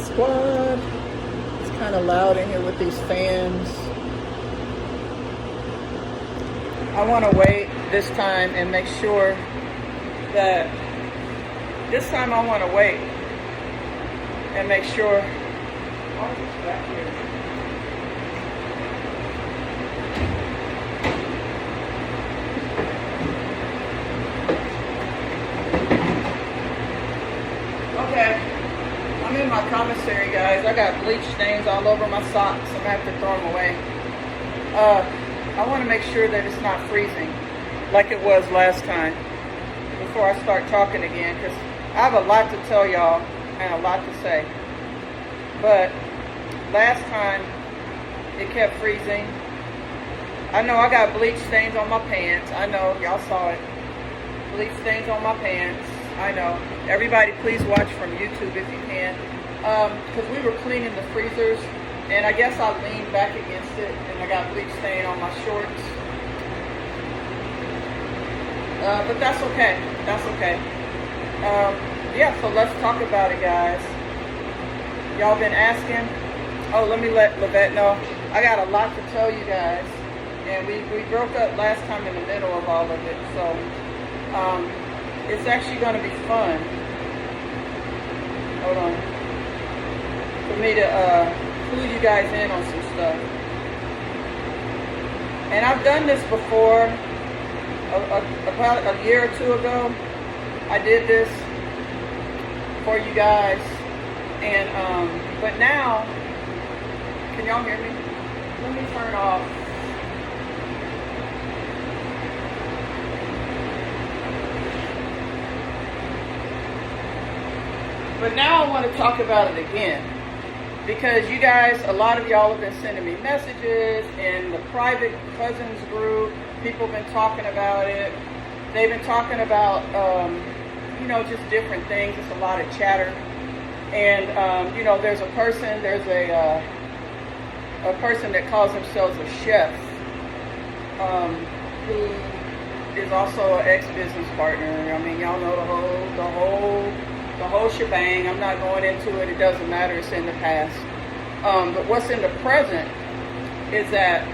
Squad. It's kind of loud in here with these fans. I want to wait this time and make sure that this time I want to wait and make sure. Oh, it's back here. Okay, I'm in my commissary, guys. I got bleach stains all over my socks. I'm gonna have to throw them away. I want to make sure that it's not freezing like it was last time before I start talking again, because I have a lot to tell y'all and a lot to say. But last time it kept freezing. I know I got bleach stains on my pants. I know y'all saw it. Bleach stains on my pants. I know. Everybody please watch from YouTube if you can. Because we were cleaning the freezers, and I guess I leaned back against it, and I got bleach stain on my shorts. But that's okay. That's okay. Yeah, so let's talk about it, guys. Y'all been asking. Oh, let me let Lavette know. I got a lot to tell you guys. And we broke up last time in the middle of all of it. So, it's actually going to be fun. Hold on. For me to clue you guys in on some stuff. And I've done this before. About a year or two ago, I did this for you guys. And, but now, can y'all hear me? Let me turn off. But now I want to talk about it again, because you guys, a lot of y'all have been sending me messages in the private cousins group. People have been talking about it. They've been talking about, you know, just different things. It's a lot of chatter. And, you know, there's a person that calls themselves a chef, who is also an ex-business partner. I mean, y'all know the whole shebang. I'm not going into it. It doesn't matter. It's in the past. But what's in the present is that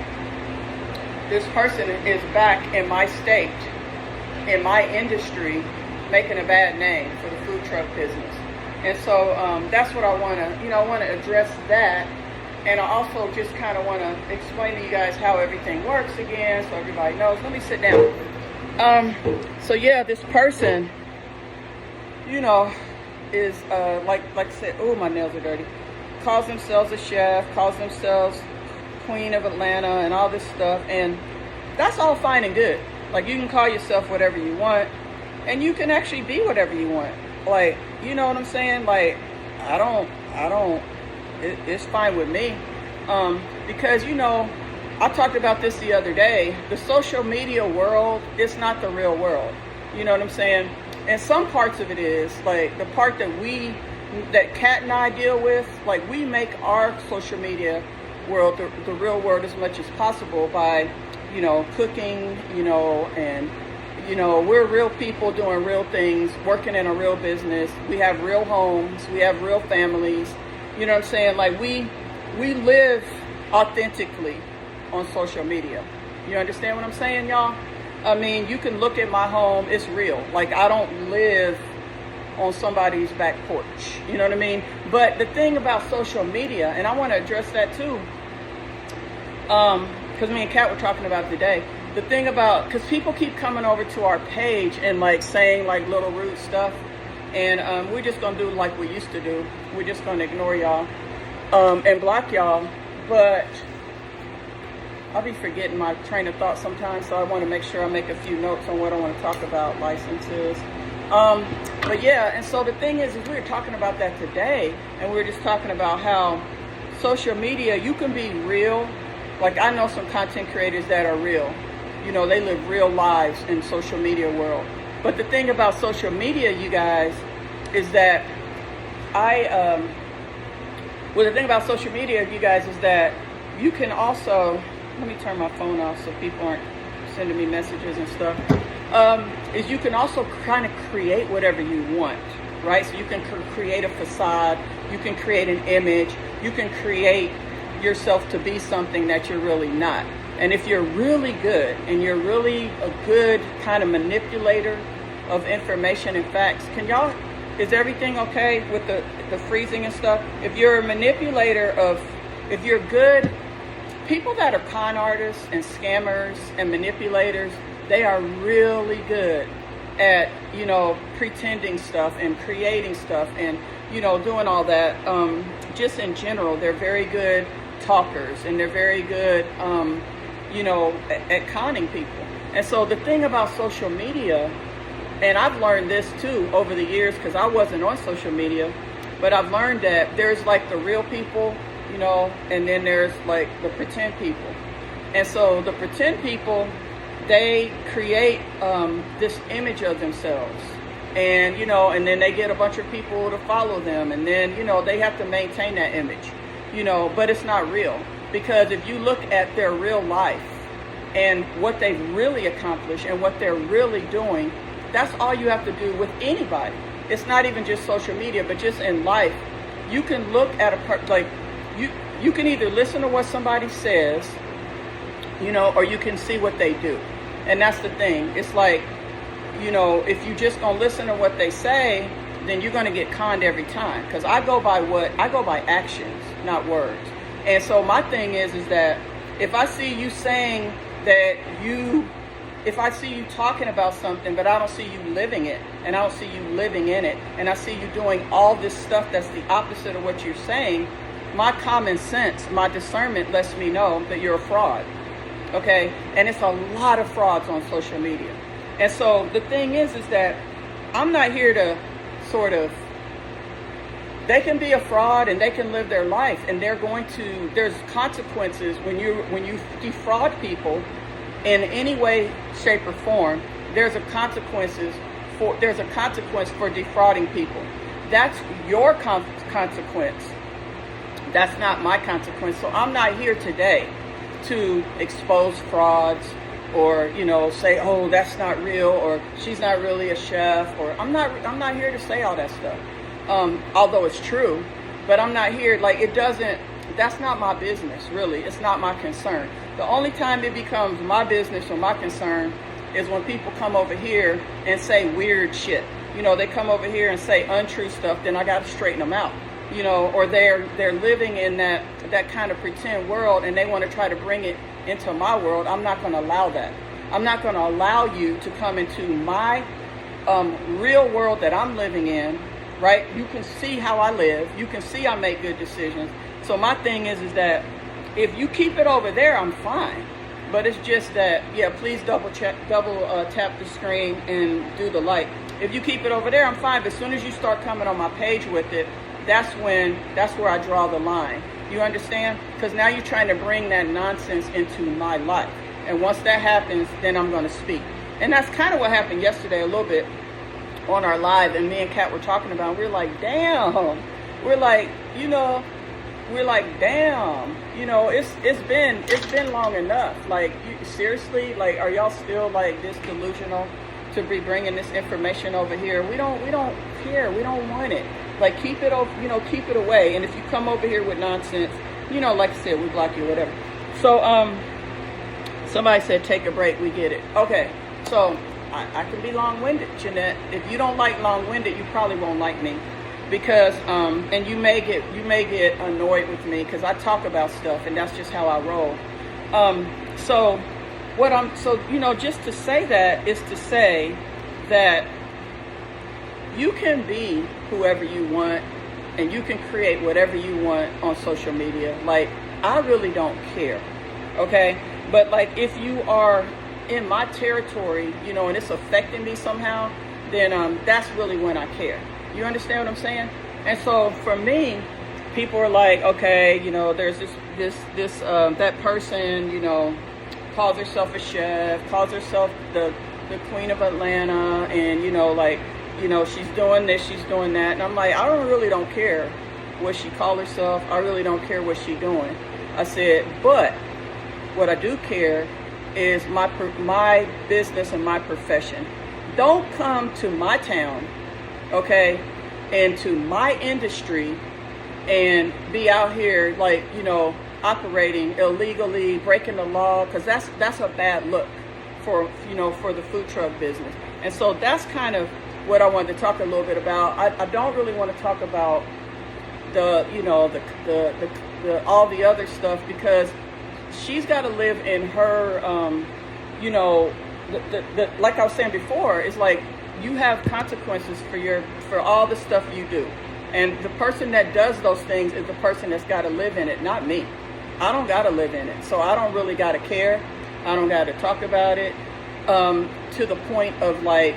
this person is back in my state, in my industry, making a bad name for the food truck business. And so that's what I want to, you know, I want to address that. And I also just kind of want to explain to you guys how everything works again, so everybody knows. Let me sit down. So yeah, this person, you know, is like I said, oh, my nails are dirty. Calls themselves a chef, calls themselves Queen of Atlanta and all this stuff, and that's all fine and good. Like, you can call yourself whatever you want, and you can actually be whatever you want. Like, you know what I'm saying? Like, I don't it's fine with me. Because, you know, I talked about this the other day. The social media world is not the real world. You know what I'm saying? And some parts of it is, like, the part that Kat and I deal with, like, we make our social media world the real world as much as possible by, you know, cooking, you know, and, you know, we're real people doing real things, working in a real business. We have real homes. We have real families. You know what I'm saying? Like, we live authentically on social media. You understand what I'm saying, y'all? I mean, you can look at my home. It's real. Like, I don't live on somebody's back porch. You know what I mean? But the thing about social media, and I want to address that too, because me and Kat were talking about it today. The thing about, because people keep coming over to our page and like saying like little rude stuff, and we're just gonna do like we used to do. We're just gonna ignore y'all and block y'all. But I'll be forgetting my train of thought sometimes, so I want to make sure I make a few notes on what I want to talk about, licenses. But yeah, and so the thing is we were talking about that today, and we were just talking about how social media, you can be real. Like, I know some content creators that are real. You know, they live real lives in social media world. But the thing about social media, you guys, is that the thing about social media, you guys, is that you can also, let me turn my phone off so people aren't sending me messages and stuff, is you can also kind of create whatever you want. right? So you can create a facade, you can create an image, you can create yourself to be something that you're really not. And if you're really good and you're really a good kind of manipulator of information and facts, is everything okay with the freezing and stuff? If you're a manipulator if you're good, people that are con artists and scammers and manipulators, they are really good at, pretending stuff and creating stuff and, doing all that. Just in general, they're very good talkers and they're very good, at conning people. And so the thing about social media, and I've learned this too over the years because I wasn't on social media, but I've learned that there's like the real people, and then there's like the pretend people. And so the pretend people, they create this image of themselves, and and then they get a bunch of people to follow them, and then they have to maintain that image, but it's not real, because if you look at their real life and what they've really accomplished and what they're really doing, that's all you have to do with anybody. It's not even just social media, but just in life. You can look at you can either listen to what somebody says, or you can see what they do. And that's the thing. It's like, if you just gonna listen to what they say, then you're gonna get conned every time. Because I go by actions, not words. And so my thing is that if I see you saying that if I see you talking about something, but I don't see you living it, and I don't see you living in it, and I see you doing all this stuff that's the opposite of what you're saying, my common sense, my discernment lets me know that you're a fraud. Okay? And it's a lot of frauds on social media. And so the thing is that I'm not here to they can be a fraud and they can live their life, and there's consequences when you defraud people in any way, shape, or form. There's a consequence for defrauding people. That's your consequence. That's not my consequence. So I'm not here today to expose frauds or say, oh, that's not real, or she's not really a chef, or I'm not here to say all that stuff. Although it's true, but I'm not here, that's not my business, really. It's not my concern. The only time it becomes my business or my concern is when people come over here and say weird shit. They come over here and say untrue stuff, then I got to straighten them out. Or they're living in that kind of pretend world, and they want to try to bring it into my world. I'm not going to allow that. I'm not going to allow you to come into my real world that I'm living in, right? You can see how I live. You can see I make good decisions. So my thing is that if you keep it over there, I'm fine. But it's just that, please double tap the screen and do the like. If you keep it over there, I'm fine. But as soon as you start coming on my page with it, that's where I draw the line. You understand? Because now you're trying to bring that nonsense into my life. And once that happens, then I'm going to speak. And that's kind of what happened yesterday a little bit on our live. And me and Kat were talking about, we're like, damn. We're like, damn. It's been long enough. Seriously, are y'all still this delusional to be bringing this information over here? We don't care. We don't want it. Keep it over, keep it away. And if you come over here with nonsense, like I said, we block you, whatever. So, somebody said, take a break. We get it. Okay. So I can be long-winded, Jeanette. If you don't like long-winded, you probably won't like me, because, and you may get annoyed with me because I talk about stuff, and that's just how I roll. Just to say that is to say that you can be whoever you want, and you can create whatever you want on social media. I really don't care, okay? But if you are in my territory, and it's affecting me somehow, then that's really when I care. You understand what I'm saying? And so for me, people are like, okay, there's that person, calls herself a chef, calls herself the queen of Atlanta, and she's doing this, she's doing that. And I'm like, I really don't care what she called herself. I really don't care what she's doing. I said, but what I do care is my business and my profession. Don't come to my town, okay, into my industry and be out here like, operating illegally, breaking the law, because that's a bad look for the food truck business. And so that's kind of what I wanted to talk a little bit about. I don't really want to talk about the all the other stuff, because she's got to live in her like I was saying before, it's like you have consequences for all the stuff you do. And the person that does those things is the person that's got to live in it, not me. I don't got to live in it. So I don't really got to care. I don't got to talk about it to the point of like,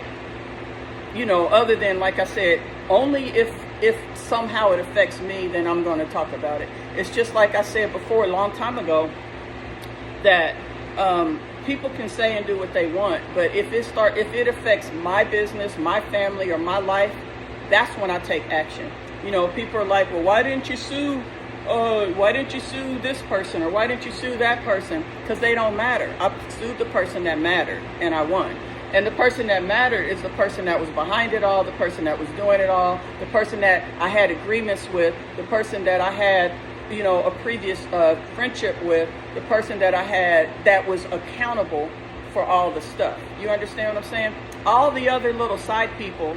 other than, like I said, only if somehow it affects me, then I'm going to talk about it. It's just like I said before a long time ago, that people can say and do what they want, but if it affects my business, my family, or my life, that's when I take action. People are like, well, why didn't you sue? Why didn't you sue this person, or why didn't you sue that person? Because they don't matter. I sued the person that mattered, and I won. And the person that mattered is the person that was behind it all, the person that was doing it all, the person that I had agreements with, the person that I had, a previous friendship with, the person that I had that was accountable for all the stuff. You understand what I'm saying? All the other little side people,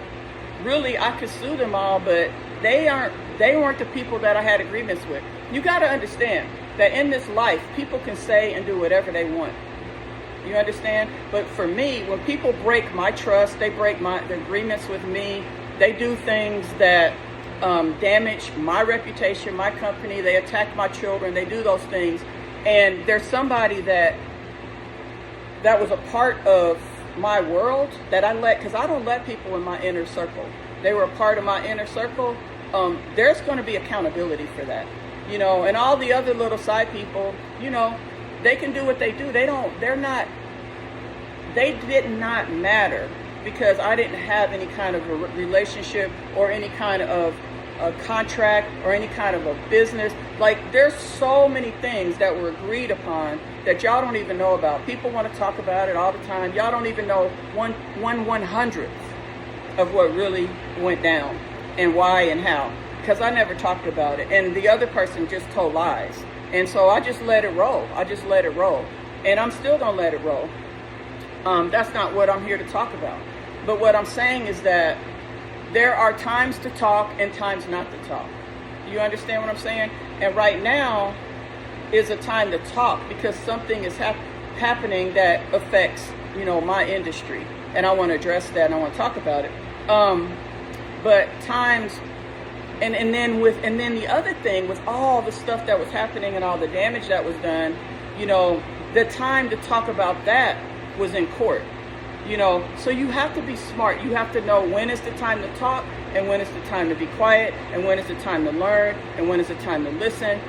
really, I could sue them all, but they weren't the people that I had agreements with. You got to understand that in this life, people can say and do whatever they want. You understand? But for me, when people break my trust, they break the agreements with me, they do things that damage my reputation, my company, they attack my children, they do those things. And there's somebody that was a part of my world that I let, because I don't let people in my inner circle. They were a part of my inner circle. There's going to be accountability for that. And all the other little side people, they can do what they do. They did not matter, because I didn't have any kind of a relationship or any kind of a contract or any kind of a business. Like, there's so many things that were agreed upon that y'all don't even know about. People want to talk about it all the time. Y'all don't even know one hundredth of what really went down and why and how, because I never talked about it. And the other person just told lies. And so I just let it roll. And I'm still going to let it roll. That's not what I'm here to talk about. But what I'm saying is that there are times to talk and times not to talk. You understand what I'm saying? And right now is a time to talk, because something is happening that affects, my industry. And I want to address that, and I want to talk about it. But times, and then the other thing with all the stuff that was happening and all the damage that was done, the time to talk about that was in court. So you have to be smart. You have to know when is the time to talk and when is the time to be quiet and when is the time to learn and when is the time to listen.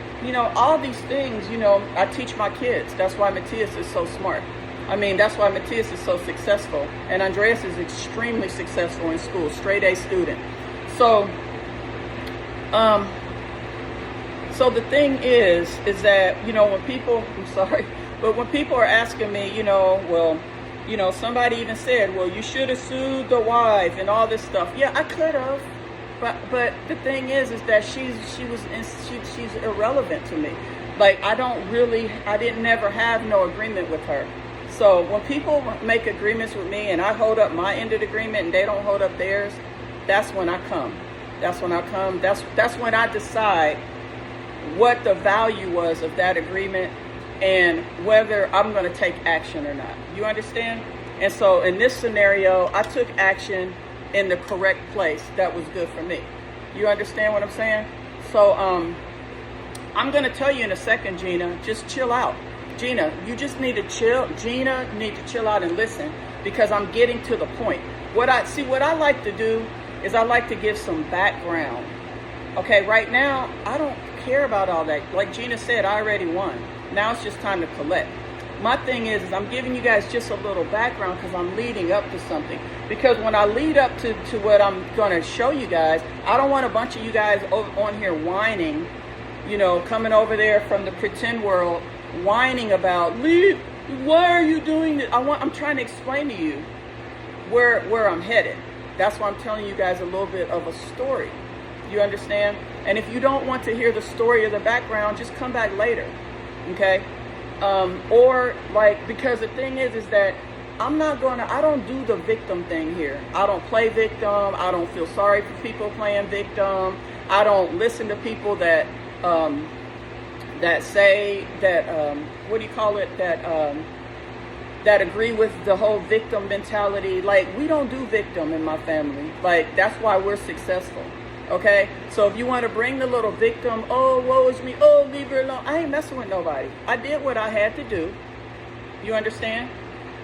All these things, I teach my kids. That's why Matthias is so smart. That's why Matthias is so successful. And Andreas is extremely successful in school, straight A student. So, so the thing is that, when people, when people are asking me, somebody even said, well, you should have sued the wife and all this stuff. Yeah, I could have. But the thing is that she's irrelevant to me. Like, I didn't never have no agreement with her. So when people make agreements with me and I hold up my end of the agreement and they don't hold up theirs, that's when I come. That's when I decide what the value was of that agreement and whether I'm going to take action or not. You understand? And so in this scenario, I took action in the correct place that was good for me. You understand what I'm saying? So I'm going to tell you in a second, Gina, just chill out. Gina, you just need to chill. Gina, you need to chill out and listen, because I'm getting to the point. What I like to do is I like to give some background. Okay, right now, I don't care about all that. Like Gina said, I already won. Now it's just time to collect. My thing is I'm giving you guys just a little background because I'm leading up to something. Because when I lead up to what I'm going to show you guys, I don't want a bunch of you guys on here whining, coming over there from the pretend world, whining about, Lee, why are you doing this? I'm trying to explain to you where I'm headed. That's why I'm telling you guys a little bit of a story. You understand? And if you don't want to hear the story or the background, just come back later. Okay? Or like, because the thing is that I don't do the victim thing here. I don't play victim. I don't feel sorry for people playing victim. I don't listen to people that say that, what do you call it? That agree with the whole victim mentality. Like, we don't do victim in my family. Like, that's why we're successful. Okay? So if you want to bring the little victim, oh, woe is me, oh, leave her alone. I ain't messing with nobody. I did what I had to do. You understand?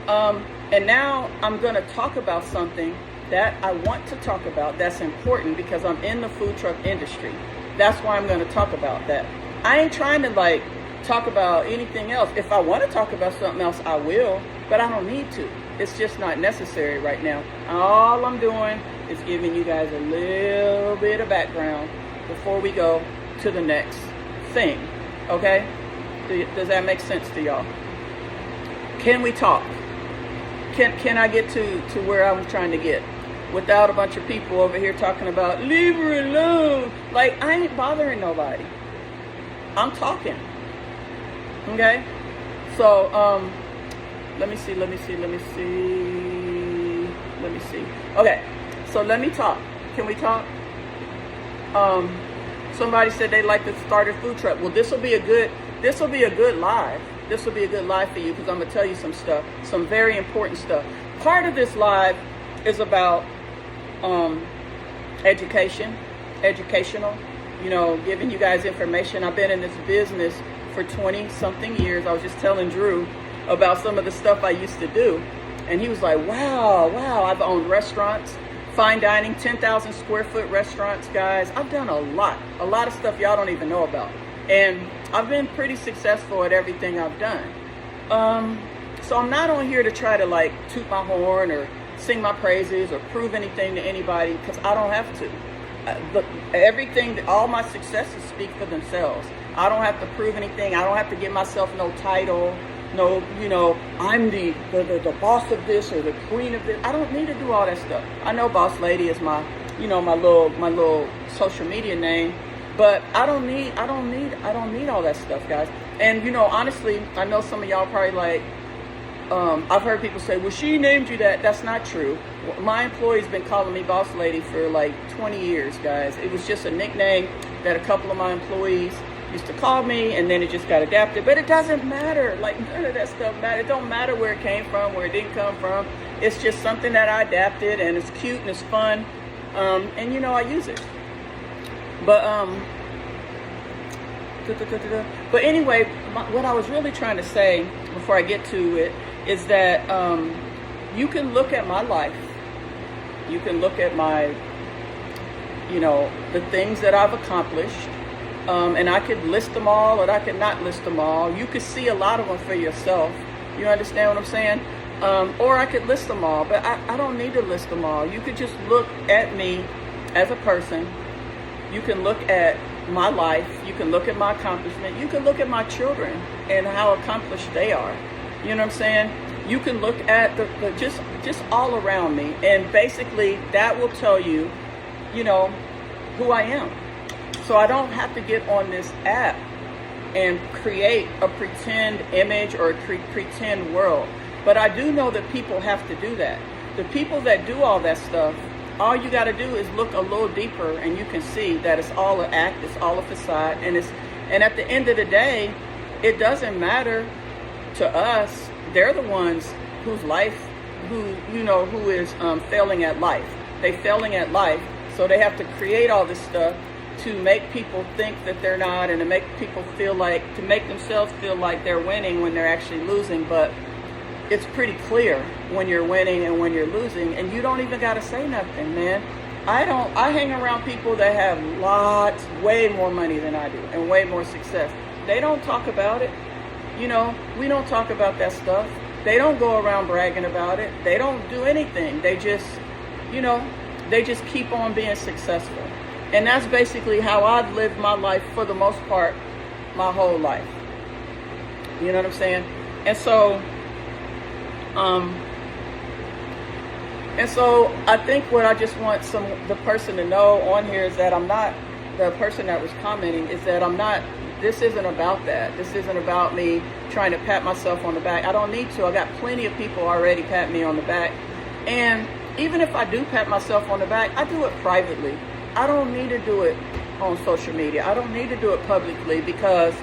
And now I'm going to talk about something that I want to talk about that's important because I'm in the food truck industry. That's why I'm going to talk about that. I ain't trying to like talk about anything else. If I want to talk about something else, I will, but I don't need to. It's just not necessary right now. All I'm doing is giving you guys a little bit of background before we go to the next thing. Okay? Does that make sense to y'all? Can we talk? Can I get to where I'm trying to get without a bunch of people over here talking about leave her alone? Like, I ain't bothering nobody. I'm talking. Okay? So, let me see. Okay, so let me talk. Can we talk? Somebody said they'd like to start a food truck. Well, this will be a good live. This will be a good live for you because I'm going to tell you some stuff, some very important stuff. Part of this live is about educational, giving you guys information. I've been in this business for 20 something years. I was just telling Drew about some of the stuff I used to do. And he was like, wow, I've owned restaurants, fine dining, 10,000 square foot restaurants, guys. I've done a lot of stuff y'all don't even know about. And I've been pretty successful at everything I've done. So I'm not on here to try to like toot my horn or sing my praises or prove anything to anybody because I don't have to. All my successes speak for themselves. I don't have to prove anything. I don't have to give myself no title. No, I'm the boss of this or the queen of this. I don't need to do all that stuff. I know Boss Lady is my little social media name. But I don't need all that stuff, guys. And honestly, I know some of y'all probably like, I've heard people say, well, she named you that. That's not true. My employee's been calling me Boss Lady for like 20 years, guys. It was just a nickname that a couple of my employees used to call me, and then it just got adapted. But it doesn't matter. Like, none of that stuff matters. It don't matter where it came from, where it didn't come from. It's just something that I adapted, and it's cute and it's fun. And I use it. But anyway, what I was really trying to say before I get to it is that you can look at my life. You can look at my, the things that I've accomplished. And I could list them all, or I could not list them all. You could see a lot of them for yourself. You understand what I'm saying? Or I could list them all, but I don't need to list them all. You could just look at me as a person. You can look at my life. You can look at my accomplishment. You can look at my children and how accomplished they are. You know what I'm saying? You can look at the just all around me, and basically that will tell you, who I am. So I don't have to get on this app and create a pretend image or a pretend world. But I do know that people have to do that. The people that do all that stuff, all you got to do is look a little deeper, and you can see that it's all an act, it's all a facade, and at the end of the day, it doesn't matter to us. They're the ones whose life, who is failing at life. They failing at life, so they have to create all this stuff to make people think that they're not, and to make people to make themselves feel like they're winning when they're actually losing. But it's pretty clear when you're winning and when you're losing, and you don't even got to say nothing, man. I hang around people that have way more money than I do, and way more success. They don't talk about it. We don't talk about that stuff. They don't go around bragging about it. They don't do anything. They just keep on being successful. And that's basically how I've lived my life for the most part, my whole life. You know what I'm saying? And so, And so I think what I just want the person to know on here is that I'm not, the person that was commenting, is that I'm not, this isn't about that. This isn't about me trying to pat myself on the back. I don't need to. I got plenty of people already patting me on the back. And even if I do pat myself on the back, I do it privately. I don't need to do it on social media. I don't need to do it publicly because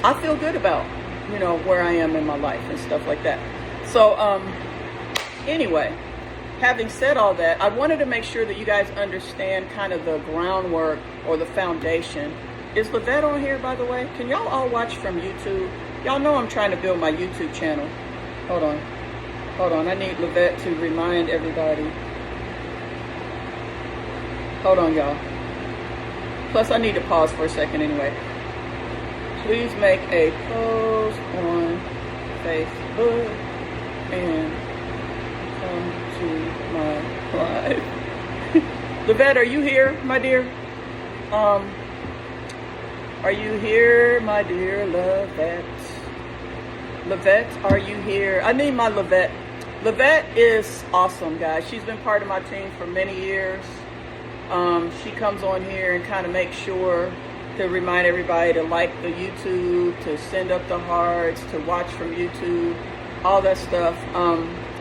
I feel good about, you know, where I am in my life and stuff like that. So anyway, having said all that, I wanted to make sure that you guys understand kind of the groundwork or the foundation. Is Lavette on here, by the way? Can y'all all watch from YouTube? Y'all know I'm trying to build my YouTube channel. Hold on. I need Lavette to remind everybody. Hold on, y'all. Plus, I need to pause for a second anyway. Please make a post on Facebook and come to my live. Lavette, are you here, my dear? Are you here, my dear Lavette? Lavette, are you here? I need my Lavette. Lavette is awesome, guys. She's been part of my team for many years. She comes on here and kind of makes sure to remind everybody to like the YouTube, to send up the hearts, to watch from YouTube, all that stuff.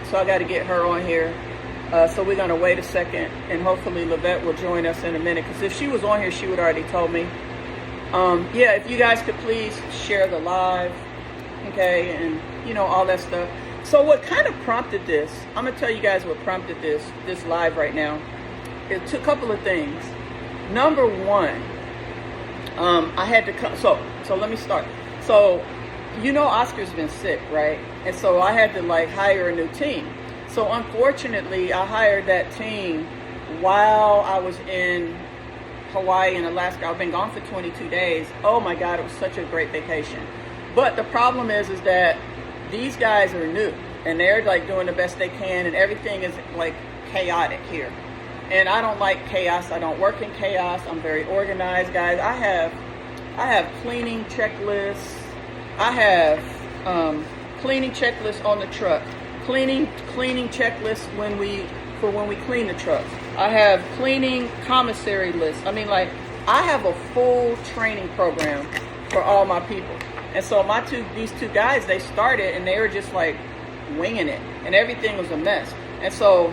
So I got to get her on here. So we're going to wait a second, and hopefully Lavette will join us in a minute, because if she was on here, she would already told me. Yeah, if you guys could please share the live, okay, and, you know, all that stuff. So what kind of prompted this, I'm going to tell you guys what prompted this live right now. It's a couple of things. Number one, I had to come, so let me start. So, you know, Oscar's been sick, right? And so I had to like hire a new team. So unfortunately, I hired that team while I was in Hawaii and Alaska. I've been gone for 22 days. Oh my God, it was such a great vacation. But the problem is that these guys are new and they're like doing the best they can, and everything is like chaotic here. And I don't like chaos. I don't work in chaos. I'm very organized, guys. I have cleaning checklists. I have cleaning checklists on the truck. Cleaning checklists when we clean the truck. I have cleaning commissary lists. I mean, like, I have a full training program for all my people. And so these two guys, they started and they were just like winging it, and everything was a mess. And so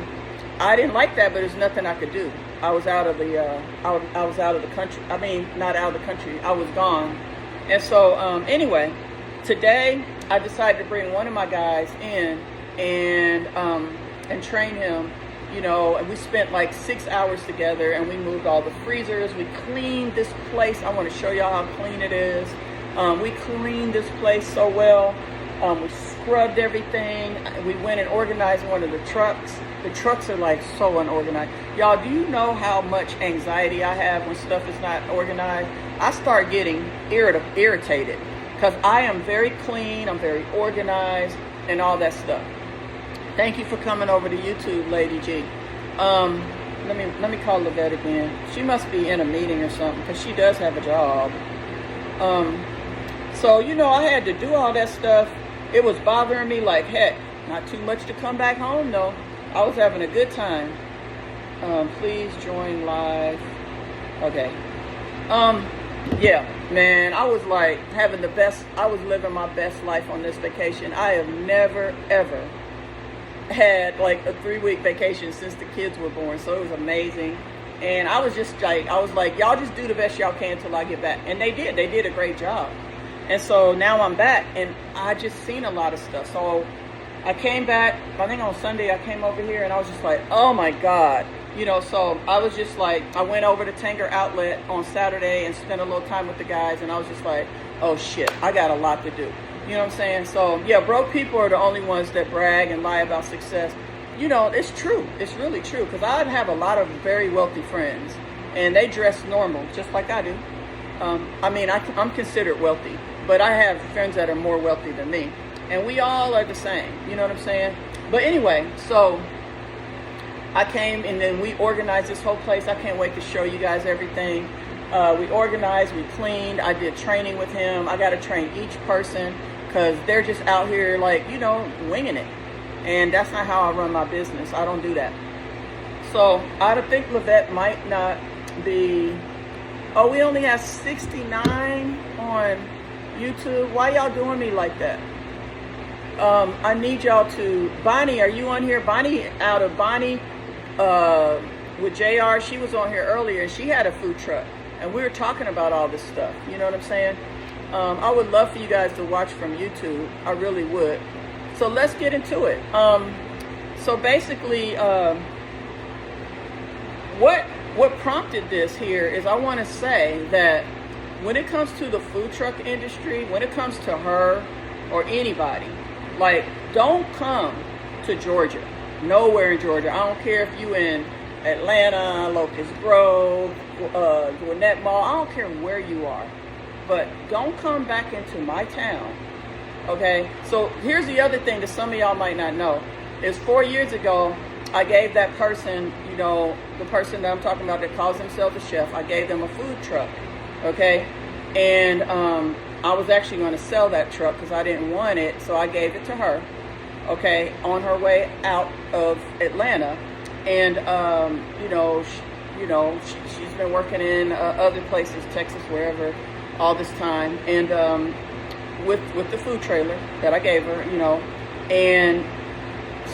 I didn't like that, but there's nothing I could do. I was out of the I was out of the country. I mean, not out of the country. I was gone. And so anyway, today I decided to bring one of my guys in and train him. You know, and we spent like 6 hours together, and we moved all the freezers. We cleaned this place. I want to show y'all how clean it is. We cleaned this place so well. We scrubbed everything. We went and organized one of the trucks. The trucks are like so unorganized. Y'all, do you know how much anxiety I have when stuff is not organized? I start getting irritated because I am very clean, I'm very organized, and all that stuff. Thank you for coming over to YouTube, Lady G. Let me call Lavette again. She must be in a meeting or something, because she does have a job. So, you know, I had to do all that stuff. It was bothering me like heck. Not too much to come back home, though. I was having a good time. Please join live. Okay. Yeah, man, I was like having the best, I was living my best life on this vacation. I have never, ever had like a 3-week vacation since the kids were born. So it was amazing. And I was just like, y'all just do the best y'all can till I get back. And they did a great job. And so now I'm back, and I just seen a lot of stuff. So I came back, I think on Sunday I came over here, and I was just like, oh my God. You know, so I was just like, I went over to Tanger Outlet on Saturday and spent a little time with the guys, and I was just like, oh shit, I got a lot to do. You know what I'm saying? So yeah, broke people are the only ones that brag and lie about success. You know, it's true. It's really true, because I have a lot of very wealthy friends, and they dress normal, just like I do. I mean, I'm considered wealthy, but I have friends that are more wealthy than me, and we all are the same. You know what I'm saying? But anyway, so I came, and then we organized this whole place. I can't wait to show you guys everything. We organized, we cleaned. I did training with him. I got to train each person, because they're just out here like, you know, winging it. And that's not how I run my business. I don't do that. So I think Lavette might not be. Oh, we only have 69 on YouTube. Why y'all doing me like that? I need y'all to. Bonnie, are you on here? Bonnie out of Bonnie with JR. She was on here earlier, and she had a food truck, and we were talking about all this stuff. You know what I'm saying? I would love for you guys to watch from YouTube. I really would. So let's get into it. So basically, what prompted this here is I want to say that when it comes to the food truck industry, when it comes to her or anybody, like, don't come to Georgia, nowhere in Georgia. I don't care if you in Atlanta, Locust Grove, Gwinnett Mall. I don't care where you are, but don't come back into my town. Okay, so here's the other thing that some of y'all might not know is 4 years ago, I gave that person, you know, the person that I'm talking about that calls himself a chef, I gave them a food truck, okay? And I was actually going to sell that truck because I didn't want it, so I gave it to her, okay, on her way out of Atlanta. And, she's been working in other places, Texas, wherever, all this time. And with the food trailer that I gave her, you know, and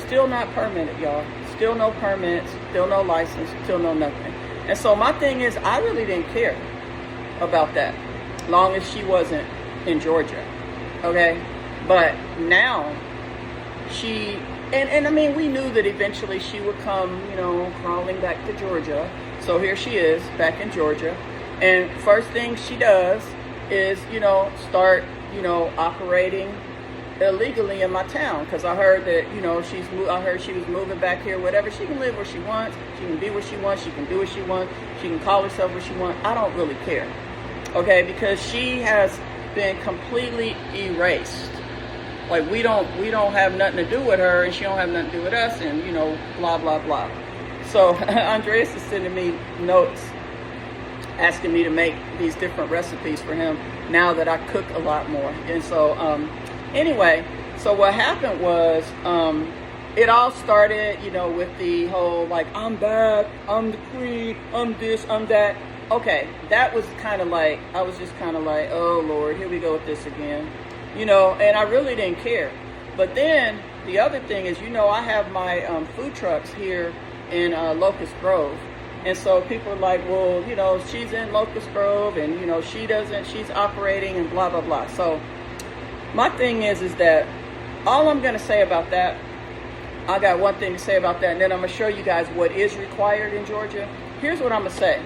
still not permitted, y'all. Still no permits, still no license, still no nothing. And so my thing is, I really didn't care about that, long as she wasn't in Georgia, okay? But now she, and I mean, we knew that eventually she would come, you know, crawling back to Georgia. So here she is back in Georgia. And first thing she does is, you know, start, you know, operating illegally in my town, because I heard that, you know, I heard she was moving back here, whatever. She can live where she wants, she can be where she wants, she can do what she wants, she can call herself what she wants. I don't really care, okay, because she has been completely erased. Like, we don't have nothing to do with her, and she don't have nothing to do with us, and, you know, blah blah blah. So Andreas is sending me notes asking me to make these different recipes for him now that I cook a lot more. And so anyway, so what happened was, it all started, you know, with the whole, like, I'm back, I'm the queen, I'm this, I'm that. Okay, that was kind of like, I was just kind of like, oh Lord, here we go with this again. You know, and I really didn't care. But then the other thing is, you know, I have my food trucks here in Locust Grove. And so people are like, well, you know, she's in Locust Grove, and, you know, she's operating and blah, blah, blah. So my thing is that all I'm going to say about that, I got one thing to say about that, and then I'm going to show you guys what is required in Georgia. Here's what I'm going to say,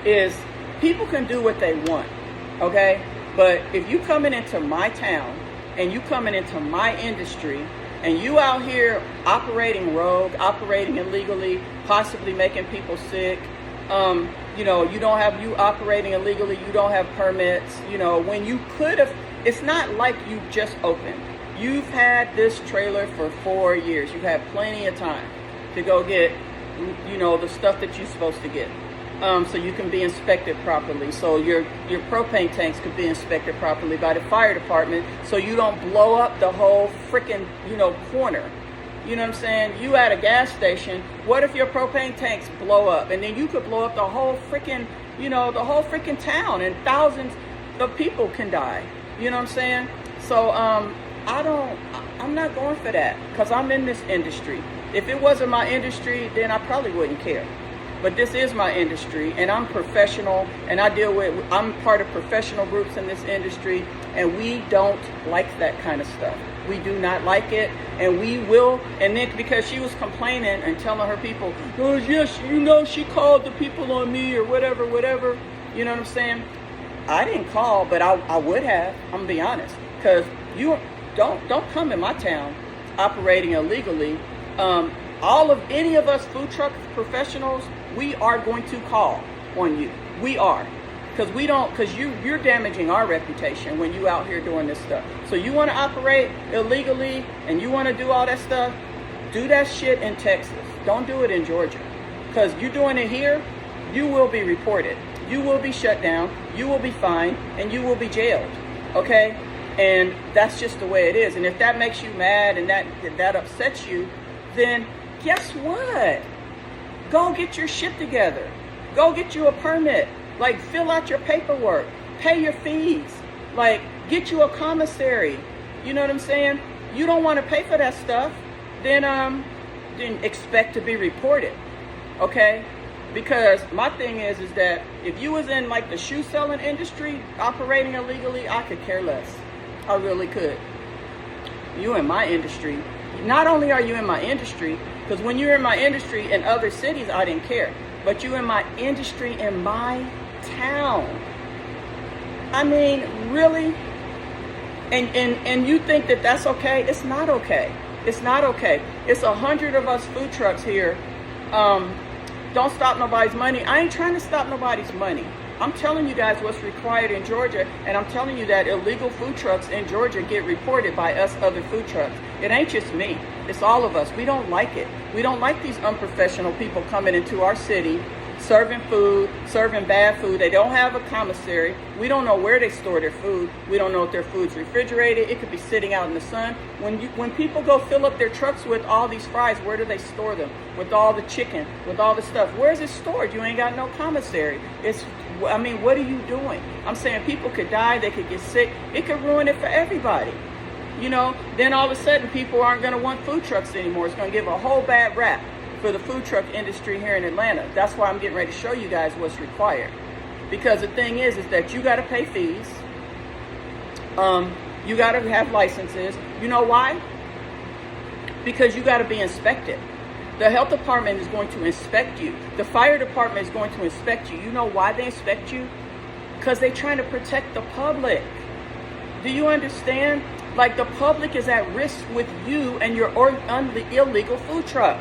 is people can do what they want, okay? But if you coming into my town and you coming into my industry and you out here operating rogue, operating illegally, possibly making people sick, you know, you operating illegally, you don't have permits, you know, when you could have, it's not like you just opened. You've had this trailer for 4 years. You've had plenty of time to go get, you know, the stuff that you're supposed to get. So you can be inspected properly. So your propane tanks could be inspected properly by the fire department, so you don't blow up the whole freaking, you know, corner. You know what I'm saying? You at a gas station, what if your propane tanks blow up? And then you could blow up the whole freaking, you know, the whole freaking town, and thousands of people can die. You know what I'm saying? So I'm not going for that, because I'm in this industry. If it wasn't my industry, then I probably wouldn't care. But this is my industry, and I'm professional, and I'm part of professional groups in this industry, and we don't like that kind of stuff. We do not like it, and we will. And then because she was complaining and telling her people, oh yes, you know, she called the people on me or whatever, you know what I'm saying? I didn't call, but I would have, I'm gonna be honest, because you don't come in my town operating illegally. Any of us food truck professionals, we are going to call on you. We are. Because you're damaging our reputation when you out here doing this stuff. So you want to operate illegally and you want to do all that stuff, do that shit in Texas. Don't do it in Georgia. Because you're doing it here, you will be reported. You will be shut down, you will be fined, and you will be jailed. Okay? And that's just the way it is. And if that makes you mad and that upsets you, then guess what? Go get your shit together. Go get you a permit. Like, fill out your paperwork. Pay your fees. Like, get you a commissary. You know what I'm saying? You don't want to pay for that stuff, then expect to be reported. Okay? Because my thing is that if you was in like the shoe selling industry operating illegally, I could care less. I really could. You in my industry. Not only are you in my industry, because when you're in my industry in other cities, I didn't care. But you in my industry in my town. I mean, really? And you think that that's okay? It's not okay. It's not okay. It's 100 of us food trucks here. Don't stop nobody's money. I ain't trying to stop nobody's money. I'm telling you guys what's required in Georgia, and I'm telling you that illegal food trucks in Georgia get reported by us other food trucks. It ain't just me. It's all of us. We don't like it. We don't like these unprofessional people coming into our city, serving food, serving bad food. They don't have a commissary. We don't know where they store their food. We don't know if their food's refrigerated. It could be sitting out in the sun. When people go fill up their trucks with all these fries, where do they store them? With all the chicken, with all the stuff. Where's it stored? You ain't got no commissary. What are you doing? I'm saying people could die. They could get sick. It could ruin it for everybody. You know, then all of a sudden people aren't going to want food trucks anymore. It's going to give a whole bad rap for the food truck industry here in Atlanta. That's why I'm getting ready to show you guys what's required. Because the thing is that you got to pay fees. You got to have licenses. You know why? Because you got to be inspected. The health department is going to inspect you. The fire department is going to inspect you. You know why they inspect you? Because they're trying to protect the public. Do you understand? Like, the public is at risk with you and your illegal food truck.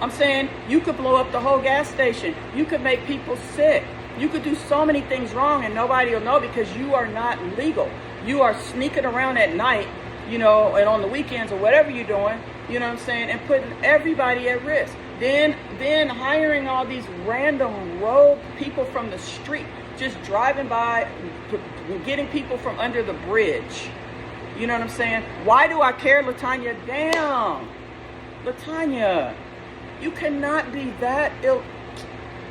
I'm saying you could blow up the whole gas station. You could make people sick. You could do so many things wrong and nobody will know because you are not legal. You are sneaking around at night, you know, and on the weekends or whatever you're doing, you know what I'm saying, and putting everybody at risk. Then hiring all these random rogue people from the street, just driving by, getting people from under the bridge. You know what I'm saying? Why do I care, Latanya? Damn. Latanya, you cannot be that ill.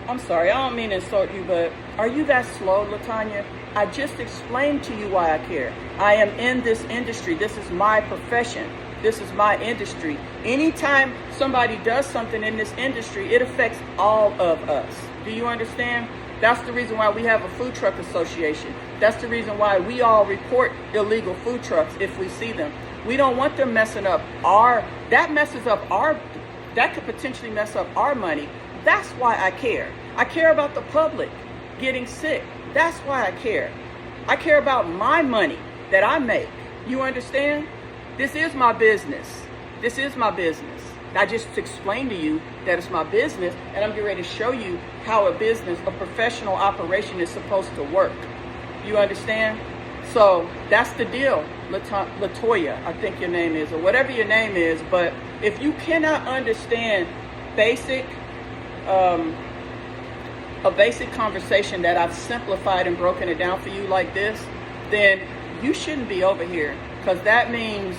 I'm sorry, I don't mean to insult you, but are you that slow, Latanya? I just explained to you why I care. I am in this industry. This is my profession. This is my industry. Anytime somebody does something in this industry, it affects all of us. Do you understand? That's the reason why we have a food truck association. That's the reason why we all report illegal food trucks if we see them. We don't want them messing up that could potentially mess up our money. That's why I care. I care about the public getting sick. That's why I care. I care about my money that I make. You understand? This is my business. This is my business. I just explained to you that it's my business, and I'm getting ready to show you how a business, a professional operation is supposed to work. You understand? So that's the deal, Latoya, I think your name is, or whatever your name is. But if you cannot understand a basic conversation that I've simplified and broken it down for you like this, then you shouldn't be over here, because that means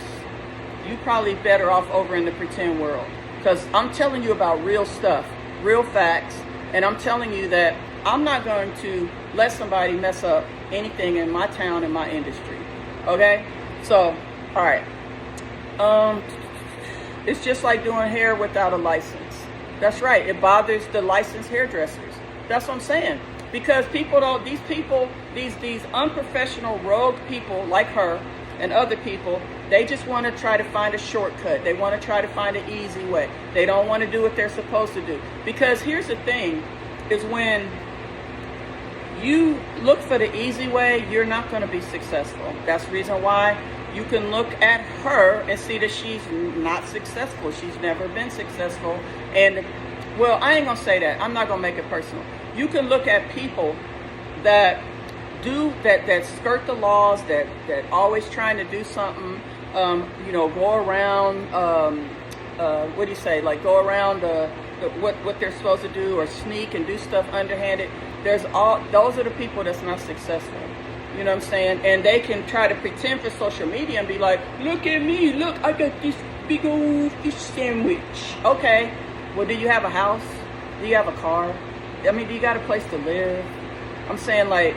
you probably better off over in the pretend world. Because I'm telling you about real stuff, real facts, and I'm telling you that I'm not going to let somebody mess up anything in my town and my industry. Okay? So, all right. It's just like doing hair without a license. That's right. It bothers the licensed hairdressers. That's what I'm saying. Because people don't, these unprofessional rogue people like her and other people, they just want to try to find a shortcut. They want to try to find an easy way. They don't want to do what they're supposed to do. Because here's the thing, is when you look for the easy way, you're not going to be successful. That's the reason why you can look at her and see that she's not successful. She's never been successful. And, well, I ain't going to say that. I'm not going to make it personal. You can look at people that that skirt the laws, that always trying to do something, go around, what do you say, like go around what they're supposed to do, or sneak and do stuff underhanded. Those are the people that's not successful. You know what I'm saying? And they can try to pretend for social media and be like, look at me, look, I got this big old fish sandwich. Okay, well, do you have a house? Do you have a car? I mean, do you got a place to live? I'm saying, like,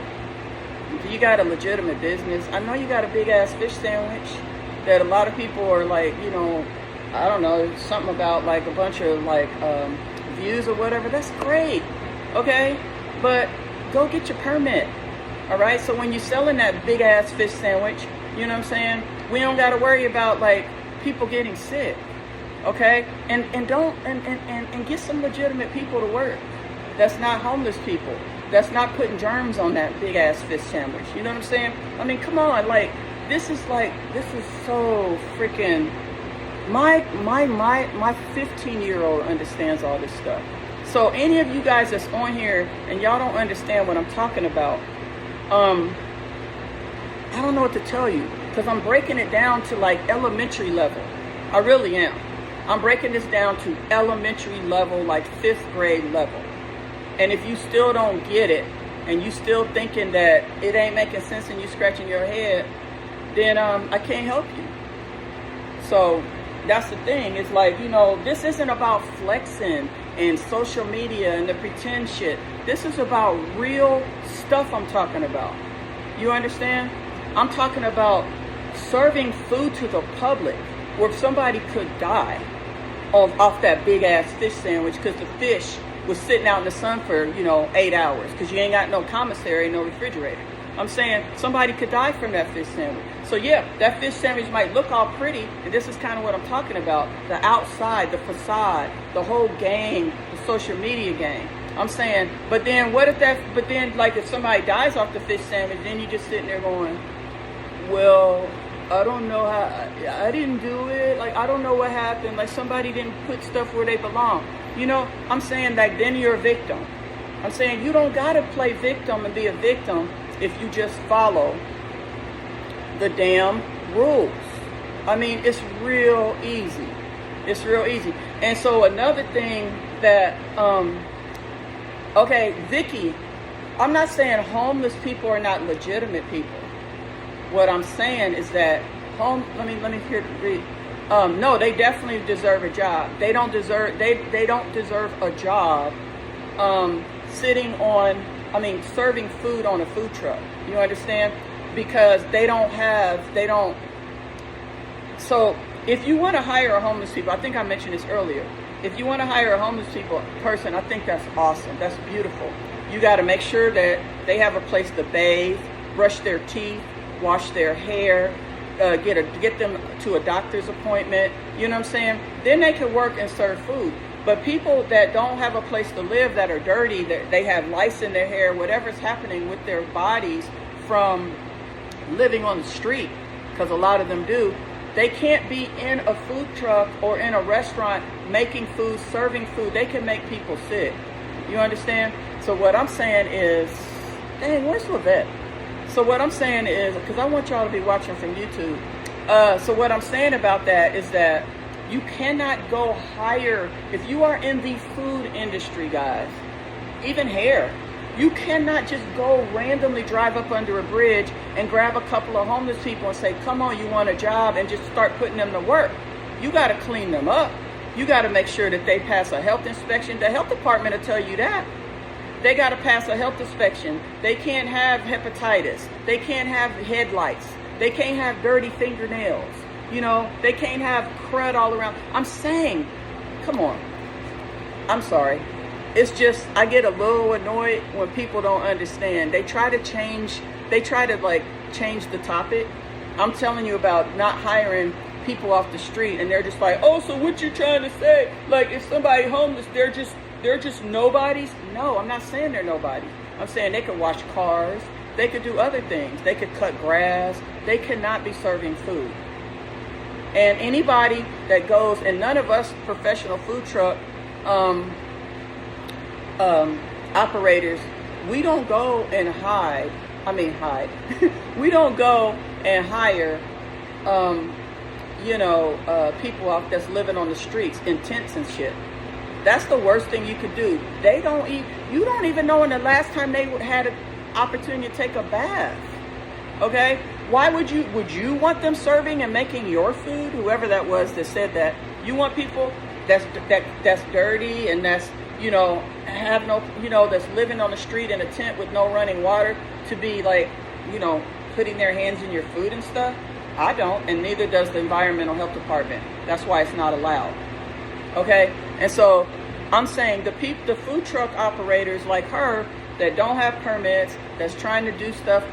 do you got a legitimate business? I know you got a big ass fish sandwich that a lot of people are like, you know, I don't know, something about like a bunch of like views or whatever. That's great, okay? But go get your permit. All right, so when you're selling that big ass fish sandwich, you know what I'm saying? We don't got to worry about like people getting sick, okay? And get some legitimate people to work. That's not homeless people. That's not putting germs on that big ass fish sandwich. You know what I'm saying? I mean, come on, like this is so freaking. My 15-year-old understands all this stuff. So any of you guys that's on here and y'all don't understand what I'm talking about. I don't know what to tell you because I'm breaking it down to like elementary level. I really am. I'm breaking this down to elementary level, like 5th grade level. And if you still don't get it and you still thinking that it ain't making sense and you scratching your head, then I can't help you. So that's the thing. It's like, you know, this isn't about flexing and social media and the pretend shit. This is about real stuff I'm talking about. You understand? I'm talking about serving food to the public where somebody could die off that big ass fish sandwich because the fish was sitting out in the sun for, you know, 8 hours because you ain't got no commissary, no refrigerator. I'm saying somebody could die from that fish sandwich. So yeah, that fish sandwich might look all pretty, and this is kind of what I'm talking about. The outside, the facade, the whole game, the social media game. I'm saying, but then like if somebody dies off the fish sandwich, then you just sitting there going, well, I don't know how, I didn't do it. Like, I don't know what happened. Like somebody didn't put stuff where they belong. You know, I'm saying like then you're a victim. I'm saying you don't gotta play victim and be a victim if you just follow the damn rules. I mean, it's real easy. It's real easy. And so another thing that, okay, Vicky, I'm not saying homeless people are not legitimate people. What I'm saying is that let me hear read. No, they definitely deserve a job. They don't deserve a job serving food on a food truck. You understand? Because so if you want to hire a homeless people, I think I mentioned this earlier. If you want to hire a homeless person, I think that's awesome. That's beautiful. You got to make sure that they have a place to bathe, brush their teeth, wash their hair, get them to a doctor's appointment. You know what I'm saying? Then they can work and serve food. But people that don't have a place to live, that are dirty, that they have lice in their hair, whatever's happening with their bodies from living on the street, because a lot of them do, they can't be in a food truck or in a restaurant making food, serving food. They can make people sick. You understand? So what I'm saying is, dang, where's Lavette? So what I'm saying is, because I want y'all to be watching from YouTube. So what I'm saying about that is that you cannot go hire, if you are in the food industry, guys, even hair, you cannot just go randomly drive up under a bridge and grab a couple of homeless people and say, come on, you want a job, and just start putting them to work. You got to clean them up. You got to make sure that they pass a health inspection. The health department will tell you that. They got to pass a health inspection. They can't have hepatitis. They can't have headlights. They can't have dirty fingernails. You know, they can't have crud all around. I'm saying, come on. I'm sorry. It's just, I get a little annoyed when people don't understand. They try to change the topic. I'm telling you about not hiring people off the street, and they're just like, oh, so what you trying to say? Like, if somebody homeless, they're just nobodies? No, I'm not saying they're nobodies. I'm saying they could wash cars. They could do other things. They could cut grass. They cannot be serving food. And anybody that goes, and none of us professional food truck operators, we don't go and hide. We don't go and hire, people out that's living on the streets in tents and shit. That's the worst thing you could do. You don't even know when the last time they had an opportunity to take a bath. Okay? Why would you want them serving and making your food? Whoever that was that said that. You want people that's dirty and that's, have no, that's living on the street in a tent with no running water to be like, putting their hands in your food and stuff? I don't, and neither does the environmental health department. That's why it's not allowed. Okay? And so I'm saying the food truck operators like her that don't have permits, that's trying to do stuff,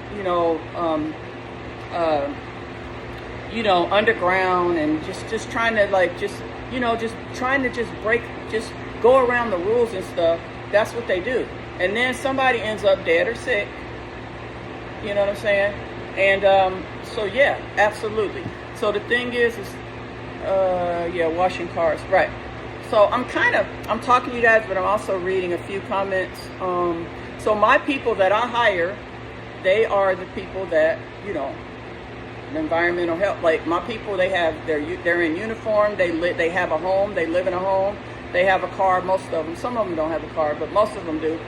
underground and just trying to just trying to just go around the rules and stuff. That's what they do. And then somebody ends up dead or sick. You know what I'm saying? And so yeah, absolutely. So the thing is washing cars, right? So I'm talking to you guys, but I'm also reading a few comments. So my people that I hire, they are the people that, the environmental health, like my people, they're in uniform, they have a home, they live in a home, they have a car, most of them. Some of them don't have a car, but most of them do.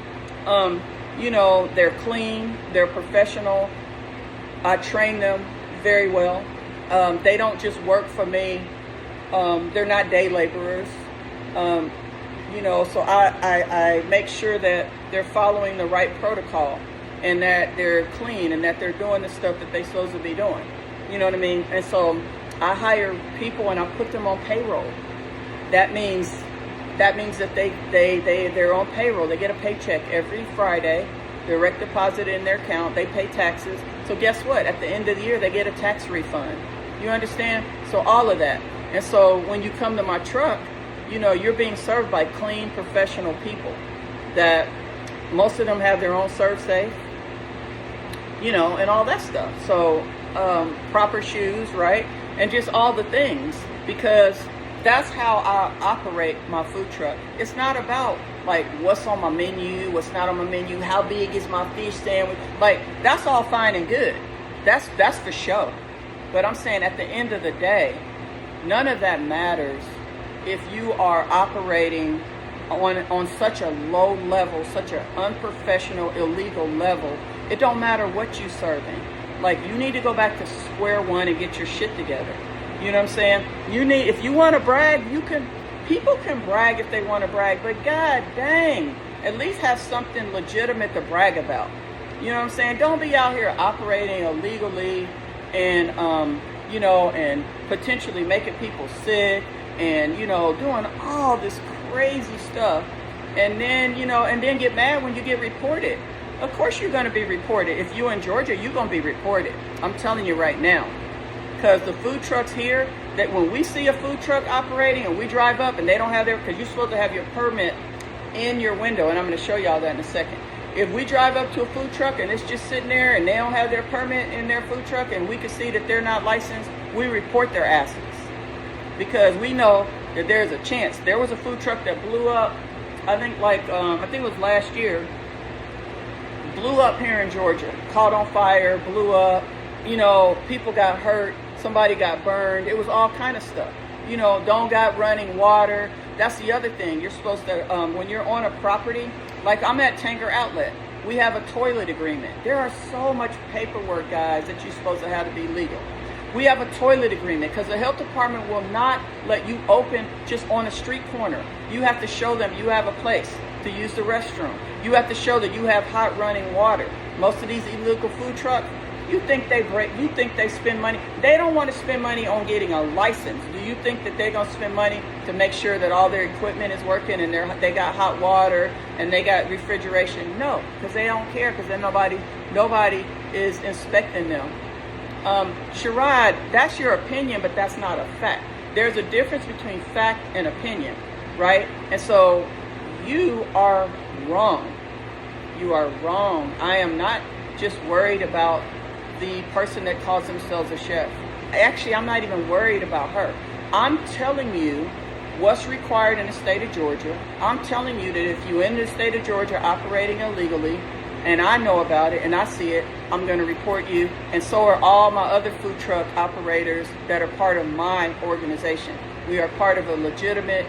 They're clean, they're professional. I train them very well. They don't just work for me. They're not day laborers. So I make sure that they're following the right protocol and that they're clean and that they're doing the stuff that they're supposed to be doing. You know what I mean? And so I hire people and I put them on payroll. That means that they're on payroll. They get a paycheck every Friday, direct deposit in their account. They pay taxes. So guess what? At the end of the year, they get a tax refund. You understand? So all of that. And so when you come to my truck, you're being served by clean, professional people that most of them have their own serve safe, and all that stuff. So proper shoes, right? And just all the things, because that's how I operate my food truck. It's not about like what's on my menu, what's not on my menu, how big is my fish sandwich. Like that's all fine and good. That's for show. But I'm saying at the end of the day, none of that matters if you are operating on such a low level, such an unprofessional, illegal level. It don't matter what you're serving. Like you need to go back to square one and get your shit together. You know what I'm saying? If you want to brag, people can brag if they want to brag, but god dang, at least have something legitimate to brag about. You know what I'm saying? Don't be out here operating illegally and, and potentially making people sick and, doing all this crazy stuff. And then, and then get mad when you get reported. Of course you're going to be reported. If you're in Georgia, you're going to be reported. I'm telling you right now. Because the food trucks here, that when we see a food truck operating and we drive up and they don't have because you're supposed to have your permit in your window, and I'm going to show y'all that in a second. If we drive up to a food truck and it's just sitting there and they don't have their permit in their food truck and we can see that they're not licensed, we report their asses. Because we know that there's a chance. There was a food truck that blew up, I think it was last year, blew up here in Georgia, caught on fire, blew up, people got hurt, somebody got burned, it was all kind of stuff. Don't got running water. That's the other thing. You're supposed to, when you're on a property, like I'm at Tanger Outlet, we have a toilet agreement. There are so much paperwork, guys, that you're supposed to have to be legal. We have a toilet agreement because the health department will not let you open just on a street corner. You have to show them you have a place to use the restroom. You have to show that you have hot running water. Most of these illegal food trucks, you think they spend money. They don't want to spend money on getting a license. Do you think that they're going to spend money to make sure that all their equipment is working and they got hot water and they got refrigeration? No, because they don't care, because then nobody is inspecting them. Sherrod, that's your opinion, but that's not a fact. There's a difference between fact and opinion, right? And so you are wrong. You are wrong. I am not just worried about the person that calls themselves a chef. Actually, I'm not even worried about her. I'm telling you what's required in the state of Georgia. I'm telling you that if you're in the state of Georgia operating illegally, and I know about it and I see it, I'm going to report you. And so are all my other food truck operators that are part of my organization. We are part of a legitimate,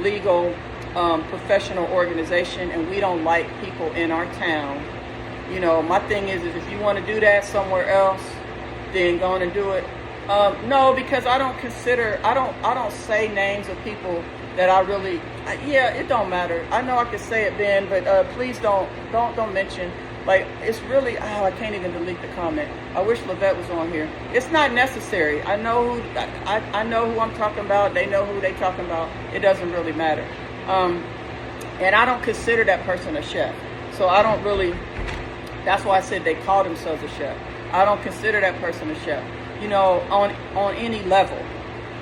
legal, professional organization, and we don't like people in our town, You know, my thing is if you want to do that somewhere else, then go on and do it. No, because I don't say names of people that I really, yeah, it don't matter. I know I could say it, Ben, but please don't mention. Like, it's really, I can't even delete the comment. I wish Levette was on here. It's not necessary. I know who I'm talking about. They know who they talking about. It doesn't really matter. And I don't consider that person a chef. So I don't really, that's why I said they call themselves a chef. I don't consider that person a chef, you know, on any level.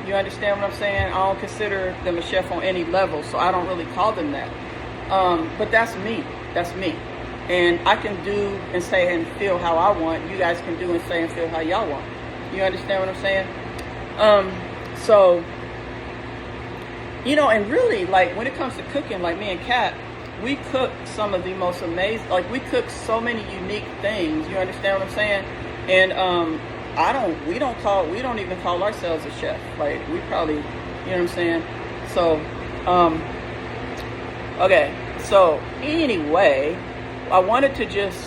You understand what I'm saying? I don't consider them a chef on any level, so I don't really call them that. But that's me. That's me. And I can do and say and feel how I want. You guys can do and say and feel how y'all want. You understand what I'm saying? So, you know, and really, like, when it comes to cooking, like me and Kat, we cook some of the most amazing, like, we cook so many unique things. You understand what I'm saying? And we don't even call ourselves a chef. Like, we probably, you know what I'm saying? So, okay. So, anyway, I wanted to just,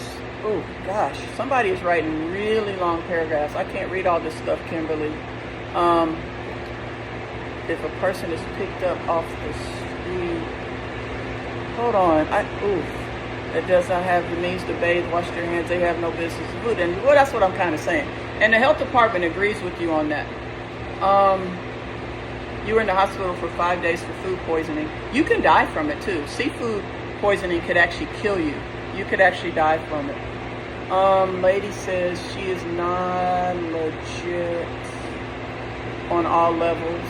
oh gosh, somebody is writing really long paragraphs. I can't read all this stuff, Kimberly. If a person is picked up off the street, hold on, that does not have the means to bathe, wash their hands, they have no business to food. And well, that's what I'm kind of saying. And the health department agrees with you on that. You were in the hospital for 5 days for food poisoning. You can die from it too. Seafood poisoning could actually kill you. You could actually die from it. Lady says she is non-legit on all levels.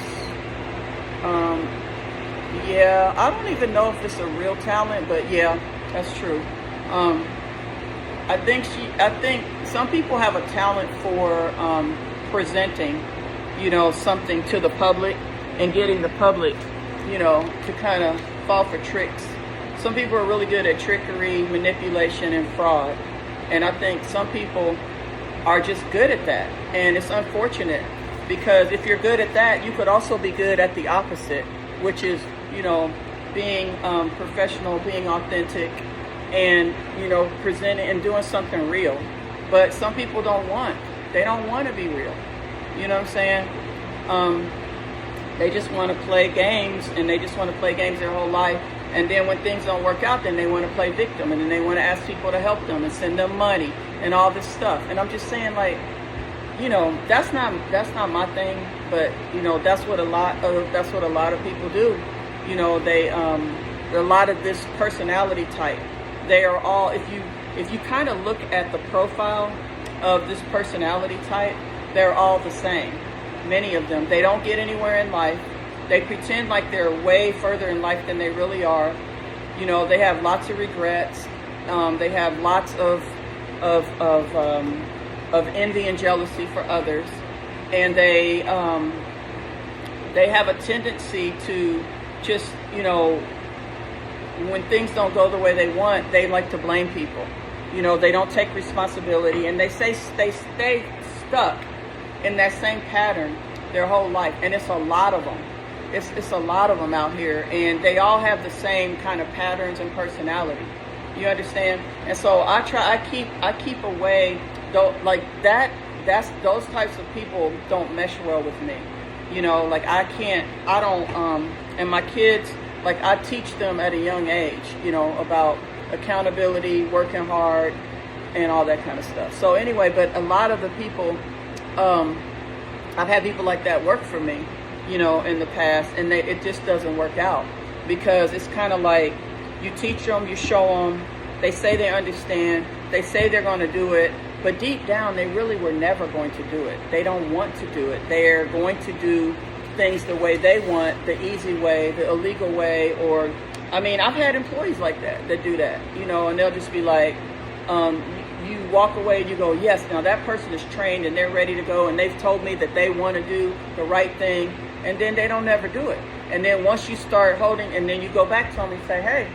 Yeah, I don't even know if it's a real talent, but yeah, that's true. I think some people have a talent for presenting, you know, something to the public and getting the public, you know, to kind of fall for tricks. Some people are really good at trickery, manipulation, and fraud. And I think some people are just good at that. And it's unfortunate because if you're good at that, you could also be good at the opposite, which is, you know, being professional, being authentic, and, you know, presenting and doing something real. But some people don't want to be real. You know what I'm saying? They just want to play games, and they just want to play games their whole life. And then when things don't work out, then they want to play victim, and then they want to ask people to help them and send them money and all this stuff. And I'm just saying, like, you know, that's not my thing, but, you know, that's what a lot of people do. You know, they a lot of this personality type. They are all, if you kind of look at the profile of this personality type, they're all the same. Many of them, they don't get anywhere in life. They pretend like they're way further in life than they really are. You know, they have lots of regrets. They have lots of envy and jealousy for others, and they have a tendency to just, you know, when things don't go the way they want, they like to blame people. You know, they don't take responsibility, and they stay stuck in that same pattern their whole life. And it's a lot of them. It's a lot of them out here, and they all have the same kind of patterns and personality. You understand? And so I keep away though, like that. Those types of people don't mesh well with me. You know, like I don't. And my kids, like I teach them at a young age, you know, about accountability, working hard, and all that kind of stuff. So anyway, but a lot of the people, I've had people like that work for me, you know, in the past, and it just doesn't work out because it's kind of like you teach them, you show them, they say they understand, they say they're going to do it, but deep down they really were never going to do it. They don't want to do it. They're going to do things the way they want, the easy way, the illegal way, or, I mean, I've had employees like that do that, you know, and they'll just be like, you walk away and you go, yes, now that person is trained and they're ready to go and they've told me that they want to do the right thing, and then they don't never do it. And then once you start holding, and then you go back to them and say, hey,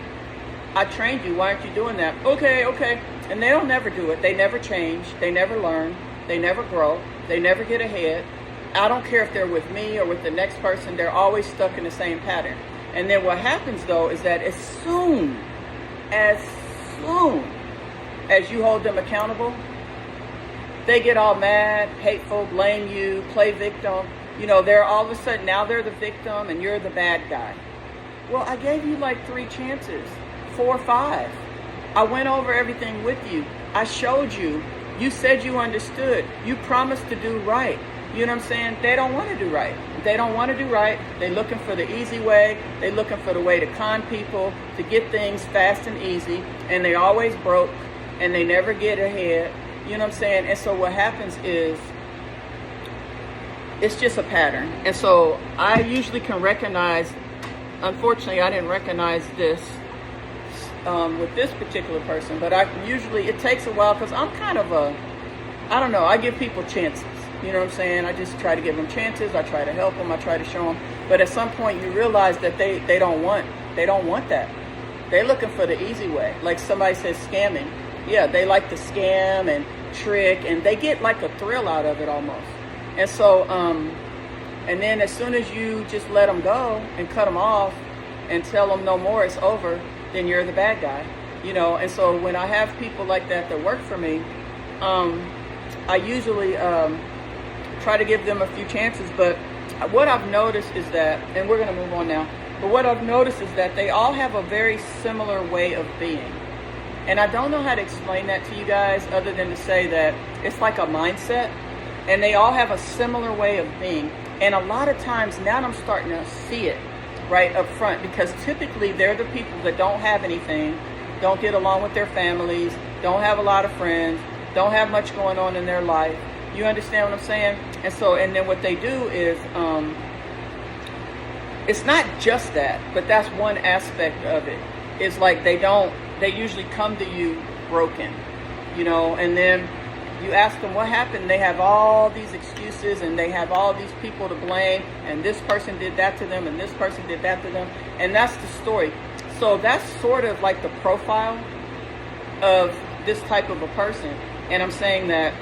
I trained you, why aren't you doing that? Okay. And they don't never do it. They never change. They never learn. They never grow. They never get ahead. I don't care if they're with me or with the next person, they're always stuck in the same pattern. And then what happens though is that as soon as you hold them accountable, they get all mad, hateful, blame you, play victim. You know, they're all of a sudden, now they're the victim and you're the bad guy. Well, I gave you like 3 chances, 4 or 5. I went over everything with you. I showed you. You said you understood. You promised to do right. You know what I'm saying? They don't want to do right. They don't want to do right. They're looking for the easy way. They're looking for the way to con people, to get things fast and easy. And they always broke and they never get ahead. You know what I'm saying? And so what happens is, it's just a pattern. And so I usually can recognize, unfortunately, I didn't recognize this with this particular person, but it takes a while because I'm kind of I don't know, I give people chances. You know what I'm saying? I just try to give them chances. I try to help them. I try to show them. But at some point you realize that they don't want that. They're looking for the easy way. Like somebody says scamming. Yeah, they like to scam and trick, and they get like a thrill out of it almost. And so, and then as soon as you just let them go and cut them off and tell them no more, it's over, then you're the bad guy, you know. And so when I have people like that work for me, I usually try to give them a few chances. But what I've noticed is that, and we're going to move on now, but what I've noticed is that they all have a very similar way of being. And I don't know how to explain that to you guys other than to say that it's like a mindset. And they all have a similar way of being. And a lot of times now I'm starting to see it right up front, because typically they're the people that don't have anything, don't get along with their families, don't have a lot of friends, don't have much going on in their life. You understand what I'm saying? And so, and then what they do is, it's not just that, but that's one aspect of it. It's like they usually come to you broken, you know, and then you ask them what happened. They have all these excuses and they have all these people to blame, and this person did that to them and this person did that to them, and that's the story. So that's sort of like the profile of this type of a person. And I'm saying that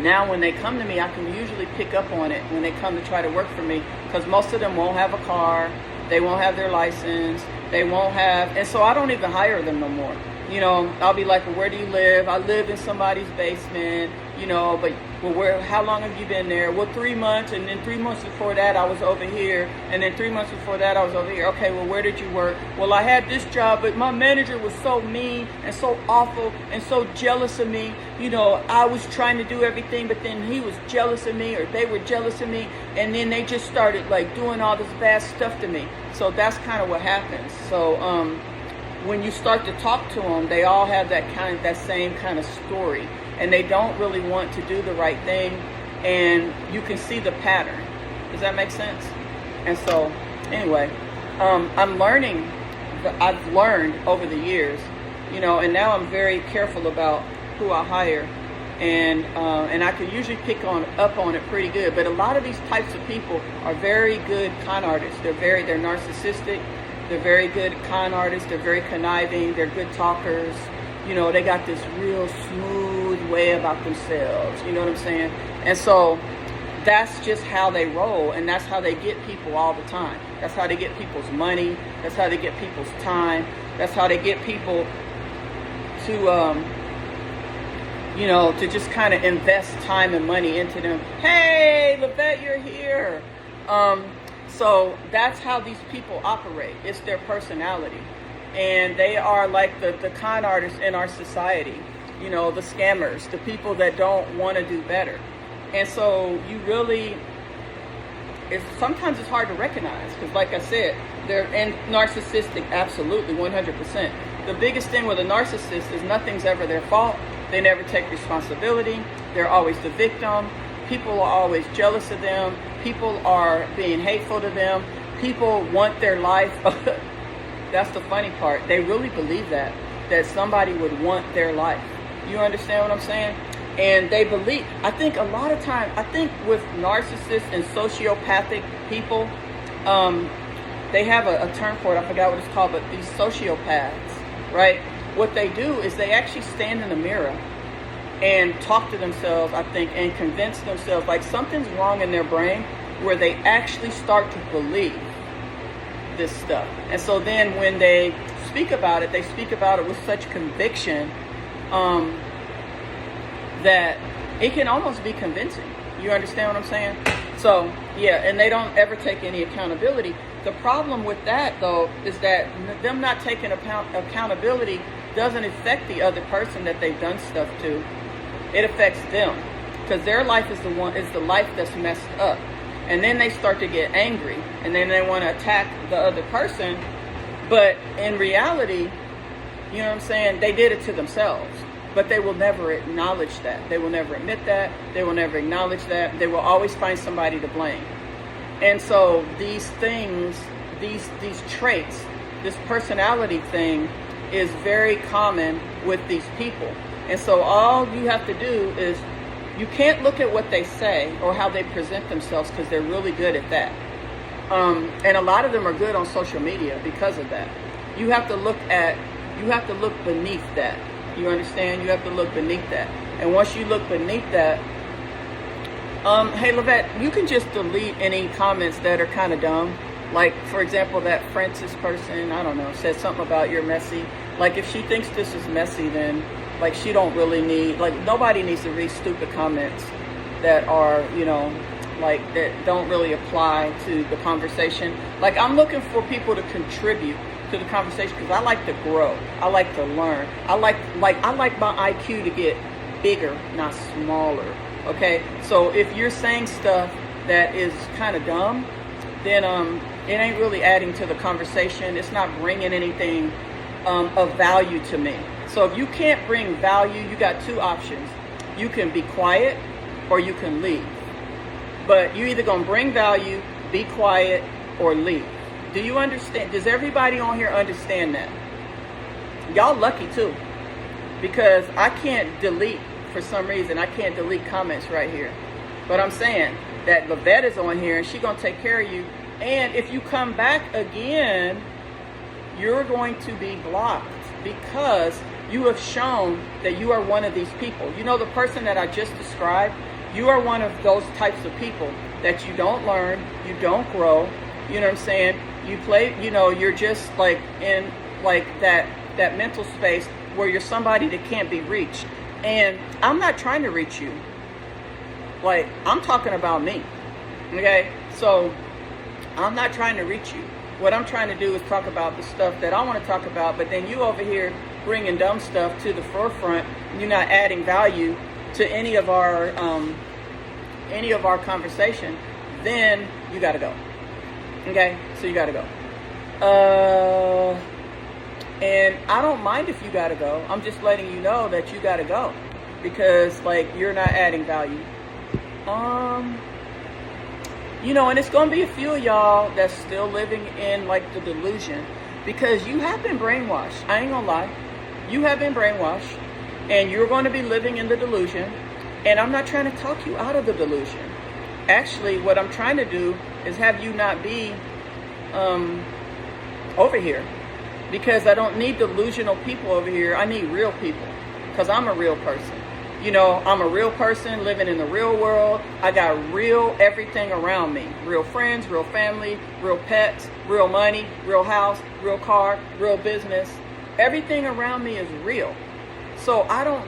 now when they come to me, I can usually pick up on it when they come to try to work for me, because most of them won't have a car, they won't have their license, they won't have, and so I don't even hire them no more. You know, I'll be like, well, where do you live? I live in somebody's basement, you know, but, well, how long have you been there? Well, 3 months, and then 3 months before that, I was over here, and then 3 months before that, I was over here. Okay, well, where did you work? Well, I had this job, but my manager was so mean and so awful and so jealous of me. You know, I was trying to do everything, but then he was jealous of me, or they were jealous of me, and then they just started, like, doing all this bad stuff to me. So that's kind of what happens. So, when you start to talk to them, they all have that same kind of story, and they don't really want to do the right thing, and you can see the pattern. Does that make sense? And so, anyway, I've learned over the years, you know, and now I'm very careful about who I hire, and I can usually pick up on it pretty good. But a lot of these types of people are very good con artists. They're narcissistic. They're very good con artists. They're very conniving. They're good talkers. You know, they got this real smooth way about themselves. You know what I'm saying? And so that's just how they roll, and that's how they get people all the time. That's how they get people's money. That's how they get people's time. That's how they get people to, you know, to just kind of invest time and money into them. Hey, Levette, you're here. So that's how these people operate. It's their personality. And they are like the con artists in our society. You know, the scammers, the people that don't want to do better. And so you really, sometimes it's hard to recognize, because like I said, they're narcissistic, absolutely, 100%. The biggest thing with a narcissist is nothing's ever their fault. They never take responsibility. They're always the victim. People are always jealous of them. People are being hateful to them. People want their life. That's the funny part. They really believe that somebody would want their life. You understand what I'm saying? And they believe, I think a lot of times, with narcissists and sociopathic people, they have a term for it. I forgot what it's called, but these sociopaths, right? What they do is they actually stand in the mirror and talk to themselves, I think, and convince themselves like something's wrong in their brain, where they actually start to believe this stuff. And so then when they speak about it, they speak about it with such conviction that it can almost be convincing. You understand what I'm saying? So, yeah, and they don't ever take any accountability. The problem with that, though, is that them not taking accountability doesn't affect the other person that they've done stuff to. It affects them, because their life is the life that's messed up. And then they start to get angry, and then they want to attack the other person. But in reality, you know what I'm saying, they did it to themselves. But they will never acknowledge that. They will never admit that. They will never acknowledge that. They will always find somebody to blame. And so these things, these traits, this personality thing is very common with these people. And so all you have to do is, you can't look at what they say or how they present themselves, because they're really good at that. And a lot of them are good on social media because of that. You have to look beneath that. You understand? You have to look beneath that. And once you look beneath that, hey, Lavette, you can just delete any comments that are kind of dumb. Like, for example, that Francis person, I don't know, said something about you're messy. Like, if she thinks this is messy, then, like, she don't really need, like, nobody needs to read stupid comments that are, you know, like, that don't really apply to the conversation. Like, I'm looking for people to contribute to the conversation, because I like to grow. I like to learn. I like my IQ to get bigger, not smaller. Okay? So if you're saying stuff that is kind of dumb, then it ain't really adding to the conversation. It's not bringing anything of value to me. So if you can't bring value, you got two options. You can be quiet, or you can leave. But you either gonna bring value, be quiet, or leave. Do you understand? Does everybody on here understand that? Y'all lucky too, because I can't delete, for some reason, I can't delete comments right here. But I'm saying that Lavette is on here, and she's gonna take care of you. And if you come back again, you're going to be blocked, because you have shown that you are one of these people. You know, the person that I just described, you are one of those types of people that you don't learn, you don't grow. You know what I'm saying? You play, you know, you're just like in like that mental space where you're somebody that can't be reached. And I'm not trying to reach you. Like, I'm talking about me. Okay? So I'm not trying to reach you. What I'm trying to do is talk about the stuff that I want to talk about, but then you over here bringing dumb stuff to the forefront, and you're not adding value to any of our conversation, then you got to go. Okay, so you gotta go. And I don't mind if you gotta go. I'm just letting you know that you gotta go, because like, you're not adding value. You know, and it's gonna be a few of y'all that's still living in like the delusion, because you have been brainwashed. I ain't gonna lie. You have been brainwashed, and you're going to be living in the delusion. And I'm not trying to talk you out of the delusion. Actually, what I'm trying to do is have you not be over here, because I don't need delusional people over here. I need real people, because I'm a real person. You know, I'm a real person living in the real world. I got real everything around me. Real friends, real family, real pets, real money, real house, real car, real business. Everything around me is real. So I don't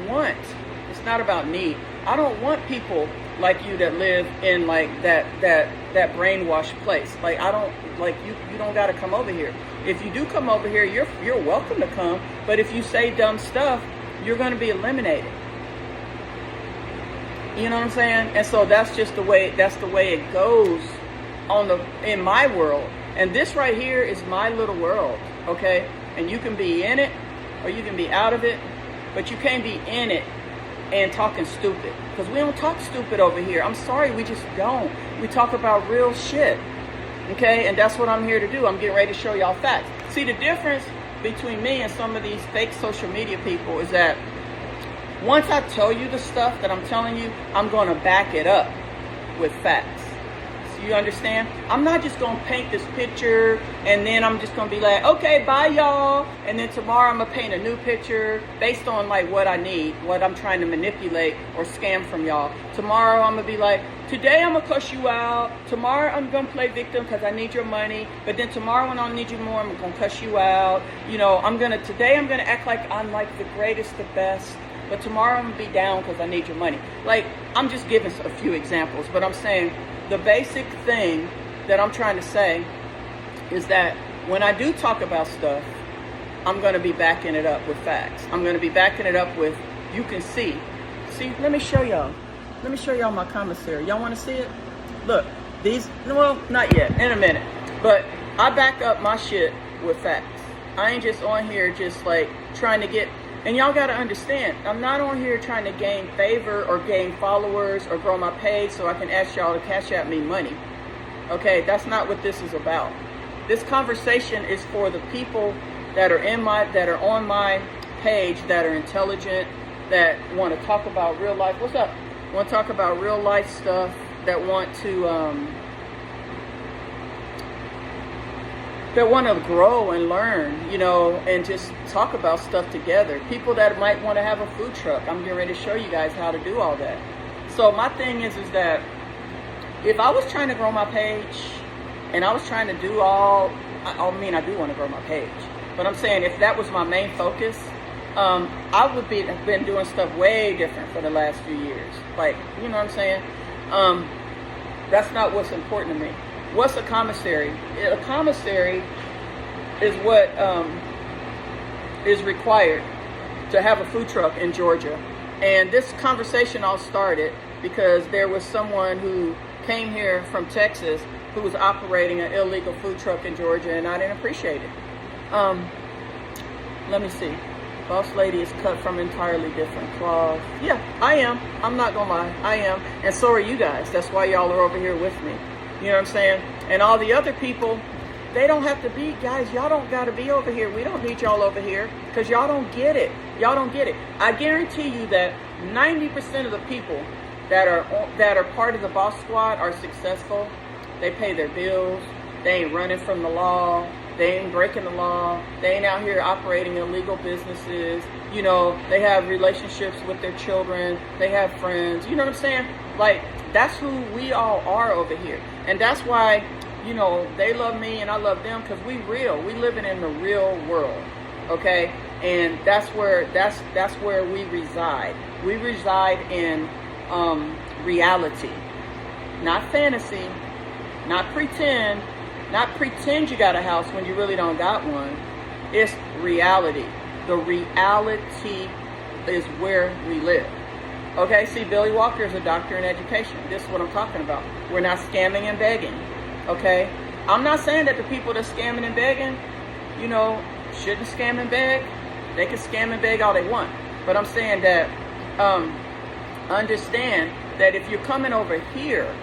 want, it's not about need. I don't want people like you that live in like that brainwashed place. Like, I don't, like, you don't got to come over here. If you do come over here, you're welcome to come. But if you say dumb stuff, you're going to be eliminated. You know what I'm saying? And so that's just the way it goes in my world. And this right here is my little world, okay? And you can be in it or you can be out of it, but you can't be in it and talking stupid, because we don't talk stupid over here. I'm sorry, we just don't. We talk about real shit, okay? And that's what I'm here to do. I'm getting ready to show y'all facts. See, the difference between me and some of these fake social media people is that once I tell you the stuff that I'm telling you, I'm going to back it up with facts. You understand? I'm not just going to paint this picture and then I'm just going to be like, okay, bye y'all. And then tomorrow I'm going to paint a new picture based on like what I need, what I'm trying to manipulate or scam from y'all. Tomorrow I'm going to be like, today I'm going to cuss you out. Tomorrow I'm going to play victim because I need your money. But then tomorrow when I need you more, I'm going to cuss you out. You know, today I'm going to act like I'm like the greatest, the best. But tomorrow I'm going to be down because I need your money. Like, I'm just giving a few examples. But I'm saying the basic thing that I'm trying to say is that when I do talk about stuff, I'm going to be backing it up with facts. I'm going to be backing it up with, you can see. See, let me show y'all. Let me show y'all my commissary. Y'all want to see it? Look, these, well, not yet, in a minute. But I back up my shit with facts. I ain't just on here just like trying to get, and y'all got to understand, I'm not on here trying to gain favor or gain followers or grow my page so I can ask y'all to cash out me money. Okay, that's not what this is about. This conversation is for the people that are on my page, that are intelligent, that want to talk about real life. What's up? Want to talk about real life stuff, that want to grow and learn, you know, and just talk about stuff together. People that might want to have a food truck. I'm getting ready to show you guys how to do all that. So my thing is that if I was trying to grow my page and I was trying to do I do want to grow my page, but I'm saying if that was my main focus, I would have been doing stuff way different for the last few years. Like, you know what I'm saying? That's not what's important to me. What's a commissary? A commissary is what is required to have a food truck in Georgia. And this conversation all started because there was someone who came here from Texas who was operating an illegal food truck in Georgia, and I didn't appreciate it. Let me see. Boss lady is cut from entirely different cloth. Yeah, I am. I'm not gonna lie. I am. And so are you guys. That's why y'all are over here with me. You know what I'm saying? And all the other people, they don't have to be, guys, y'all don't got to be over here. We don't need y'all over here because y'all don't get it. Y'all don't get it. I guarantee you that 90% of the people that are part of the Boss Squad are successful. They pay their bills. They ain't running from the law. They ain't breaking the law. They ain't out here operating illegal businesses. You know, they have relationships with their children. They have friends. You know what I'm saying? Like, that's who we all are over here. And that's why, you know, they love me and I love them because we real. We living in the real world. Okay? And that's where we reside. We reside in reality. Not fantasy. Not pretend. Not pretend you got a house when you really don't got one. It's reality. The reality is where we live. Okay, see, Billy Walker is a doctor in education. This is what I'm talking about. We're not scamming and begging. Okay? I'm not saying that the people that's scamming and begging, you know, shouldn't scam and beg. They can scam and beg all they want. But I'm saying that understand that if you're coming over here,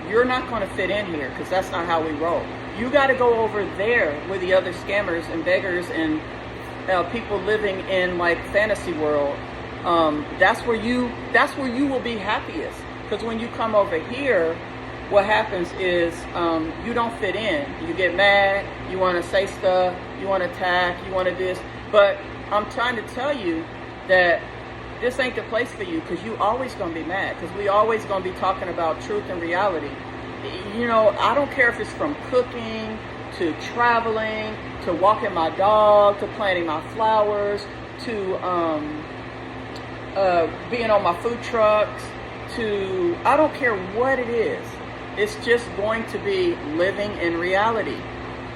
you're not going to fit in here because that's not how we roll. You got to go over there with the other scammers and beggars and people living in like fantasy world. That's where you will be happiest. Because when you come over here, what happens is you don't fit in. You get mad. You want to say stuff. You want to attack. You want to this. But I'm trying to tell you that this ain't the place for you because you always going to be mad because we always going to be talking about truth and reality. You know, I don't care if it's from cooking to traveling to walking my dog to planting my flowers to being on my food trucks to, I don't care what it is. It's just going to be living in reality.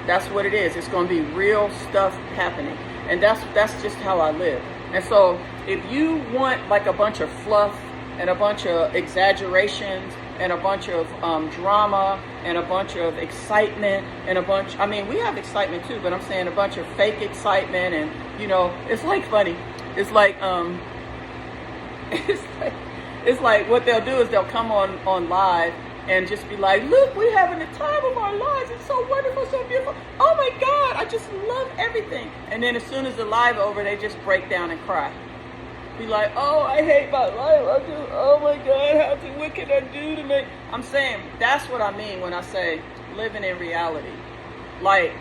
That's what it is. It's going to be real stuff happening. And that's just how I live. And so if you want like a bunch of fluff and a bunch of exaggerations and a bunch of drama and a bunch of excitement and I mean, we have excitement too, but I'm saying a bunch of fake excitement and, you know, it's like funny. It's like, it's like what they'll do is they'll come on live and just be like, look, we're having the time of our lives. It's so wonderful, so beautiful. Oh my God, I just love everything. And then as soon as the live over, they just break down and cry. be like, oh, I hate my life. Oh my God, what can I do to make? I'm saying that's what I mean when I say living in reality. Like,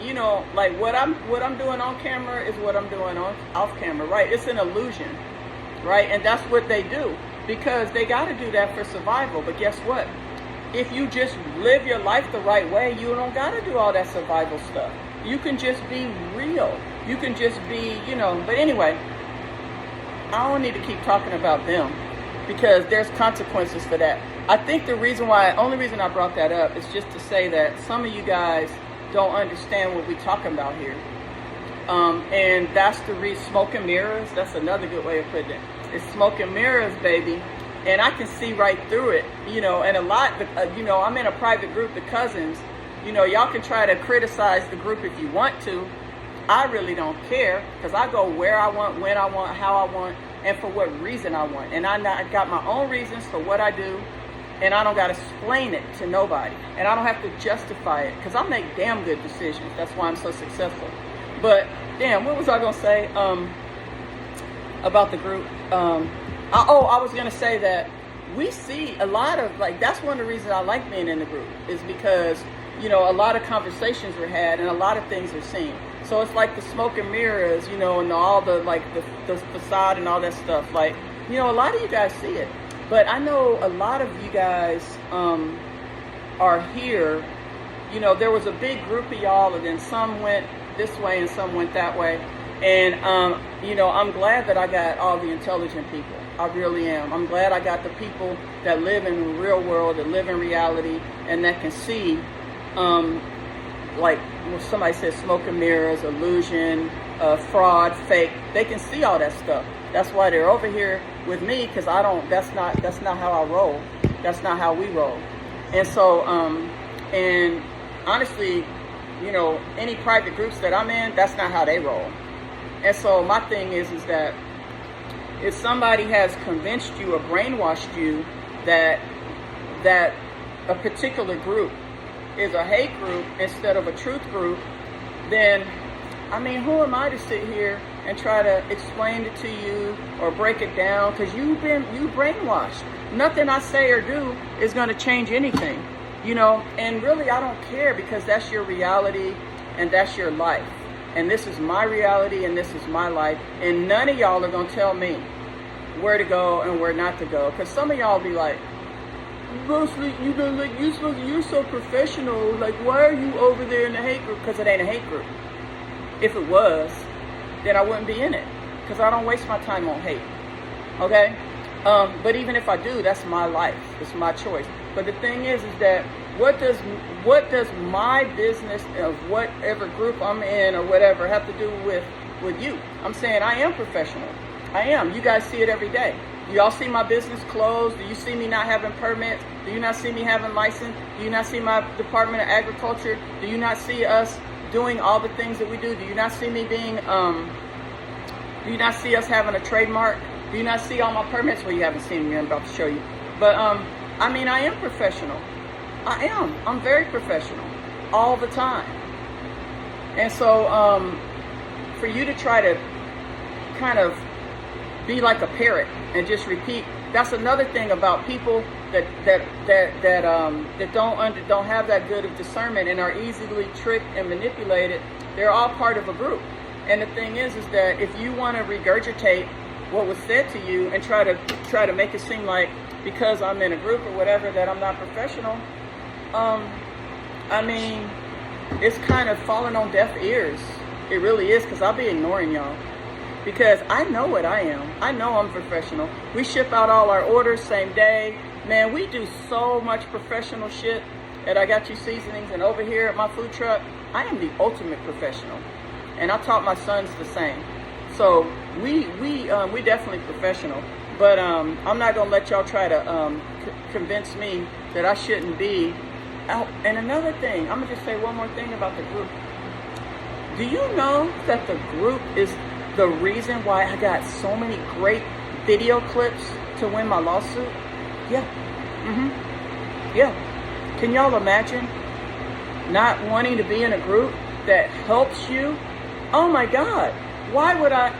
you know, like what I'm doing on camera is what I'm doing off camera, right? It's an illusion, right? And that's what they do because they got to do that for survival. But guess what? If you just live your life the right way, you don't got to do all that survival stuff. You can just be real. You can just be, you know, but anyway, I don't need to keep talking about them because there's consequences for that. I think only reason I brought that up is just to say that some of you guys don't understand what we're talking about here. And that's the reason, smoke and mirrors, that's another good way of putting it. It's smoke and mirrors, baby. And I can see right through it, you know, and a lot, you know, I'm in a private group, the cousins, you know, y'all can try to criticize the group if you want to. I really don't care because I go where I want, when I want, how I want, and for what reason I want. And I got my own reasons for what I do, and I don't got to explain it to nobody. And I don't have to justify it because I make damn good decisions. That's why I'm so successful. But damn, what was I going to say about the group? I was going to say that we see a lot of, like, that's one of the reasons I like being in the group is because, you know, a lot of conversations were had and a lot of things are seen. So it's like the smoke and mirrors, you know, and all the, like, the facade and all that stuff. Like, you know, a lot of you guys see it. But I know a lot of you guys are here. You know, there was a big group of y'all, and then some went this way and some went that way. And, you know, I'm glad that I got all the intelligent people. I really am. I'm glad I got the people that live in the real world, that live in reality, and that can see, like somebody said, smoke and mirrors, illusion, fraud, fake. They can see all that stuff. That's why they're over here with me, because that's not how I roll. That's not how we roll. And so, and honestly, you know, any private groups that I'm in, that's not how they roll. And so my thing is that if somebody has convinced you or brainwashed you that a particular group is a hate group instead of a truth group, then, I mean, who am I to sit here and try to explain it to you or break it down? Because you brainwashed. Nothing I say or do is going to change anything, you know? And really, I don't care because that's your reality and that's your life. And this is my reality and this is my life. And none of y'all are going to tell me where to go and where not to go. Because some of y'all be like, Mostly, you know, like you're so professional. Like, why are you over there in the hate group? Because it ain't a hate group. If it was, then I wouldn't be in it. Because I don't waste my time on hate. Okay? But even if I do, that's my life. It's my choice. But the thing is that what does my business of whatever group I'm in or whatever have to do with you? I'm saying I am professional. I am. You guys see it every day. Do y'all see my business closed? Do you see me not having permits? Do you not see me having license? Do you not see my Department of Agriculture? Do you not see us doing all the things that we do? Do you not see me being, do you not see us having a trademark? Do you not see all my permits? Well, you haven't seen me. I'm about to show you. But, I mean, I am professional. I am. I'm very professional all the time. And so, for you to try to kind of be like a parrot and just repeat. That's another thing about people that don't have that good of discernment and are easily tricked and manipulated. They're all part of a group. And the thing is that if you want to regurgitate what was said to you and try to make it seem like because I'm in a group or whatever that I'm not professional, I mean, it's kind of falling on deaf ears. It really is, because I'll be ignoring y'all. Because I know what I am. I know I'm professional. We ship out all our orders same day. Man, we do so much professional shit at I Got You Seasonings and over here at my food truck. I am the ultimate professional. And I taught my sons the same. So we definitely professional. But I'm not going to let y'all try to convince me that I shouldn't be. Oh, and another thing, I'm going to just say one more thing about the group. Do you know that the group is the reason why I got so many great video clips to win my lawsuit? Yeah. Yeah. Can y'all imagine not wanting to be in a group that helps you? Oh my God. Why would I?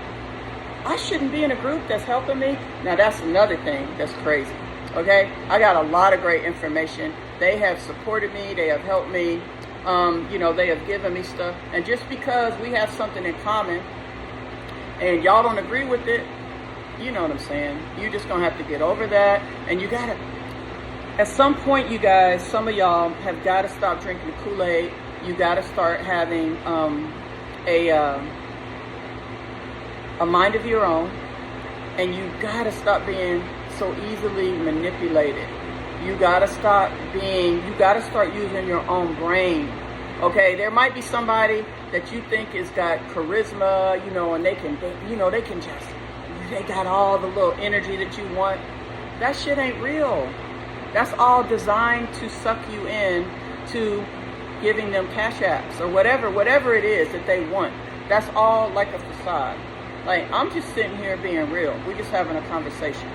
I shouldn't be in a group that's helping me. Now that's another thing that's crazy. Okay, I got a lot of great information. They have supported me. They have helped me. They have given me stuff. And just because we have something in common and y'all don't agree with it, you know what I'm saying? You're just going to have to get over that. And you got to, at some point, you guys, some of y'all have got to stop drinking the Kool-Aid. You got to start having a mind of your own. And you got to stop being so easily manipulated. You gotta start using your own brain. Okay, there might be somebody that you think has got charisma, and they got all the little energy that you want. That shit ain't real. That's all designed to suck you in to giving them cash apps or whatever it is that they want. That's all like a facade. Like, I'm just sitting here being real. We're just having a conversation.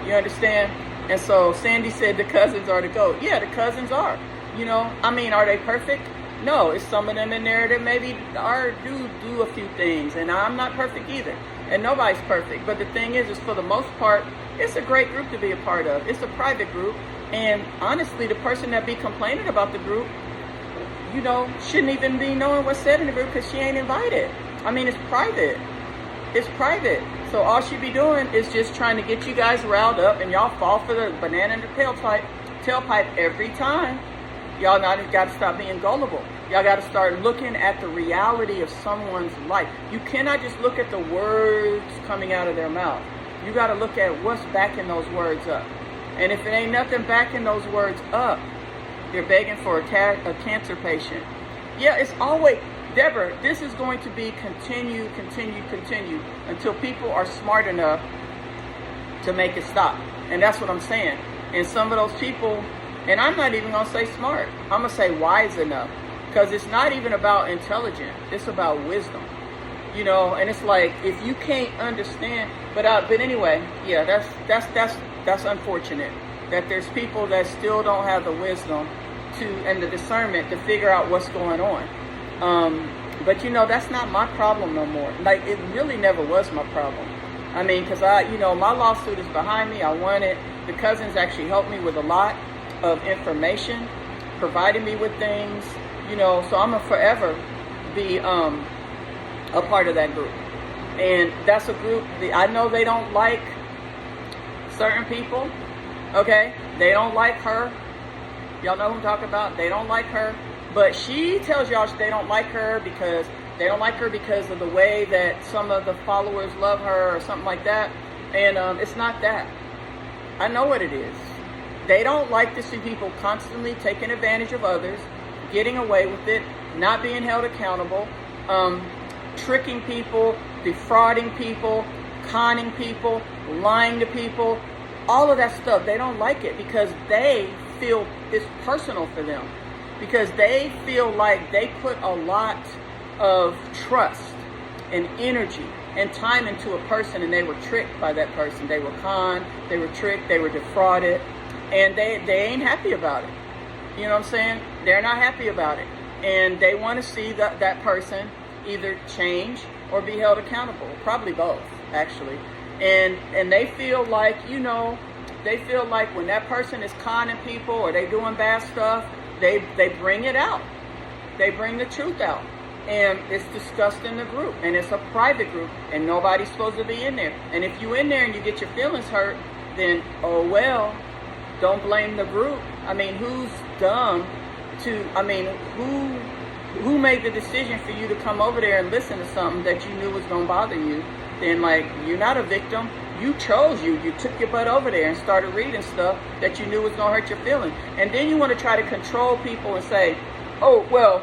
You understand? And so Sandy said the cousins are the GOAT. Yeah, the cousins are. Are they perfect? No, it's some of them in there that maybe do a few things. And I'm not perfect either. And nobody's perfect. But the thing is for the most part, it's a great group to be a part of. It's a private group. And honestly, the person that be complaining about the group, shouldn't even be knowing what's said in the group because she ain't invited. It's private. It's private. So all she be doing is just trying to get you guys riled up, and y'all fall for the banana in the tailpipe every time. Y'all got to stop being gullible. Y'all got to start looking at the reality of someone's life. You cannot just look at the words coming out of their mouth. You got to look at what's backing those words up. And if it ain't nothing backing those words up, they're begging for a cancer patient. Yeah, it's always... Deborah, this is going to be continue until people are smart enough to make it stop. And that's what I'm saying. And some of those people, and I'm not even going to say smart, I'm going to say wise enough. Because it's not even about intelligent. It's about wisdom. And it's like, if you can't understand, but anyway, yeah, that's unfortunate. That there's people that still don't have the wisdom and the discernment to figure out what's going on. But that's not my problem no more. Like, it really never was my problem. Because my lawsuit is behind me. I won it. The cousins actually helped me with a lot of information, provided me with things, so I'm gonna forever be a part of that group. And that's a group I know they don't like certain people. Okay, they don't like her. Y'all know who I'm talking about. They don't like her. But she tells y'all they don't like her because of the way that some of the followers love her or something like that. And it's not that. I know what it is. They don't like to see people constantly taking advantage of others, getting away with it, not being held accountable, tricking people, defrauding people, conning people, lying to people, all of that stuff. They don't like it because they feel it's personal for them. Because they feel like they put a lot of trust and energy and time into a person, and they were tricked by that person. They were conned, they were tricked, they were defrauded, and they ain't happy about it. You know what I'm saying? They're not happy about it. And they want to see that person either change or be held accountable. Probably both, actually. And they feel like, when that person is conning people or they doing bad stuff, they bring it out. They bring the truth out. And it's discussed in the group. And it's a private group. And nobody's supposed to be in there. And if you in there and you get your feelings hurt, then, oh well, don't blame the group. Who's dumb to, who made the decision for you to come over there and listen to something that you knew was going to bother you? Then, you're not a victim. You chose you took your butt over there and started reading stuff that you knew was going to hurt your feelings. And then you want to try to control people and say, oh, well,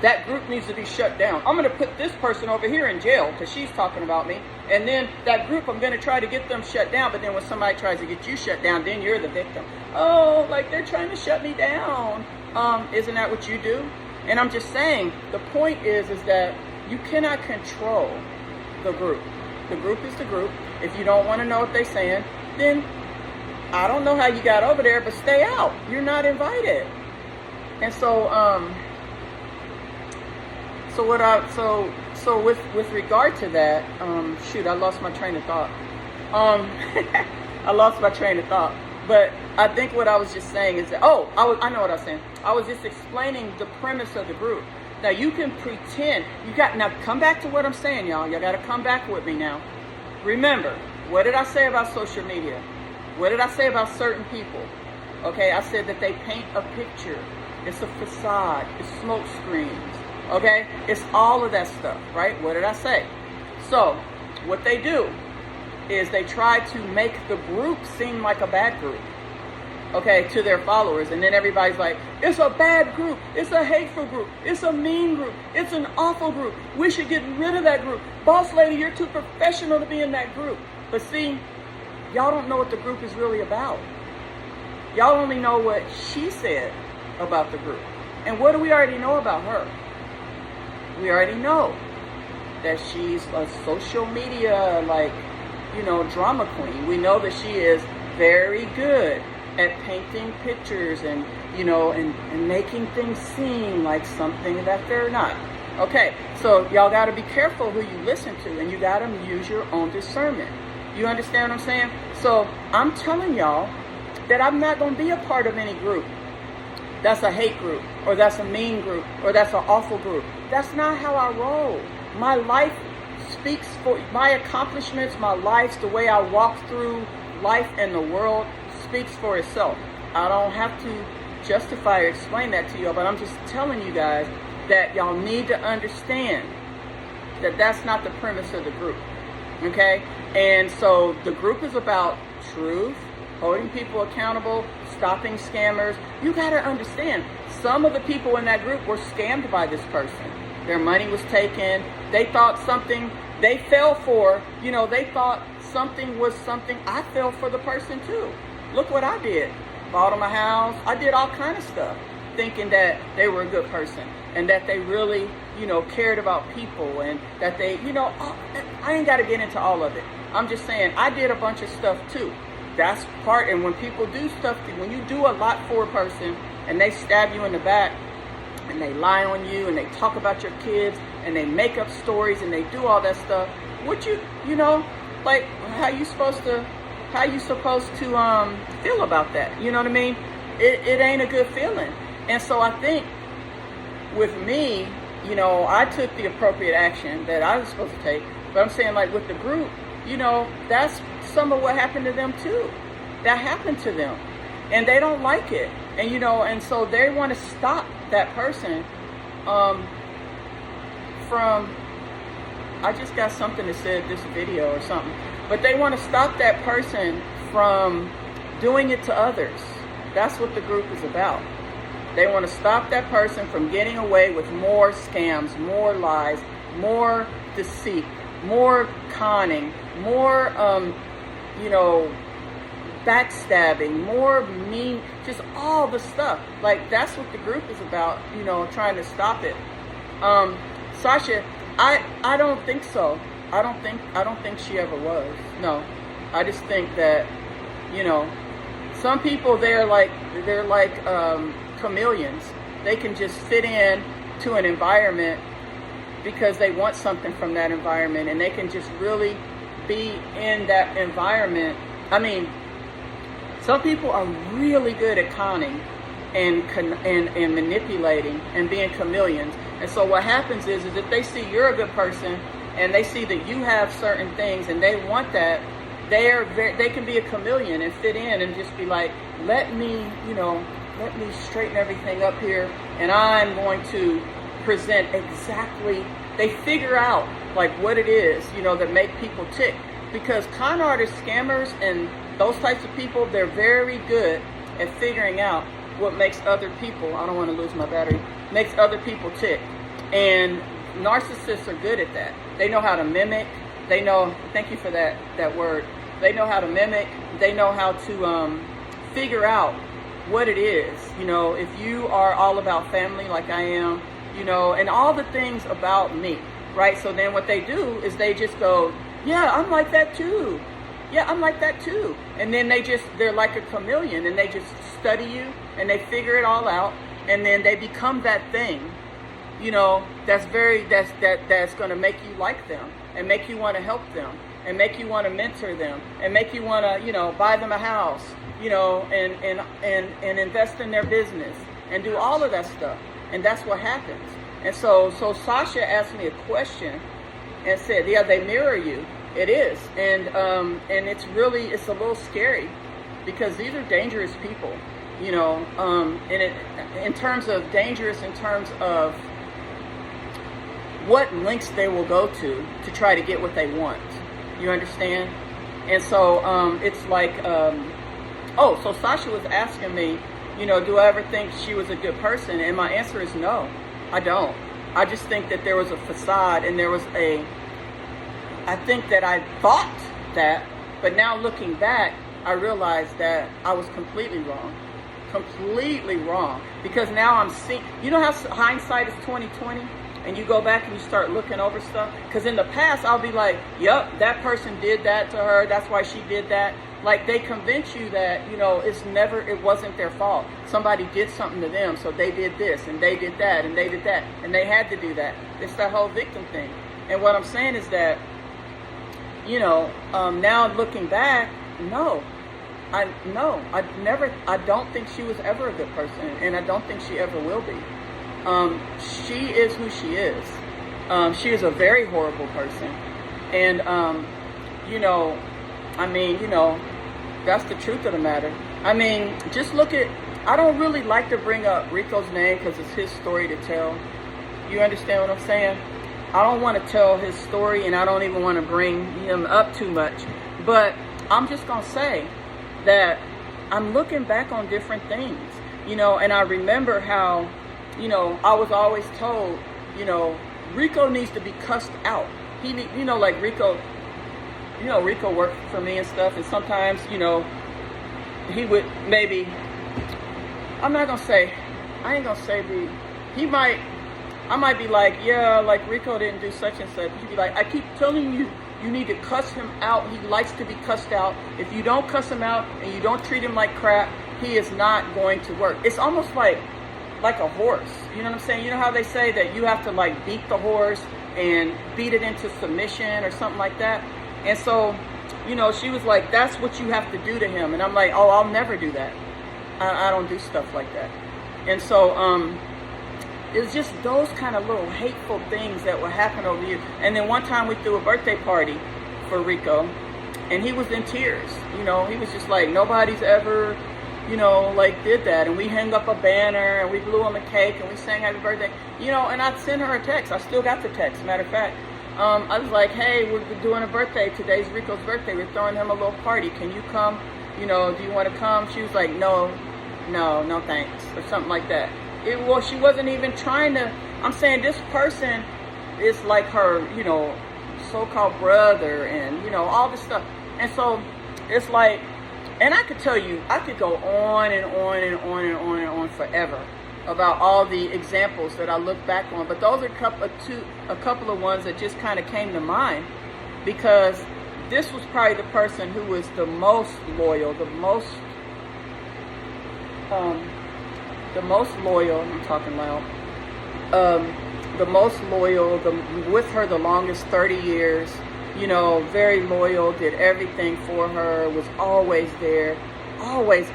that group needs to be shut down. I'm going to put this person over here in jail because she's talking about me. And then that group, I'm going to try to get them shut down. But then when somebody tries to get you shut down, then you're the victim. Oh, they're trying to shut me down. Isn't that what you do? And I'm just saying, the point is that you cannot control the group. The group is the group. If you don't want to know what they're saying, then I don't know how you got over there, but stay out. You're not invited. And so so with regard to that, shoot, I lost my train of thought. I lost my train of thought. But I think what I was just saying is that, I know what I was saying. I was just explaining the premise of the group. Now you can pretend, now come back to what I'm saying, y'all. Y'all got to come back with me now. Remember, what did I say about social media? What did I say about certain people? Okay, I said that they paint a picture. It's a facade. It's smoke screens. Okay, it's all of that stuff, right? What did I say? So, what they do is they try to make the group seem like a bad group, okay, to their followers. And then everybody's like, it's a bad group. It's a hateful group. It's a mean group. It's an awful group. We should get rid of that group. Boss lady, you're too professional to be in that group. But see, y'all don't know what the group is really about. Y'all only know what she said about the group. And what do we already know about her? We already know that she's a social media, drama queen. We know that she is very good at painting pictures and making things seem like something that they're not. Okay, so y'all got to be careful who you listen to, and you got to use your own discernment. You understand what I'm saying? So I'm telling y'all that I'm not going to be a part of any group that's a hate group, or that's a mean group, or that's an awful group. That's not how I roll. My life speaks for my accomplishments, my life, the way I walk through life and the world speaks for itself. I don't have to justify or explain that to you, but I'm just telling you guys that y'all need to understand that that's not the premise of the group. Okay? And so the group is about truth, holding people accountable, stopping scammers. You got to understand, some of the people in that group were scammed by this person. Their money was taken. They thought something they fell for, they thought something was something. I fell for the person too. Look what I did. Bought them a house. I did all kind of stuff thinking that they were a good person and that they really, cared about people and that they, I ain't got to get into all of it. I'm just saying I did a bunch of stuff too. That's part, and when people do stuff, when you do a lot for a person and they stab you in the back and they lie on you and they talk about your kids and they make up stories and they do all that stuff, what how you supposed to feel about that? You know what I mean? It ain't a good feeling. And so I think with me, I took the appropriate action that I was supposed to take, but I'm saying with the group, that's some of what happened to them too. That happened to them, and they don't like it. And and so they want to stop that person from. I just got something that said this video or something, but they want to stop that person from doing it to others. That's what the group is about. They want to stop that person from getting away with more scams, more lies, more deceit, more conning, more backstabbing, more mean, just all the stuff. That's what the group is about, trying to stop it. Sasha, I don't think so. I don't think she ever was. No. I just think that, some people they're like chameleons. They can just fit in to an environment because they want something from that environment, and they can just really be in that environment. I mean, some people are really good at conning and manipulating and being chameleons. And so what happens is if they see you're a good person and they see that you have certain things and they want that, they can be a chameleon and fit in and just be like, let me straighten everything up here, and I'm going to present exactly. They figure out what it is, that make people tick. Because con artists, scammers, and those types of people, they're very good at figuring out what makes other people, I don't want to lose my battery, makes other people tick. And narcissists are good at that. They know how to mimic. They know, thank you for that word. They know how to mimic. They know how to figure out what it is. If you are all about family like I am, and all the things about me, right? So then what they do is they just go, yeah, I'm like that too. Yeah, I'm like that too. And then they're like a chameleon, and they just study you and they figure it all out, and then they become that thing that's going to make you like them and make you want to help them and make you want to mentor them and make you want to, buy them a house, and invest in their business and do all of that stuff. And that's what happens. And so Sasha asked me a question and said, yeah, they mirror you. It is. And it's a little scary because these are dangerous people, in terms of dangerous, in terms of what lengths they will go to try to get what they want. You understand? And so it's like, so Sasha was asking me, do I ever think she was a good person? And my answer is no, I don't. I just think that there was a facade and I think that I thought that, but now looking back, I realized that I was completely wrong. Completely wrong. Because now I'm seeing, how hindsight is 20/20? And you go back and you start looking over stuff. Because in the past, I'll be like, yep, that person did that to her. That's why she did that. Like, they convince you that, it wasn't their fault. Somebody did something to them, so they did this, and they did that, and they did that, and they had to do that. It's that whole victim thing. And what I'm saying is that, now looking back, I don't think she was ever a good person, and I don't think she ever will be. She is who she is. She is a very horrible person. And, that's the truth of the matter. Just look at, I don't really like to bring up Rico's name because it's his story to tell. You understand what I'm saying? I don't want to tell his story, and I don't even want to bring him up too much. But I'm just going to say that I'm looking back on different things, and I remember how, I was always told, Rico needs to be cussed out. Like Rico, Rico worked for me and stuff, and sometimes, he would maybe, I ain't gonna say, I might be like, yeah, like Rico didn't do such and such. He'd be like, I keep telling you, you need to cuss him out. He likes to be cussed out. If you don't cuss him out and you don't treat him like crap, he is not going to work. It's almost like a horse. You know what I'm saying? You know how they say that you have to like beat the horse and beat it into submission or something like that? And so, she was like, that's what you have to do to him. And I'm like, oh, I'll never do that. I don't do stuff like that. And so, it's just those kind of little hateful things that would happen over you. And then one time we threw a birthday party for Rico, and he was in tears. He was just like, nobody's ever, did that. And we hung up a banner, and we blew him a cake, and we sang happy birthday. And I'd send her a text. I still got the text, matter of fact. I was like, hey, we're doing a birthday. Today's Rico's birthday. We're throwing him a little party. Can you come? Do you want to come? She was like, no thanks, or something like that. She wasn't even trying to. I'm saying this person is like her, so-called brother, and all this stuff. And so it's like, and I could tell you, I could go on and on and on and on and on forever about all the examples that I look back on. But those are a couple of ones that just kind of came to mind, because this was probably the person who was the most loyal, the most loyal, I'm talking loud, the most loyal, with her the longest 30 years, very loyal, did everything for her, was always there, always.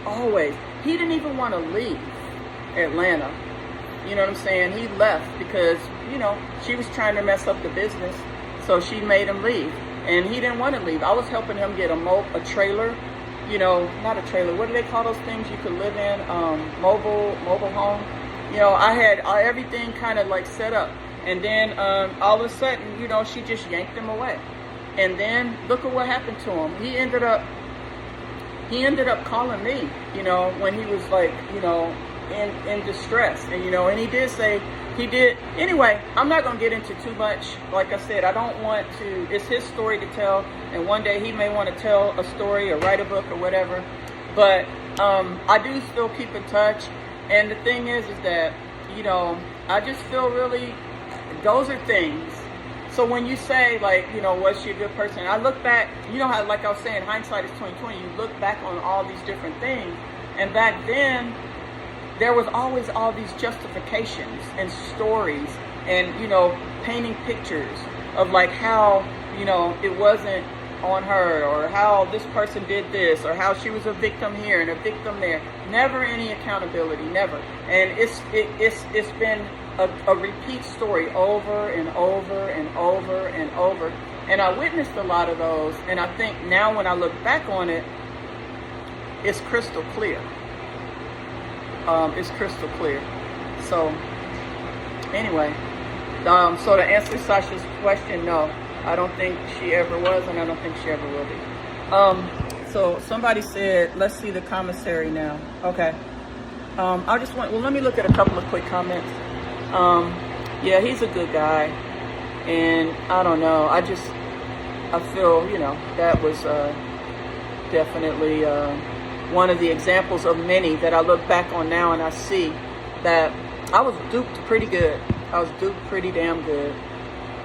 He didn't even want to leave Atlanta. You know what I'm saying? He left because, she was trying to mess up the business, so she made him leave. And he didn't want to leave. I was helping him get a trailer. Not a trailer. What do they call those things you could live in? Mobile home. I had everything kind of like set up. And then all of a sudden, she just yanked him away. And then look at what happened to him. He ended up calling me, when he was like, in distress. And, and he did say, anyway, I'm not going to get into too much. Like I said, I don't want to, it's his story to tell, and one day he may want to tell a story or write a book or whatever, but I do still keep in touch. And the thing is that, I just feel really, those are things. So when you say, like, was she a good person? I look back, how, like I was saying, hindsight is 20/20. You look back on all these different things, and back then, there was always all these justifications and stories and, you know, painting pictures of like how, you know, it wasn't on her, or how this person did this, or how she was a victim here and a victim there. Never any accountability, never. And it's been a repeat story over and over and over and over. And I witnessed a lot of those, and I think now when I look back on it, it's crystal clear. It's crystal clear. So anyway, so to answer Sasha's question, no, I don't think she ever was, and I don't think she ever will be. So somebody said, let's see the commissary now. Okay. I just want, well, let me look at a couple of quick comments. Yeah, he's a good guy, and I don't know, I feel, you know, that was definitely one of the examples of many that I look back on now, and I see that I was duped pretty good. I was duped pretty damn good.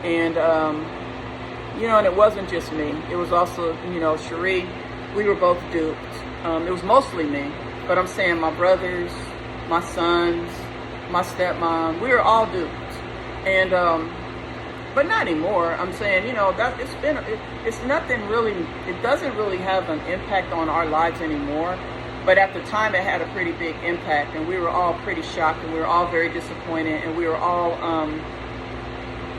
And, you know, and it wasn't just me. It was also, you know, Cherie. We were both duped. It was mostly me. But I'm saying my brothers, my sons, my stepmom, we were all duped. And, but not anymore. I'm saying, you know, that it's nothing really, it doesn't really have an impact on our lives anymore. But at the time, it had a pretty big impact, and we were all pretty shocked, and we were all very disappointed, and we were all,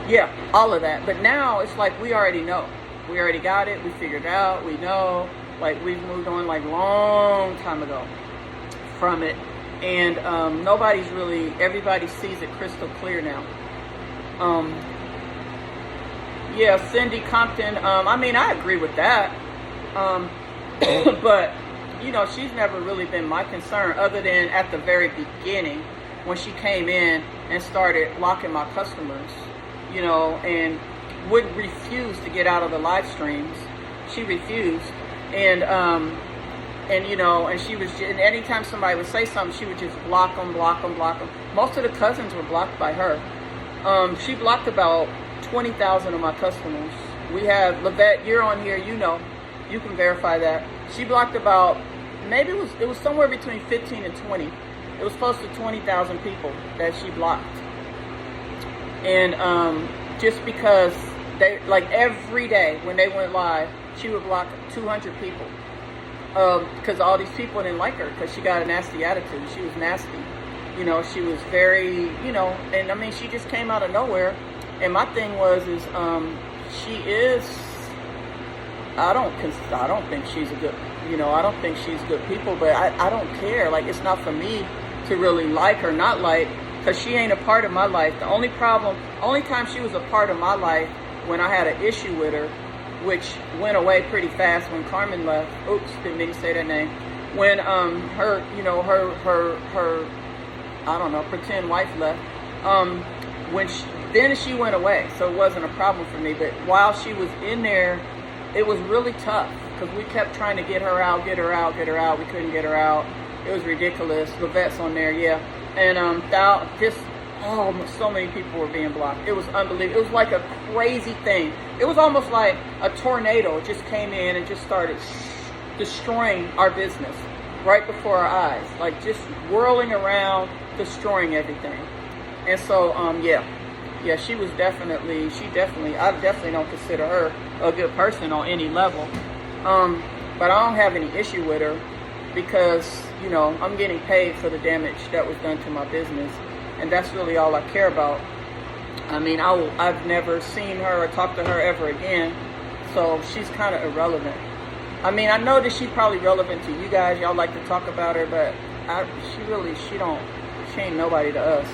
yeah, all of that. But now it's like we already know. We already got it. We figured it out. We know. Like, we've moved on like long time ago from it. And nobody's really, everybody sees it crystal clear now. Yeah, Cindy Compton, I mean, I agree with that. But, you know, she's never really been my concern, other than at the very beginning when she came in and started blocking my customers, you know, and would refuse to get out of the live streams. She refused. And you know, and she was, and anytime somebody would say something, she would just block them. Most of the cousins were blocked by her. She blocked about 20,000 of my customers. We have, Lavette, you're on here, you know, you can verify that. She blocked about, maybe it was somewhere between 15 and 20. It was close to 20,000 people that she blocked. And just because they, like, every day when they went live, she would block 200 people. Because all these people didn't like her, because she got a nasty attitude. She was nasty. You know, she was very, you know, and I mean, she just came out of nowhere. And my thing was, she is, I don't think she's a good, you know, I don't think she's good people, but I don't care. Like, it's not for me to really like or not like, because she ain't a part of my life. The only time she was a part of my life, when I had an issue with her, which went away pretty fast when Carmen left. Oops, didn't mean to say that name. When her, you know, her I don't know, pretend wife left. Then she went away, so it wasn't a problem for me. But while she was in there, it was really tough, because we kept trying to get her out. We couldn't get her out. It was ridiculous. Lavette's on there, yeah. And so many people were being blocked. It was unbelievable. It was like a crazy thing. It was almost like a tornado just came in and just started destroying our business right before our eyes, like just whirling around, destroying everything. And so, yeah, she definitely, I definitely don't consider her a good person on any level. But I don't have any issue with her, because, you know, I'm getting paid for the damage that was done to my business. And that's really all I care about. I mean, I've never seen her or talked to her ever again. So she's kind of irrelevant. I mean, I know that she's probably relevant to you guys. Y'all like to talk about her, but she ain't nobody to us.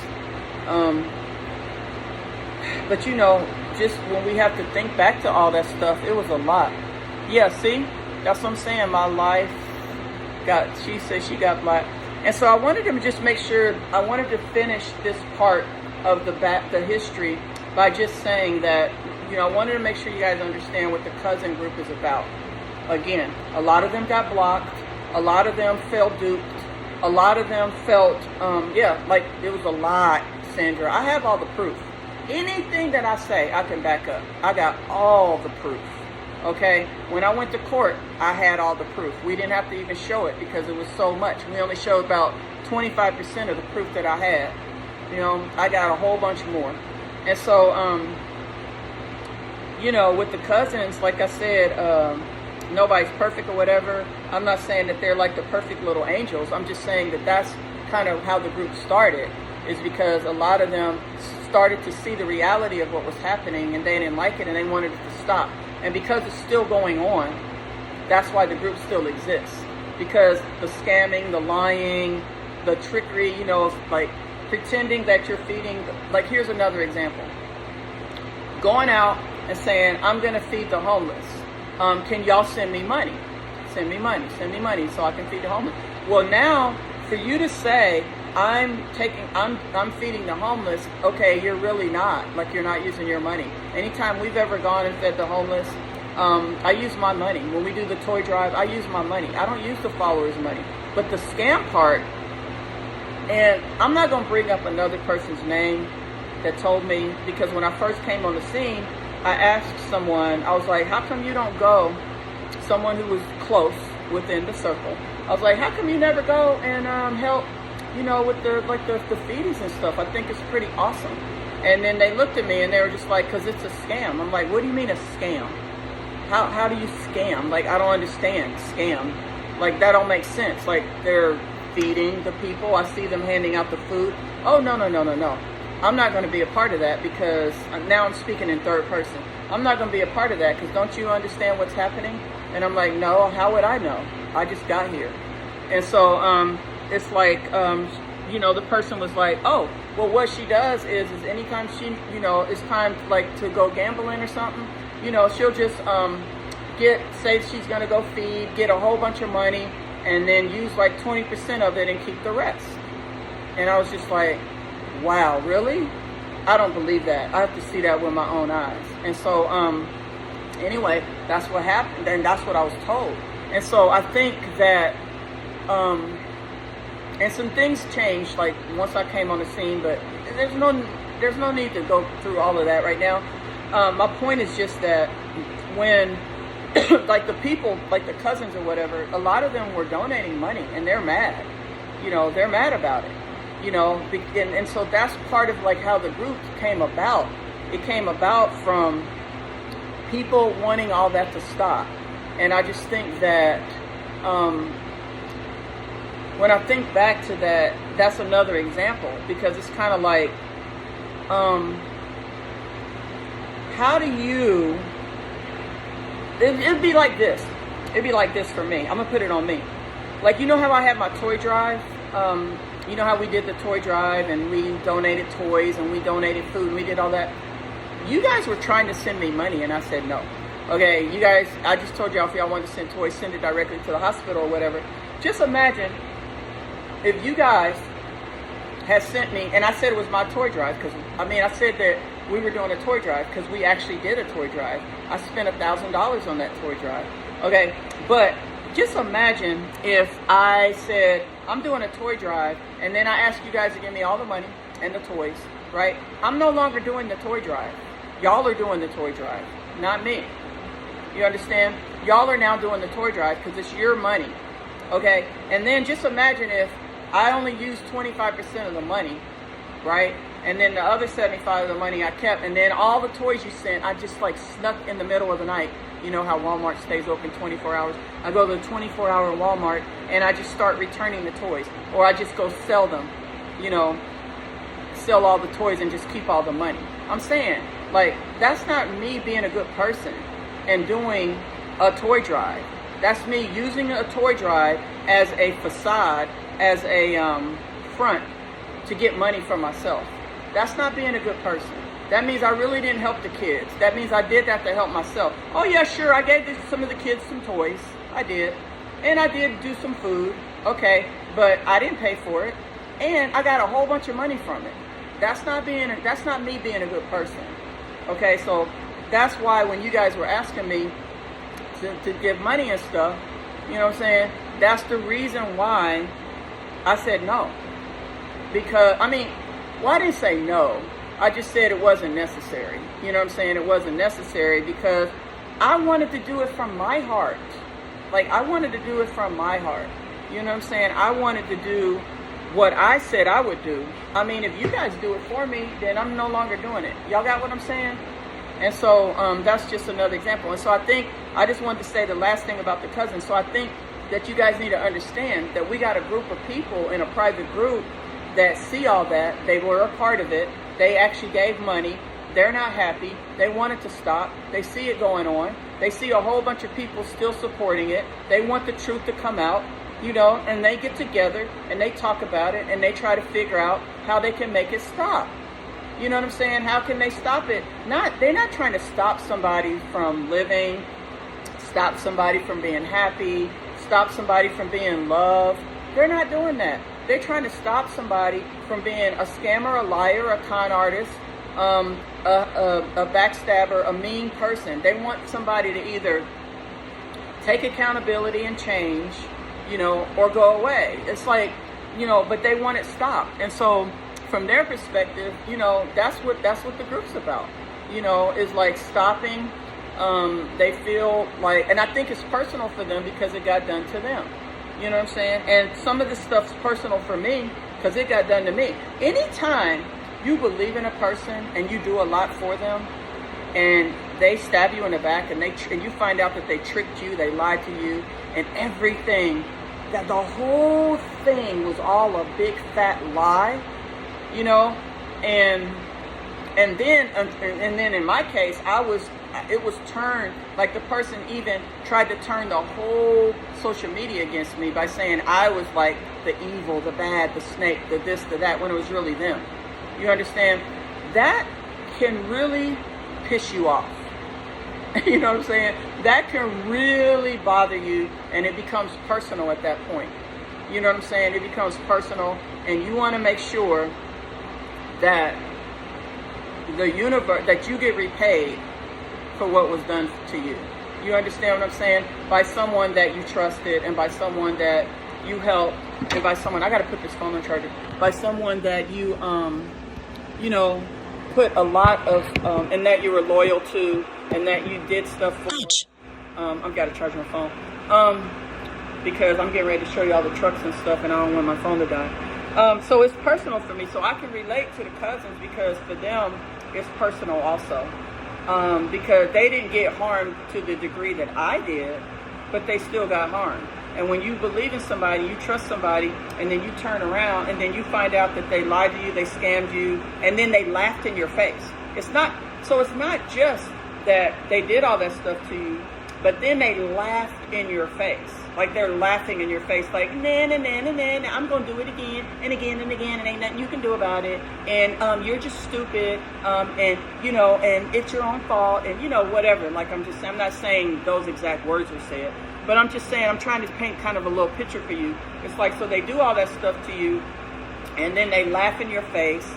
But, you know, just when we have to think back to all that stuff, it was a lot. Yeah, see? That's what I'm saying. My life she said she got black. And so I wanted to just make sure, I wanted to finish this part of the history by just saying that, you know, I wanted to make sure you guys understand what the cousin group is about. Again, a lot of them got blocked. A lot of them felt duped. A lot of them felt, like it was a lot, Sandra. I have all the proof. Anything that I say, I can back up. I got all the proof. Okay, when I went to court, I had all the proof. We didn't have to even show it because it was so much. We only showed about 25% of the proof that I had. You know, I got a whole bunch more. And so, you know, with the cousins, like I said, nobody's perfect or whatever. I'm not saying that they're like the perfect little angels. I'm just saying that that's kind of how the group started, is because a lot of them started to see the reality of what was happening and they didn't like it and they wanted it to stop. And because it's still going on, that's why the group still exists. Because the scamming, the lying, the trickery, you know, like pretending that you're feeding, like here's another example. Going out and saying, I'm going to feed the homeless. Can y'all send me money? Send me money so I can feed the homeless. Well, now for you to say, I'm feeding the homeless, okay, you're really not. Like, you're not using your money. Anytime we've ever gone and fed the homeless, I use my money. When we do the toy drive, I use my money. I don't use the followers' money. But the scam part, and I'm not going to bring up another person's name that told me, because when I first came on the scene, I asked someone, I was like, how come you don't go, someone who was close within the circle, I was like, how come you never go and help, you know, with the feedings and stuff? I think it's pretty awesome. And then they looked at me and they were just like, because it's a scam. I'm like, what do you mean a scam? How do you scam? Like, I don't understand. Scam. Like, that don't make sense. Like, they're feeding the people. I see them handing out the food. Oh, no. I'm not going to be a part of that, because now I'm speaking in third person. I'm not going to be a part of that, because don't you understand what's happening? And I'm like, no, how would I know? I just got here. And so it's like, you know, the person was like, oh, well, what she does is anytime she, you know, it's time like to go gambling or something, you know, she'll just say she's going to go feed, get a whole bunch of money, and then use like 20% of it and keep the rest. And I was just like, wow, really? I don't believe that. I have to see that with my own eyes. And so, anyway, that's what happened, and that's what I was told. And so I think that, and some things changed, like once I came on the scene, but there's no need to go through all of that right now. My point is just that when, like the people, like the cousins or whatever, a lot of them were donating money, and they're mad. You know, they're mad about it. You know, and so that's part of like how the group came about. It came about from people wanting all that to stop. And I just think that when I think back to that, that's another example, because it's kind of like, how do you, it'd be like this. It'd be like this for me. I'm going to put it on me. Like, you know how I had my toy drive? You know how we did the toy drive and we donated toys and we donated food and we did all that? You guys were trying to send me money and I said no. Okay, you guys, I just told y'all if y'all want to send toys, send it directly to the hospital or whatever. Just imagine if you guys had sent me, and I said it was my toy drive, because, I mean, I said that we were doing a toy drive because we actually did a toy drive. I spent $1,000 on that toy drive. Okay, but just imagine if I said, I'm doing a toy drive, and then I asked you guys to give me all the money and the toys, right? I'm no longer doing the toy drive. Y'all are doing the toy drive, not me. You understand? Y'all are now doing the toy drive because it's your money, okay? And then just imagine if I only used 25% of the money, right? And then the other 75% of the money I kept, and then all the toys you sent, I just like snuck in the middle of the night. You know how Walmart stays open 24 hours. I go to the 24-hour Walmart and I just start returning the toys. Or I just go sell them, you know, sell all the toys and just keep all the money. I'm saying, like, that's not me being a good person and doing a toy drive. That's me using a toy drive as a facade, as a front to get money for myself. That's not being a good person. That means I really didn't help the kids. That means I did that to help myself. Oh yeah, sure, I gave some of the kids some toys. I did. And I did do some food. Okay, but I didn't pay for it. And I got a whole bunch of money from it. That's not me being a good person. Okay, so that's why when you guys were asking me to give money and stuff, you know what I'm saying? That's the reason why I said no. Because, I mean, well, I didn't say no. I just said it wasn't necessary. You know what I'm saying? It wasn't necessary because I wanted to do it from my heart. Like, I wanted to do it from my heart. You know what I'm saying? I wanted to do what I said I would do. I mean, if you guys do it for me, then I'm no longer doing it. Y'all got what I'm saying? And so that's just another example. And so I think I just wanted to say the last thing about the cousins. So I think that you guys need to understand that we got a group of people in a private group that see all that. They were a part of it. They actually gave money. They're not happy. They want it to stop. They see it going on. They see a whole bunch of people still supporting it. They want the truth to come out, you know, and they get together and they talk about it and they try to figure out how they can make it stop. You know what I'm saying? How can they stop it? They're not trying to stop somebody from living, stop somebody from being happy, stop somebody from being loved. They're not doing that. They're trying to stop somebody from being a scammer, a liar, a con artist, a backstabber, a mean person. They want somebody to either take accountability and change, you know, or go away. It's like, you know, but they want it stopped. And so from their perspective, you know, that's what the group's about, you know, is like stopping. They feel like, and I think it's personal for them because it got done to them. You know what I'm saying? And some of this stuff's personal for me because it got done to me. Anytime you believe in a person and you do a lot for them and they stab you in the back and you find out that they tricked you, they lied to you and everything, that the whole thing was all a big fat lie, you know, and then in my case, it was turned, like the person even tried to turn the whole social media against me by saying I was like the evil, the bad, the snake, the this, the that, when it was really them. You understand? That can really piss you off. You know what I'm saying? That can really bother you, and it becomes personal at that point. You know what I'm saying? It becomes personal, and you want to make sure that the universe, that you get repaid for what was done to you. You understand what I'm saying? By someone that you trusted, and by someone that you helped, and by someone, I gotta put this phone on charger, by someone that you, you know, put a lot of, and that you were loyal to, and that you did stuff for. I've got to charge my phone, because I'm getting ready to show you all the trucks and stuff, and I don't want my phone to die. So it's personal for me, so I can relate to the cousins because for them, it's personal also. Because they didn't get harmed to the degree that I did, but they still got harmed. And when you believe in somebody, you trust somebody, and then you turn around and then you find out that they lied to you, they scammed you, and then they laughed in your face. It's not just that they did all that stuff to you, but then they laughed in your face. Like they're laughing in your face, like, nah, nah, nah, nah, nah, nah, I'm going to do it again and again and again, and ain't nothing you can do about it. And you're just stupid, and, you know, and it's your own fault, and, you know, whatever. Like, I'm not saying those exact words were said, but I'm just saying, I'm trying to paint kind of a little picture for you. It's like, so they do all that stuff to you, and then they laugh in your face.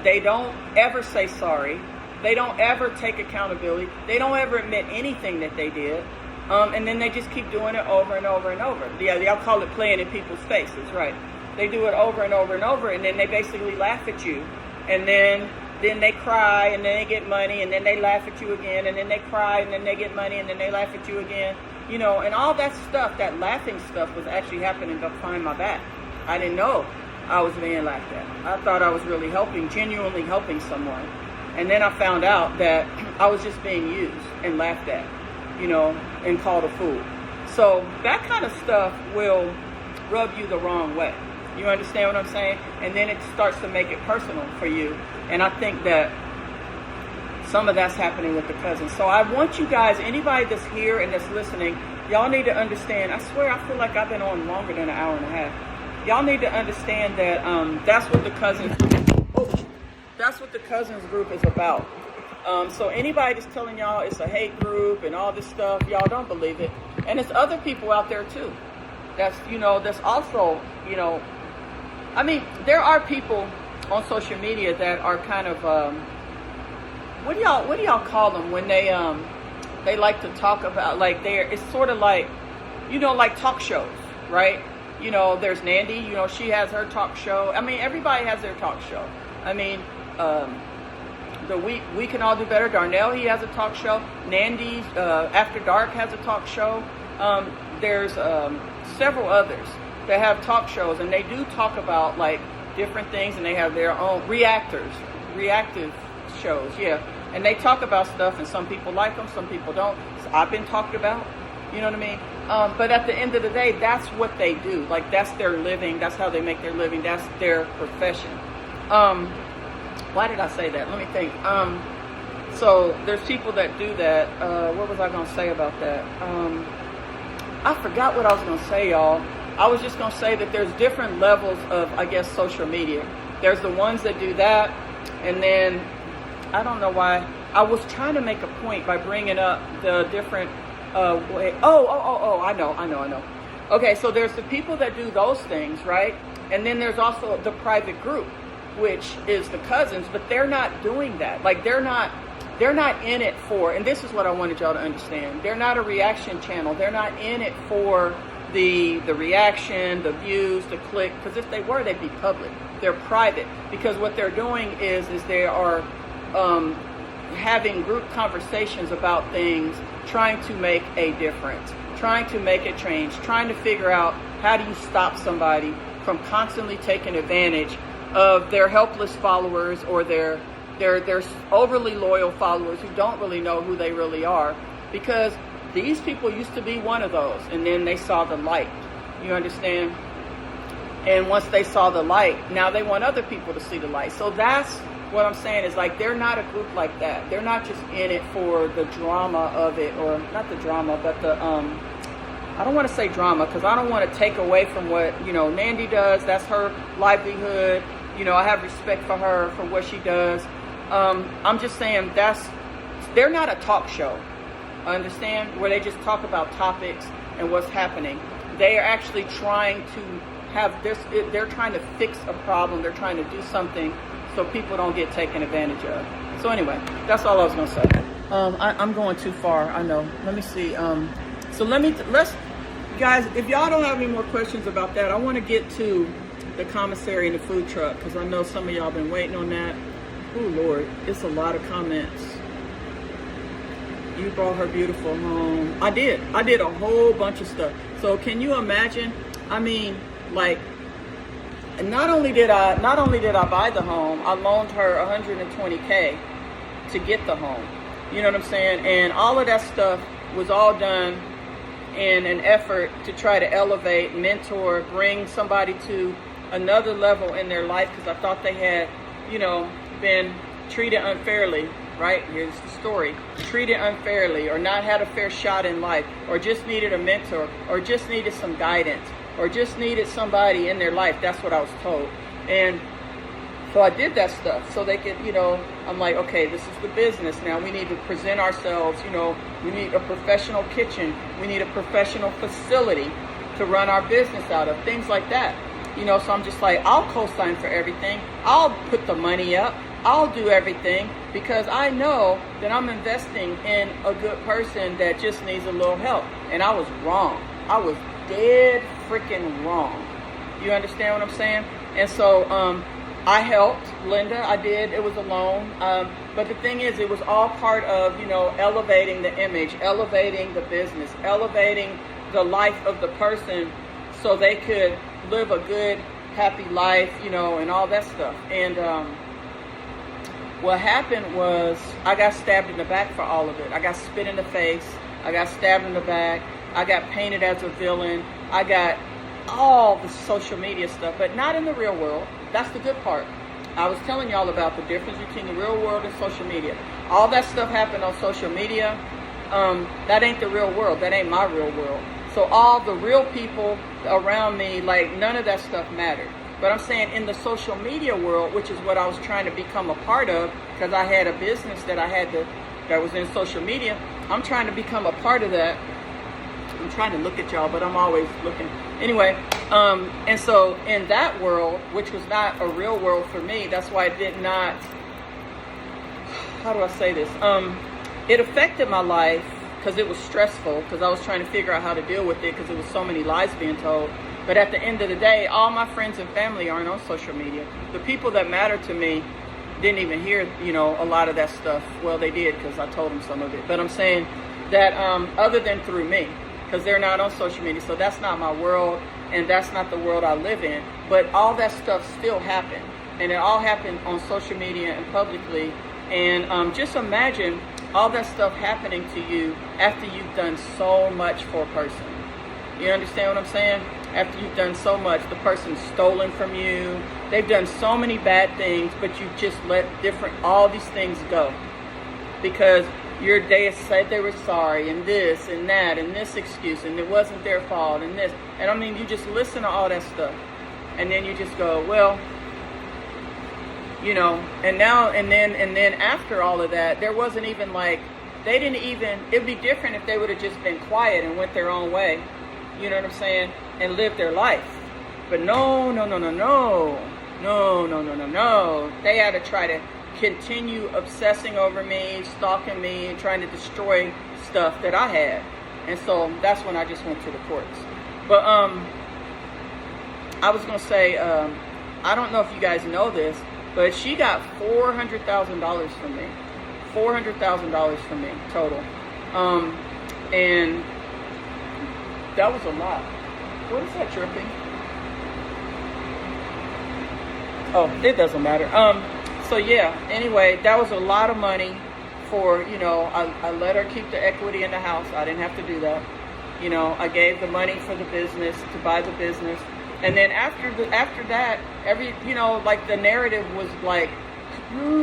They don't ever say sorry. They don't ever take accountability. They don't ever admit anything that they did. And then they just keep doing it over and over and over. Yeah, y'all call it playing in people's faces, right? They do it over and over and over, and then they basically laugh at you. And then they cry, and then they get money, and then they laugh at you again, and then they cry, and then they get money, and then they laugh at you again. You know, and all that stuff, that laughing stuff was actually happening behind my back. I didn't know I was being laughed at. I thought I was really helping, genuinely helping someone. And then I found out that I was just being used and laughed at, you know, and called a fool. So that kind of stuff will rub you the wrong way. You understand what I'm saying? And then it starts to make it personal for you. And I think that some of that's happening with the cousins. So I want you guys, anybody that's here and that's listening, y'all need to understand. I swear I feel like I've been on longer than an hour and a half. Y'all need to understand that that's what the cousins group is about. So anybody that's telling y'all it's a hate group and all this stuff, y'all don't believe it. And there's other people out there too. That's, you know, that's also, you know, I mean, there are people on social media that are kind of, what do y'all call them when they like to talk about, like it's sort of like, you know, like talk shows, right? You know, there's Nandy, you know, she has her talk show. I mean, everybody has their talk show. I mean, We Can All Do Better, Darnell, he has a talk show. Nandy, After Dark has a talk show. There's several others. that have talk shows, and they do talk about like different things, and they have their own reactive shows, yeah. And they talk about stuff, and some people like them, some people don't. So I've been talked about, you know what I mean? But at the end of the day, that's what they do. Like, that's their living. That's how they make their living. That's their profession. Why did I say that? Let me think. So there's people that do that. What was I going to say about that? I forgot what I was going to say, y'all. I was just going to say that there's different levels of, I guess, social media. There's the ones that do that, and then I don't know why. I was trying to make a point by bringing up the different way. I know. Okay, so there's the people that do those things, right? And then there's also the private group, which is the cousins, but they're not doing that. Like, they're not in it for, and this is what I wanted y'all to understand. They're not a reaction channel. They're not in it for the reaction, the views, the click, because if they were, they'd be public. They're private, because what they're doing is they are having group conversations about things, trying to make a difference, trying to make a change, trying to figure out how do you stop somebody from constantly taking advantage of their helpless followers or their overly loyal followers who don't really know who they really are, because these people used to be one of those, and then they saw the light. You understand? And once they saw the light, now they want other people to see the light. So that's what I'm saying, is like, they're not a group like that. They're not just in it for the drama of it, or not the drama, but the I don't want to say drama, because I don't want to take away from what, Nandy does. That's her livelihood. I have respect for her for what she does. I'm just saying they're not a talk show. Understand? Where they just talk about topics and what's happening. They are actually trying to have this. They're trying to fix a problem. They're trying to do something so people don't get taken advantage of. So anyway, that's all I was going to say. I'm going too far. I know. Let me see. So let's guys, if y'all don't have any more questions about that, I want to get to the commissary and the food truck, because I know some of y'all been waiting on that. Oh Lord, it's a lot of comments. You brought her beautiful home. I did a whole bunch of stuff. So can you imagine? I mean, like, not only did I buy the home, I loaned her $120K to get the home. You know what I'm saying? And all of that stuff was all done in an effort to try to elevate, mentor, bring somebody to another level in their life, because I thought they had, been treated unfairly. Right? Here's the story. Treated unfairly, or not had a fair shot in life, or just needed a mentor, or just needed some guidance, or just needed somebody in their life. That's what I was told. And so I did that stuff so they could, I'm like, okay, this is the business now. We need to present ourselves, we need a professional kitchen. We need a professional facility to run our business out of, things like that. So I'm just like, I'll co-sign for everything. I'll put the money up. I'll do everything, because I know that I'm investing in a good person that just needs a little help. And I was wrong. I was dead freaking wrong. You understand what I'm saying? And so I helped Linda. I did. It was a loan. But the thing is, it was all part of, elevating the image, elevating the business, elevating the life of the person so they could live a good, happy life, and all that stuff. And what happened was, I got stabbed in the back for all of it. I got spit in the face. I got stabbed in the back. I got painted as a villain. I got all the social media stuff, but not in the real world. That's the good part. I was telling y'all about the difference between the real world and social media. All that stuff happened on social media. That ain't the real world. That ain't my real world. So all the real people around me, like, none of that stuff mattered. But I'm saying, in the social media world, which is what I was trying to become a part of, because I had a business that was in social media, I'm trying to become a part of that. I'm trying to look at y'all, but I'm always looking. Anyway, and so in that world, which was not a real world for me, that's why it did not, how do I say this? It affected my life because it was stressful, because I was trying to figure out how to deal with it, because there was so many lies being told. But at the end of the day, all my friends and family aren't on social media. The people that matter to me didn't even hear, a lot of that stuff. Well, they did, because I told them some of it. But I'm saying that other than through me, because they're not on social media. So that's not my world, and that's not the world I live in. But all that stuff still happened, and it all happened on social media and publicly. And just imagine all that stuff happening to you after you've done so much for a person. You understand what I'm saying? After you've done so much, the person's stolen from you. They've done so many bad things, but you just let all these things go. Because they said they were sorry, and this and that, and this excuse, and it wasn't their fault, and this. And I mean, you just listen to all that stuff. And then you just go, well, you know, and then after all of that, there wasn't even like, it'd be different if they would have just been quiet and went their own way. You know what I'm saying? And lived their life. But no. They had to try to continue obsessing over me, stalking me, and trying to destroy stuff that I had. And so that's when I just went to the courts. But I was going to say, I don't know if you guys know this, but she got $400,000 from me. $400,000 from me total. And that was a lot. What is that chirping? Oh, it doesn't matter. So yeah, anyway, that was a lot of money for, you know, I let her keep the equity in the house. I didn't have to do that. You know, I gave the money for the business, to buy the business. And then after that, you know, like the narrative was like,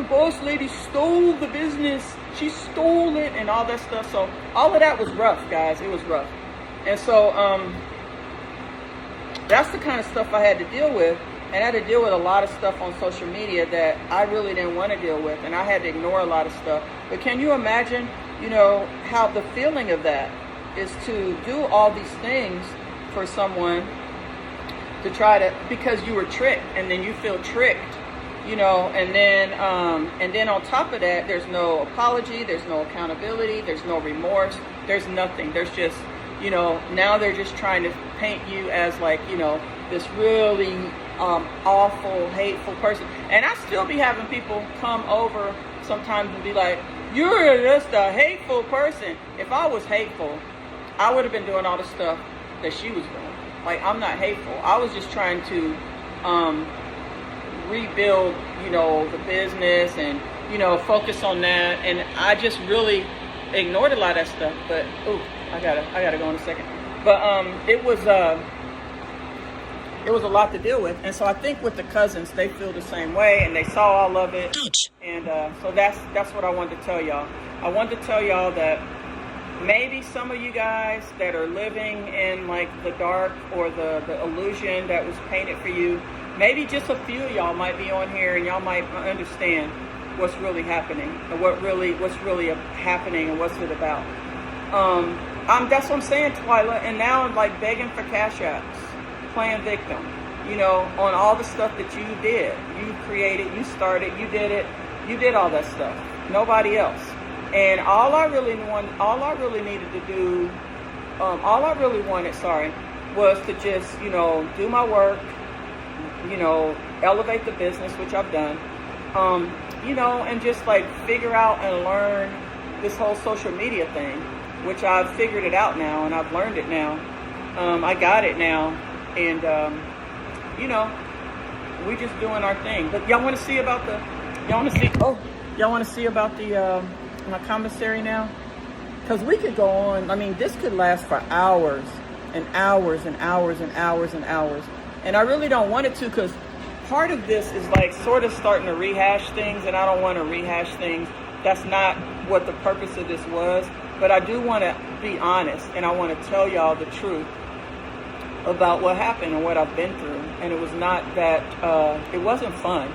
boss lady stole the business. She stole it and all that stuff. So all of that was rough, guys. It was rough. And so that's the kind of stuff I had to deal with. And I had to deal with a lot of stuff on social media that I really didn't want to deal with. And I had to ignore a lot of stuff. But can you imagine, you know, how the feeling of that is to do all these things for someone to try to, because you were tricked, and then you feel tricked, you know, and then on top of that, there's no apology, there's no accountability, there's no remorse, there's nothing. There's just, you know, now they're just trying to paint you as like, you know, this really awful, hateful person. And I still be having people come over sometimes and be like, you're just a hateful person. If I was hateful, I would have been doing all the stuff that she was doing. Like, I'm not hateful. I was just trying to rebuild, you know, the business and, you know, focus on that. And I just really ignored a lot of that stuff. But, I gotta go in a second. But it was a lot to deal with. And so I think with the cousins, they feel the same way, and they saw all of it. And so that's what I wanted to tell y'all. I wanted to tell y'all that maybe some of you guys that are living in like the dark or the illusion that was painted for you, maybe just a few of y'all might be on here and y'all might understand what's really happening and what's really happening and what's it about. That's what I'm saying, Twyla. And now I'm like begging for cash apps, playing victim, you know, on all the stuff that you did. You created, you started, you did it, you did all that stuff. Nobody else. And all I really wanted, was to just, you know, do my work, you know, elevate the business, which I've done, you know, and just like figure out and learn this whole social media thing, which I've figured it out now and I've learned it now. I got it now, and you know, we just doing our thing. But y'all want to see about my commissary now? Because we could go on. I mean, this could last for hours and hours and hours and hours and hours. And I really don't want it to, because part of this is like sort of starting to rehash things, and I don't want to rehash things. That's not what the purpose of this was. But I do want to be honest, and I want to tell y'all the truth about what happened and what I've been through. And it was not that, it wasn't fun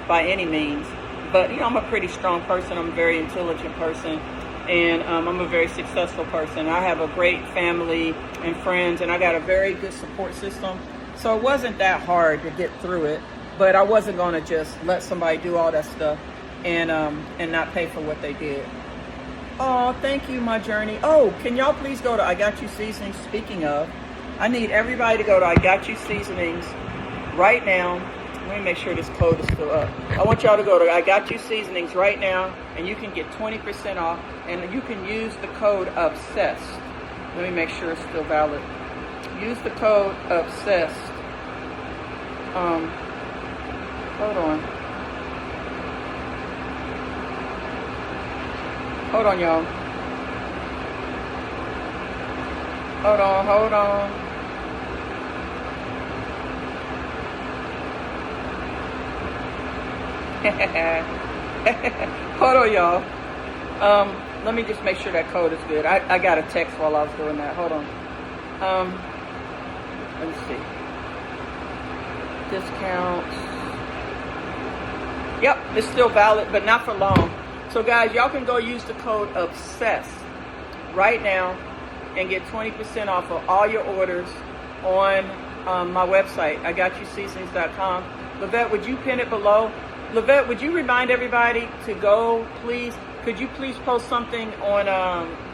by any means. But, you know, I'm a pretty strong person. I'm a very intelligent person. And I'm a very successful person. I have a great family and friends, and I got a very good support system. So it wasn't that hard to get through it. But I wasn't going to just let somebody do all that stuff and not pay for what they did. Oh, thank you, my journey. Oh, can y'all please go to I Got You Seasonings? Speaking of, I need everybody to go to I Got You Seasonings right now. Let me make sure this code is still up. I want y'all to go to I Got You Seasonings right now, and you can get 20% off, and you can use the code OBSESSED. Let me make sure it's still valid. Use the code OBSESSED. Hold on. Hold on, y'all. Hold on. Hold on, y'all. Let me just make sure that code is good. I got a text while I was doing that. Hold on. Let me see. Discounts. Yep, it's still valid, but not for long. So guys, y'all can go use the code OBSESSED right now and get 20% off of all your orders on my website, IGotYouSeasonings.com. Lavette, would you pin it below? Lavette, would you remind everybody to go, please? Could you please post something on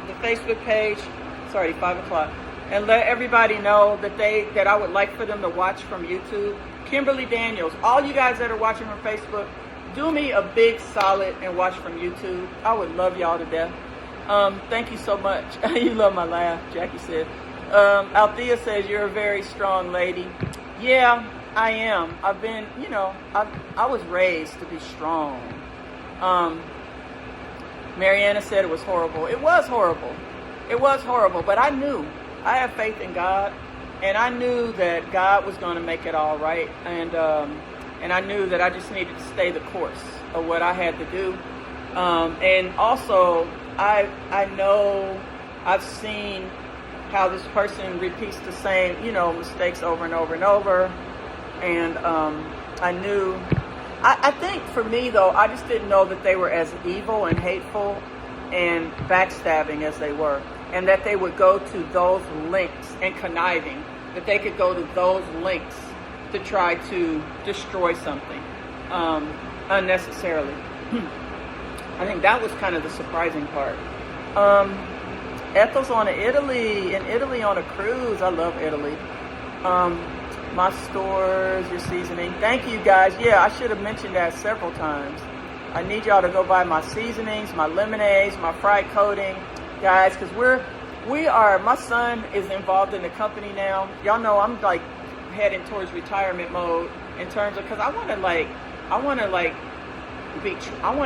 the Facebook page? It's already 5 o'clock. And let everybody know that I would like for them to watch from YouTube. Kimberly Daniels, all you guys that are watching from Facebook, do me a big solid and watch from YouTube. I would love y'all to death. Thank you so much. You love my laugh, Jackie said. Althea says, you're a very strong lady. Yeah, I am. I've been, I was raised to be strong. Mariana said it was horrible. It was horrible. It was horrible, but I knew. I have faith in God, and I knew that God was going to make it all right. And I knew that I just needed to stay the course of what I had to do. And also, I know I've seen how this person repeats the same, mistakes over and over and over. And I knew, I think for me though, I just didn't know that they were as evil and hateful and backstabbing as they were. And that they would go to those lengths and conniving, that they could go to those lengths to try to destroy something unnecessarily. I think that was kind of the surprising part. Ethel's in Italy on a cruise. I love Italy. My stores, your seasoning. Thank you guys. Yeah, I should have mentioned that several times. I need y'all to go buy my seasonings, my lemonades, my fried coating, guys, because my son is involved in the company now. Y'all know I'm like heading towards retirement mode in terms of, because I want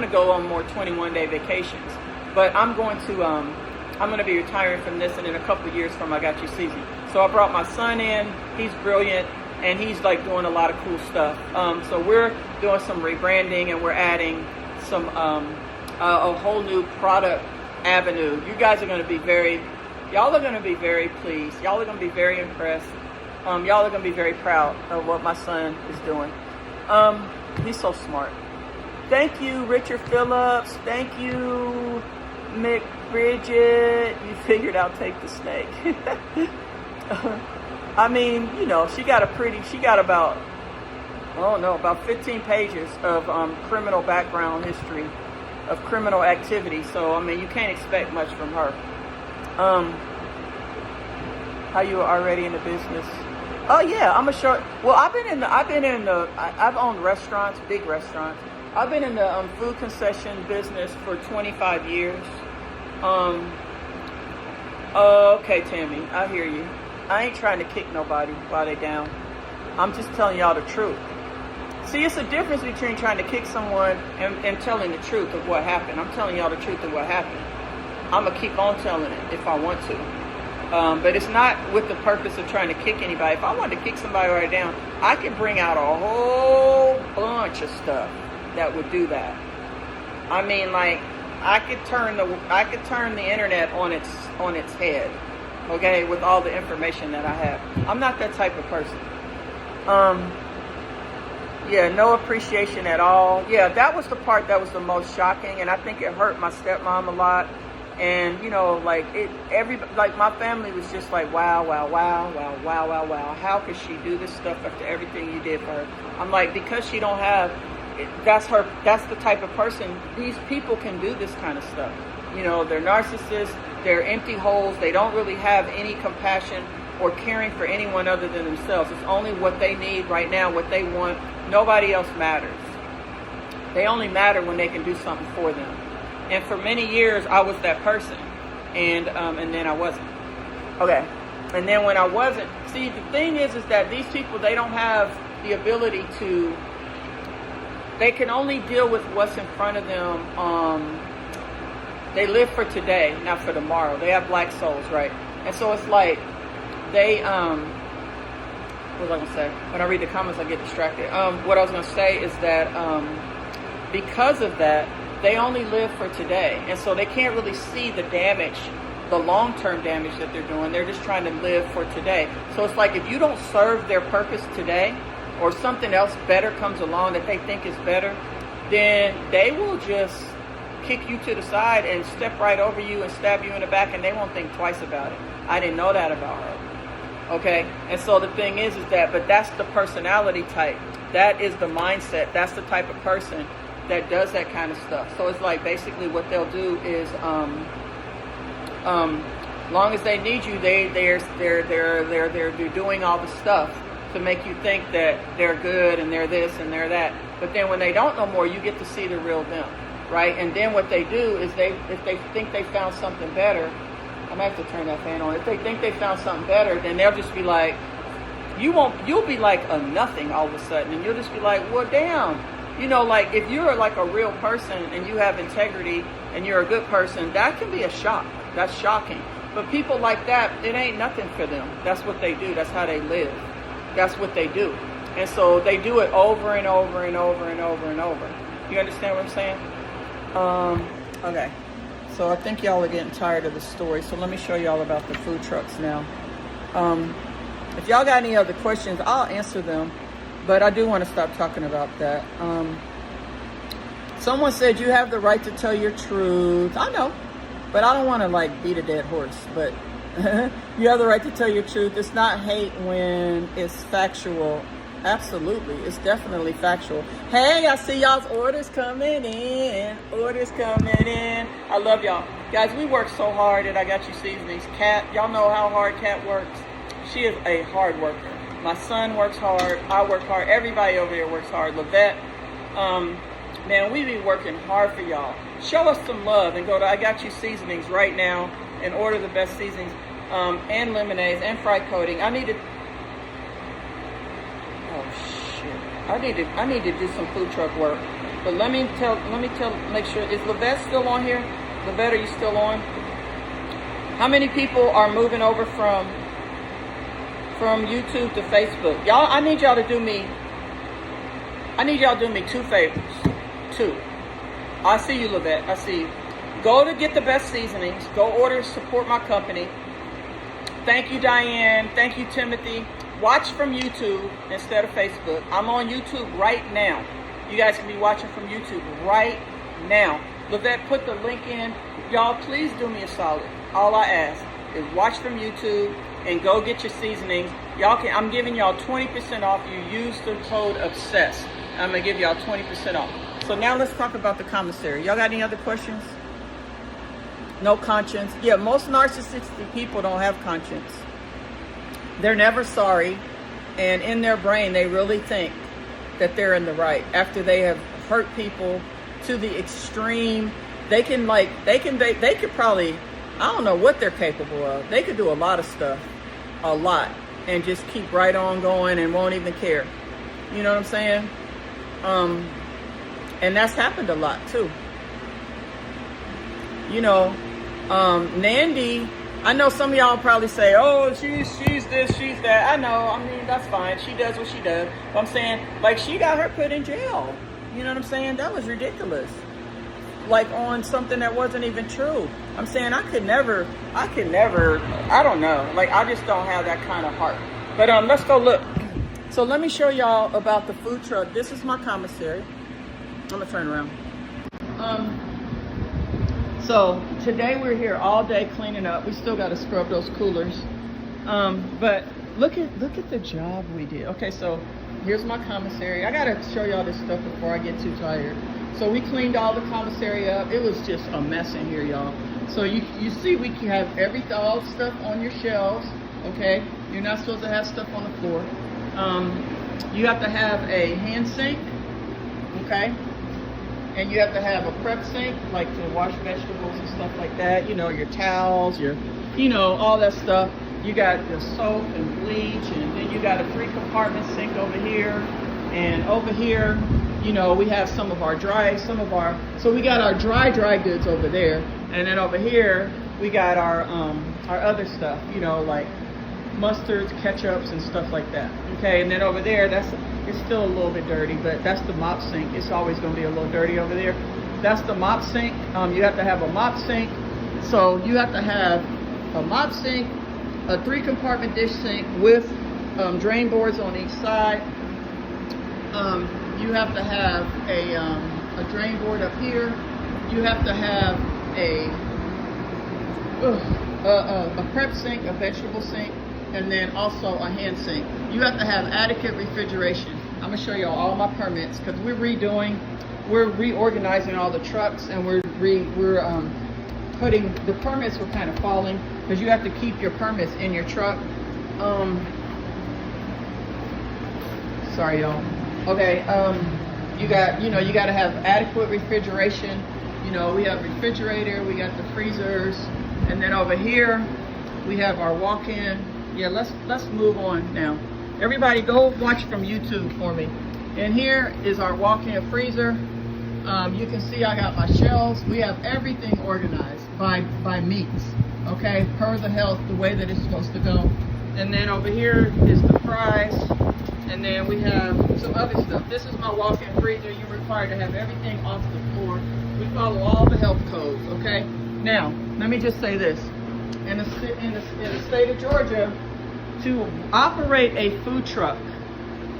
to go on more 21-day vacations, but I'm going to be retiring from this, and in a couple of years from I Got You Season. So I brought my son in. He's brilliant, and he's like doing a lot of cool stuff. So we're doing some rebranding, and we're adding some a whole new product avenue. You guys are going to be y'all are going to be very pleased. Y'all are going to be very impressed. Y'all are going to be very proud of what my son is doing. He's so smart. Thank you, Richard Phillips. Thank you, Mick Bridget. You figured I'll take the snake. I mean, she got about 15 pages of criminal background history of criminal activity. So, I mean, you can't expect much from her. How you are already in the business? Oh yeah, I've owned restaurants, big restaurants. I've been in the food concession business for 25 years. Okay, Tammy, I hear you. I ain't trying to kick nobody while they down. I'm just telling y'all the truth. See, it's a difference between trying to kick someone and telling the truth of what happened. I'm telling y'all the truth of what happened. I'm going to keep on telling it if I want to. But it's not with the purpose of trying to kick anybody. If I wanted to kick somebody right down, I could bring out a whole bunch of stuff that would do that. I mean, like, I could turn the internet on its head, okay, with all the information that I have. I'm not that type of person. Yeah, no appreciation at all. Yeah, that was the part that was the most shocking, and I think it hurt my stepmom a lot. And my family was just like, wow. How could she do this stuff after everything you did for her? I'm like, because she don't have, that's the type of person, these people can do this kind of stuff. They're narcissists, they're empty holes, they don't really have any compassion or caring for anyone other than themselves. It's only what they need right now, what they want. Nobody else matters. They only matter when they can do something for them. And for many years, I was that person, and then I wasn't. Okay. And then when I wasn't, see, the thing is that these people, they don't have the ability to, they can only deal with what's in front of them. They live for today, not for tomorrow. They have black souls, right? And so it's like, they, what was I going to say? When I read the comments, I get distracted. What I was going to say is that because of that, they only live for today. And so they can't really see the damage, the long-term damage that they're doing. They're just trying to live for today. So it's like if you don't serve their purpose today, or something else better comes along that they think is better, then they will just kick you to the side and step right over you and stab you in the back, and they won't think twice about it. I didn't know that about her. Okay? And so the thing is that, but that's the personality type. That is the mindset. That's the type of person that does that kind of stuff. So it's like basically what they'll do is, long as they need you, they're doing all the stuff to make you think that they're good and they're this and they're that. But then when they don't no more, you get to see the real them, right? And then what they do is if they think they found something better, I might have to turn that fan on. If they think they found something better, then they'll just be like, you'll be like a nothing all of a sudden, and you'll just be like, well, damn. You know, like if you're like a real person and you have integrity and you're a good person, that can be a shock. That's shocking. But people like that, it ain't nothing for them. That's what they do. That's how they live. That's what they do. And so they do it over and over and over and over and over. You understand what I'm saying? Okay. So I think y'all are getting tired of the story. So let me show y'all about the food trucks now. If y'all got any other questions, I'll answer them. But I do want to stop talking about that. Someone said you have the right to tell your truth. I know. But I don't want to like beat a dead horse. But you have the right to tell your truth. It's not hate when it's factual. Absolutely. It's definitely factual. Hey, I see y'all's orders coming in. Orders coming in. I love y'all. Guys, we work so hard at I Got You Seasonings. Kat, y'all know how hard Kat works. She is a hard worker. My son works hard. I work hard. Everybody over there works hard. Lavette, man, we be working hard for y'all. Show us some love and go to I Got You Seasonings right now and order the best seasonings and lemonades and fried coating. I need to do some food truck work. But make sure, is Lavette still on here? Lavette, are you still on? How many people are moving over from YouTube to Facebook? Y'all, I need y'all to do me two favors. Two. I see you, Lavette. I see you. Go to Get the Best Seasonings. Go order, support my company. Thank you, Diane. Thank you, Timothy. Watch from YouTube instead of Facebook. I'm on YouTube right now. You guys can be watching from YouTube right now. Lavette, put the link in. Y'all, please do me a solid. All I ask is watch from YouTube and go get your seasonings. I'm giving y'all 20% off. You use the code OBSESSED. I'm going to give y'all 20% off. So now let's talk about the commissary. Y'all got any other questions? No conscience. Yeah, most narcissistic people don't have conscience. They're never sorry. And in their brain, they really think that they're in the right. After they have hurt people to the extreme, they could probably, I don't know what they're capable of. They could do a lot of stuff, a lot, and just keep right on going and won't even care. You know what I'm saying? And that's happened a lot too. You know, Nandy, I know some of y'all probably say, oh, she's this, she's that. I know, I mean, that's fine. She does what she does. But I'm saying, like, she got her put in jail. You know what I'm saying? That was ridiculous. Like, on something that wasn't even true. I'm saying I could never, I don't know. Like, I just don't have that kind of heart. But let's go look. So let me show y'all about the food truck. This is my commissary. I'm gonna turn around. So today we're here all day cleaning up. We still got to scrub those coolers. But look at the job we did. Okay, so here's my commissary. I gotta show y'all this stuff before I get too tired. So we cleaned all the commissary up. It was just a mess in here, y'all. So you see we can have all stuff on your shelves. Okay, you're not supposed to have stuff on the floor. You have to have a hand sink. Okay. And you have to have a prep sink, like to wash vegetables and stuff like that. You know, your towels, all that stuff. you got the soap and bleach, and then you got a 3-compartment sink over here, and over here, you know, we have so we got our dry goods over there, and then over here we got our other stuff, you know, like mustards, ketchups, and stuff like that. Okay, and then over there, it's still a little bit dirty, but that's the mop sink. It's always going to be a little dirty over there. That's the mop sink. You have to have a mop sink. So you have to have a mop sink, a 3-compartment dish sink with drain boards on each side. You have to have a drain board up here. You have to have a prep sink, a vegetable sink, and then also a hand sink. You have to have adequate refrigeration. I'm gonna show you all my permits because we're reorganizing all the trucks, and we're putting the permits were kind of falling because you have to keep your permits in your truck. Sorry, y'all. Okay, you got to have adequate refrigeration. You know, we have refrigerator, we got the freezers, and then over here we have our walk-in. Yeah, let's move on now. Everybody go watch from YouTube for me. And here is our walk-in freezer. You can see I got my shelves. We have everything organized by meats, okay, per the health, the way that it's supposed to go. And then over here is the fries. And then we have some other stuff. This is my walk-in freezer. You're required to have everything off the floor. We follow all the health codes, okay? Now, let me just say this. In the state of Georgia, to operate a food truck,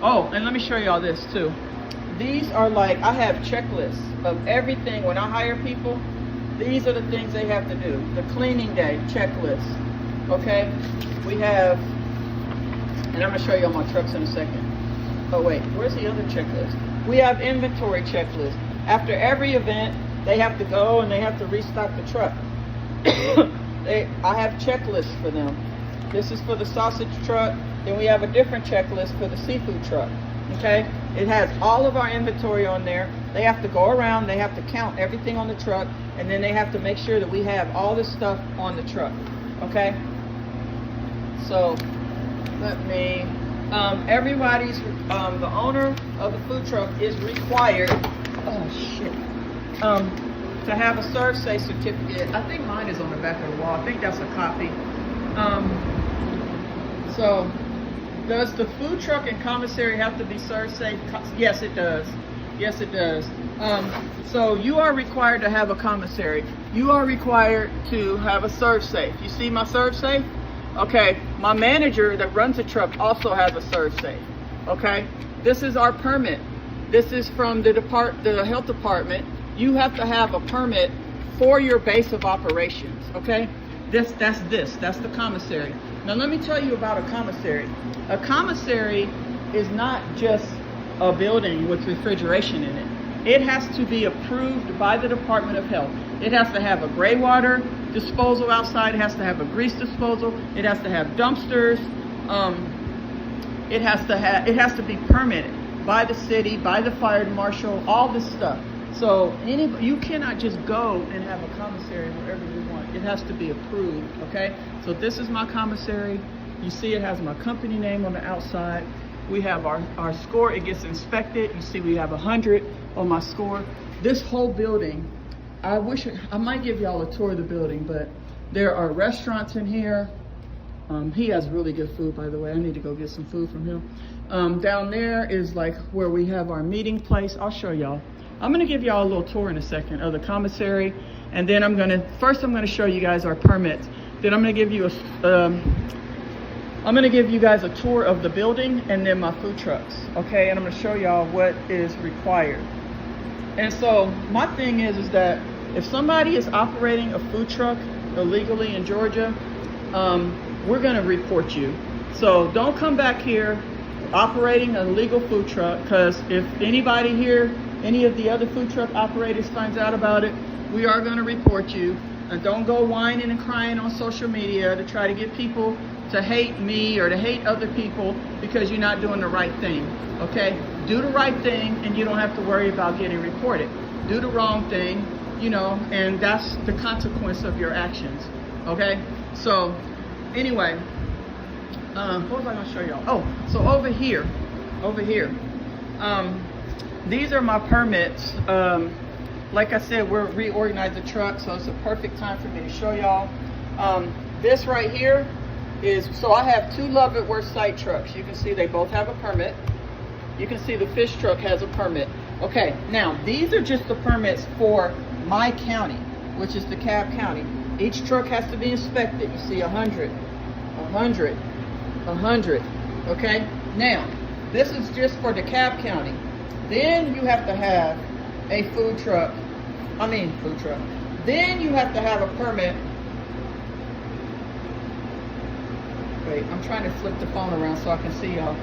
oh, and let me show y'all this too. These are like, I have checklists of everything. When I hire people, these are the things they have to do. The cleaning day checklist, okay? We have, and I'm gonna show you all my trucks in a second. Oh wait, where's the other checklist? We have inventory checklist. After every event, they have to go and they have to restock the truck. I have checklists for them. This is for the sausage truck. Then we have a different checklist for the seafood truck. Okay? It has all of our inventory on there. They have to go around, they have to count everything on the truck, and then they have to make sure that we have all this stuff on the truck. Okay? So, let me, everybody's, the owner of the food truck is required, oh shit, to have a ServSafe certificate. I think mine is on the back of the wall. I think that's a copy. So, does the food truck and commissary have to be ServSafe? Yes, it does. Yes, it does. So you are required to have a commissary. You are required to have a ServSafe. You see my ServSafe? Okay, my manager that runs the truck also has a ServSafe. Okay, this is our permit. This is from the health department. You have to have a permit for your base of operations. Okay, that's the commissary. Now let me tell you about a commissary. A commissary is not just a building with refrigeration in it. It has to be approved by the Department of Health. It has to have a gray water disposal outside. It has to have a grease disposal. It has to have dumpsters. It has to be permitted by the city, by the fire marshal, all this stuff. So you cannot just go and have a commissary wherever you want. It has to be approved, okay? So this is my commissary. You see it has my company name on the outside. We have our score. It gets inspected. You see we have 100 on my score. This whole building, I might give y'all a tour of the building, but there are restaurants in here. He has really good food, by the way. I need to go get some food from him. Down there is like where we have our meeting place. I'll show y'all. I'm gonna give y'all a little tour in a second of the commissary, and then I'm gonna show you guys our permits. Then I'm gonna give you you guys a tour of the building and then my food trucks, okay? And I'm gonna show y'all what is required. And so my thing is that if somebody is operating a food truck illegally in Georgia, we're gonna report you. So don't come back here operating an illegal food truck, because if anybody here, any of the other food truck operators finds out about it, we are gonna report you. And don't go whining and crying on social media to try to get people to hate me or to hate other people because you're not doing the right thing, okay? Do the right thing and you don't have to worry about getting reported. Do the wrong thing, you know, and that's the consequence of your actions, okay? So anyway, What was I gonna show y'all? Oh, so over here, these are my permits. Like I said, we're reorganizing the truck, so it's a perfect time for me to show y'all. This right here is, so I have 2 Love It Worth site trucks. You can see they both have a permit. You can see the fish truck has a permit. Okay, now these are just the permits for my county, which is DeKalb County. Each truck has to be inspected. You see 100, 100, 100. Okay, now this is just for DeKalb County. Then you have to have a food truck. Then you have to have a permit. Wait, I'm trying to flip the phone around so I can see y'all.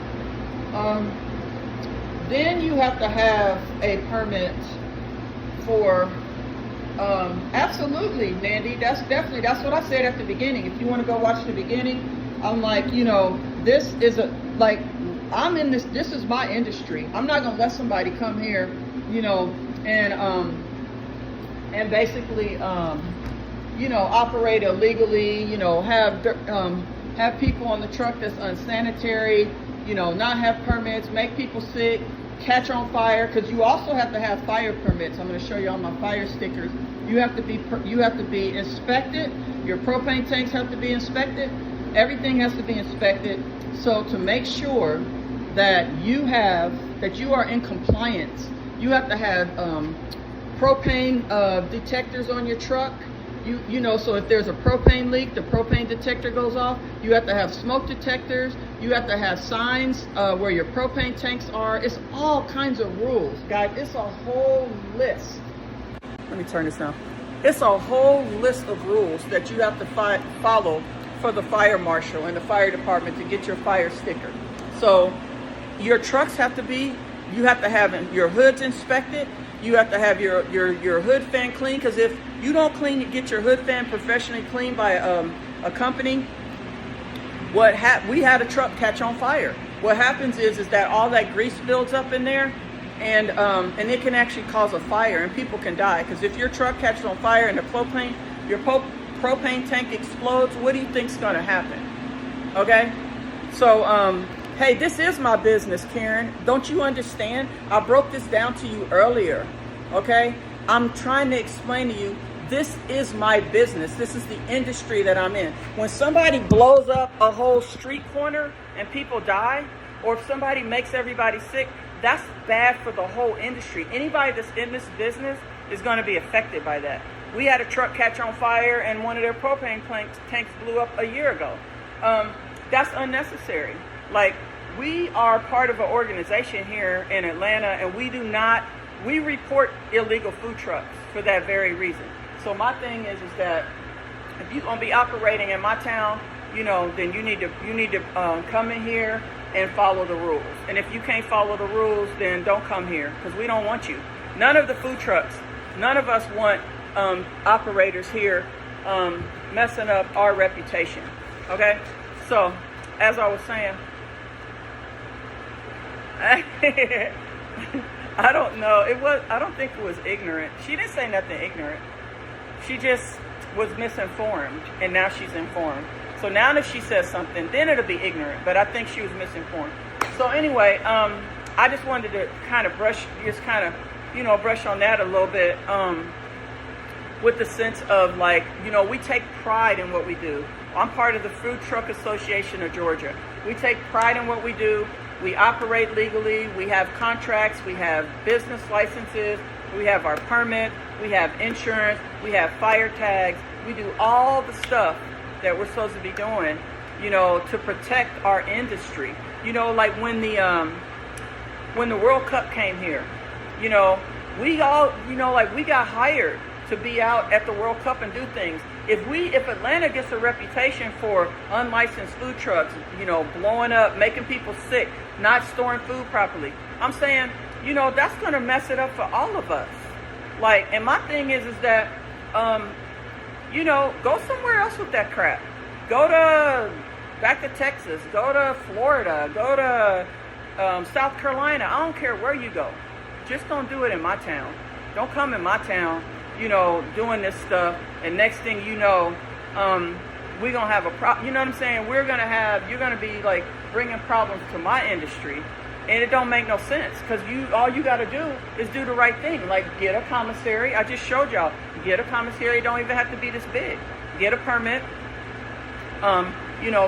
Then you have to have a permit for, absolutely, Mandy, that's what I said at the beginning. If you want to go watch the beginning, I'm like, you know, this is I'm in this is my industry. I'm not going to let somebody come here, you know, and basically, you know, operate illegally, you know, have people on the truck that's unsanitary, you know, not have permits, make people sick, catch on fire, because you also have to have fire permits. I'm going to show you all my fire stickers. You have to be inspected. Your propane tanks have to be inspected. Everything has to be inspected. So to make sure that you are in compliance, you have to have propane detectors on your truck. You know, so if there's a propane leak, the propane detector goes off. You have to have smoke detectors. You have to have signs where your propane tanks are. It's all kinds of rules, guys. It's a whole list. Let me turn this down. It's a whole list of rules that you have to follow for the fire marshal and the fire department to get your fire sticker. So your trucks have to be, you have to have your hoods inspected. You have to have your hood fan clean, because if you don't get your hood fan professionally cleaned by a company, we had a truck catch on fire. What happens is that all that grease builds up in there, and it can actually cause a fire, and people can die. Because if your truck catches on fire and your propane tank explodes, what do you think's going to happen? Okay, so hey, this is my business, Karen. Don't you understand? I broke this down to you earlier, okay? I'm trying to explain to you, this is my business. This is the industry that I'm in. When somebody blows up a whole street corner and people die, or if somebody makes everybody sick, that's bad for the whole industry. Anybody that's in this business is going to be affected by that. We had a truck catch on fire and one of their propane tanks blew up a year ago. That's unnecessary. Like, we are part of an organization here in Atlanta, and we report illegal food trucks for that very reason. So my thing is that if you're gonna be operating in my town, you know, then you need to come in here and follow the rules. And if you can't follow the rules, then don't come here, because we don't want you. None of the food trucks, none of us want operators here messing up our reputation. Okay, so as I was saying, I don't know. I don't think it was ignorant. She didn't say nothing ignorant. She just was misinformed, and now she's informed. So now that she says something, then it'll be ignorant. But I think she was misinformed. So anyway, I just wanted to kind of brush on that a little bit, with the sense of, like, you know, we take pride in what we do. I'm part of the Food Truck Association of Georgia. We take pride in what we do. We operate legally. We have contracts. We have business licenses. We have our permit. We have insurance. We have fire tags. We do all the stuff that we're supposed to be doing, you know, to protect our industry. You know, like when the World Cup came here, you know, we all, you know, like, we got hired to be out at the World Cup and do things. If Atlanta gets a reputation for unlicensed food trucks, you know, blowing up, making people sick, not storing food properly, I'm saying, you know, that's going to mess it up for all of us. Like, and my thing is that, you know, go somewhere else with that crap. Go back to Texas, go to Florida, go to South Carolina. I don't care where you go. Just don't do it in my town. Don't come in my town, you know, doing this stuff, and next thing you know, we're gonna have a problem. You know what I'm saying? You're gonna be like bringing problems to my industry, and it don't make no sense, because all you got to do is do the right thing. Like, get a commissary. I just showed y'all. Get a commissary. It don't even have to be this big. Get a permit.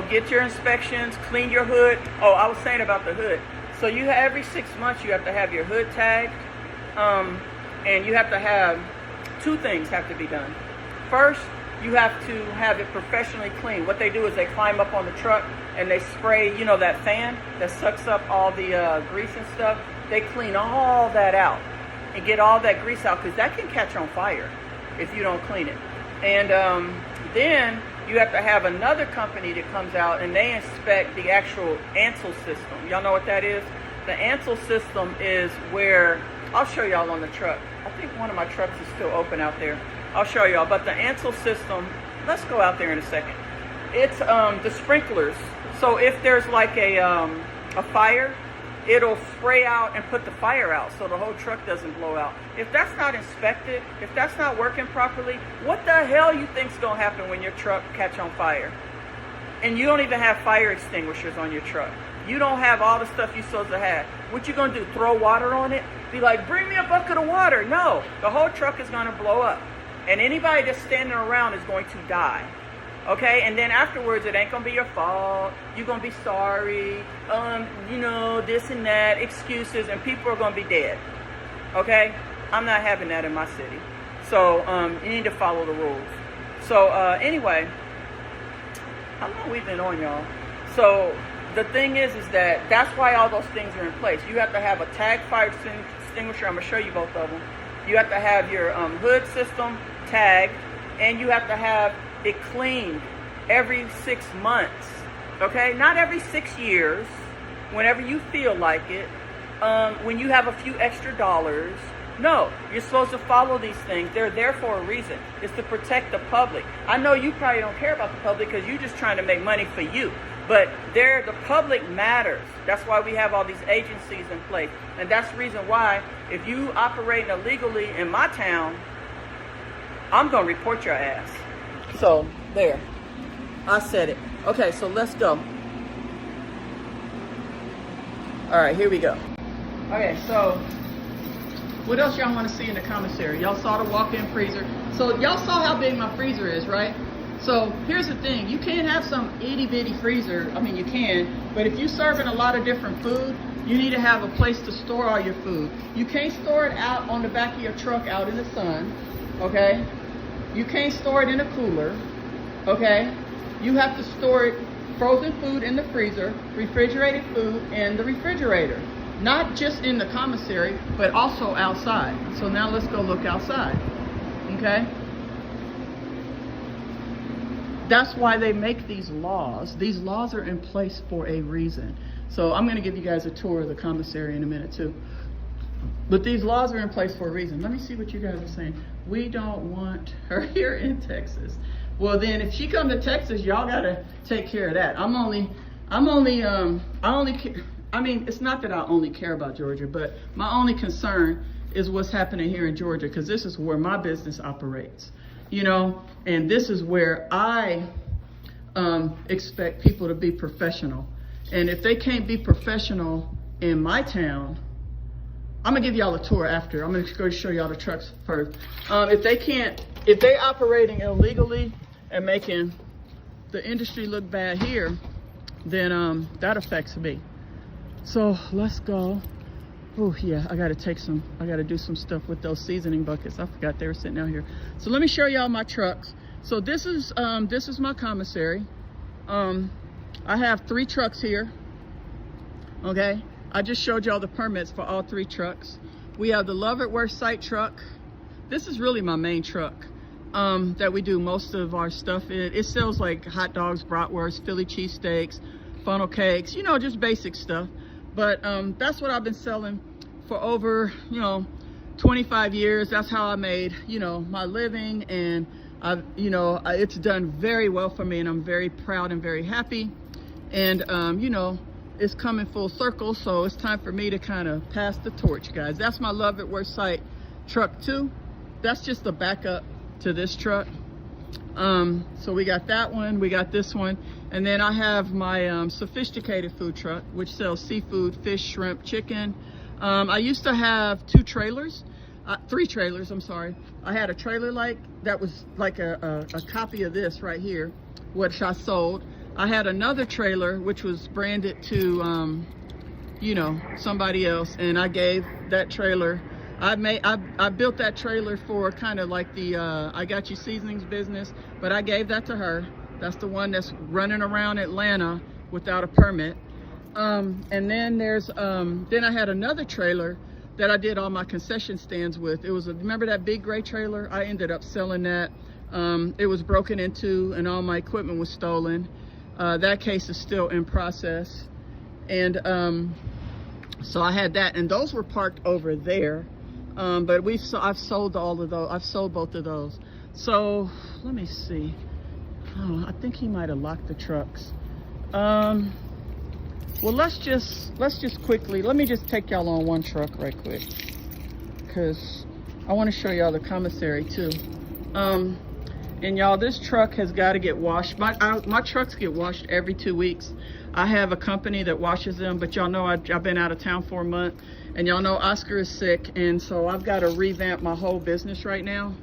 Get your inspections. Clean your hood. Oh, I was saying about the hood. So every 6 months you have to have your hood tagged, and you have to have 2 things have to be done. First, you have to have it professionally cleaned. What they do is they climb up on the truck and they spray, that fan that sucks up all the grease and stuff. They clean all that out and get all that grease out, because that can catch on fire if you don't clean it. And then you have to have another company that comes out and they inspect the actual ANSEL system. Y'all know what that is? The ANSEL system is where, I'll show y'all on the truck. I think one of my trucks is still open out there. I'll show y'all. But the ANSEL system, let's go out there in a second. It's the sprinklers. So if there's like a fire, it'll spray out and put the fire out so the whole truck doesn't blow out. If that's not inspected, if that's not working properly, what the hell you think's gonna happen when your truck catch on fire? And you don't even have fire extinguishers on your truck. You don't have all the stuff you're supposed to have. What you gonna do, throw water on it? Be like, bring me a bucket of water. No, the whole truck is gonna blow up. And anybody that's standing around is going to die. Okay, and then afterwards, it ain't gonna be your fault. You're gonna be sorry, this and that, excuses, and people are gonna be dead. Okay, I'm not having that in my city. So you need to follow the rules. So anyway, how long we been on, y'all? So the thing is that's why all those things are in place. You have to have a tag fire extinguisher. I'm gonna show you both of them. You have to have your hood system tagged, and you have to have it cleaned every 6 months, okay? Not every 6 years, whenever you feel like it, when you have a few extra dollars. No, you're supposed to follow these things. They're there for a reason. It's to protect the public. I know you probably don't care about the public because you're just trying to make money for you, but the public matters. That's why we have all these agencies in place. And that's the reason why, if you operate illegally in my town, I'm going to report your ass. So, there. I said it. Okay, so let's go. All right, here we go. Okay, so what else y'all want to see in the commissary? Y'all saw the walk-in freezer. So y'all saw how big my freezer is, right? So here's the thing. You can't have some itty-bitty freezer. I mean, you can, but if you're serving a lot of different food, you need to have a place to store all your food. You can't store it out on the back of your truck out in the sun, okay? You can't store it in a cooler, okay? You have to store it, frozen food in the freezer, refrigerated food in the refrigerator. Not just in the commissary, but also outside. So now let's go look outside, okay? That's why they make these laws. These laws are in place for a reason. So I'm gonna give you guys a tour of the commissary in a minute too. But these laws are in place for a reason. Let me see what you guys are saying. We don't want her here in Texas. Well, then if she come to Texas, y'all gotta take care of that. I mean, it's not that I only care about Georgia, but my only concern is what's happening here in Georgia, because this is where my business operates, and this is where I expect people to be professional. And if they can't be professional in my town, I'm gonna give y'all a tour after. I'm gonna go show y'all the trucks first. If they operating illegally and making the industry look bad here, then that affects me. So let's go. Oh yeah, I gotta do some stuff with those seasoning buckets. I forgot they were sitting out here. So let me show y'all my trucks. So this is my commissary. I have 3 trucks here, okay? I just showed y'all the permits for all 3 trucks. We have the Love at Work site truck. This is really my main truck that we do most of our stuff in. It sells like hot dogs, bratwurst, Philly cheesesteaks, funnel cakes, just basic stuff. But that's what I've been selling for over, 25 years. That's how I made, my living, and it's done very well for me, and I'm very proud and very happy. And it's coming full circle, so it's time for me to kind of pass the torch, guys. That's my Love at Work site truck 2. That's just the backup to this truck. So we got that one, we got this one, and then I have my sophisticated food truck, which sells seafood, fish, shrimp, chicken. I used to have three trailers, I'm sorry. I had a trailer that was like a copy of this right here, which I sold. I had another trailer which was branded to you know, somebody else, and I gave that trailer, I built that trailer for kind of like the I Got You Seasonings business, but I gave that to her. That's the one that's running around Atlanta without a permit. And then there's then I had another trailer that I did all my concession stands with. It was remember that big gray trailer? I ended up selling that. It was broken into and all my equipment was stolen. That case is still in process. And so I had that, and those were parked over there. But I've sold all of those. I've sold both of those. So let me see. Oh, I think he might have locked the trucks. Well, let's just quickly, let me just take y'all on one truck right quick, because I want to show y'all the commissary too. And y'all, this truck has got to get washed. My trucks get washed every 2 weeks. I have a company that washes them, but y'all know I've been out of town for a month, and y'all know Oscar is sick, and so I've got to revamp my whole business right now.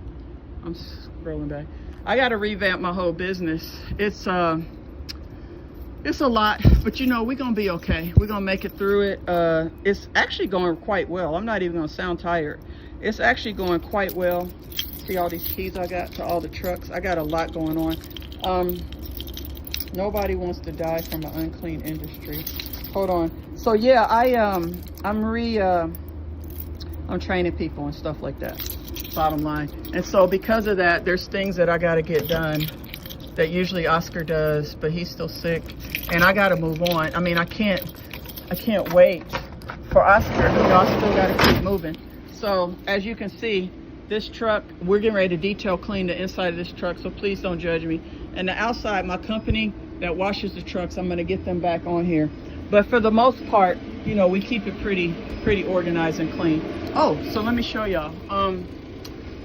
I'm scrolling back. I got to revamp my whole business. It's a lot, but you know, we're gonna be okay. We're gonna make it through it. It's actually going quite well. I'm not even gonna sound tired. It's actually going quite well. See all these keys I got to all the trucks. I got a lot going on. Nobody wants to die from an unclean industry. Hold on. So yeah, I'm training people and stuff like that, bottom line. And so because of that, there's things that I gotta get done that usually Oscar does, but he's still sick, and I gotta move on. I mean, I can't wait for Oscar. Y'all still gotta keep moving. So as you can see, this truck, we're getting ready to detail clean the inside of this truck, so please don't judge me. And the outside, my company that washes the trucks, I'm gonna get them back on here. But for the most part, you know, we keep it pretty organized and clean. Oh, so let me show y'all.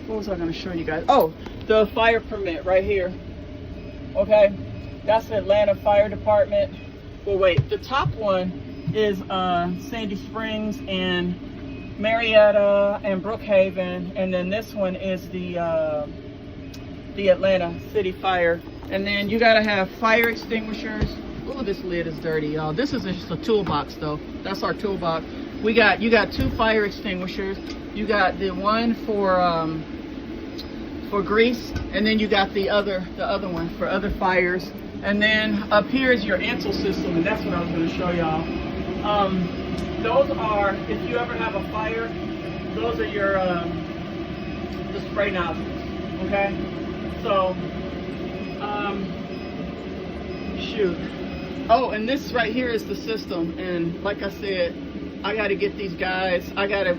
What was I gonna show you guys? Oh, the fire permit right here. Okay, that's the Atlanta Fire Department. Well, wait, the top one is Sandy Springs and Marietta and Brookhaven, and then this one is the Atlanta City Fire. And then you gotta have fire extinguishers. Oh, this lid is dirty, y'all. This is just a toolbox, though. That's our toolbox. You got 2 fire extinguishers. You got the one for grease, and then you got the other one for other fires. And then up here is your Ansel system, and that's what I was going to show y'all. Those are, if you ever have a fire, those are your the spray nozzles. Okay, so shoot. Oh, and this right here is the system, and like I said, I got to get these guys.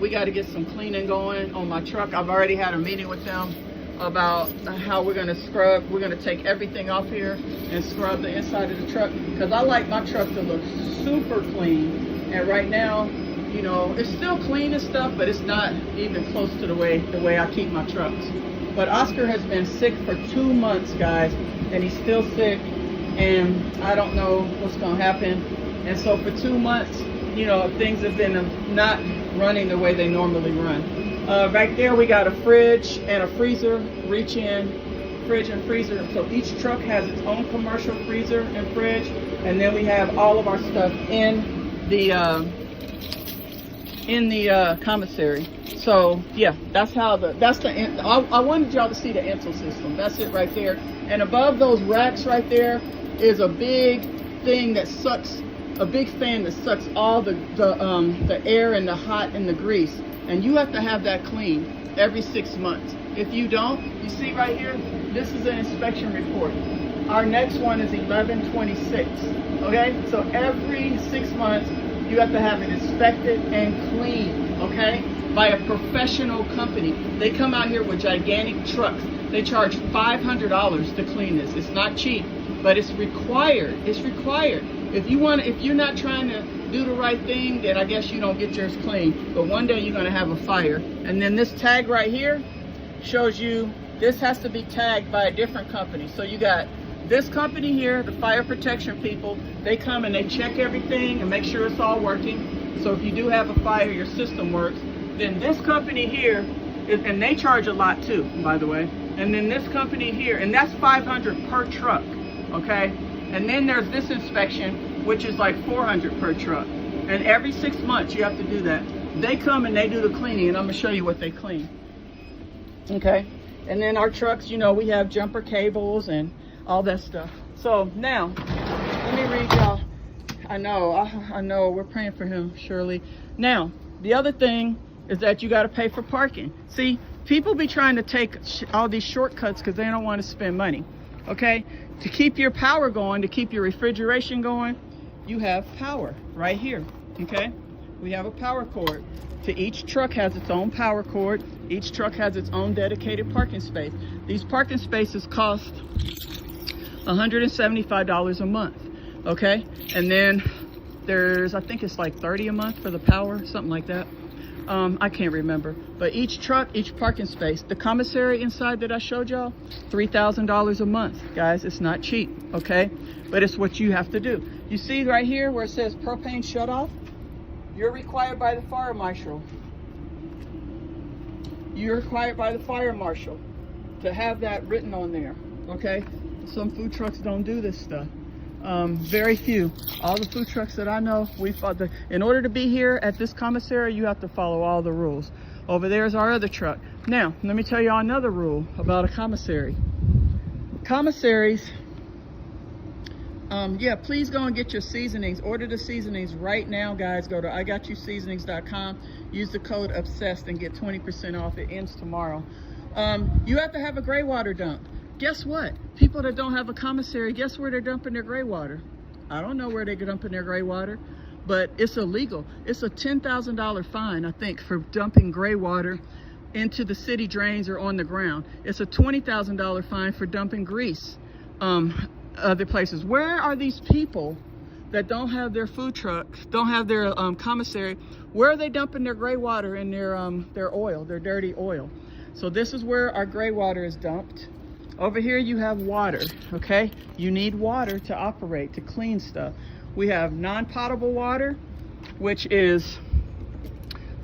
We got to get some cleaning going on my truck. I've already had a meeting with them about how we're going to scrub. We're going to take everything off here and scrub the inside of the truck, because I like my truck to look super clean. And right now, you know, it's still clean and stuff, but it's not even close to the way I keep my trucks. But Oscar has been sick for 2 months, guys, and he's still sick, and I don't know what's going to happen. And so for 2 months, you know, things have been not running the way they normally run. Right there, we got a fridge and a freezer. Reach in, fridge and freezer. So each truck has its own commercial freezer and fridge, and then we have all of our stuff in the commissary. So yeah, I wanted y'all to see the Ansel system. That's it right there. And above those racks right there is a big thing that sucks, a big fan that sucks all the air and the hot and the grease. And you have to have that clean every 6 months. If you don't, you see right here, this is an inspection report. Our next one is 11/26. Okay, so every 6 months you have to have it inspected and cleaned, okay, by a professional company. They come out here with gigantic trucks. They charge $500 to clean this. It's not cheap, but it's required. It's required. If you're not trying to do the right thing, then I guess you don't get yours clean. But one day you're gonna have a fire. And then this tag right here shows you this has to be tagged by a different company. So you got this company here, the fire protection people, they come and they check everything and make sure it's all working. So if you do have a fire, your system works. Then this company here, and they charge a lot too, by the way. And then this company here, and that's $500 per truck, okay? And then there's this inspection, which is like $400 per truck. And every 6 months you have to do that. They come and they do the cleaning, and I'm gonna show you what they clean. Okay, and then our trucks, you know, we have jumper cables and all that stuff. So now, let me read y'all. I know, we're praying for him, Shirley. Now, the other thing is that you gotta pay for parking. See, people be trying to take all these shortcuts because they don't want to spend money, okay? To keep your power going, to keep your refrigeration going, you have power right here, okay? We have a power cord. To each truck has its own power cord. Each truck has its own dedicated parking space. These parking spaces cost $175 a month, okay? And then there's, I think it's like 30 a month for the power, something like that. I can't remember, but each truck, each parking space, the commissary inside that I showed y'all, $3,000 a month, guys. It's not cheap, okay? But it's what you have to do. You see right here where it says propane shutoff? You're required by the fire marshal. You're required by the fire marshal to have that written on there, okay? Some food trucks don't do this stuff. Very few. All the food trucks that I know, in order to be here at this commissary, you have to follow all the rules. Over there is our other truck. Now, let me tell y'all another rule about a commissary. Commissaries, yeah, please go and get your seasonings. Order the seasonings right now, guys. Go to IGotYouSeasonings.com. Use the code OBSESSED and get 20% off. It ends tomorrow. You have to have a gray water dump. Guess what? People that don't have a commissary, guess where they're dumping their gray water? I don't know where they're dumping their gray water, but it's illegal. It's a $10,000 fine, I think, for dumping gray water into the city drains or on the ground. It's a $20,000 fine for dumping grease other places. Where are these people that don't have their food trucks, don't have their commissary? Where are they dumping their gray water and their oil, their dirty oil? So this is where our gray water is dumped. Over here you have water, okay? You need water to operate, to clean stuff. We have non-potable water, which is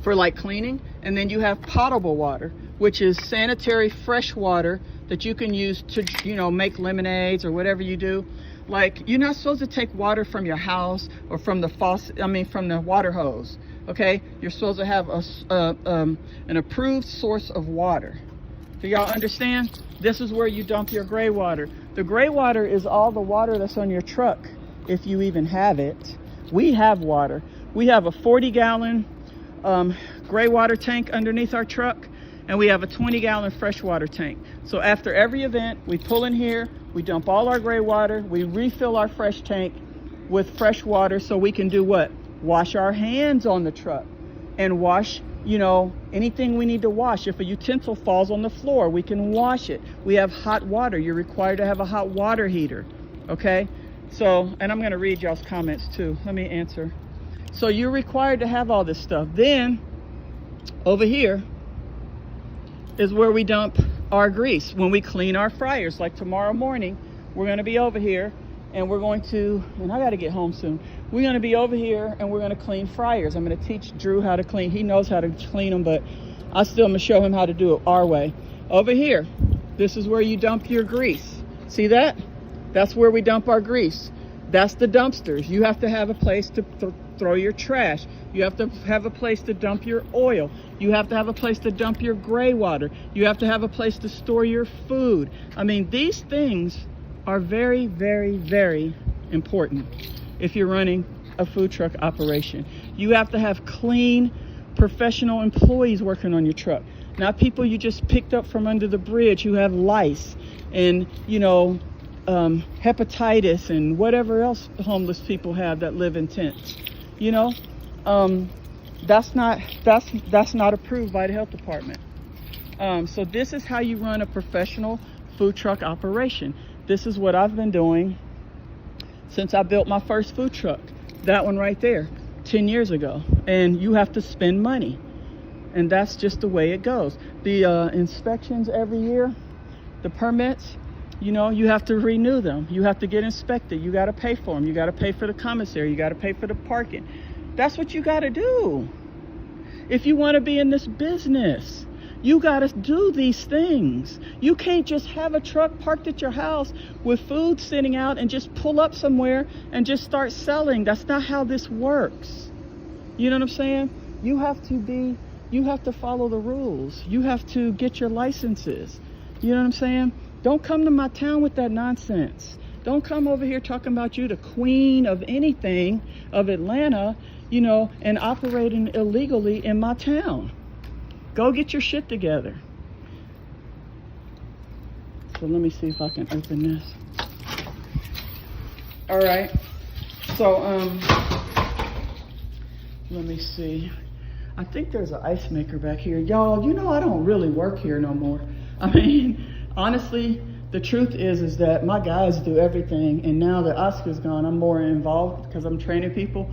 for like cleaning. And then you have potable water, which is sanitary fresh water that you can use to, you know, make lemonades or whatever you do. Like, you're not supposed to take water from your house or from the faucet, from the water hose, okay? You're supposed to have an approved source of water. Do y'all understand? This is where you dump your gray water. The gray water is all the water that's on your truck, if you even have it. We have water. We have a 40-gallon gray water tank underneath our truck, and we have a 20-gallon freshwater tank. So after every event, we pull in here, we dump all our gray water, we refill our fresh tank with fresh water so we can do what? Wash our hands on the truck and wash, you know, anything we need to wash. If a utensil falls on the floor, we can wash it. We have hot water. You're required to have a hot water heater, okay? So, and I'm gonna read y'all's comments too. Let me answer. So you're required to have all this stuff. Then, over here is where we dump our grease. When we clean our fryers, like tomorrow morning, we're gonna be over here and we're going to, and I gotta get home soon. We're gonna be over here and we're gonna clean fryers. I'm gonna teach Drew how to clean. He knows how to clean them, but I still am gonna show him how to do it our way. Over here, this is where you dump your grease. See that? That's where we dump our grease. That's the dumpsters. You have to have a place to throw your trash. You have to have a place to dump your oil. You have to have a place to dump your gray water. You have to have a place to store your food. I mean, these things are very, very, very important if you're running a food truck operation. You have to have clean, professional employees working on your truck. Not people you just picked up from under the bridge who have lice and, you know, hepatitis and whatever else homeless people have that live in tents. You know, that's not approved by the health department. So this is how you run a professional food truck operation. This is what I've been doing since I built my first food truck. That one right there, 10 years ago. And you have to spend money. And that's just the way it goes. The inspections every year, The permits, you know, you have to renew them. You have to get inspected. You got to pay for them. You got to pay for the commissary. You got to pay for the parking. That's what you got to do. If you want to be in this business, you got to do these things. You can't just have a truck parked at your house with food sitting out and just pull up somewhere and just start selling. That's not how this works. You know what I'm saying? You have to follow the rules. You have to get your licenses. You know what I'm saying? Don't come to my town with that nonsense. Don't come over here talking about you the queen of anything of Atlanta, you know, and operating illegally in my town. Go get your shit together. So let me see if I can open this. All right. So, let me see. I think there's an ice maker back here. Y'all, you know I don't really work here no more. I mean, honestly, the truth is that my guys do everything, and now that Oscar's gone, I'm more involved because I'm training people.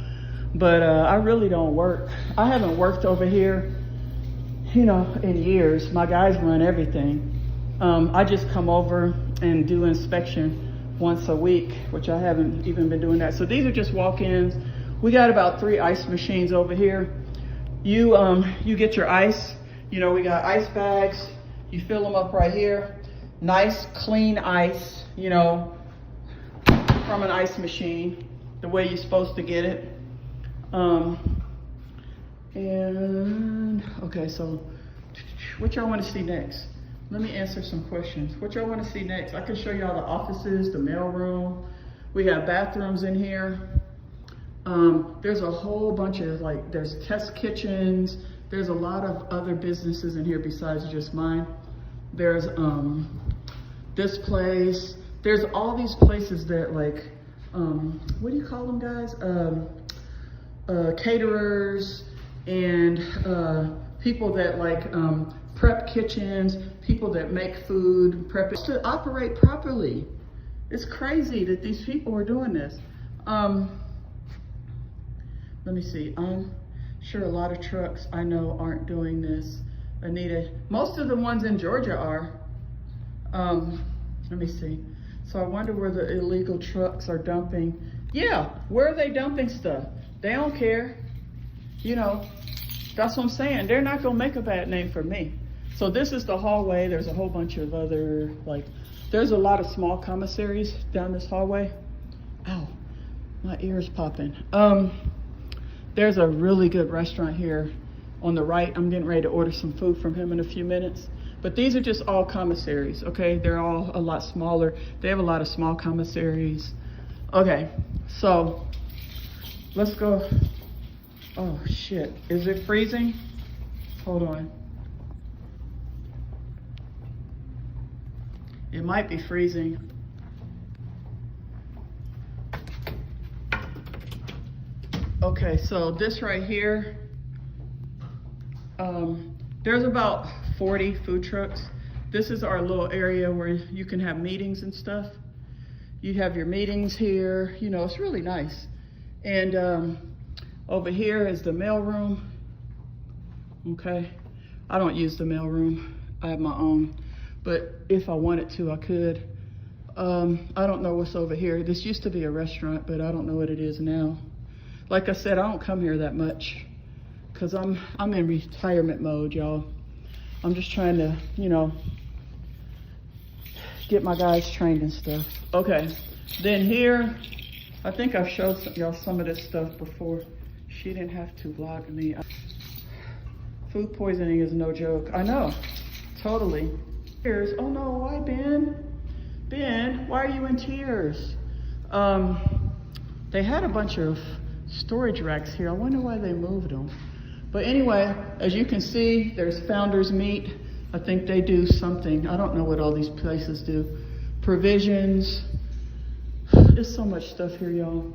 But I really don't work. I haven't worked over here, you know, in years. My guys run everything. I just come over and do inspection once a week, which I haven't even been doing that. So these are just walk-ins. We got about 3 ice machines over here. You get your ice. You know, we got ice bags. You fill them up right here. Nice, clean ice, you know, from an ice machine, the way you're supposed to get it. And, okay, so what y'all want to see next? Let me answer some questions. What y'all want to see next? I can show y'all the offices, the mail room. We have bathrooms in here. There's a whole bunch of, like, there's test kitchens. There's a lot of other businesses in here besides just mine. There's this place. There's all these places that, like, what do you call them, guys? Caterers and people that, like, prep kitchens, people that make food, prep it to operate properly. It's crazy that these people are doing this. Let me see. I'm sure a lot of trucks I know aren't doing this. Anita, most of the ones in Georgia are. Let me see. So I wonder where the illegal trucks are dumping. Yeah, where are they dumping stuff? They don't care. You know, that's what I'm saying. They're not gonna make a bad name for me. So this is the hallway. There's a whole bunch of other, like, there's a lot of small commissaries down this hallway. Ow, my ear's popping. There's a really good restaurant here on the right. I'm getting ready to order some food from him in a few minutes. But these are just all commissaries, okay? They're all a lot smaller. They have a lot of small commissaries. Okay, so let's go. Oh shit, is it freezing? Hold on. It might be freezing. Okay, so this right here, there's about 40 food trucks. This is our little area where you can have meetings and stuff. You have your meetings here, you know, it's really nice. And over here is the mail room. Okay, I don't use the mail room. I have my own, but if I wanted to, I could. I don't know what's over here. This used to be a restaurant, but I don't know what it is now. Like I said, I don't come here that much because I'm in retirement mode, y'all. I'm just trying to, you know, get my guys trained and stuff. Okay, then here, I think I've showed y'all some of this stuff before. She didn't have to vlog me. Food poisoning is no joke. I know, totally. Tears. Oh no, why, Ben? Ben, why are you in tears? They had a bunch of storage racks here. I wonder why they moved them. But anyway, as you can see, there's Founders Meat. I think they do something. I don't know what all these places do. Provisions. There's so much stuff here, y'all.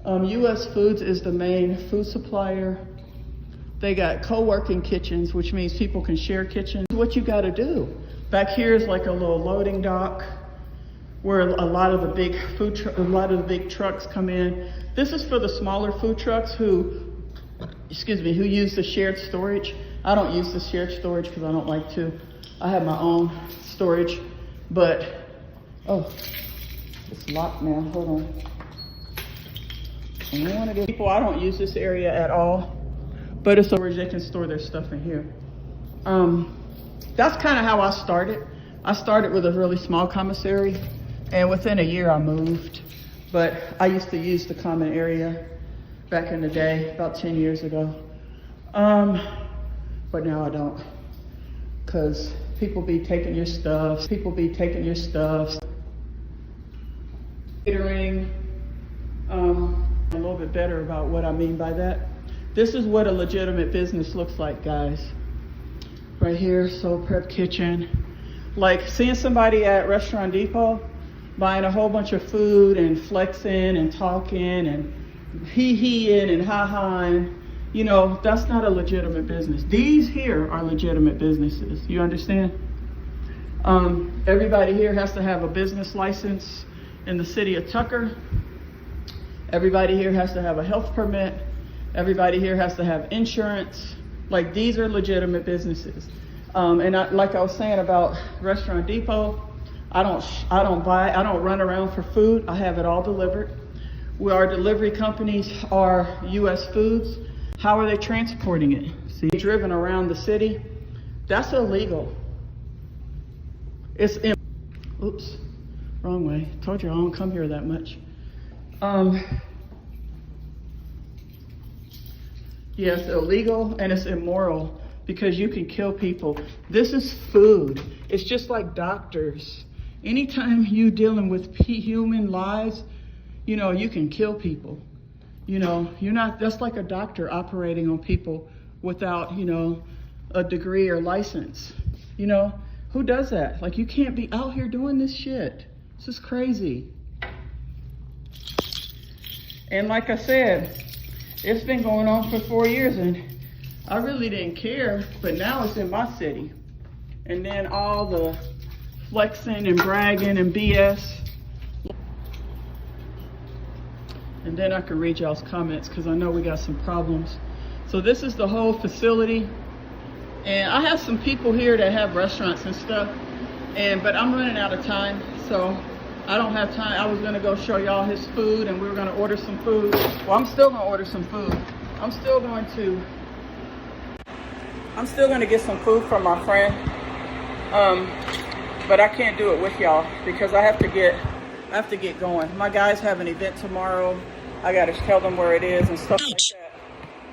US Foods is the main food supplier. They got co-working kitchens, which means people can share kitchens. What you gotta do. Back here is like a little loading dock where a lot of the big trucks come in. This is for the smaller food trucks who use the shared storage. I don't use the shared storage because I don't like to. I have my own storage But, oh, it's locked now, hold on. And one of the people, I don't use this area at all, but it's where they can store their stuff in here. That's kind of how I started. I started with a really small commissary, and within a year I moved. But I used to use the common area back in the day, about 10 years ago. But now I don't, because people be taking your stuff. Catering, a little bit better about what I mean by that. This is what a legitimate business looks like, guys. Right here, Soul Prep Kitchen. Like seeing somebody at Restaurant Depot buying a whole bunch of food and flexing and talking and hee-heeing and ha-haing, you know, that's not a legitimate business. These here are legitimate businesses, you understand? Everybody here has to have a business license in the city of Tucker. Everybody here has to have a health permit. Everybody here has to have insurance. Like, these are legitimate businesses. Like I was saying about Restaurant Depot, I don't run around for food. I have it all delivered. Our delivery companies are U.S. Foods. How are they transporting it? See, driven around the city. That's illegal. Oops, wrong way. Told you I don't come here that much. Yeah, it's illegal and it's immoral because you can kill people. This is food. It's just like doctors. Anytime you dealing with human lives, you know, you can kill people. You know, that's like a doctor operating on people without, you know, a degree or license. You know, who does that? Like, you can't be out here doing this shit. This is crazy. And like I said, it's been going on for 4 years and I really didn't care, but now it's in my city. And then all the flexing and bragging and BS. And then I can read y'all's comments because I know we got some problems. So this is the whole facility. And I have some people here that have restaurants and stuff, but I'm running out of time, so I don't have time. I was gonna go show y'all his food and we were gonna order some food. Well, I'm still gonna order some food. I'm still gonna get some food from my friend. But I can't do it with y'all because I have to get going. My guys have an event tomorrow. I gotta tell them where it is and stuff like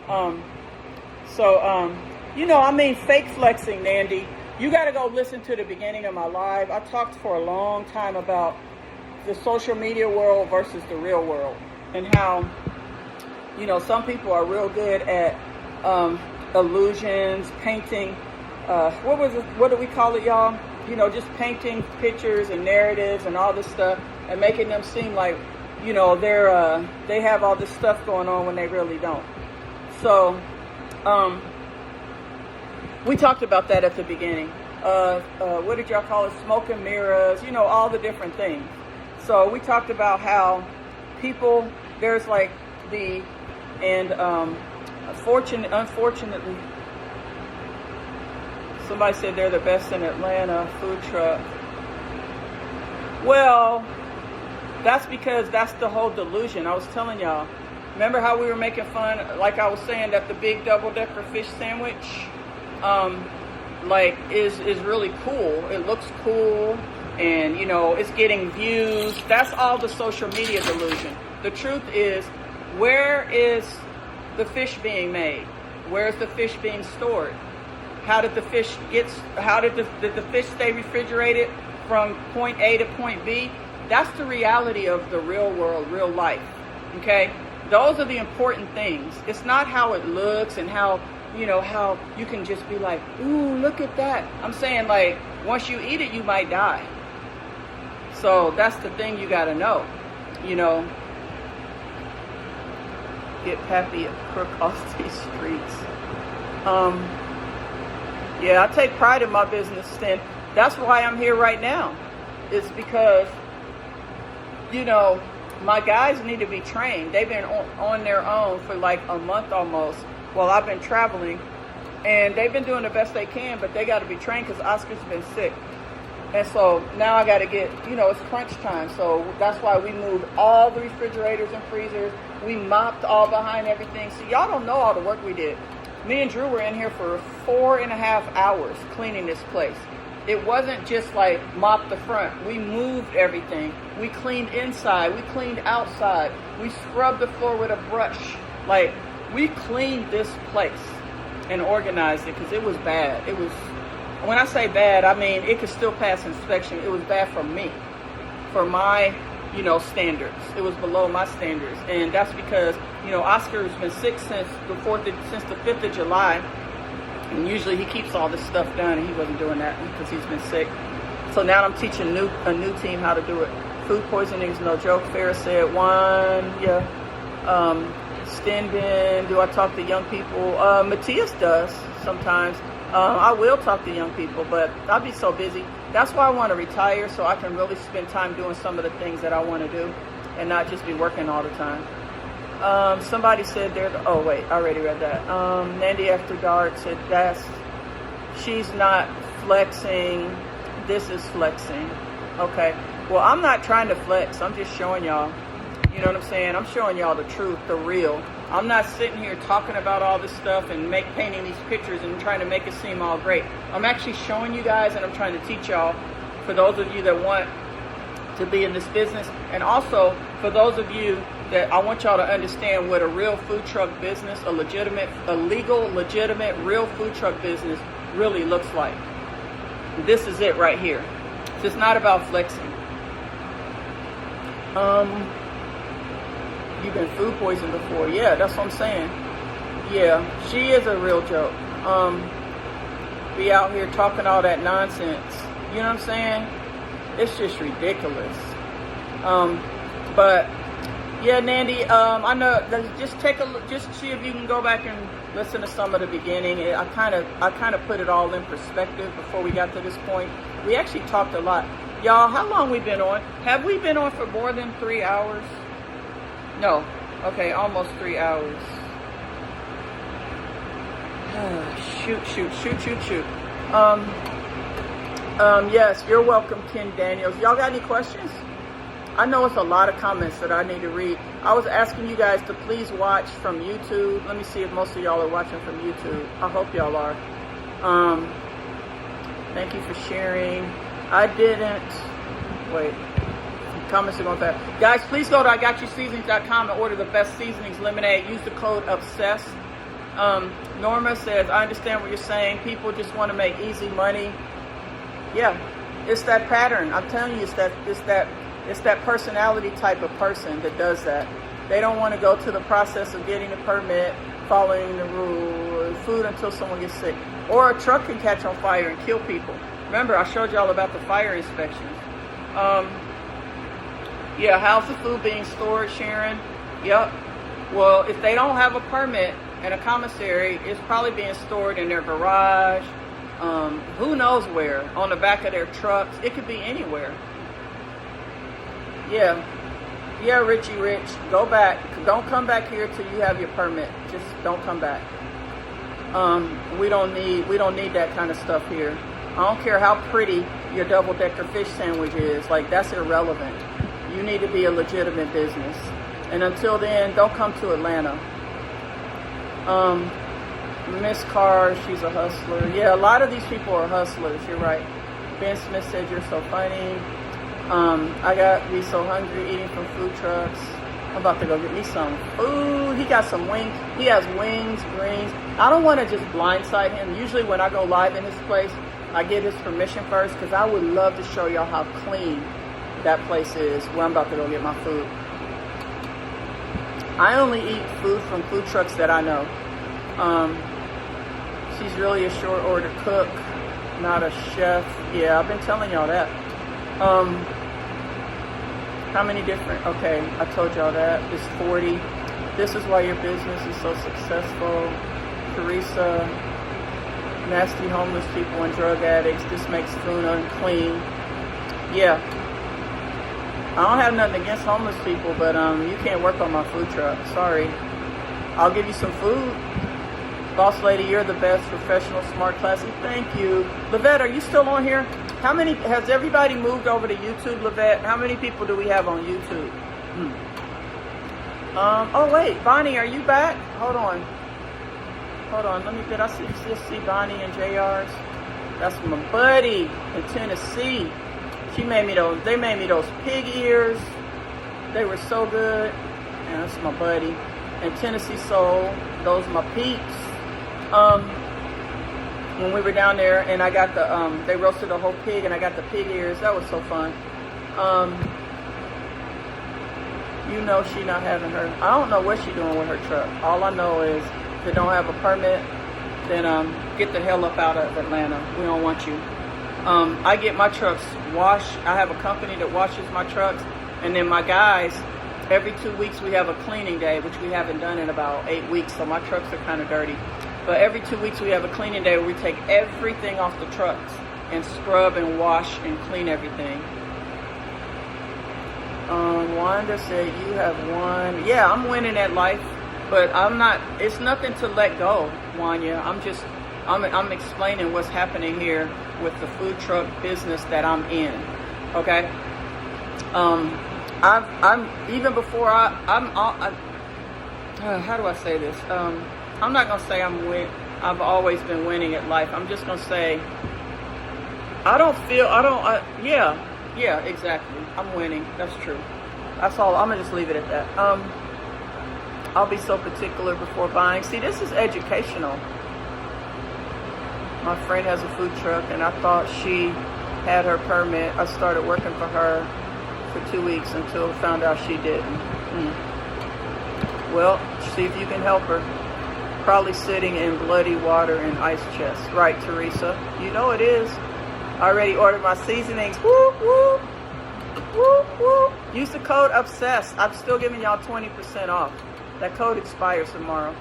that. You know, I mean, fake flexing, Nandy. You gotta go listen to the beginning of my live. I talked for a long time about the social media world versus the real world and how, you know, some people are real good at illusions, painting. What do we call it, y'all? You know, just painting pictures and narratives and all this stuff and making them seem like, you know, they have all this stuff going on when they really don't. So, we talked about that at the beginning. What did y'all call it? Smoke and mirrors, you know, all the different things. So we talked about how people, there's like unfortunately, somebody said they're the best in Atlanta, food truck. Well, that's because that's the whole delusion. I was telling y'all, remember how we were making fun, like I was saying, that the big double-decker fish sandwich, like is really cool. It looks cool and, you know, it's getting views. That's all the social media delusion. The truth is, where is the fish being made? Where is the fish being stored? How did the fish did the fish stay refrigerated from point A to point B? That's the reality of the real world, real life, okay? Those are the important things. It's not how it looks and how, you know, how you can just be like, ooh, look at that. I'm saying, like, once you eat it, you might die. So that's the thing you gotta know, you know. Get Pappy a crook off these streets. Yeah, I take pride in my business, and that's why I'm here right now. It's because, you know, my guys need to be trained. They've been on their own for like a month almost while I've been traveling, and they've been doing the best they can, but they got to be trained because Oscar's been sick. And so now I got to get, it's crunch time. So that's why we moved all the refrigerators and freezers. We mopped all behind everything. So y'all don't know all the work we did. Me and Drew were in here for 4.5 hours cleaning this place. It wasn't just like mop the front. We moved everything. We cleaned inside. We cleaned outside. We scrubbed the floor with a brush. Like, we cleaned this place and organized it because it was bad. It was, when I say bad, I mean it could still pass inspection. It was bad for me, for my, standards. It was below my standards. And that's because, Oscar's been sick since the 5th of July. And usually he keeps all this stuff done, and he wasn't doing that because he's been sick. So now I'm teaching a new team how to do it. Food poisoning is no joke. Farrah said one, yeah. Stenben, do I talk to young people? Matthias does sometimes. I will talk to young people, but I'll be so busy. That's why I want to retire, so I can really spend time doing some of the things that I want to do and not just be working all the time. Somebody said oh wait, I already read that. Nandy After Dark said she's not flexing. This is flexing. Okay. Well, I'm not trying to flex. I'm just showing y'all. You know what I'm saying? I'm showing y'all the truth, the real. I'm not sitting here talking about all this stuff and painting these pictures and trying to make it seem all great. I'm actually showing you guys, and I'm trying to teach y'all, for those of you that want to be in this business, and also for those of you that I want y'all to understand what a real food truck business, a legal, legitimate, real food truck business really looks like. This is it right here. It's not about flexing. You've been food poisoned before. Yeah, that's what I'm saying. Yeah, she is a real joke. Be out here talking all that nonsense. You know what I'm saying? It's just ridiculous. But yeah, Nandy, I know. Just take a look. Just see if you can go back and listen to some of the beginning. I kind of put it all in perspective before we got to this point. We actually talked a lot, y'all. How long we been on? Have we been on for more than 3 hours? No. Okay, almost 3 hours. Shoot. Yes, you're welcome, Ken Daniels. Y'all got any questions? I know it's a lot of comments that I need to read. I was asking you guys to please watch from YouTube. Let me see if most of y'all are watching from YouTube. I hope y'all are. Thank you for sharing. I didn't. Wait. Comments are going fast. Guys, please go to IGotYouSeasonings.com and order the best seasonings lemonade. Use the code OBSESSED. Norma says, I understand what you're saying. People just want to make easy money. Yeah, it's that pattern. I'm telling you, it's that personality type of person that does that. They don't want to go to the process of getting a permit, following the rule, food until someone gets sick. Or a truck can catch on fire and kill people. Remember, I showed y'all about the fire inspections. Yeah, how's the food being stored, Sharon? Yep. Well, if they don't have a permit and a commissary, it's probably being stored in their garage, who knows where, on the back of their trucks. It could be anywhere. Yeah, Richie Rich, go back. Don't come back here till you have your permit. Just don't come back. We don't need that kind of stuff here. I don't care how pretty your double-decker fish sandwich is. Like, that's irrelevant. You need to be a legitimate business. And until then, don't come to Atlanta. Miss Carr, she's a hustler. Yeah, a lot of these people are hustlers. You're right. Ben Smith said, you're so funny. I got me so hungry eating from food trucks. I'm about to go get me some food. He got some wings. He has wings, greens. I don't want to just blindside him. Usually when I go live in his place, I get his permission first because I would love to show y'all how clean that place is where I'm about to go get my food. I only eat food from food trucks that I know. She's really a short order cook, not a chef. Yeah, I've been telling y'all that. How many different? Okay, I told y'all that. It's 40. This is why your business is so successful. Teresa, nasty homeless people and drug addicts. This makes food unclean. Yeah. I don't have nothing against homeless people, but you can't work on my food truck. Sorry. I'll give you some food. Boss lady, you're the best. Professional, smart, classy. Thank you. Lavette, are you still on here? How many, has everybody moved over to YouTube, Lavette? How many people do we have on YouTube? Oh wait, Bonnie, are you back? Hold on. Let me get, I see Bonnie and JR's. That's my buddy in Tennessee. They made me those pig ears. They were so good. And that's my buddy. And Tennessee Soul, those are my peeps. When we were down there and I got the, they roasted the whole pig and I got the pig ears. That was so fun. You know she not having her, I don't know what she doing with her truck. All I know is if they don't have a permit, then get the hell up out of Atlanta. We don't want you. I get my trucks washed. I have a company that washes my trucks. And then my guys, every 2 weeks we have a cleaning day, which we haven't done in about 8 weeks. So my trucks are kind of dirty. But every 2 weeks we have a cleaning day where we take everything off the trucks and scrub and wash and clean everything. Wanda said you have won. Yeah, I'm winning at life, but I'm not. It's nothing to let go, Wanya. I'm explaining what's happening here with the food truck business that I'm in. Okay. I'm even before how do I say this? I'm not gonna say I've always been winning at life. I'm just gonna say yeah, exactly. I'm winning. That's true. That's all. I'm gonna just leave it at that. I'll be so particular before buying. See, this is educational. My friend has a food truck and I thought she had her permit. I started working for her for 2 weeks until I found out she didn't. Well, see if you can help her. Probably sitting in bloody water and ice chest. Right, Teresa? You know it is. I already ordered my seasonings. Whoop, whoop. Whoop, whoop. Use the code OBSESSED. I'm still giving y'all 20% off. That code expires tomorrow.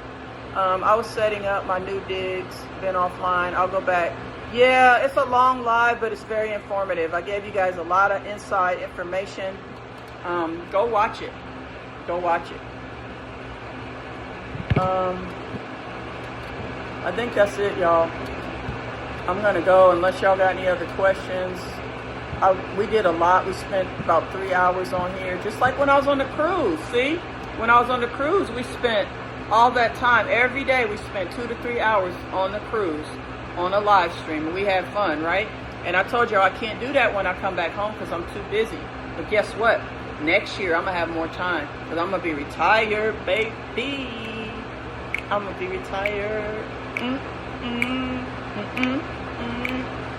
I was setting up my new digs. Been offline. I'll go back. Yeah, it's a long live, but it's very informative. I gave you guys a lot of inside information. Go watch it. Go watch it. I think that's it, y'all. I'm going to go unless y'all got any other questions. We did a lot. We spent about 3 hours on here, just like when I was on the cruise. See? When I was on the cruise, we spent all that time. Every day we spent 2 to 3 hours on the cruise, on a live stream, and we had fun, right? And I told y'all I can't do that when I come back home because I'm too busy. But guess what? Next year I'm going to have more time because I'm going to be retired, baby. I'm going to be retired.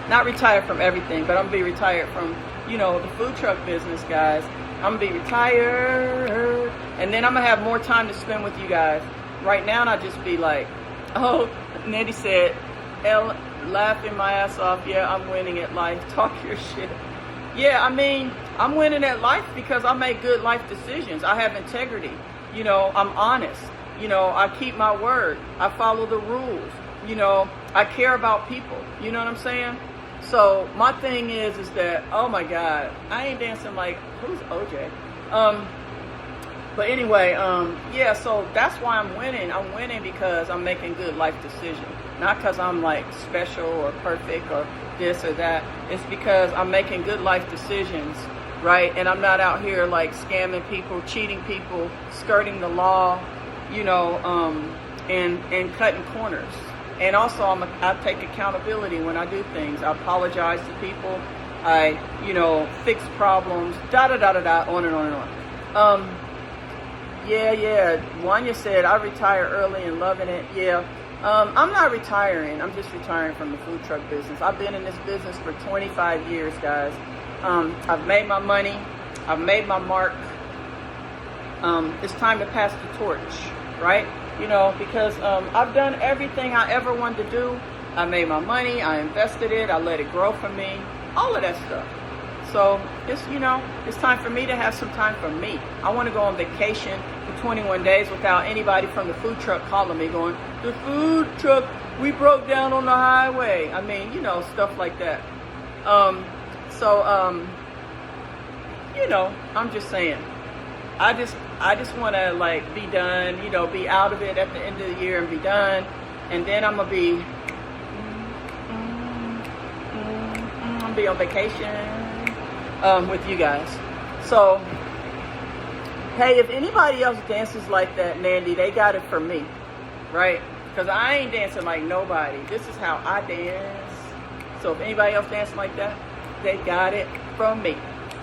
Not retired from everything, but I'm going to be retired from, the food truck business, guys. I'm going to be retired. And then I'm going to have more time to spend with you guys. Right now, I'll just be like, oh, Nettie said, L, laughing my ass off. Yeah, I'm winning at life. Talk your shit. Yeah, I mean, I'm winning at life because I make good life decisions. I have integrity. I'm honest. I keep my word. I follow the rules. I care about people. You know what I'm saying? So my thing is that, oh my God, I ain't dancing like, who's OJ? But anyway, yeah, so that's why I'm winning. I'm winning because I'm making good life decisions. Not because I'm like special or perfect or this or that. It's because I'm making good life decisions, right? And I'm not out here like scamming people, cheating people, skirting the law, and cutting corners. And also I take accountability when I do things. I apologize to people. I, fix problems, on and on and on. Yeah. Wanya said, I retire early and loving it. Yeah. I'm not retiring. I'm just retiring from the food truck business. I've been in this business for 25 years, guys. I've made my money. I've made my mark. It's time to pass the torch, right? Because I've done everything I ever wanted to do. I made my money. I invested it. I let it grow for me. All of that stuff. So it's time for me to have some time for me. I want to go on vacation for 21 days without anybody from the food truck calling me going, the food truck, we broke down on the highway. I mean, stuff like that. I'm just saying, I just want to like be done, be out of it at the end of the year and be done. And then I'm gonna be on vacation with you guys. So, hey, if anybody else dances like that, Nandy, they got it from me, right? Because I ain't dancing like nobody. This is how I dance. So if anybody else dancing like that, they got it from me.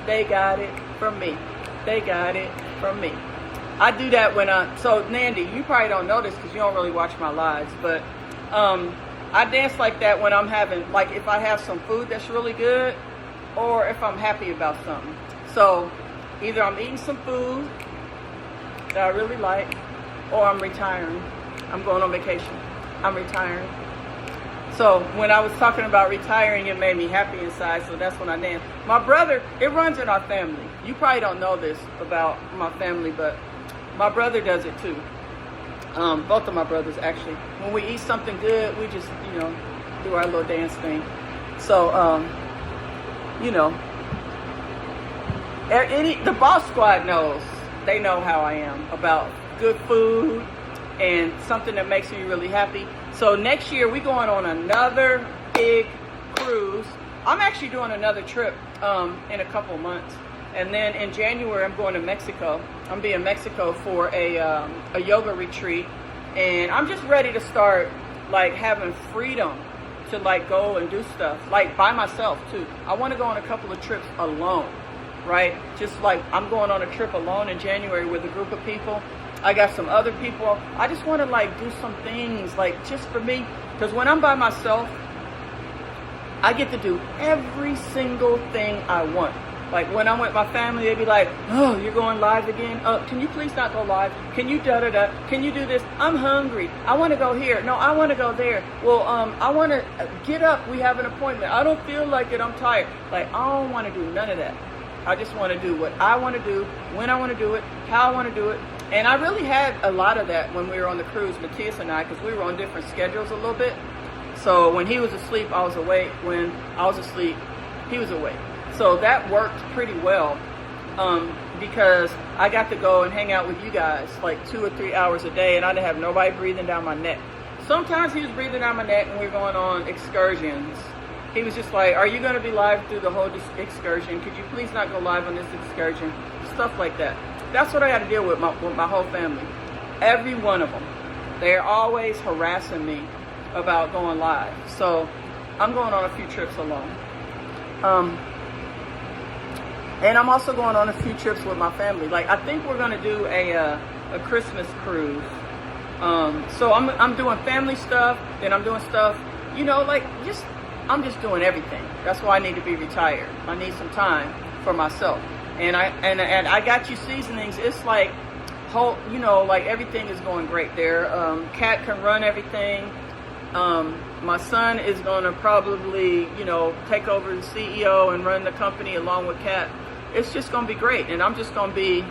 They got it from me. They got it from me. I do that when so Nandy, you probably don't know this because you don't really watch my lives, but I dance like that when I'm having, like if I have some food that's really good or if I'm happy about something. So either I'm eating some food that I really like or I'm retiring. I'm going on vacation. I'm retiring. So when I was talking about retiring, it made me happy inside, so that's when I dance. My brother, it runs in our family. You probably don't know this about my family, but my brother does it too. Both of my brothers, actually. When we eat something good, we just, do our little dance thing. So, the Boss Squad knows. They know how I am about good food and something that makes me really happy. So next year, we're going on another big cruise. I'm actually doing another trip in a couple months. And then in January, I'm going to Mexico. I'm being in Mexico for a yoga retreat. And I'm just ready to start, like, having freedom to, like, go and do stuff, like, by myself, too. I want to go on a couple of trips alone, right? Just, like, I'm going on a trip alone in January with a group of people. I got some other people. I just want to, like, do some things, like, just for me. Because when I'm by myself, I get to do every single thing I want. Like, when I'm with my family, they'd be like, oh, you're going live again? Can you please not go live? Can you da-da-da? Can you do this? I'm hungry. I want to go here. No, I want to go there. Well, I want to get up. We have an appointment. I don't feel like it. I'm tired. Like, I don't want to do none of that. I just want to do what I want to do, when I want to do it, how I want to do it. And I really had a lot of that when we were on the cruise, Matthias and I, because we were on different schedules a little bit. So when he was asleep, I was awake. When I was asleep, he was awake. So that worked pretty well because I got to go and hang out with you guys like 2 or 3 hours a day, and I didn't have nobody breathing down my neck. Sometimes he was breathing down my neck when we were going on excursions. He was just like, are you going to be live through the whole excursion? Could you please not go live on this excursion? Stuff like that. That's what I got to deal with my whole family. Every one of them. They're always harassing me about going live. So I'm going on a few trips alone. And I'm also going on a few trips with my family. Like, I think we're going to do a Christmas cruise. So I'm doing family stuff, then I'm doing stuff, I'm just doing everything. That's why I need to be retired. I need some time for myself. And I got you seasonings. It's like, like everything is going great there. Kat can run everything. My son is going to probably, take over the CEO and run the company along with Kat. It's just going to be great. And I'm just going to be,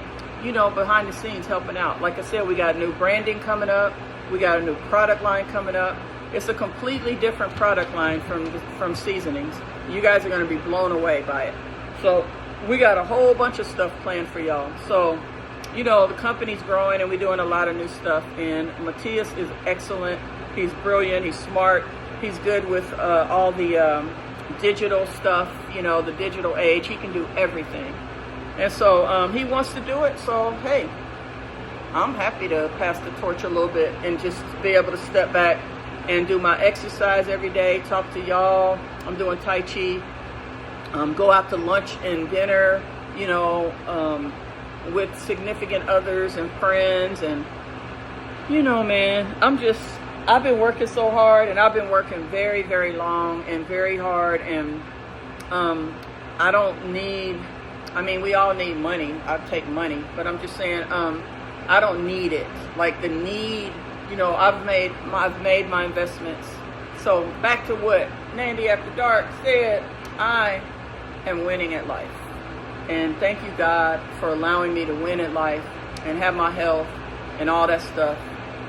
behind the scenes helping out. Like I said, we got new branding coming up. We got a new product line coming up. It's a completely different product line from seasonings. You guys are going to be blown away by it. So we got a whole bunch of stuff planned for y'all. So, the company's growing and we're doing a lot of new stuff. And Matthias is excellent. He's brilliant. He's smart. He's good with all the digital stuff, the digital age. He can do everything. And so he wants to do it. So, hey, I'm happy to pass the torch a little bit and just be able to step back and do my exercise every day, talk to y'all. I'm doing Tai Chi. Go out to lunch and dinner, with significant others and friends. And, man, I've been working so hard, and I've been working very, very long and very hard, and we all need money. I take money, but I'm just saying, I don't need it. Like the need, I've made my investments. So back to what Nandy After Dark said, I am winning at life. And thank you, God, for allowing me to win at life and have my health and all that stuff.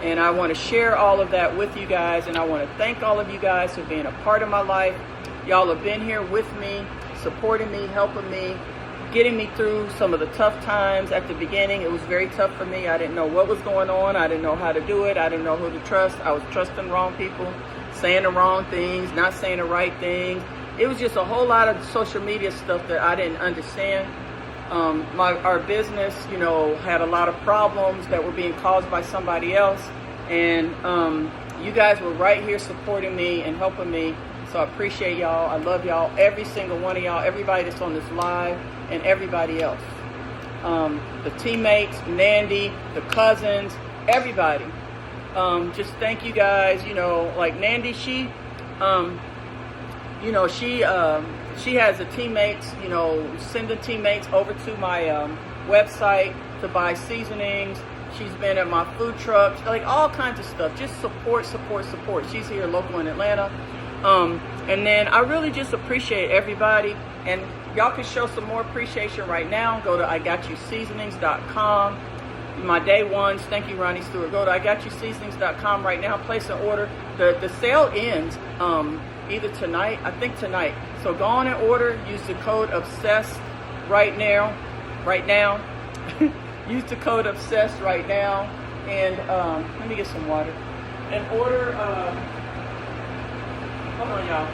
And I want to share all of that with you guys. And I want to thank all of you guys for being a part of my life. Y'all have been here with me, supporting me, helping me. getting me through some of the tough times. At the beginning, it was very tough for me. I didn't know what was going on. I didn't know how to do it. I didn't know who to trust. I was trusting wrong people, saying the wrong things, not saying the right things. It was just a whole lot of social media stuff that I didn't understand. Our business, you know, had a lot of problems that were being caused by somebody else. And you guys were right here supporting me and helping me. So I appreciate y'all. I love y'all. Every single one of y'all, everybody that's on this live, and everybody else. The teammates, Nandy, the cousins, everybody. Just thank you guys. You know, like Nandy, she has the teammates, you know, sending teammates over to my website to buy seasonings. She's been at my food trucks, like all kinds of stuff. Just support. She's here local in Atlanta. And then I really just appreciate everybody. And y'all can show some more appreciation right now. Go to IGotYouSeasonings.com. My day ones, thank you, Ronnie Stewart. Go to IGotYouSeasonings.com right now. Place an order. The sale ends either tonight, I think tonight. So go on and order. Use the code OBSESSED right now. Use the code OBSESSED right now. And let me get some water. And order, hold on, y'all.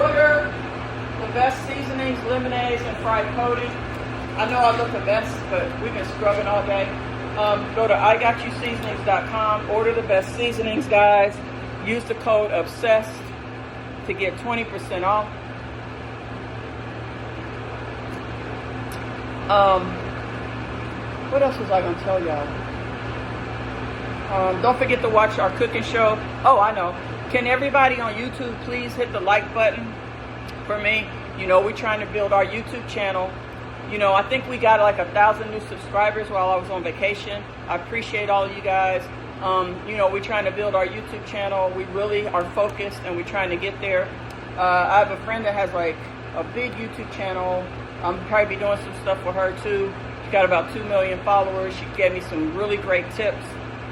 Order the best seasonings, lemonades, and fried coating. I know I look a mess, but we've been scrubbing all day. Go to IGotYouSeasonings.com. Order the best seasonings, guys. Use the code OBSESSED to get 20% off. What else was I going to tell y'all? Don't forget to watch our cooking show. Oh, I know. Can everybody on YouTube please hit the like button for me? You know, we're trying to build our YouTube channel. You know, I think we got like 1,000 new subscribers while I was on vacation. I appreciate all of you guys. You know, we're trying to build our YouTube channel. We really are focused and we're trying to get there. I have a friend that has like a big YouTube channel. I'm probably be doing some stuff with her too. She's got about 2 million followers. She gave me some really great tips.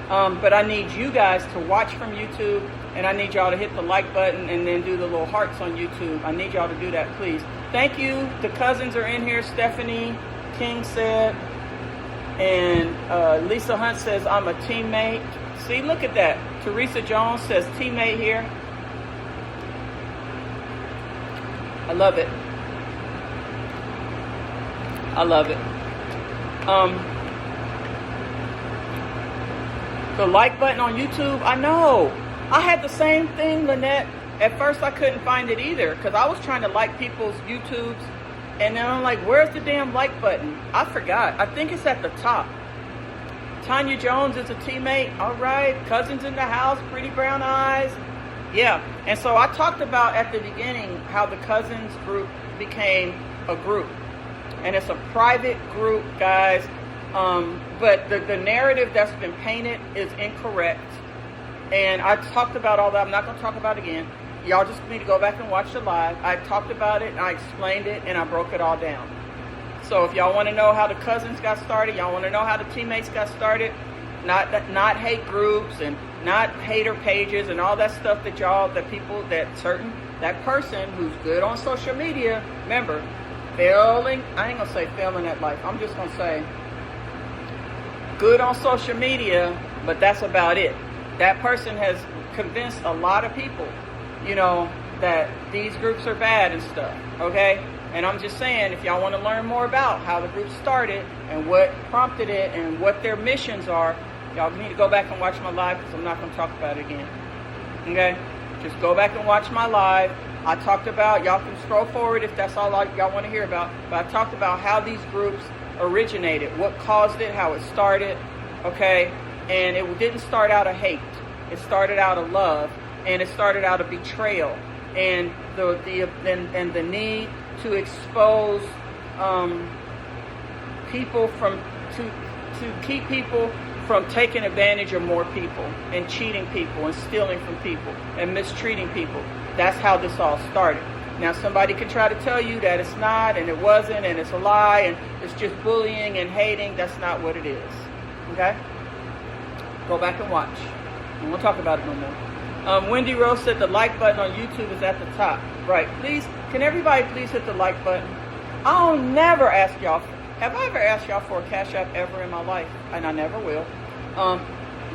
But I need you guys to watch from YouTube, and I need y'all to hit the like button and then do the little hearts on YouTube. I need y'all to do that, please. Thank you. The cousins are in here. Stephanie King said, and Lisa Hunt says, I'm a teammate. See, look at that. Teresa Jones says, teammate here. I love it. I love it. The like button on YouTube, I know. I had the same thing, Lynette. At first, I couldn't find it either because I was trying to like people's YouTubes. And then I'm like, where's the damn like button? I forgot. I think it's at the top. Tanya Jones is a teammate. All right. Cousins in the house. Pretty brown eyes. Yeah. And so I talked about at the beginning how the cousins group became a group. And it's a private group, guys. But the narrative that's been painted is incorrect. And I talked about all that. I'm not going to talk about it again. Y'all just need to go back and watch the live. I talked about it, and I explained it, and I broke it all down. So if y'all want to know how the cousins got started, y'all want to know how the teammates got started, not hate groups and not hater pages and all that stuff that that person who's good on social media, remember, failing, I ain't going to say failing at life. I'm just going to say good on social media, but that's about it. That person has convinced a lot of people, you know, that these groups are bad and stuff, okay? And I'm just saying, if y'all want to learn more about how the group started and what prompted it and what their missions are, y'all need to go back and watch my live because I'm not going to talk about it again, okay? Just go back and watch my live. I talked about, y'all can scroll forward if that's all y'all want to hear about, but I talked about how these groups originated, what caused it, how it started, okay? And it didn't start out of hate. It started out of love, and it started out of betrayal, and the need to expose people to keep people from taking advantage of more people and cheating people and stealing from people and mistreating people. That's how this all started. Now, somebody can try to tell you that it's not, and it wasn't, and it's a lie, and it's just bullying and hating. That's not what it is, okay? Go back and watch. I won't talk about it no more. Wendy Rose said the like button on YouTube is at the top. Right. Please, can everybody please hit the like button? I'll never ask y'all. Have I ever asked y'all for a Cash App ever in my life? And I never will.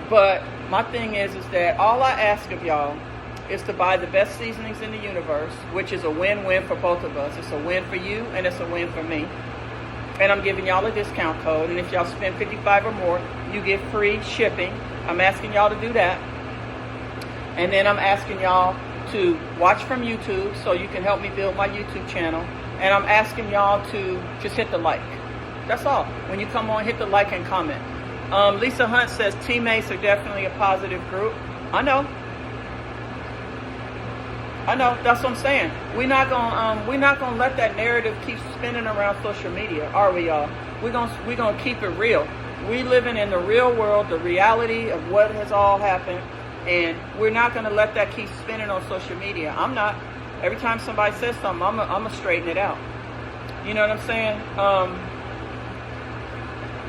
But my thing is that all I ask of y'all is to buy the best seasonings in the universe, which is a win-win for both of us. It's a win for you and it's a win for me. And I'm giving y'all a discount code. And if y'all spend $55 or more, you get free shipping. I'm asking y'all to do that. And then I'm asking y'all to watch from YouTube so you can help me build my YouTube channel. And I'm asking y'all to just hit the like. That's all. When you come on, hit the like and comment. Lisa Hunt says teammates are definitely a positive group. I know. That's what I'm saying. We're not gonna let that narrative keep spinning around social media, are we, y'all? We're gonna keep it real. We living in the real world, the reality of what has all happened, and we're not gonna let that keep spinning on social media. I'm not. Every time somebody says something, I'm gonna straighten it out. You know what I'm saying?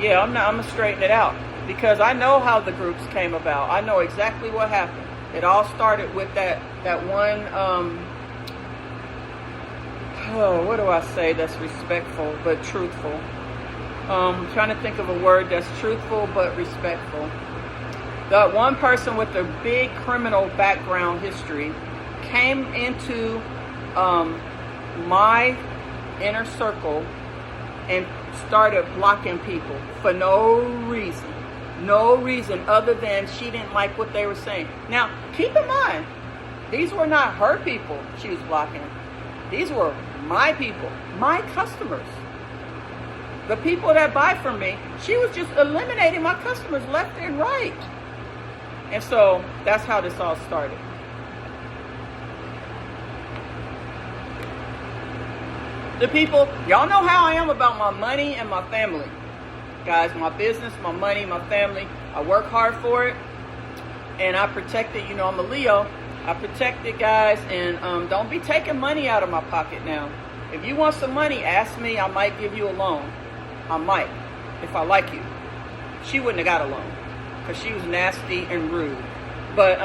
Yeah, I'm gonna straighten it out because I know how the groups came about. I know exactly what happened. It all started with that one, what do I say that's respectful but truthful? I'm trying to think of a word that's truthful but respectful. The one person with a big criminal background history came into my inner circle and started blocking people for no reason. No reason other than she didn't like what they were saying. Now, keep in mind, these were not her people she was blocking. These were my people, my customers. The people that buy from me, she was just eliminating my customers left and right. And so that's how this all started. The people, y'all know how I am about my money and my family. Guys, my business, my money, my family, I work hard for it, and I protect it. You know, I'm a Leo. I protect it, guys, and don't be taking money out of my pocket now. If you want some money, ask me. I might give you a loan. I might, if I like you. She wouldn't have got a loan, because she was nasty and rude. But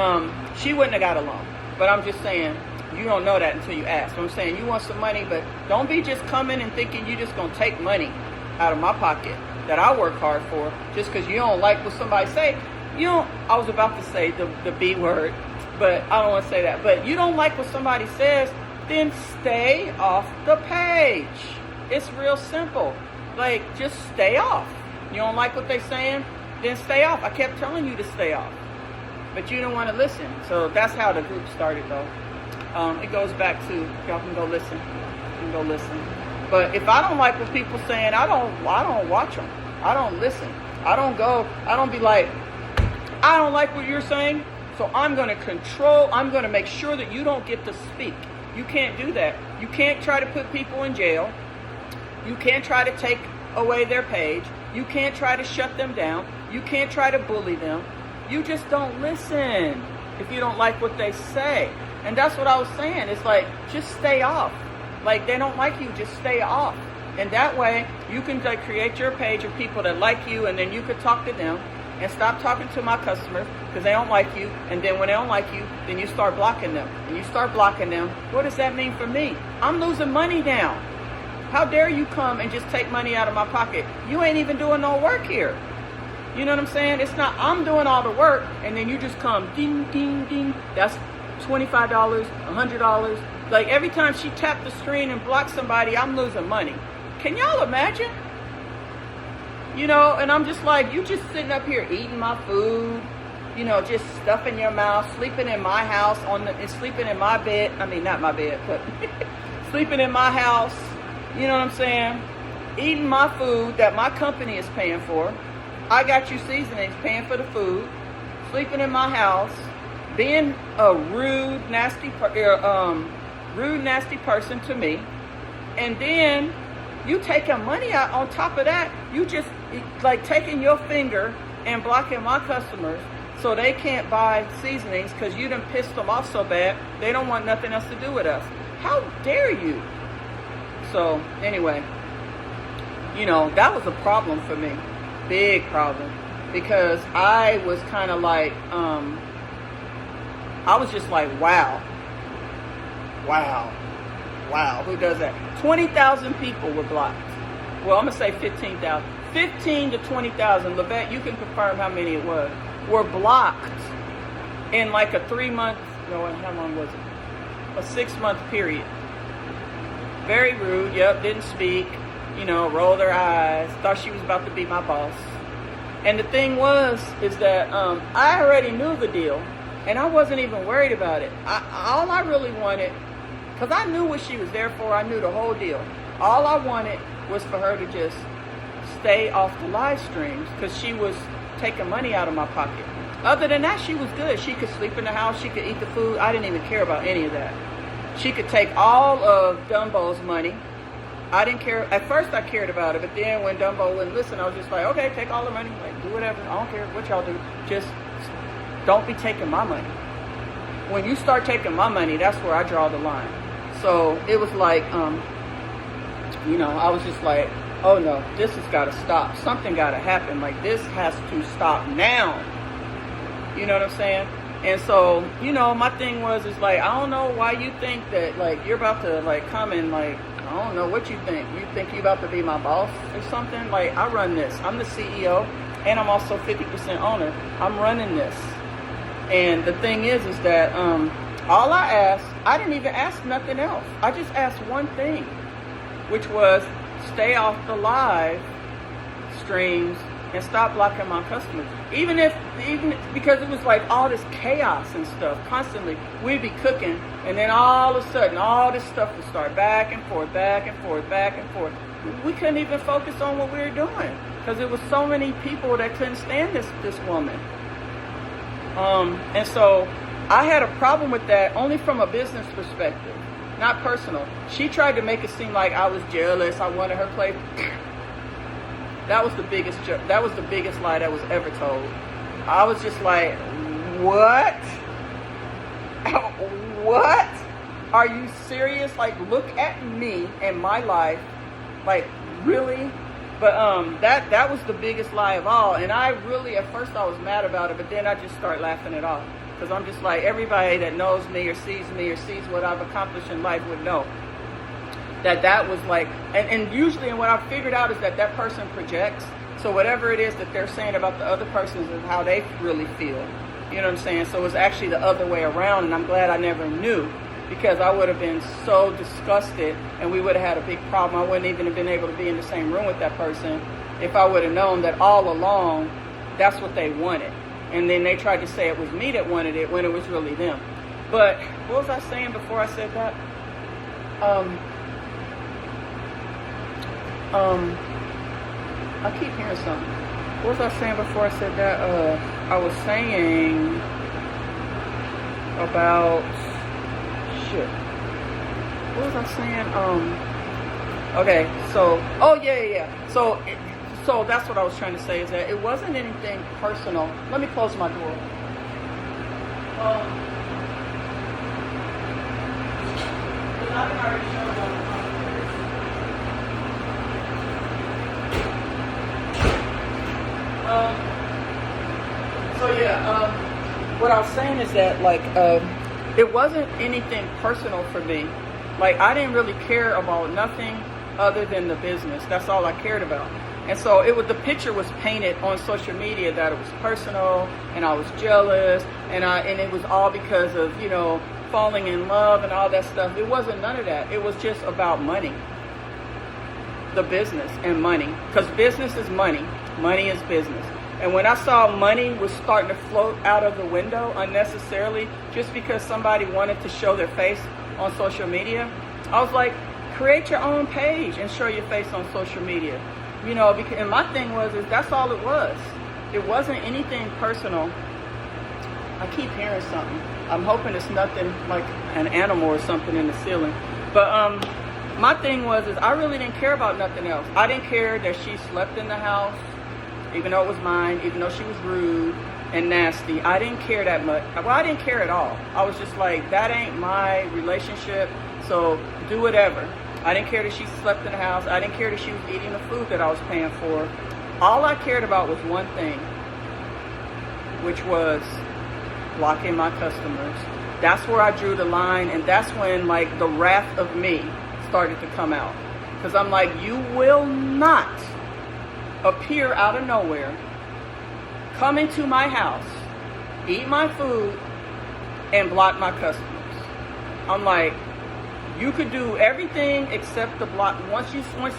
she wouldn't have got a loan. But I'm just saying, you don't know that until you ask. So I'm saying, you want some money, but don't be just coming and thinking you're just going to take money out of my pocket that I work hard for just because you don't like what somebody say. I was about to say the B word, but I don't want to say that. But you don't like what somebody says, then stay off the page. It's real simple. Like, just stay off. You don't like what they're saying, then stay off. I kept telling you to stay off, but you don't want to listen. So that's how the group started, though. It goes back to, y'all can go listen. You can go listen. But if I don't like what people saying, I don't watch them. I don't listen. I don't be like, I don't like what you're saying, so I'm going to make sure that you don't get to speak. You can't do that. You can't try to put people in jail. You can't try to take away their page. You can't try to shut them down. You can't try to bully them. You just don't listen if you don't like what they say. And that's what I was saying. It's like, just stay off. Like, they don't like you, just stay off. And that way, you can create your page of people that like you, and then you could talk to them and stop talking to my customers because they don't like you. And then when they don't like you, then you start blocking them. And you start blocking them. What does that mean for me? I'm losing money now. How dare you come and just take money out of my pocket? You ain't even doing no work here. You know what I'm saying? It's not, I'm doing all the work, and then you just come, ding, ding, ding. That's $25, $100. Like, every time she tapped the screen and blocked somebody, I'm losing money. Can y'all imagine? You know, and I'm just like, you just sitting up here eating my food, you know, just stuffing your mouth, sleeping in my house, and sleeping in my bed. I mean, not my bed, but sleeping in my house. You know what I'm saying? Eating my food that my company is paying for. I got you seasonings, paying for the food. Sleeping in my house. Being a rude, nasty person to me. And then you taking money out on top of that. You just like taking your finger and blocking my customers so they can't buy seasonings because you done pissed them off so bad they don't want nothing else to do with us. How dare you? So anyway, you know, that was a problem for me. Big problem. because I was kind of like, I was just like, wow, who does that? 20,000 people were blocked. Well, I'm gonna say 15,000. 15 to 20,000. Levette, you can confirm how many it was. Were blocked in like a 3-month, no, how long was it? A 6-month period. Very rude, yep, didn't speak, rolled their eyes, thought she was about to be my boss. And the thing is that I already knew the deal, and I wasn't even worried about it. All I really wanted, because I knew what she was there for, I knew the whole deal. All I wanted was for her to just stay off the live streams, because she was taking money out of my pocket. Other than that, she was good. She could sleep in the house, she could eat the food. I didn't even care about any of that. She could take all of Dumbo's money. I didn't care. At first I cared about it, but then when Dumbo wouldn't listen, I was just like, okay, take all the money, like do whatever. I don't care what y'all do. Just don't be taking my money. When you start taking my money, that's where I draw the line. So it was like, I was just like, oh no, this has got to stop. Something got to happen. Like, this has to stop now. You know what I'm saying? And so, my thing is like, I don't know why you think that, like, you're about to, like, come and, like, I don't know what you think. You think you about to be my boss or something? Like, I run this. I'm the CEO, and I'm also 50% owner. I'm running this. And the thing is that all I asked, I didn't even ask nothing else. I just asked one thing, which was stay off the live streams and stop blocking my customers. Even because it was like all this chaos and stuff constantly. We'd be cooking, and then all of a sudden, all this stuff would start back and forth. We couldn't even focus on what we were doing because there was so many people that couldn't stand this woman. And so I had a problem with that only from a business perspective, not personal. She tried to make it seem like I was jealous. I wanted her play. That was the biggest lie that was ever told. I was just like, what? What? Are you serious? Like, look at me and my life. Like, really? But that was the biggest lie of all. And I really, at first I was mad about it, but then I just started laughing it off. Because I'm just like, everybody that knows me or sees what I've accomplished in life would know. That was like, and usually, and what I figured out is that person projects. So whatever it is that they're saying about the other person is how they really feel. You know what I'm saying? So it's actually the other way around, and I'm glad I never knew, because I would have been so disgusted, and we would have had a big problem. I wouldn't even have been able to be in the same room with that person if I would have known that all along that's what they wanted. And then they tried to say it was me that wanted it when it was really them. But what was I saying before I said that? I keep hearing something. What was I saying before I said that? I was saying about shit. What was I saying? Okay, so so that's what I was trying to say, is that it wasn't anything personal. Let me close my door. What I was saying is that, like, it wasn't anything personal for me. Like, I didn't really care about nothing other than the business. That's all I cared about. And so the picture was painted on social media that it was personal, and I was jealous, and it was all because of, falling in love and all that stuff. It wasn't none of that. It was just about money. The business and money. Because business is money. Money is business. And when I saw money was starting to float out of the window unnecessarily, just because somebody wanted to show their face on social media, I was like, create your own page and show your face on social media. Because, and my thing is that's all it was. It wasn't anything personal. I keep hearing something. I'm hoping it's nothing like an animal or something in the ceiling. But my thing is I really didn't care about nothing else. I didn't care that she slept in the house, even though it was mine, even though she was rude and nasty. I didn't care that much. Well, I didn't care at all. I was just like, that ain't my relationship, so do whatever. I didn't care that she slept in the house. I didn't care that she was eating the food that I was paying for. All I cared about was one thing, which was blocking my customers. That's where I drew the line, and that's when like the wrath of me started to come out. Because I'm like, you will not appear out of nowhere, come into my house, eat my food, and block my customers. I'm like, you could do everything except the block. Once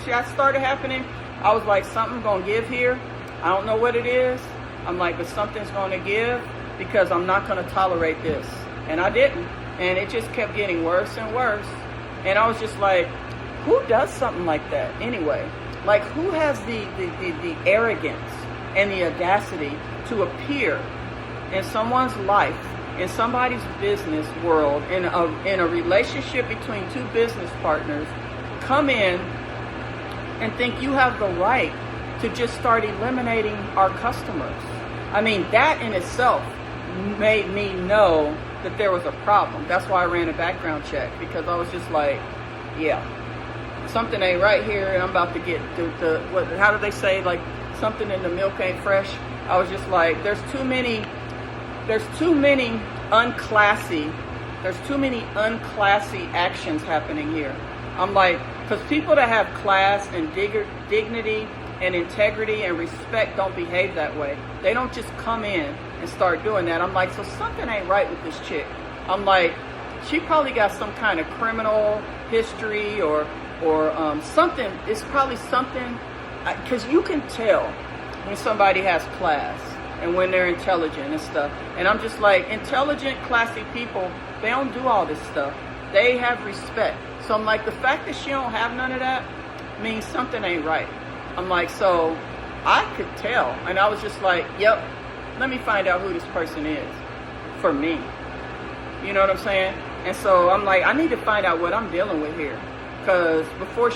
that started happening, I was like, something's gonna give here. I don't know what it is. I'm like, but something's gonna give because I'm not gonna tolerate this. And I didn't. And it just kept getting worse and worse. And I was just like, who does something like that anyway? Like, who has the arrogance and the audacity to appear in someone's life, in somebody's business world, in a relationship between two business partners, come in and think you have the right to just start eliminating our customers? I mean, that in itself made me know that there was a problem. That's why I ran a background check, because I was just like, yeah, something ain't right here, and I'm about to get how do they say, like, something in the milk ain't fresh? I was just like, there's too many unclassy actions happening here. I'm like, because people that have class and dignity and integrity and respect don't behave that way. They don't just come in and start doing that. I'm like, so something ain't right with this chick. I'm like, she probably got some kind of criminal history or something. It's probably something, because you can tell when somebody has class and when they're intelligent and stuff. And I'm just like, intelligent, classy people, they don't do all this stuff. They have respect. So I'm like, the fact that she don't have none of that means something ain't right. I'm like, so I could tell. And I was just like, yep, let me find out who this person is for me. You know what I'm saying? And so I'm like, I need to find out what I'm dealing with here. Because before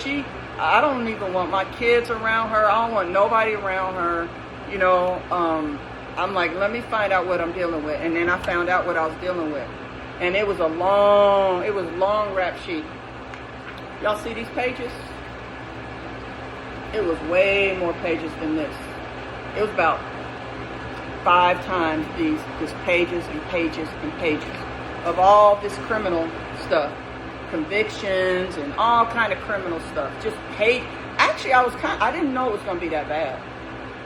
I don't even want my kids around her. I don't want nobody around her. You know, I'm like, let me find out what I'm dealing with. And then I found out what I was dealing with. And it was long rap sheet. Y'all see these pages? It was way more pages than this. It was about 5 times these pages and pages and pages of all this criminal stuff. Convictions and all kind of criminal stuff. Just actually, I didn't know it was going to be that bad.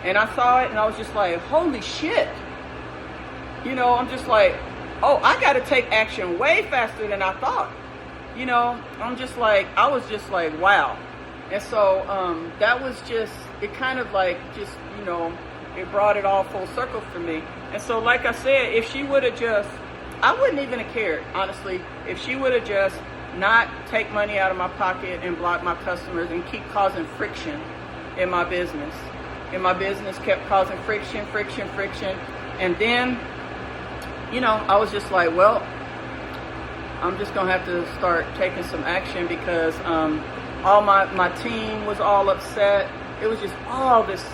And I saw it and I was just like, holy shit. You know, I'm just like, oh, I got to take action way faster than I thought. You know, I was just like, wow. And so that was just, it kind of like just, you know, it brought it all full circle for me. And so, like I said, if she would have just, I wouldn't even have cared, honestly, if she would have just not take money out of my pocket and block my customers and keep causing friction in my business. And my business kept causing friction. And then, you know, I was just like, well, I'm just going to have to start taking some action, because all my team was all upset. It was just all this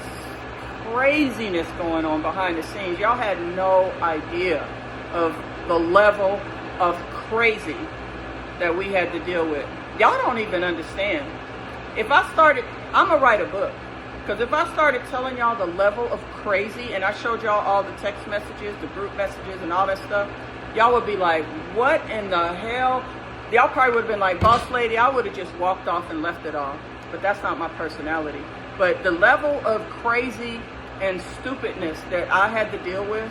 craziness going on behind the scenes. Y'all had no idea of the level of crazy that we had to deal with. Y'all don't even understand. I'm gonna write a book. Because if I started telling y'all the level of crazy, and I showed y'all all the text messages, the group messages, and all that stuff, y'all would be like, what in the hell? Y'all probably would have been like, boss lady, I would have just walked off and left it all. But that's not my personality. But the level of crazy and stupidness that I had to deal with,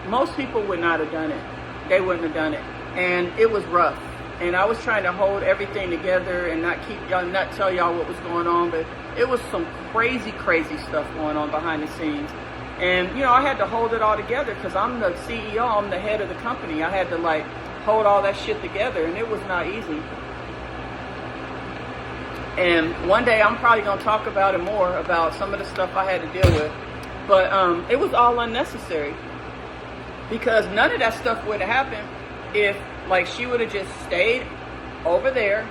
most people would not have done it. They wouldn't have done it. And it was rough. And I was trying to hold everything together and not tell y'all what was going on. But it was some crazy stuff going on behind the scenes. And, you know, I had to hold it all together because I'm the CEO, I'm the head of the company. I had to, like, hold all that shit together, and it was not easy. And one day I'm probably going to talk about it more, about some of the stuff I had to deal with. But it was all unnecessary, because none of that stuff would have happened if, like, she would have just stayed over there,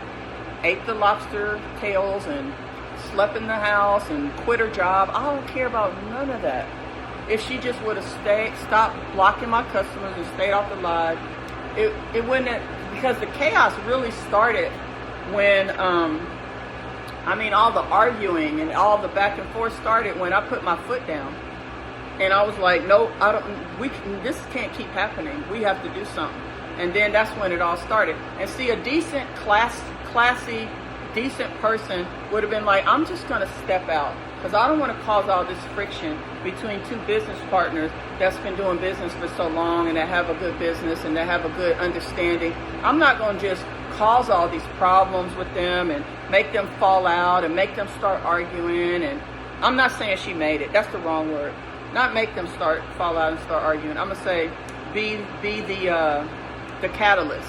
ate the lobster tails, and slept in the house, and quit her job. I don't care about none of that. If she just would have stopped blocking my customers and stayed off the live, it wouldn't have, because the chaos really started when, all the arguing and all the back and forth started when I put my foot down. And I was like, no, I don't. This can't keep happening. We have to do something. And then that's when it all started. And see, a decent, classy, decent person would have been like, I'm just gonna step out because I don't want to cause all this friction between two business partners that's been doing business for so long and that have a good business and that have a good understanding. I'm not gonna just cause all these problems with them and make them fall out and make them start arguing. And I'm not saying she made it. That's the wrong word. Not make them fall out and start arguing. I'm gonna say be the catalyst.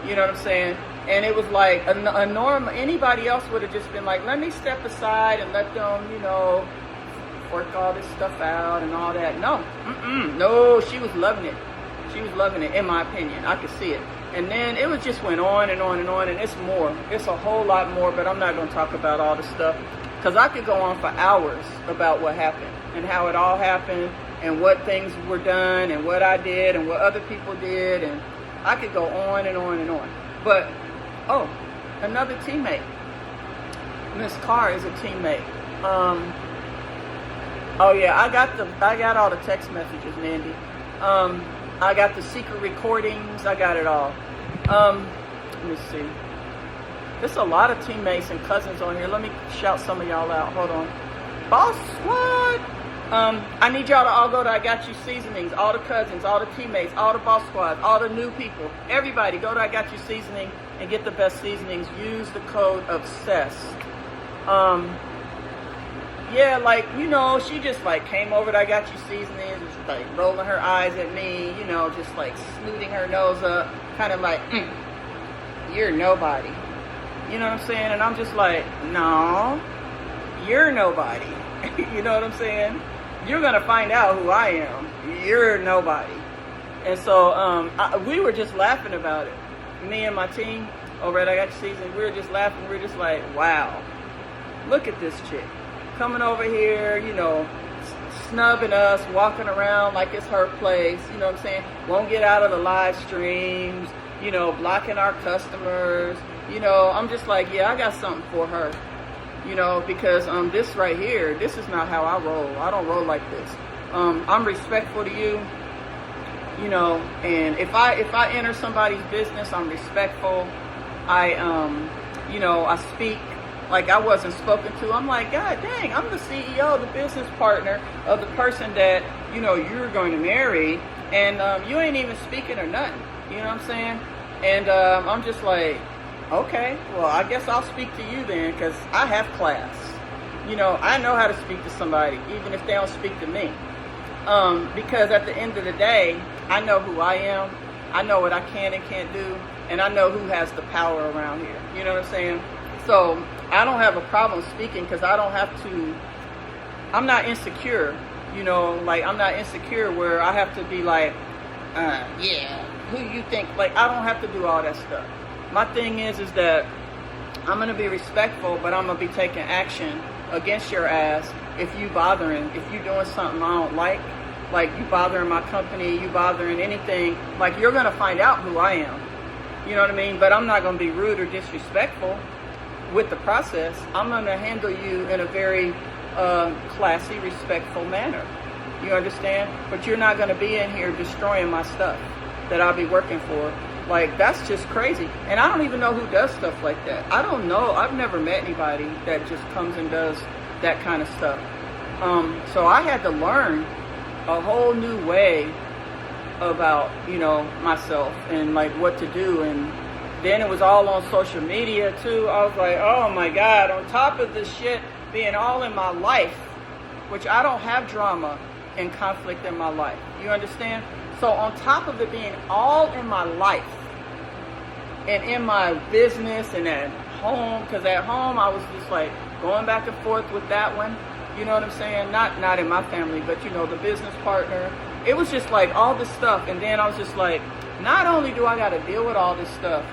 You know what I'm saying? And it was like a norm. Anybody else would have just been like, let me step aside and let them, work all this stuff out and all that. No, no, she was loving it. She was loving it, in my opinion. I could see it. And then it was just went on and on and on, and it's more. It's a whole lot more, but I'm not going to talk about all the stuff because I could go on for hours about what happened and how it all happened and what things were done and what I did and what other people did, and I could go on and on and on. But another teammate. Miss Carr is a teammate. I got all the text messages, Mandy. I got the secret recordings. I got it all. Let me see. There's a lot of teammates and cousins on here. Let me shout some of y'all out. Hold on. Boss Squad. I need y'all to all go to I Got You Seasonings. All the cousins, all the teammates, all the Boss Squad, all the new people. Everybody, go to I Got You Seasoning and get the best seasonings. Use the code OBSESSED. She just came over to I Got You Seasonings, just rolling her eyes at me, just snooting her nose up, kind of like, you're nobody. You know what I'm saying? And I'm just like, no, you're nobody. You know what I'm saying? You're going to find out who I am. You're nobody. And so we were just laughing about it. Me and my team over at I Got You Seasonings, we were just laughing. We were just like, wow, look at this chick. Coming over here, snubbing us, walking around like it's her place, you know what I'm saying? Won't get out of the live streams, blocking our customers. I'm just like, yeah, I got something for her, because this right here, this is not how I roll. I don't roll like this. I'm respectful to you, and if I enter somebody's business, I'm respectful. I speak like I wasn't spoken to. I'm like, God dang, I'm the CEO, the business partner of the person that, you're going to marry, and you ain't even speaking or nothing. You know what I'm saying? And I'm just like, okay, well, I guess I'll speak to you then, because I have class. I know how to speak to somebody, even if they don't speak to me. Because at the end of the day, I know who I am, I know what I can and can't do, and I know who has the power around here. You know what I'm saying? So I don't have a problem speaking because I don't have to, I'm not insecure, I'm not insecure where I have to be like, who you think, I don't have to do all that stuff. My thing is that I'm going to be respectful, but I'm going to be taking action against your ass if you doing something I don't like you bothering my company, you bothering anything, you're going to find out who I am. You know what I mean? But I'm not going to be rude or disrespectful with the process. I'm going to handle you in a very classy, respectful manner. You understand? But you're not going to be in here destroying my stuff that I'll be working for. That's just crazy. And I don't even know who does stuff like that. I don't know. I've never met anybody that just comes and does that kind of stuff. So I had to learn a whole new way about, myself and what to do. And then it was all on social media too. I was like, oh my God, on top of this shit being all in my life, which I don't have drama and conflict in my life. You understand? So on top of it being all in my life and in my business and at home, because at home I was just going back and forth with that one. You know what I'm saying? Not in my family, but the business partner. It was just all this stuff. And then I was just like, not only do I got to deal with all this stuff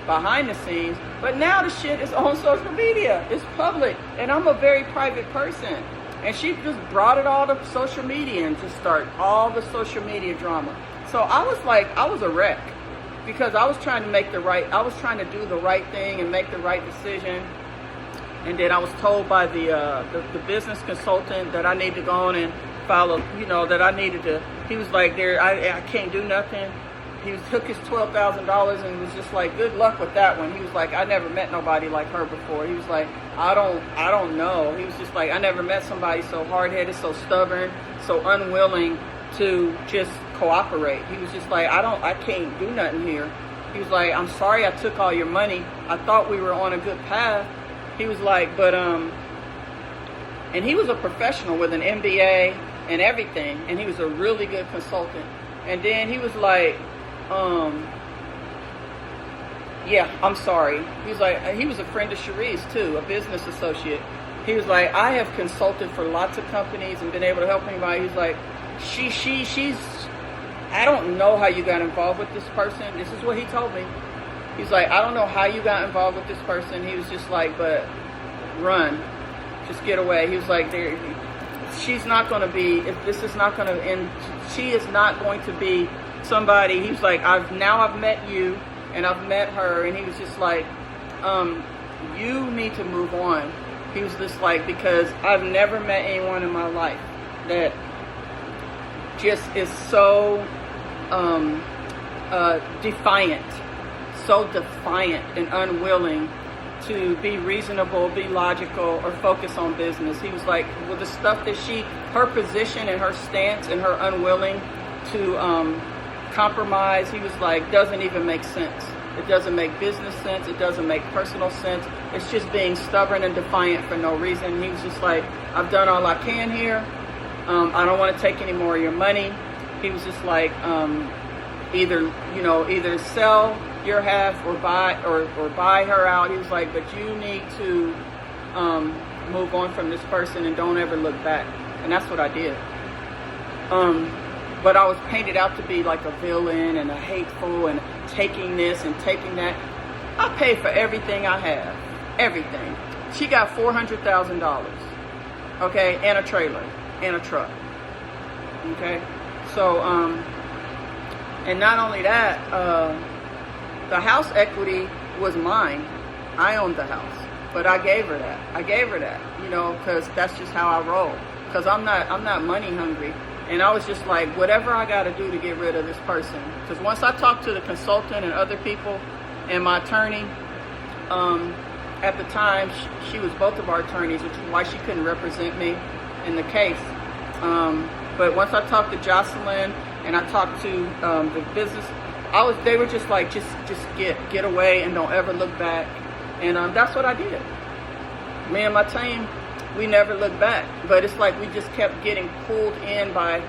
behind the scenes, but now the shit is on social media. It's public, and I'm a very private person. And she just brought it all to social media and just started all the social media drama. So I was a wreck because I was trying to do the right thing and make the right decision. And then I was told by the business consultant that I need to go on and follow, you know, that I needed to. He was like, I can't do nothing. He took his $12,000 and was just like, good luck with that one. He was like, I never met nobody like her before. He was like, I don't know. He was just like, I never met somebody so hard-headed, so stubborn, so unwilling to just cooperate. He was just like, I can't do nothing here. He was like, I'm sorry I took all your money. I thought we were on a good path. He was like, but, and he was a professional with an MBA and everything. And he was a really good consultant. And then he was like, yeah, I'm sorry. He was like, he was a friend of Cherie's too, a business associate. He was like, I have consulted for lots of companies and been able to help anybody. He's like, she's, I don't know how you got involved with this person. This is what he told me. He's like, I don't know how you got involved with this person. He was just like, but run, just get away. He was like, she's not going to be, if this is not going to end, she is not going to be somebody. He was like, I've met you and I've met her. And he was just like, you need to move on. He was just like, because I've never met anyone in my life that just is so defiant and unwilling to be reasonable, be logical, or focus on business. He was like, well, the stuff that her position and her stance and her unwilling to compromise, he was like, doesn't even make sense. It doesn't make business sense. It doesn't make personal sense. It's just being stubborn and defiant for no reason. He was just like, I've done all I can here. I don't want to take any more of your money. He was just like, either sell your half or buy her out. He was like, but you need to move on from this person and don't ever look back. And that's what I did. But I was painted out to be like a villain and a hateful and taking this and taking that. I paid for everything I have. Everything. She got $400,000. Okay, and a trailer and a truck. Okay, so and not only that, the house equity was mine. I owned the house, but I gave her that. You know, because that's just how I roll. Because I'm not money hungry. And I was just like, whatever I got to do to get rid of this person. Because once I talked to the consultant and other people and my attorney, at the time, she was both of our attorneys, which is why she couldn't represent me in the case. But once I talked to Jocelyn and I talked to the business, they were just like, just get away and don't ever look back. And that's what I did. Me and my team, we never looked back. But it's like we just kept getting pulled in by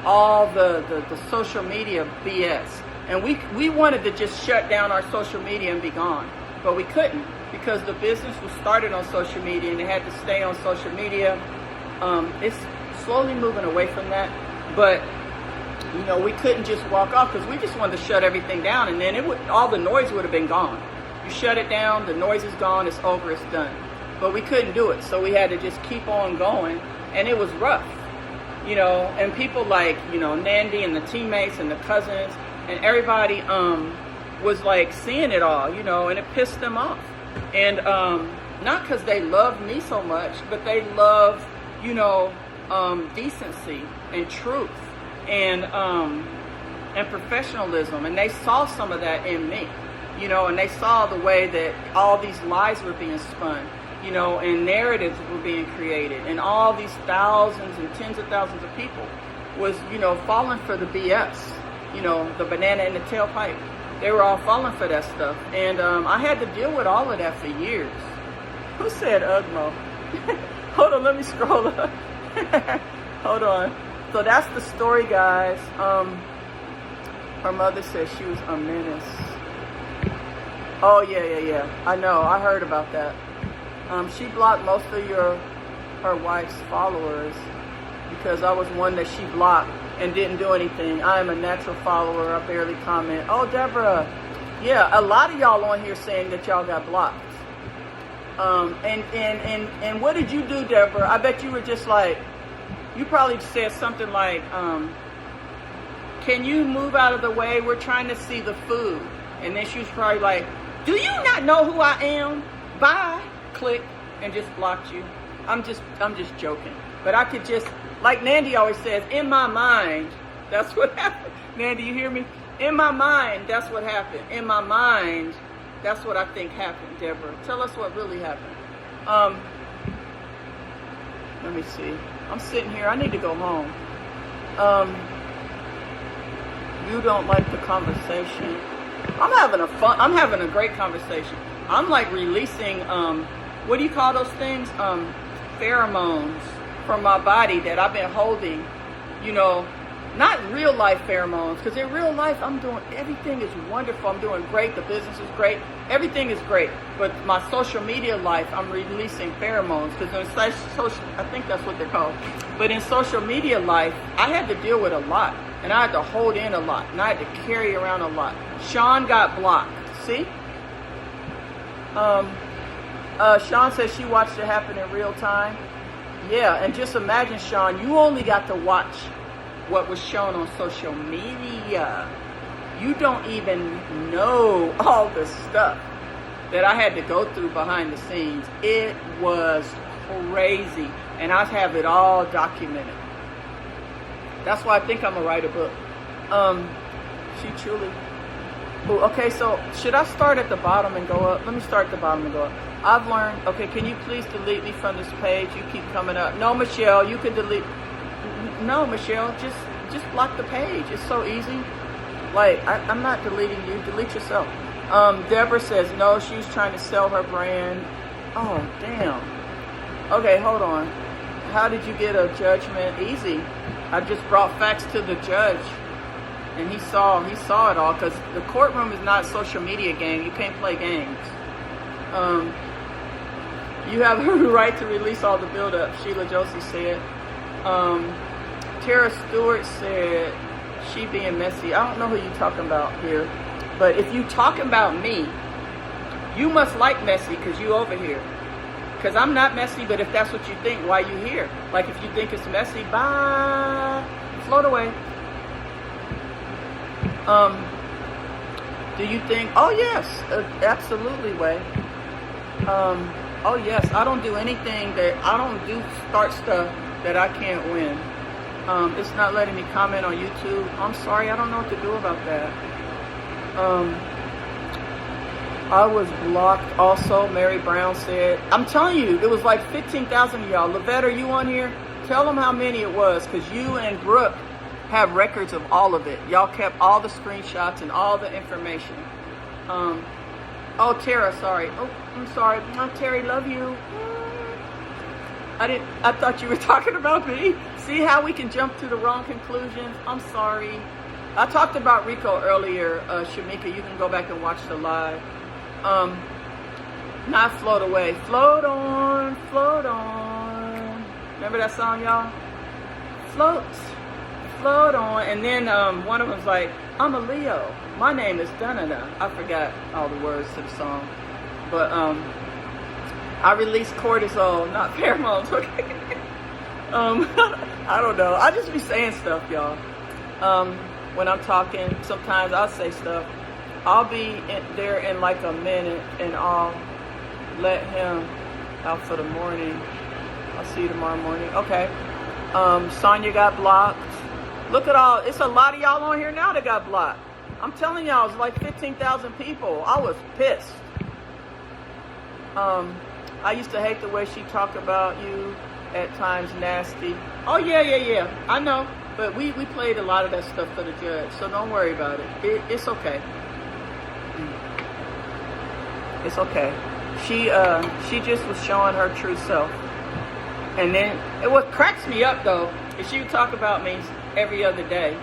all the social media BS. And we wanted to just shut down our social media and be gone. But we couldn't, because the business was started on social media and it had to stay on social media. It's slowly moving away from that. But, you know, we couldn't just walk off because we just wanted to shut everything down. And then all the noise would have been gone. You shut it down, the noise is gone, it's over, it's done. But we couldn't do it, so we had to just keep on going, and it was rough, you know. And people like, you know, Nandy and the teammates and the cousins and everybody was like seeing it all, you know, and it pissed them off. And not because they loved me so much, but they love, you know, decency and truth and professionalism, and they saw some of that in me, you know, and they saw the way that all these lies were being spun, you know, and narratives were being created, and all these thousands and tens of thousands of people was, you know, falling for the BS, you know, the banana in the tailpipe. They were all falling for that stuff, and I had to deal with all of that for years. Who said Ugmo? Hold on, let me scroll up. Hold on. So that's the story, guys. Her mother said she was a menace. Oh, yeah. I know. I heard about that. She blocked most of her wife's followers because I was one that she blocked and didn't do anything. I am a natural follower. I barely comment. Oh, Deborah. Yeah, a lot of y'all on here saying that y'all got blocked. And what did you do, Deborah? I bet you were just like, you probably said something like, can you move out of the way? We're trying to see the food. And then she was probably like, do you not know who I am? Bye. Click, and just blocked you. I'm just joking. But I could just, like Nandy always says, in my mind, that's what happened. Nandy, you hear me? In my mind, that's what happened. In my mind, that's what I think happened, Deborah. Tell us what really happened. Let me see. I'm sitting here. I need to go home. You don't like the conversation. I'm having a great conversation. I'm like releasing, what do you call those things? Pheromones from my body that I've been holding, you know, not real life pheromones, because in real life everything is wonderful. I'm doing great. The business is great. Everything is great. But my social media life, I'm releasing pheromones, because I think that's what they're called. But in social media life, I had to deal with a lot, and I had to hold in a lot, and I had to carry around a lot. Sean got blocked. See? Sean says she watched it happen in real time. Yeah, and just imagine, Sean, you only got to watch what was shown on social media. You don't even know all the stuff that I had to go through behind the scenes. It was crazy, and I have it all documented. That's why I think I'm gonna write a book. She truly. Ooh, okay, so should I start at the bottom and go up? Let me start at the bottom and go up. I've learned. Okay, can you please delete me from this page? You keep coming up. No, Michelle, you can delete. No, Michelle, just block the page. It's so easy. Like, I'm not deleting you. Delete yourself. Deborah says, no, she's trying to sell her brand. Oh, damn. Okay, hold on. How did you get a judgment? Easy. I just brought facts to the judge. And he saw it all, because the courtroom is not a social media game. You can't play games. You have the right to release all the buildup, Sheila Josie said. Tara Stewart said, she being messy. I don't know who you're talking about here. But if you talking about me, you must like messy, because you over here. Because I'm not messy, but if that's what you think, why you here? Like, if you think it's messy, bye. Float away. Do you think, oh yes, absolutely, Way. Oh yes, I don't do anything I don't start stuff that I can't win. It's not letting me comment on YouTube. I'm sorry, I don't know what to do about that. I was blocked also, Mary Brown said. I'm telling you, it was like 15,000 of y'all. Lavette, are you on here? Tell them how many it was, because you and Brooke have records of all of it. Y'all kept all the screenshots and all the information. Oh, Tara, sorry. Oh, I'm sorry. Terry, love you. I thought you were talking about me. See how we can jump to the wrong conclusions? I'm sorry. I talked about Rico earlier, Shamika. You can go back and watch the live. Not float away. Float on, float on. Remember that song, y'all? Float. Float on. And then one of them's like, I'm a Leo. My name is da-da-da. I forgot all the words to the song. But I release cortisol, not pheromones. Okay. I don't know. I just be saying stuff, y'all. When I'm talking, sometimes I'll say stuff. I'll be there in like a minute, and I'll let him out for the morning. I'll see you tomorrow morning. Okay. Sonya got blocked. Look at all. It's a lot of y'all on here now that got blocked. I'm telling y'all, it's like 15,000 people. I was pissed. I used to hate the way she talked about you at times, nasty. Oh, yeah. I know. But we played a lot of that stuff for the judge, so don't worry about it. It's okay. It's okay. She just was showing her true self. And then, what cracks me up, though, is she would talk about me every other day.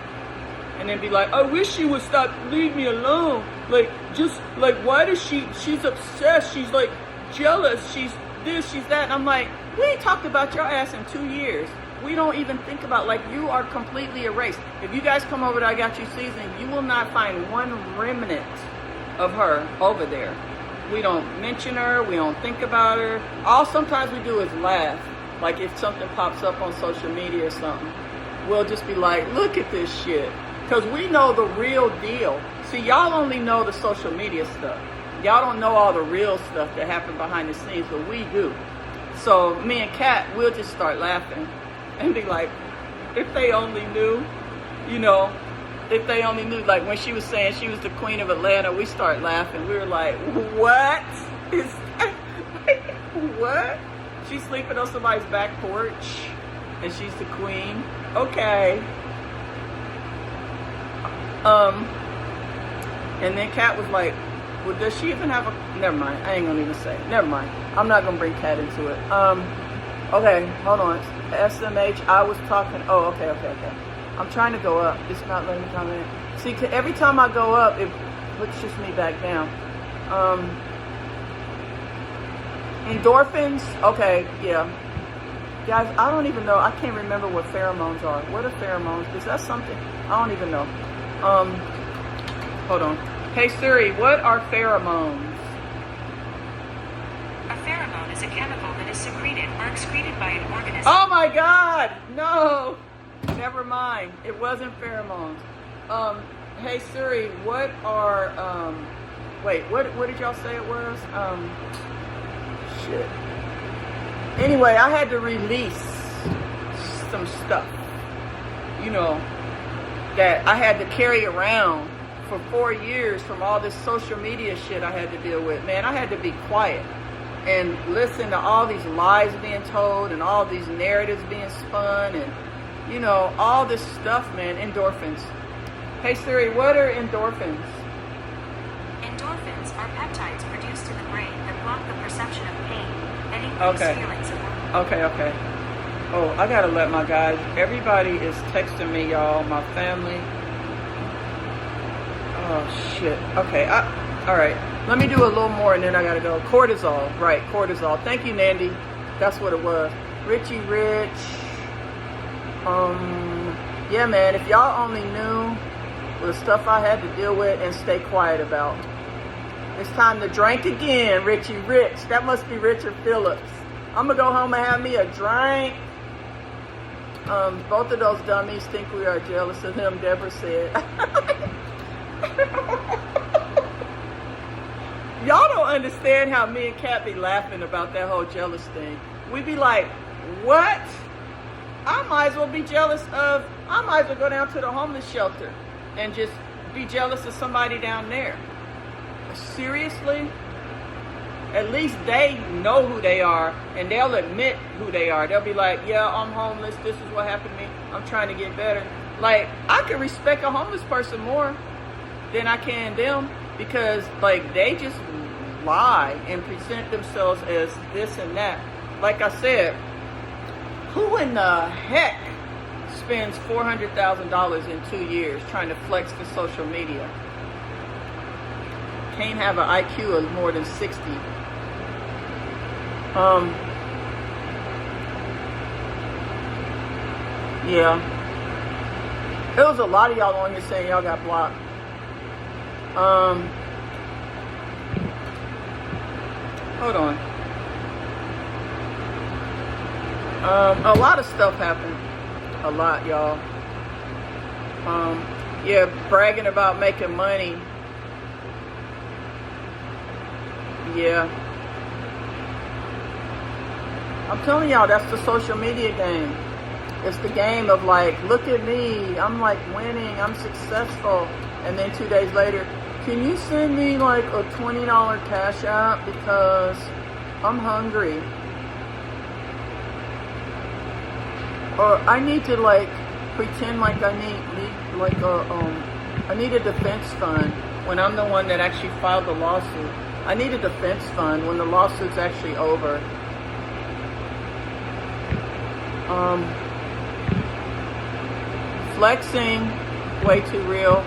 And then be like, I wish she would stop, leave me alone. Like, just, like, why does she's obsessed. She's, like, jealous. She's this, she's that. And I'm like, we ain't talked about your ass in 2 years. We don't even think about, like, you are completely erased. If you guys come over to I Got You season, you will not find one remnant of her over there. We don't mention her. We don't think about her. All sometimes we do is laugh. Like, if something pops up on social media or something, we'll just be like, look at this shit. Because we know the real deal. See, y'all only know the social media stuff. Y'all don't know all the real stuff that happened behind the scenes, but we do. So me and Kat, we'll just start laughing and be like, If they only knew, you know, if they only knew, like when she was saying she was the queen of Atlanta, we start laughing. We were like, what is that? What? She's sleeping on somebody's back porch and she's the queen. Okay. And then Kat was like, well, does she even have a, never mind. I ain't gonna even say. Never mind. I'm not gonna bring Kat into it. Okay, hold on. SMH, I was talking, oh, okay. I'm trying to go up. It's not letting me come in. See, every time I go up, it pushes me back down. Endorphins, okay, yeah. Guys, I don't even know. I can't remember what pheromones are. What are pheromones? Is that something? I don't even know. Hold on. Hey Siri, what are pheromones? A pheromone is a chemical that is secreted or excreted by an organism. Oh my God! No! Never mind. It wasn't pheromones. Hey Siri, what are, wait, what did y'all say it was? Shit. Anyway, I had to release some stuff, you know, that I had to carry around for 4 years from all this social media shit I had to deal with. Man, I had to be quiet and listen to all these lies being told and all these narratives being spun and, you know, all this stuff, man. Endorphins. Hey Siri, what are endorphins? Endorphins are peptides produced in the brain that block the perception of pain and increase feelings of Okay. Oh, I gotta let my guys, everybody is texting me, y'all, my family. Oh shit. Okay, all right. Let me do a little more and then I gotta go. Cortisol, right, cortisol. Thank you, Nandy. That's what it was. Richie Rich. Yeah, man, if y'all only knew the stuff I had to deal with and stay quiet about. It's time to drink again, Richie Rich. That must be Richard Phillips. I'm gonna go home and have me a drink. Both of those dummies think we are jealous of him, Deborah said. Y'all don't understand how me and Kat be laughing about that whole jealous thing. We be like, what? I might as well be jealous of, I might as well go down to the homeless shelter and just be jealous of somebody down there. Seriously? At least they know who they are and they'll admit who they are. They'll be like, yeah, I'm homeless. This is what happened to me. I'm trying to get better. Like, I can respect a homeless person more than I can them because, like, they just lie and present themselves as this and that. Like I said, who in the heck spends $400,000 in 2 years trying to flex to social media? Can't have an IQ of more than 60. Yeah. There was a lot of y'all on here saying y'all got blocked. Hold on. A lot of stuff happened. A lot, y'all. Yeah, bragging about making money. Yeah. I'm telling y'all, that's the social media game. It's the game of like, look at me, I'm like winning, I'm successful. And then 2 days later, can you send me like a $20 cash app because I'm hungry? Or I need to like pretend like I need like I need a defense fund when I'm the one that actually filed the lawsuit. I need a defense fund when the lawsuit's actually over. Flexing, way too real.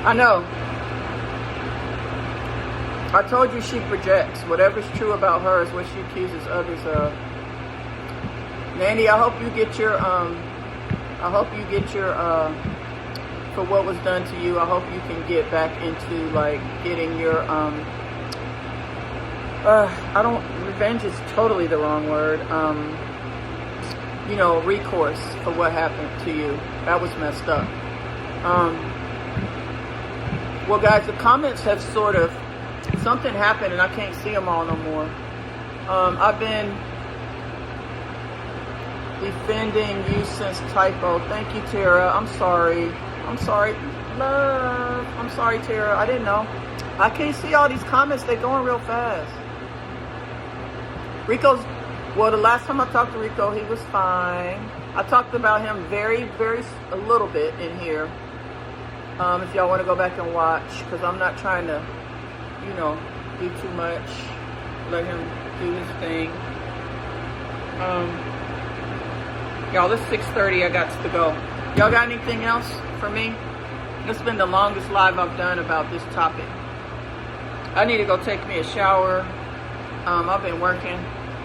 I know. I told you she projects. Whatever's true about her is what she accuses others of. Nandy, I hope you get your for what was done to you. I hope you can get back into like getting your revenge is totally the wrong word. You know, recourse for what happened to you. That was messed up. Well guys, the comments have sort of, something happened and I can't see them all no more. I've been defending you since typo. Thank you, Tara. I'm sorry. Love. I'm sorry, Tara. I didn't know. I can't see all these comments. They're going real fast. Rico's, well, the last time I talked to Rico, he was fine. I talked about him a little bit in here. If y'all want to go back and watch, because I'm not trying to, do too much. Let him do his thing. Y'all, it's 6:30. I got to go. Y'all got anything else for me? It's been the longest live I've done about this topic. I need to go take me a shower. I've been working.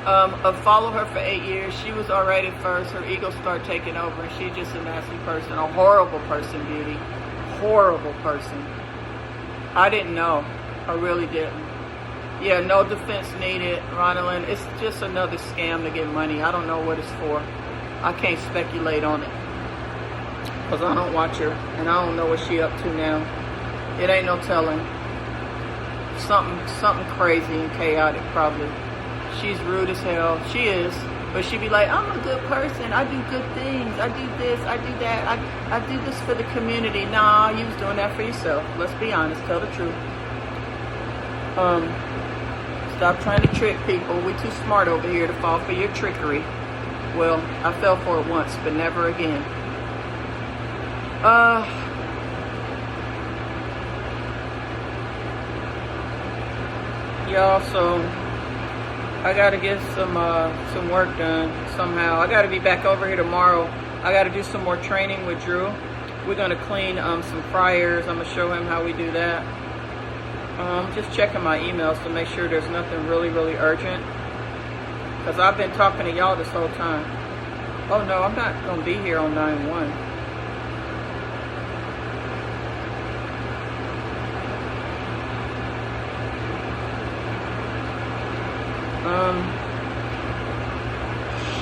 I followed her for 8 years. She was all right at first. Her ego started taking over, and she's just a nasty person, a horrible person, Beauty. Horrible person. I didn't know. I really didn't. Yeah, no defense needed, Ronalyn. It's just another scam to get money. I don't know what it's for. I can't speculate on it because I don't watch her, and I don't know what she up to now. It ain't no telling. Something crazy and chaotic, probably. She's rude as hell. She is. But she be like, I'm a good person. I do good things. I do this. I do that. I do this for the community. Nah, you was doing that for yourself. Let's be honest. Tell the truth. Stop trying to trick people. We're too smart over here to fall for your trickery. Well, I fell for it once, but never again. Y'all, so I gotta get some work done somehow. I gotta be back over here tomorrow. I gotta do some more training with Drew. We're gonna clean some fryers. I'm gonna show him how we do that. Just checking my emails to make sure there's nothing really, really urgent. Because I've been talking to y'all this whole time. Oh no, I'm not gonna be here on 9/1.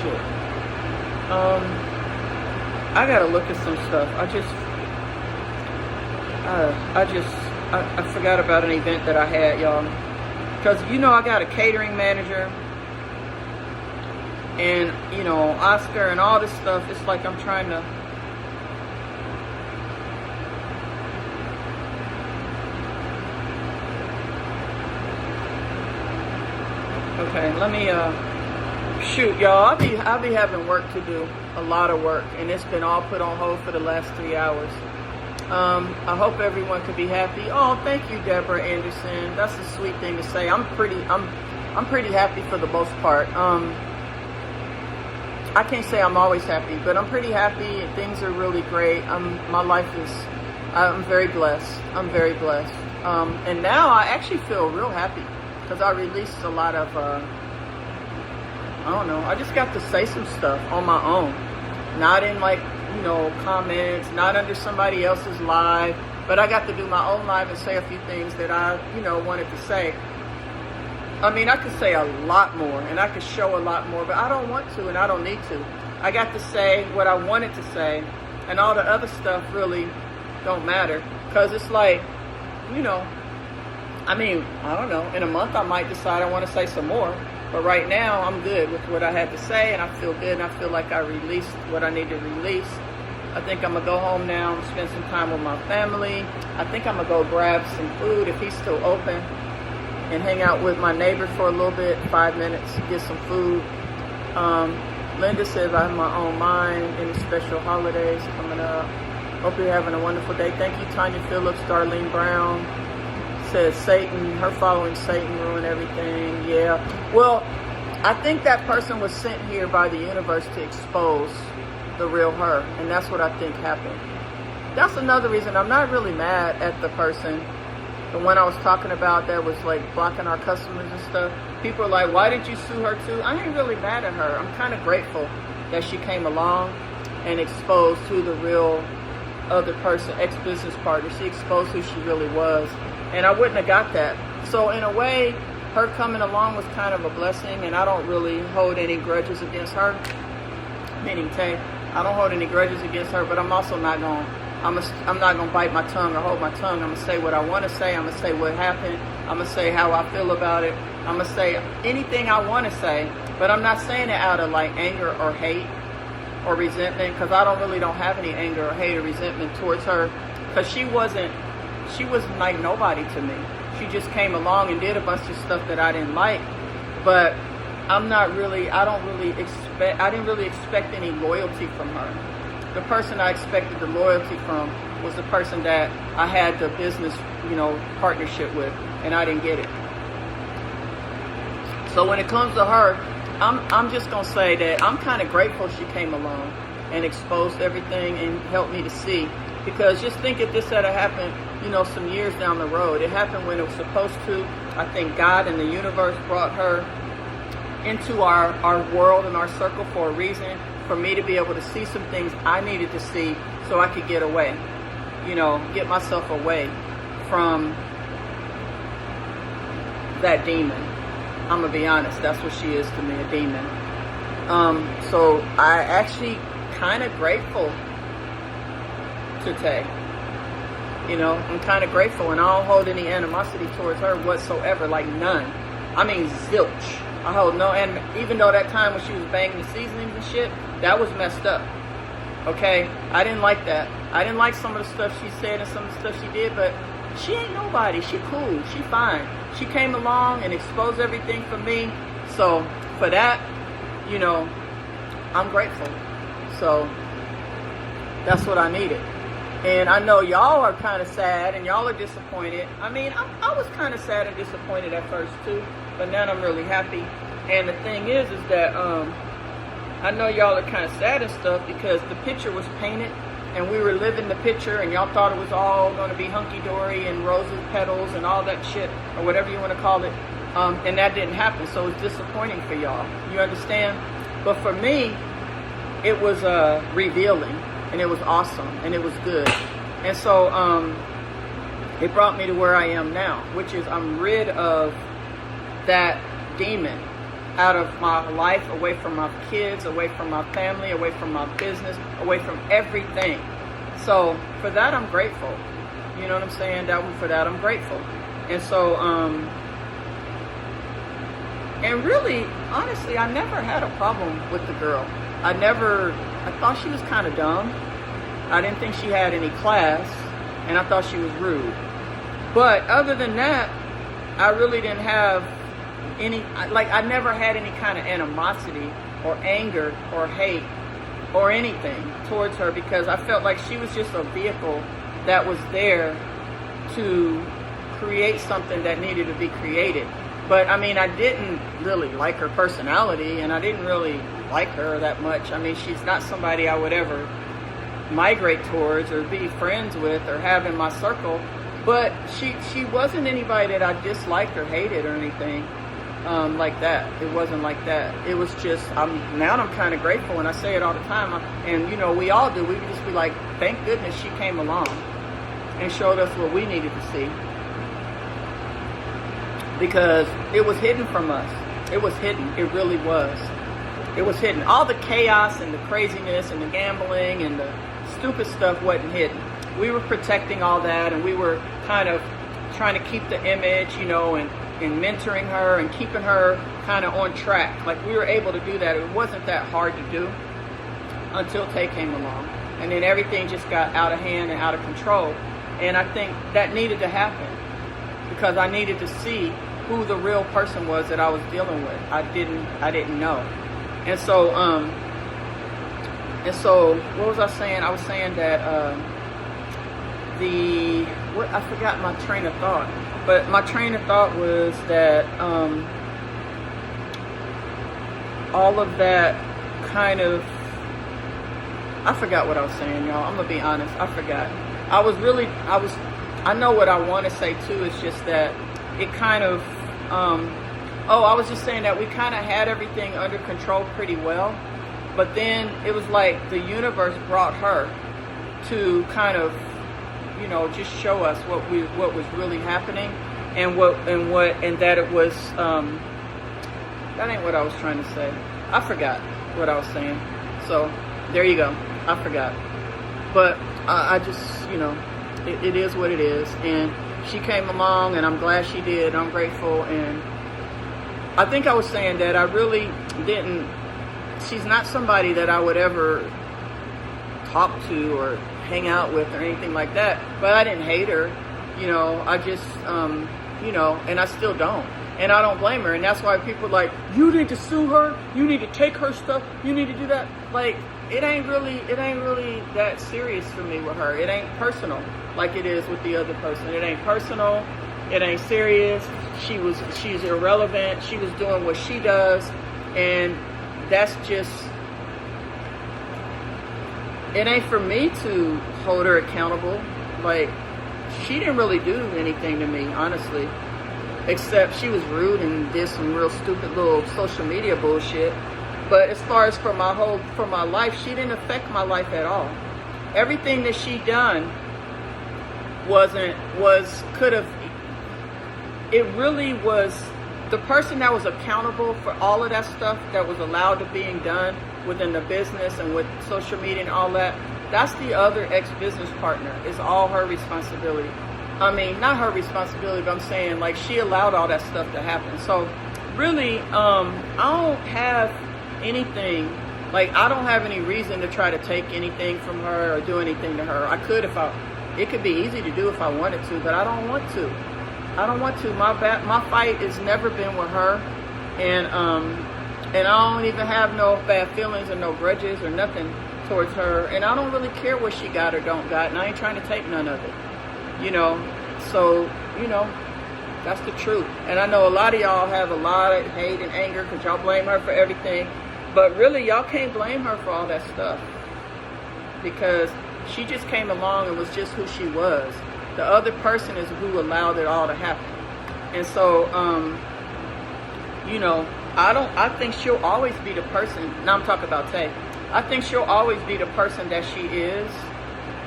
Shit. I gotta look at some stuff. I forgot about an event that I had, y'all. Because, I got a catering manager and, Oscar and all this stuff. It's like I'm trying to... Okay, let me, shoot, y'all. I'll be having work to do. A lot of work. And it's been all put on hold for the last 3 hours. I hope everyone could be happy. Oh, thank you, Deborah Anderson. That's a sweet thing to say. I'm pretty happy for the most part. I can't say I'm always happy, but I'm pretty happy. Things are really great. My life is, I'm very blessed. I'm very blessed. And now I actually feel real happy because I released a lot of, I don't know, I just got to say some stuff on my own. Not in comments, not under somebody else's live, but I got to do my own live and say a few things that I, wanted to say. I mean, I could say a lot more and I could show a lot more, but I don't want to and I don't need to. I got to say what I wanted to say, and all the other stuff really don't matter because it's like, I mean, I don't know. In a month, I might decide I want to say some more. But right now, I'm good with what I had to say, and I feel good, and I feel like I released what I need to release. I think I'm going to go home now and spend some time with my family. I think I'm going to go grab some food if he's still open and hang out with my neighbor for a little bit, 5 minutes, get some food. Linda says I have my own mind. Any special holidays coming up? Hope you're having a wonderful day. Thank you, Tanya Phillips. Darlene Brown says Satan, her following Satan ruined everything. Yeah. Well, I think that person was sent here by the universe to expose the real her. And that's what I think happened. That's another reason I'm not really mad at the person. The one I was talking about that was like blocking our customers and stuff. People are like, why did you sue her too? I ain't really mad at her. I'm kind of grateful that she came along and exposed who the real other person, ex-business partner, she exposed who she really was. And I wouldn't have got that. So in a way, her coming along was kind of a blessing, and I don't really hold any grudges against her. Meaning Tay, I don't hold any grudges against her, but I'm also not going to I'm not gonna bite my tongue or hold my tongue. I'm gonna say what I want to say. I'm gonna say what happened. I'm gonna say how I feel about it. I'm gonna say anything I want to say, but I'm not saying it out of like anger or hate or resentment, because I don't have any anger or hate or resentment towards her, because she wasn't like nobody to me. She just came along and did a bunch of stuff that I didn't like, but I didn't really expect any loyalty from her. The person I expected the loyalty from was the person that I had the business, partnership with, and I didn't get it. So when it comes to her, I'm just gonna say that I'm kind of grateful she came along and exposed everything and helped me to see. Because just think if this had happened, some years down the road. It happened when it was supposed to. I think God and the universe brought her into our world and our circle for a reason, for me to be able to see some things I needed to see so I could get away, get myself away from that demon. I'm going to be honest, that's what she is to me, a demon. So I actually kind of grateful to Tay. I'm kind of grateful, and I don't hold any animosity towards her whatsoever, like none. I mean, zilch. I hold no, and even though that time when she was banging the seasonings and shit, that was messed up. Okay? I didn't like that. I didn't like some of the stuff she said and some of the stuff she did, but she ain't nobody. She cool. She fine. She came along and exposed everything for me. So, for that, I'm grateful. So, that's what I needed. And I know y'all are kind of sad and y'all are disappointed. I mean, I was kind of sad and disappointed at first too, but now I'm really happy. And the thing is that I know y'all are kind of sad and stuff because the picture was painted and we were living the picture, and y'all thought it was all going to be hunky-dory and roses petals and all that shit, or whatever you want to call it. And that didn't happen, so it's disappointing for y'all. You understand? But for me, it was revealing. And it was awesome, and it was good. And so it brought me to where I am now, which is I'm rid of that demon out of my life, away from my kids, away from my family, away from my business, away from everything. So for that, I'm grateful. You know what I'm saying? For that, I'm grateful. And so, and really, honestly, I never had a problem with the girl. I thought she was kind of dumb. I didn't think she had any class, and I thought she was rude. But other than that, I really didn't have I never had any kind of animosity or anger or hate or anything towards her, because I felt like she was just a vehicle that was there to create something that needed to be created. But I mean, I didn't really like her personality, and I didn't really like her that much. I mean, she's not somebody I would ever migrate towards or be friends with or have in my circle. But she wasn't anybody that I disliked or hated or anything like that. It wasn't like that. It was just, I'm kind of grateful, and I say it all the time. And we all do. We would just be like, thank goodness she came along and showed us what we needed to see. Because it was hidden from us. It was hidden. It really was. It was hidden. All the chaos and the craziness and the gambling and the stupid stuff wasn't hidden. We were protecting all that, and we were kind of trying to keep the image, and mentoring her and keeping her kind of on track. Like, we were able to do that. It wasn't that hard to do until Tay came along. And then everything just got out of hand and out of control. And I think that needed to happen because I needed to see who the real person was that I was dealing with. I didn't know. And so, what was I saying? I was saying that I forgot my train of thought. But my train of thought was that all of that kind of, I forgot what I was saying, y'all. I'm gonna be honest, I forgot. I know what I want to say too. It's just that it kind of, I was just saying that we kind of had everything under control pretty well, but then it was like the universe brought her to kind of, just show us what was really happening, and that it was, that ain't what I was trying to say. I forgot what I was saying. So there you go. I forgot. But I just you know, it is what it is. And she came along, and I'm glad she did. I'm grateful. And I think I was saying that I really didn't, she's not somebody that I would ever talk to or hang out with or anything like that. But I didn't hate her. You know, I just, you know, and I still don't. And I don't blame her. And that's why people are like, you need to sue her. You need to take her stuff. You need to do that. Like, it ain't really that serious for me with her. It ain't personal like it is with the other person. It ain't personal. It ain't serious. She's irrelevant. She was doing what she does. And that's just, it ain't for me to hold her accountable. Like, she didn't really do anything to me, honestly, except she was rude and did some real stupid little social media bullshit. But as far as for my life, she didn't affect my life at all. Everything that she done it really was the person that was accountable for all of that stuff that was allowed to being done within the business and with social media and all that. That's the other ex-business partner. It's all her responsibility. I mean, not her responsibility, but I'm saying, like, she allowed all that stuff to happen. So really, I don't have anything, like, I don't have any reason to try to take anything from her or do anything to her. I could it could be easy to do if I wanted to, but I don't want to. I don't want to. My fight has never been with her, and I don't even have no bad feelings or no grudges or nothing towards her, and I don't really care what she got or don't got, and I ain't trying to take none of it, you know. So, you know, that's the truth. And I know a lot of y'all have a lot of hate and anger because y'all blame her for everything, but really y'all can't blame her for all that stuff, because she just came along and was just who she was. The other person is who allowed it all to happen. And so, you know, I think she'll always be the person. Now I'm talking about Tay. I think she'll always be the person that she is,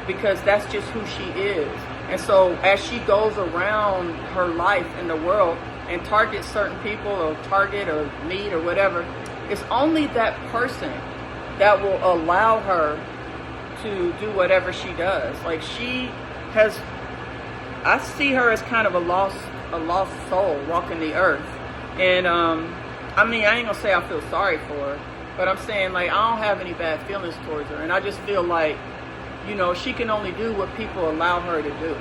because that's just who she is. And so as she goes around her life in the world and targets certain people or target or meet or whatever, it's only that person that will allow her to do whatever she does. Like, I see her as kind of a lost soul walking the earth. And I mean, I ain't gonna say I feel sorry for her, but I'm saying, like, I don't have any bad feelings towards her. And I just feel like, you know, she can only do what people allow her to do,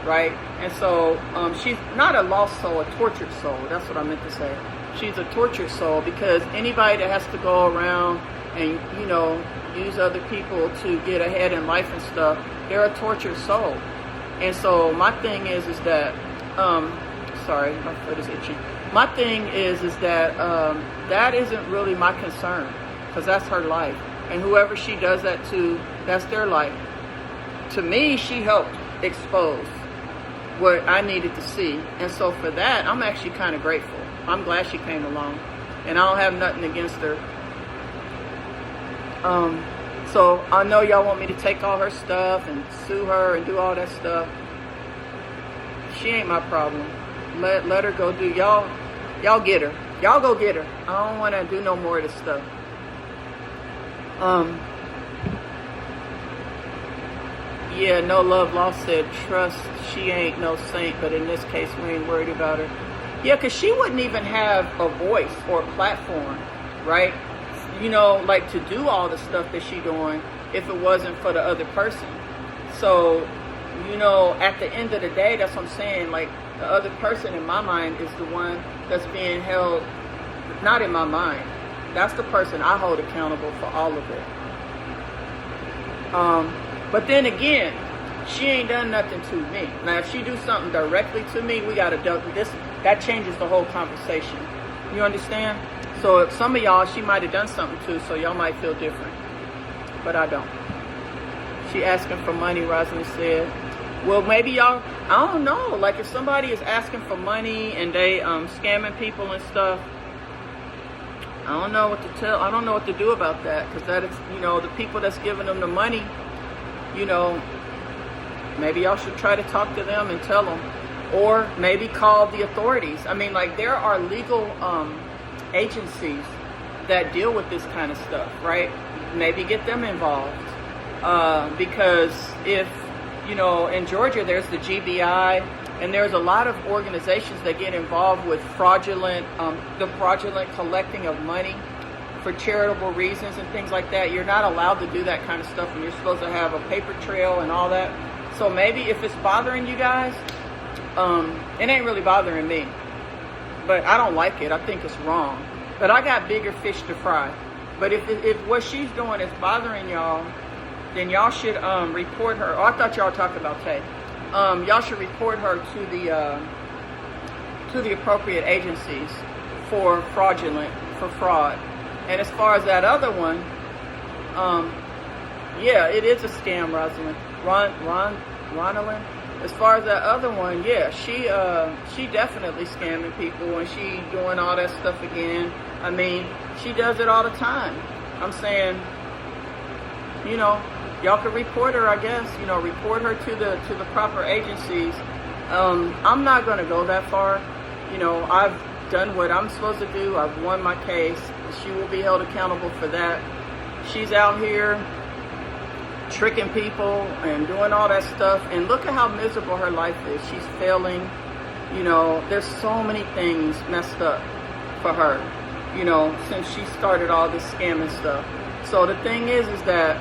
right? And so she's not a lost soul, a tortured soul. That's what I meant to say. She's a tortured soul, because anybody that has to go around and, you know, use other people to get ahead in life and stuff, they're a tortured soul. And so my thing is that, sorry, my foot is itching. My thing is that that isn't really my concern, because that's her life. And whoever she does that to, that's their life. To me, she helped expose what I needed to see. And so for that, I'm actually kind of grateful. I'm glad she came along. And I don't have nothing against her. So I know y'all want me to take all her stuff and sue her and do all that stuff. She ain't my problem. Let her go do. Y'all get her. Y'all go get her. I don't want to do no more of this stuff. Yeah, No Love Lost said, trust, she ain't no saint, but in this case, we ain't worried about her. Yeah, because she wouldn't even have a voice or a platform, right? You know, like, to do all the stuff that she doing if it wasn't for the other person. So, you know, at the end of the day, that's what I'm saying. Like, the other person in my mind is the one that's being held, not in my mind. That's the person I hold accountable for all of it. But then again, she ain't done nothing to me. Now, if she do something directly to me, we got to this. That changes the whole conversation. You understand? So if some of y'all, she might have done something to, so y'all might feel different. But I don't. She asking for money, Rosalind said. Well, maybe y'all, I don't know. Like, if somebody is asking for money and they scamming people and stuff, I don't know what to tell. I don't know what to do about that, because that is, you know, the people that's giving them the money, you know, maybe y'all should try to talk to them and tell them, or maybe call the authorities. I mean, like, there are legal agencies that deal with this kind of stuff, right? Maybe get them involved, because if you know, in Georgia, there's the GBI, and there's a lot of organizations that get involved with the fraudulent collecting of money for charitable reasons and things like that. You're not allowed to do that kind of stuff, and you're supposed to have a paper trail and all that. So maybe if it's bothering you guys, it ain't really bothering me. But I don't like it. I think it's wrong. But I got bigger fish to fry. But if what she's doing is bothering y'all, then y'all should report her. Oh, I thought y'all were talking about Tay. Y'all should report her to the appropriate agencies for fraud. And as far as that other one, yeah, it is a scam, Rosalind. Ronalyn. As far as that other one, yeah, she definitely scamming people, and she doing all that stuff again. I mean, she does it all the time. I'm saying, you know, y'all could report her, I guess. You know, report her to the proper agencies. I'm not going to go that far. You know, I've done what I'm supposed to do. I've won my case. She will be held accountable for that. She's out here tricking people and doing all that stuff, and look at how miserable her life is. She's failing. You know, there's so many things messed up for her, you know, since she started all this scamming stuff. So the thing is that,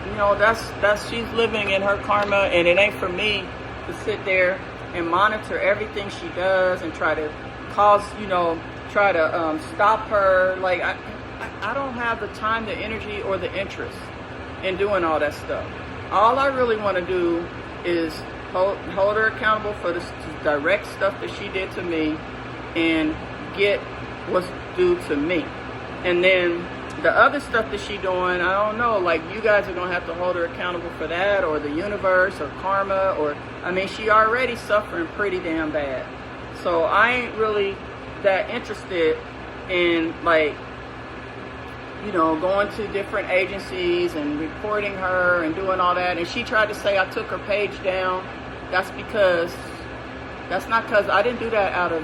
you know, that's she's living in her karma, and it ain't for me to sit there and monitor everything she does and try to stop her. Like, I don't have the time, the energy, or the interest in doing all that stuff. All I really want to do is hold her accountable for the direct stuff that she did to me and get what's due to me. And then the other stuff that she doing, I don't know, like, you guys are going to have to hold her accountable for that, or the universe, or karma, or, I mean, she already suffering pretty damn bad. So I ain't really that interested in, like, you know, going to different agencies and reporting her and doing all that. And she tried to say I took her page down. That's not because I didn't do that out of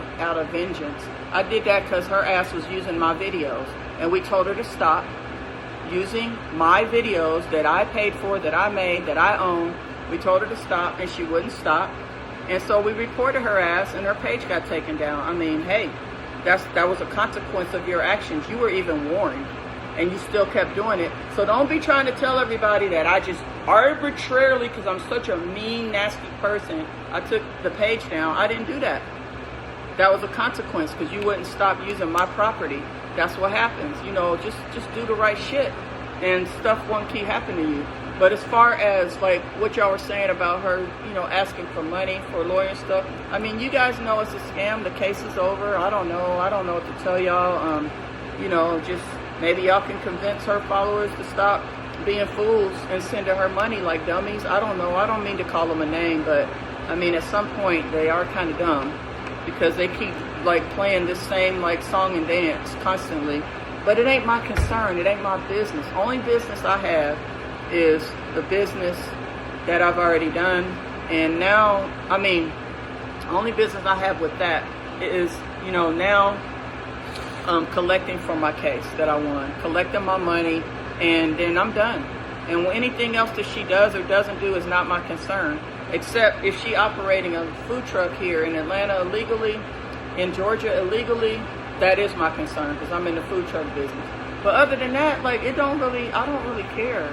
vengeance. I did that because her ass was using my videos, and we told her to stop using my videos that I paid for, that I made, that I own. We told her to stop, and she wouldn't stop. And so we reported her ass, and her page got taken down. I mean, hey, that was a consequence of your actions. You were even warned, and you still kept doing it. So don't be trying to tell everybody that I just arbitrarily, because I'm such a mean, nasty person, I took the page down. I didn't do that. That was a consequence because you wouldn't stop using my property. That's what happens. You know, just do the right shit, and stuff won't keep happening to you. But as far as, like, what y'all were saying about her, you know, asking for money for lawyer stuff, I mean, you guys know it's a scam. The case is over. I don't know what to tell y'all. You know, just maybe y'all can convince her followers to stop being fools and sending her money like dummies. I don't know. I don't mean to call them a name, but I mean, at some point they are kind of dumb because they keep, like, playing this same, like, song and dance constantly. But it ain't my concern. It ain't my business. Only business I have is the business that I've already done. And now, I mean, only business I have with that is, you know, now collecting for my case that I won, collecting my money, and then I'm done. And anything else that she does or doesn't do is not my concern, except if she operating a food truck here in Atlanta illegally, in Georgia illegally, that is my concern because I'm in the food truck business. But other than that, like, I don't really care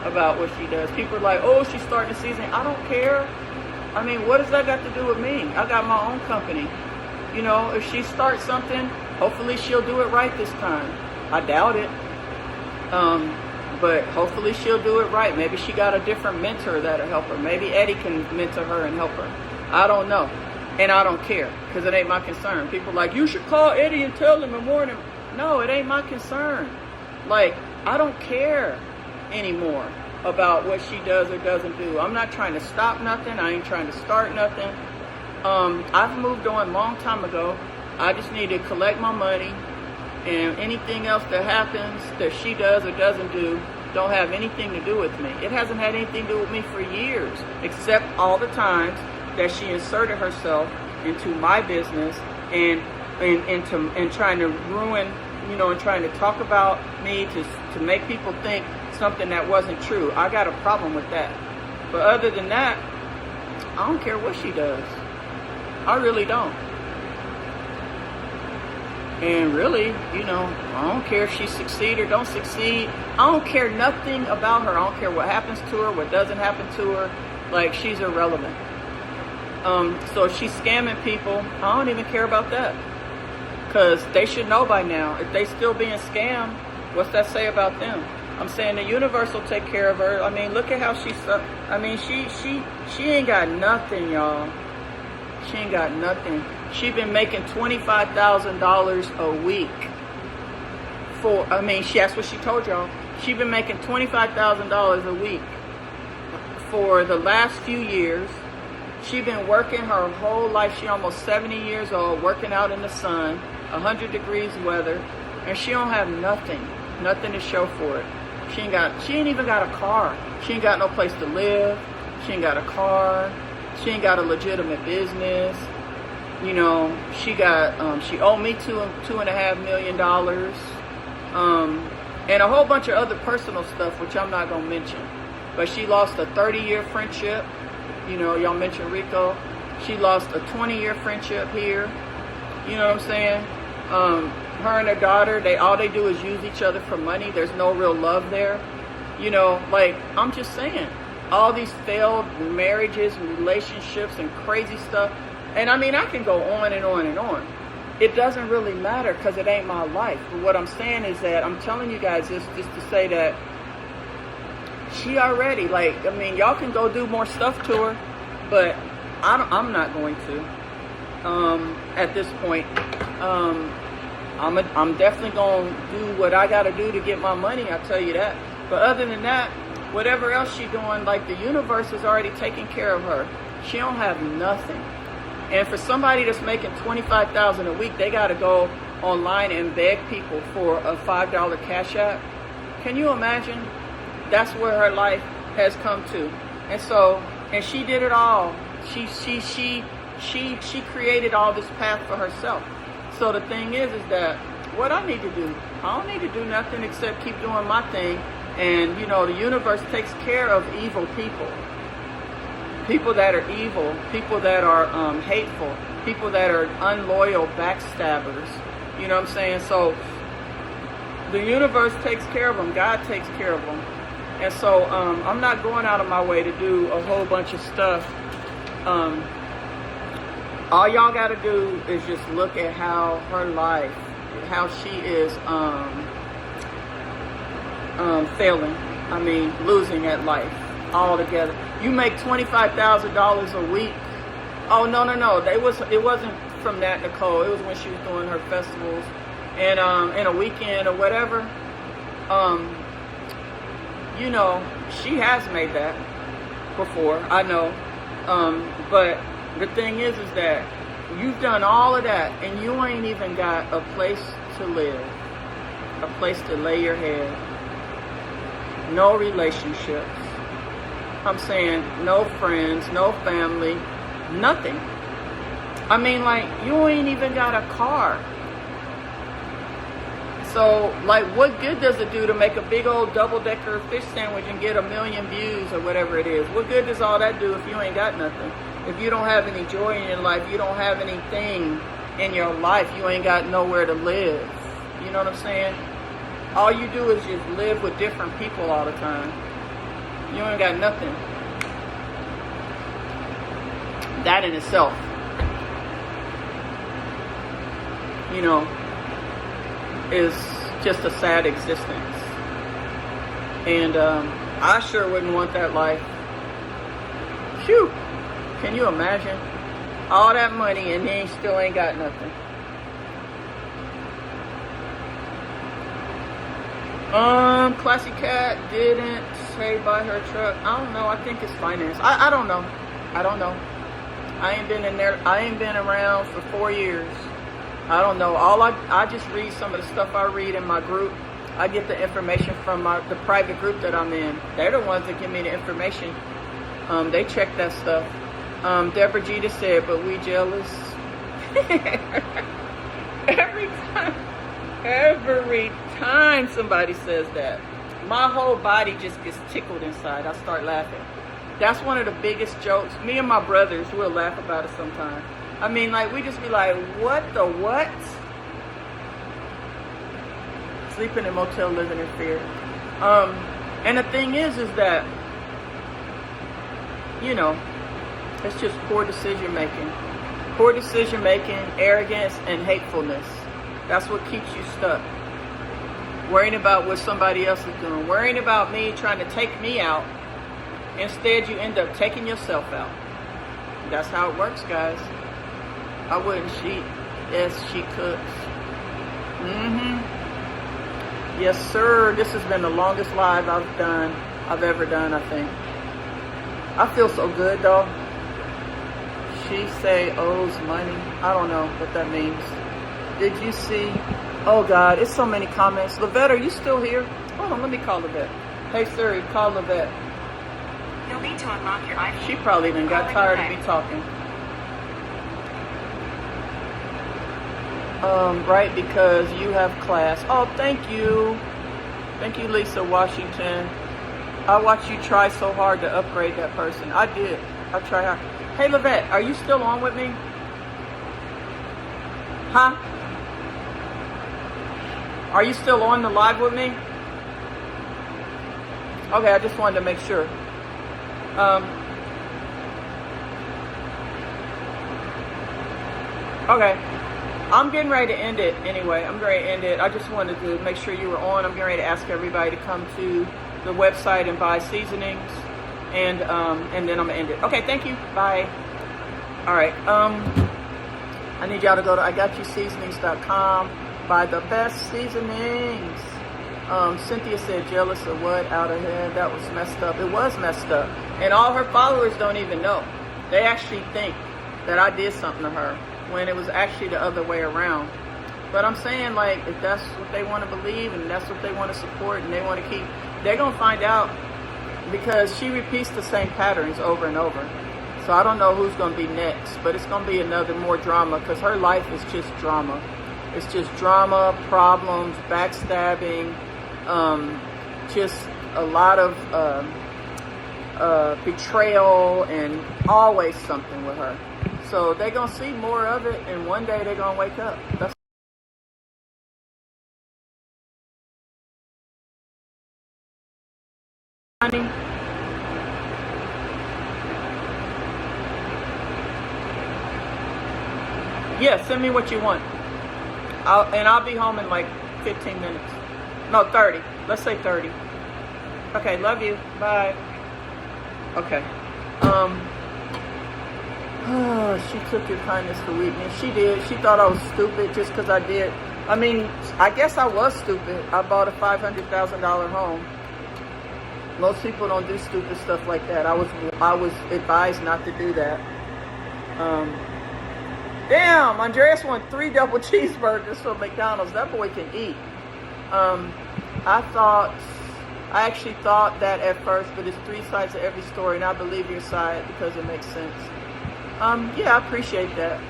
about what she does. People are like, oh, she's starting the season. I don't care. I mean, what does that got to do with me? I got my own company. You know, if she starts something, hopefully she'll do it right this time. I doubt it. But hopefully she'll do it right. Maybe she got a different mentor that'll help her. Maybe Eddie can mentor her and help her. I don't know. And I don't care because it ain't my concern. People are like, you should call Eddie and tell him and warn him. No, it ain't my concern. Like, I don't care anymore about what she does or doesn't do. I'm not trying to stop nothing. I ain't trying to start nothing. I've moved on a long time ago. I just need to collect my money, and anything else that happens that she does or doesn't do don't have anything to do with me. It hasn't had anything to do with me for years, except all the times that she inserted herself into my business and trying to ruin, you know, and trying to talk about me to make people think something that wasn't true. I got a problem with that. But other than that, I don't care what she does. I really don't. And really, you know, I don't care if she succeed or don't succeed. I don't care nothing about her. I don't care what happens to her, what doesn't happen to her. Like, she's irrelevant. So if she's scamming people, I don't even care about that. Because they should know by now. If they still being scammed, what's that say about them? I'm saying the universe will take care of her. I mean, look at how she ain't got nothing, y'all. She ain't got nothing. She been making $25,000 a week that's what she told y'all. She been making $25,000 a week for the last few years. She been working her whole life. She almost 70 years old, working out in the sun, 100 degrees weather, and she don't have nothing to show for it. She ain't even got a car. She ain't got no place to live. She ain't got a car. She ain't got a legitimate business. You know, she owed me $2.5 million. And a whole bunch of other personal stuff, which I'm not going to mention. But she lost a 30-year friendship. You know, y'all mentioned Rico. She lost a 20-year friendship here. You know what I'm saying? Her and her daughter, all they do is use each other for money. There's no real love there. You know, like, I'm just saying. All these failed marriages and relationships and crazy stuff. And I mean, I can go on and on and on. It doesn't really matter because it ain't my life. But what I'm saying is that I'm telling you guys this just to say that she already, like, I mean, y'all can go do more stuff to her, but I'm not going to. At this point, I'm definitely going to do what I got to do to get my money. I'll tell you that. But other than that, whatever else she's doing, like, the universe is already taking care of her. She don't have nothing. And for somebody that's making $25,000 a week, they got to go online and beg people for a $5 cash app. Can you imagine? That's where her life has come to. And so, and she did it all. She created all this path for herself. So the thing is that what I need to do, I don't need to do nothing except keep doing my thing. And, you know, the universe takes care of evil people. People that are evil, people that are hateful, people that are unloyal, backstabbers. You know what I'm saying? So the universe takes care of them. God takes care of them. And so I'm not going out of my way to do a whole bunch of stuff. All y'all got to do is just look at how her life, how she is failing. I mean, losing at life altogether. You make $25,000 a week. Oh, no. It wasn't from that, Nicole. It was when she was doing her festivals and in a weekend or whatever. You know, she has made that before. I know. But the thing is that you've done all of that and you ain't even got a place to live, a place to lay your head. No relationships. I'm saying no friends, no family, nothing. I mean, like, you ain't even got a car. So, like, what good does it do to make a big old double-decker fish sandwich and get 1 million views or whatever it is? What good does all that do if you ain't got nothing? If you don't have any joy in your life, you don't have anything in your life, you ain't got nowhere to live. You know what I'm saying? All you do is just live with different people all the time. You ain't got nothing. That in itself, you know, is just a sad existence. And I sure wouldn't want that life. Phew! Can you imagine? All that money and then still ain't got nothing. Classy Cat didn't say buy her truck. I don't know. I think it's finance. I don't know. I ain't been in there. I ain't been around for 4 years. I don't know. I just read some of the stuff I read in my group. I get the information from the private group that I'm in. They're the ones that give me the information. They check that stuff. Deborah Jeter said, but we jealous. Every time somebody says that, my whole body just gets tickled inside. I start laughing. That's one of the biggest jokes. Me and my brothers will laugh about it sometimes. I mean, like, we just be like, what the what? Sleeping in motel, living in fear. And the thing is that, you know, it's just poor decision making. Poor decision making, arrogance, and hatefulness. That's what keeps you stuck. Worrying about what somebody else is doing. Worrying about me trying to take me out. Instead, you end up taking yourself out. That's how it works, guys. I wouldn't cheat. Yes, she cooks. Yes, sir. This has been the longest live I've ever done, I think. I feel so good, though. She say owes money. I don't know what that means. Did you see? Oh, God. It's so many comments. Lavette, are you still here? Hold on. Let me call Lavette. Hey, Siri, call Lavette. You'll need to unlock your iPhone. She probably even got tired of me talking. Right, because you have class. Oh, thank you. Thank you, Lisa Washington. I watched you try so hard to upgrade that person. I did. I tried hard. Hey, Lavette, are you still on with me? Huh? Are you still on the live with me? Okay, I just wanted to make sure. Okay. I'm getting ready to end it anyway. I'm ready to end it. I just wanted to make sure you were on. I'm getting ready to ask everybody to come to the website and buy seasonings. And then I'm going to end it. Okay, thank you. Bye. All right. I need y'all to go to IGotYouSeasonings.com. Buy the best seasonings. Cynthia said jealous of what? Out of head. That was messed up. It was messed up. And all her followers don't even know. They actually think that I did something to her when it was actually the other way around. But I'm saying, like, if that's what they want to believe and that's what they want to support and they want to keep, they're going to find out, because she repeats the same patterns over and over. So I don't know who's going to be next, but it's going to be another more drama, because her life is just drama. It's just drama, problems, backstabbing, just a lot of betrayal, and always something with her. So they're going to see more of it, and one day they're going to wake up. That's yeah, send me what you want. I'll be home in like 15 minutes. No, 30. Let's say 30. Okay, love you. Bye. Okay. She took your kindness for weakness. She did. She thought I was stupid just because I did. I mean, I guess I was stupid. I bought a $500,000 home. Most people don't do stupid stuff like that. I was advised not to do that. Damn, Andreas won 3 double cheeseburgers from McDonald's. That boy can eat. I actually thought that at first, but it's 3 sides to every story, and I believe your side because it makes sense. Yeah, I appreciate that.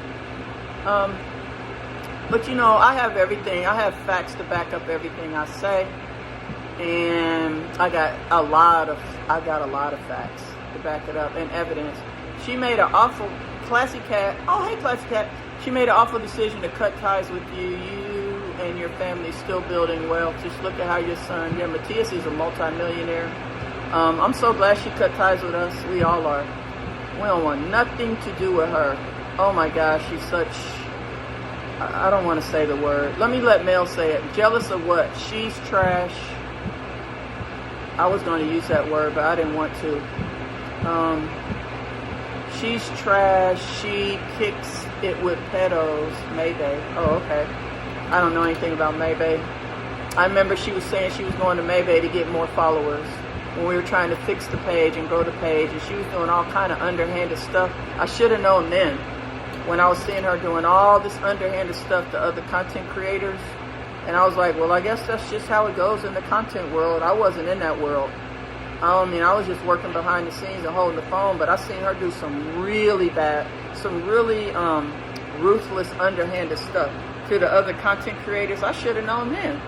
But you know, I have everything. I have facts to back up everything I say, and I got a lot of facts to back it up and evidence. She made an awful, Classy Cat. Oh, hey, Classy Cat. She made an awful decision to cut ties with you. You and your family still building wealth. Just look at how your son, yeah, Matthias is a multi-millionaire. I'm so glad she cut ties with us. We all are. We don't want nothing to do with her. Oh my gosh, she's such, I don't want to say the word. Let me let Mel say it. Jealous of what? She's trash. I was going to use that word, but I didn't want to. She's trash. She kicks it with pedos. Maybe. Oh, okay. I don't know anything about Maybay. I remember she was saying she was going to Maybay to get more followers when we were trying to fix the page and grow the page, and she was doing all kind of underhanded stuff. I should have known then, when I was seeing her doing all this underhanded stuff to other content creators. And I was like, well, I guess that's just how it goes in the content world. I wasn't in that world. I mean, I was just working behind the scenes and holding the phone, but I seen her do some really bad, some really ruthless, underhanded stuff to the other content creators. I should have known then.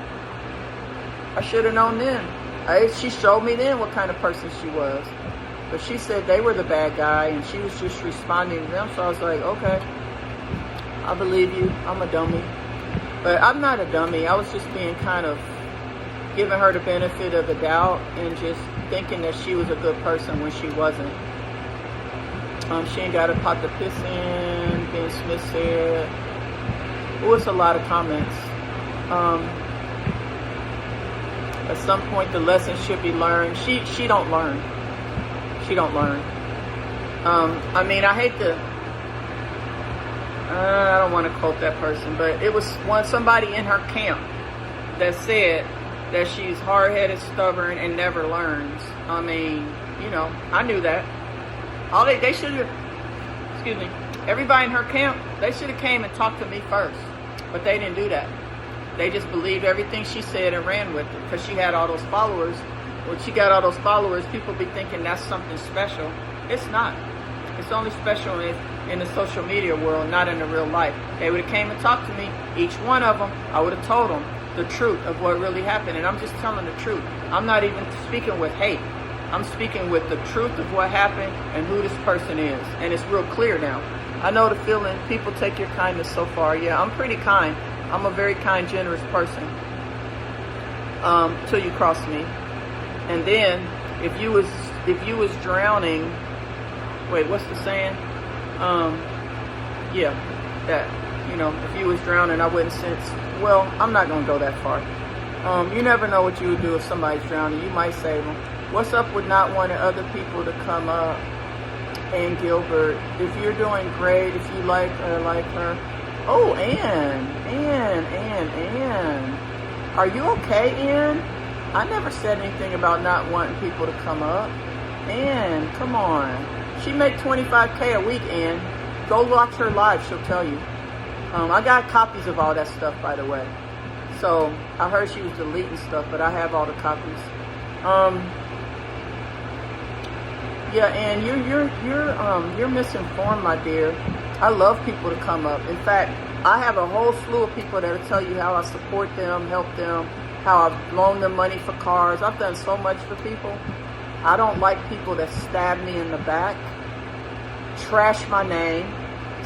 I should have known then. She showed me then what kind of person she was. But she said they were the bad guy, and she was just responding to them. So I was like, okay, I believe you. I'm a dummy. But I'm not a dummy. I was just being kind of giving her the benefit of the doubt and just thinking that she was a good person when she wasn't. She ain't got a pot to piss in, Ben Smith said. It was a lot of comments. At some point, the lesson should be learned. She don't learn. She don't learn. I mean, I hate to... I don't want to quote that person, but it was somebody in her camp that said that she's hard-headed, stubborn, and never learns. I mean, you know, I knew that. All they should have, excuse me, everybody in her camp, they should have came and talked to me first, but they didn't do that. They just believed everything she said and ran with it because she had all those followers. When she got all those followers, people be thinking that's something special. It's not. It's only special in the social media world, not in the real life. They would have came and talked to me, each one of them. I would have told them the truth of what really happened, and I'm just telling the truth. I'm not even speaking with hate. I'm speaking with the truth of what happened and who this person is, and it's real clear now. I know the feeling. People take your kindness so far. Yeah, I'm pretty kind. I'm a very kind, generous person. Till you cross me, and then if you was drowning. Wait, what's the saying? Yeah, that, you know, if you was drowning, I wouldn't sense. Well, I'm not gonna go that far. You never know what you would do if somebody's drowning. You might save them. What's up with not wanting other people to come up? And Gilbert, if you're doing great, if you like her. Oh, Ann. Are you okay, Ann? I never said anything about not wanting people to come up. Ann, come on. She make $25K a week, Ann. Go watch her live, she'll tell you. I got copies of all that stuff, by the way. So I heard she was deleting stuff, but I have all the copies. Yeah, and you're misinformed, my dear. I love people to come up. In fact, I have a whole slew of people that'll tell you how I support them, help them, how I've loaned them money for cars. I've done so much for people. I don't like people that stab me in the back, trash my name,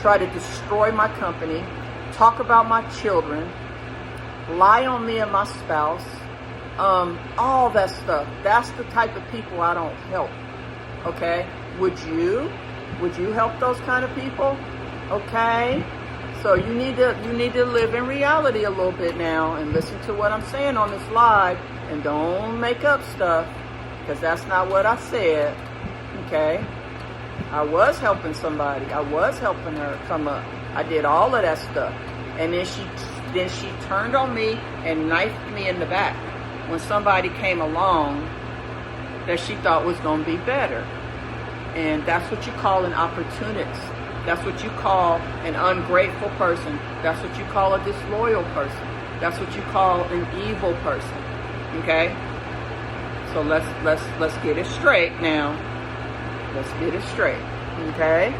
try to destroy my company, talk about my children, lie on me and my spouse, all that stuff. That's the type of people I don't help. Okay? Would you help those kind of people? Okay? So you need to live in reality a little bit now and listen to what I'm saying on this live, and don't make up stuff, because that's not what I said. Okay? I was helping somebody. I was helping her come up. I did all of that stuff. And then she turned on me and knifed me in the back when somebody came along that she thought was going to be better. And that's what you call an opportunist. That's what you call an ungrateful person. That's what you call a disloyal person. That's what you call an evil person. Okay? So let's get it straight now. Let's get it straight. Okay?